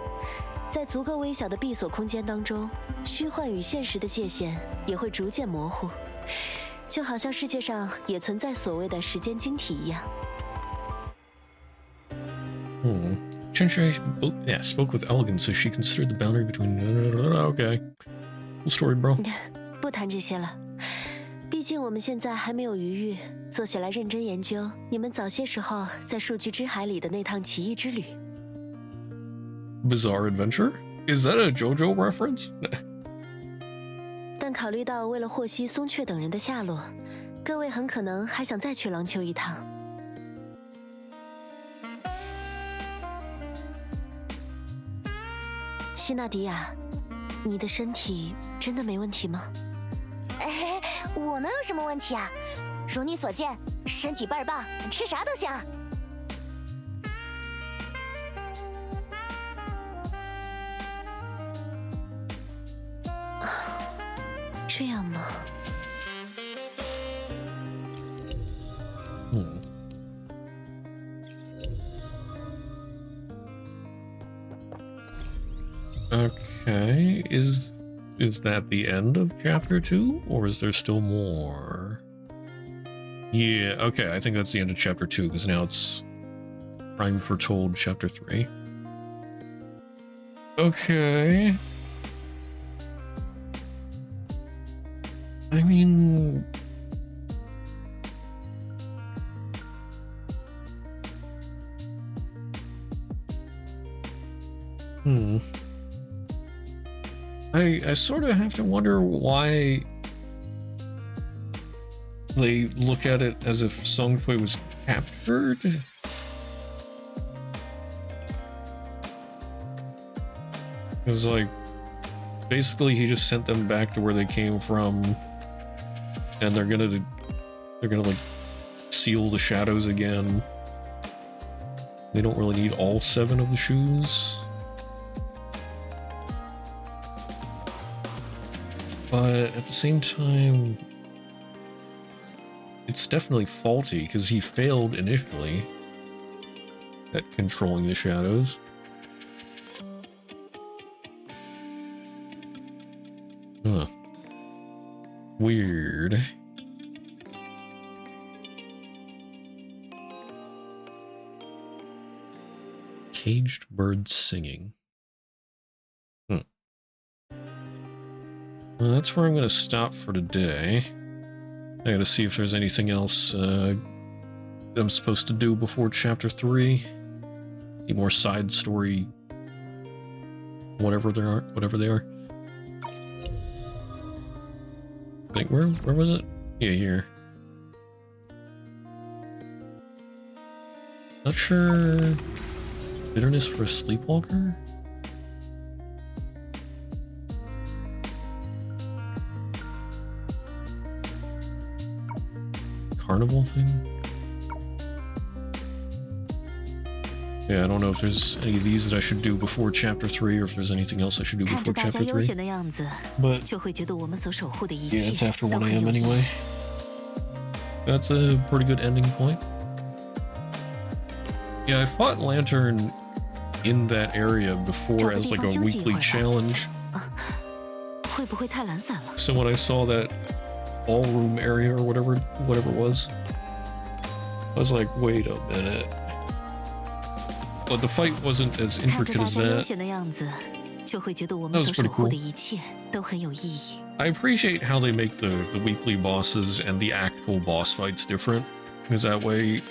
在足够微小的闭锁空间当中，虚幻与现实的界限也会逐渐模糊，就好像世界上也存在所谓的时间晶体一样。Chen Shui spoke with elegance, so she considered the boundary between. Okay, cool story, bro. 不谈这些了，毕竟我们现在还没有余裕坐下来认真研究你们早些时候在数据之海里的那趟奇异之旅。Bizarre adventure? Is that a JoJo reference? 但考虑到为了获悉松雀等人的下落，各位很可能还想再去廊丘一趟。希纳迪亚，你的身体真的没问题吗？哎，我能有什么问题啊？如你所见，身体倍儿棒，吃啥都香。这样吗？Okay, is that the end of chapter 2, or is there still more? Yeah, okay, I think that's the end of chapter 2, because now it's Prime Foretold chapter 3. Okay. I mean... I sort of have to wonder why they look at it as if Song Fui was captured. It's like, basically he just sent them back to where they came from, and they're gonna like seal the shadows again. They don't really need all 7 of the shoes. But at the same time, it's definitely faulty because he failed initially at controlling the shadows. Huh. Weird. Caged birds singing. Well, that's where I'm going to stop for today. I gotta see if there's anything else that I'm supposed to do before chapter 3. Any more side story, whatever they are. I think where was it? Yeah, here. Not sure. Bitterness for a sleepwalker? Carnival thing? Yeah, I don't know if there's any of these that I should do before chapter 3 or if there's anything else I should do before chapter 3. But yeah, it's after 1 AM anyway. That's a pretty good ending point. Yeah, I fought Lantern in that area before as like a weekly challenge. So when I saw that ballroom area or whatever it was, I was like, wait a minute. But the fight wasn't as intricate as that. That was pretty cool. I appreciate how they make the weekly bosses and the actual boss fights different, because that way,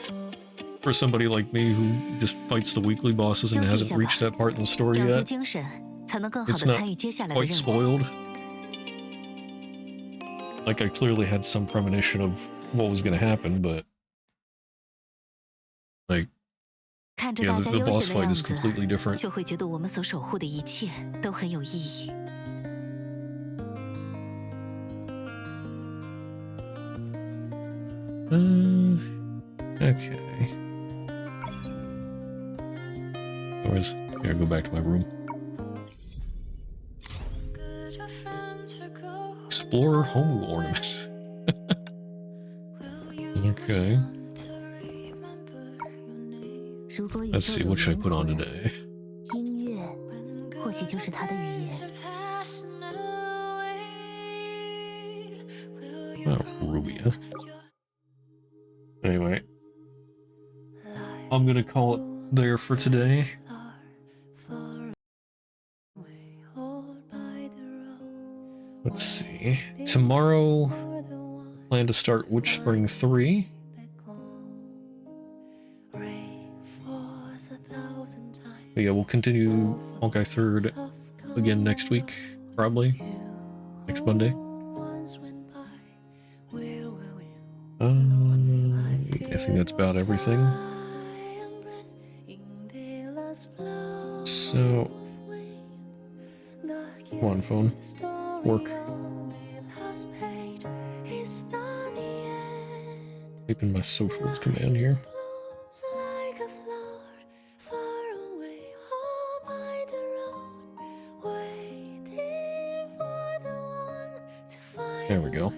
for somebody like me who just fights the weekly bosses and hasn't reached that part in the story yet, it's not quite spoiled. Like, I clearly had some premonition of what was going to happen, but like, yeah, the boss fight is completely different. Okay. I gotta go back to my room. Explorer home ornament. Okay. Let's see, what should I put on today? Oh, Rubia. Anyway, I'm gonna call it there for today. Let's see. Tomorrow, plan to start Witch Spring 3. But yeah, we'll continue Honkai 3rd again next week, probably. Next Monday. I think that's about everything. So, Come on, phone. Work. Type in my socials command here. There we go.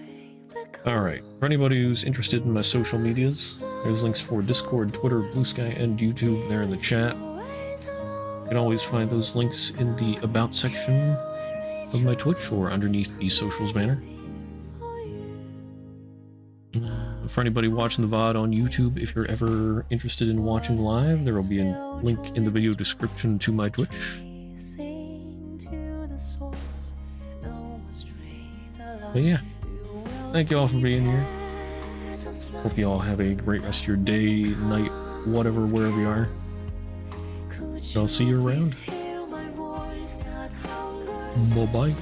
Alright, for anybody who's interested in my social medias, there's links for Discord, Twitter, Blue Sky, and YouTube there in the chat. You can always find those links in the About section of my Twitch or underneath the socials banner. For anybody watching the VOD on YouTube, if you're ever interested in watching live, there will be a link in the video description to my Twitch. But yeah, thank you all for being here. Hope you all have a great rest of your day, night, whatever, wherever you are. I'll see you around. Bye-bye.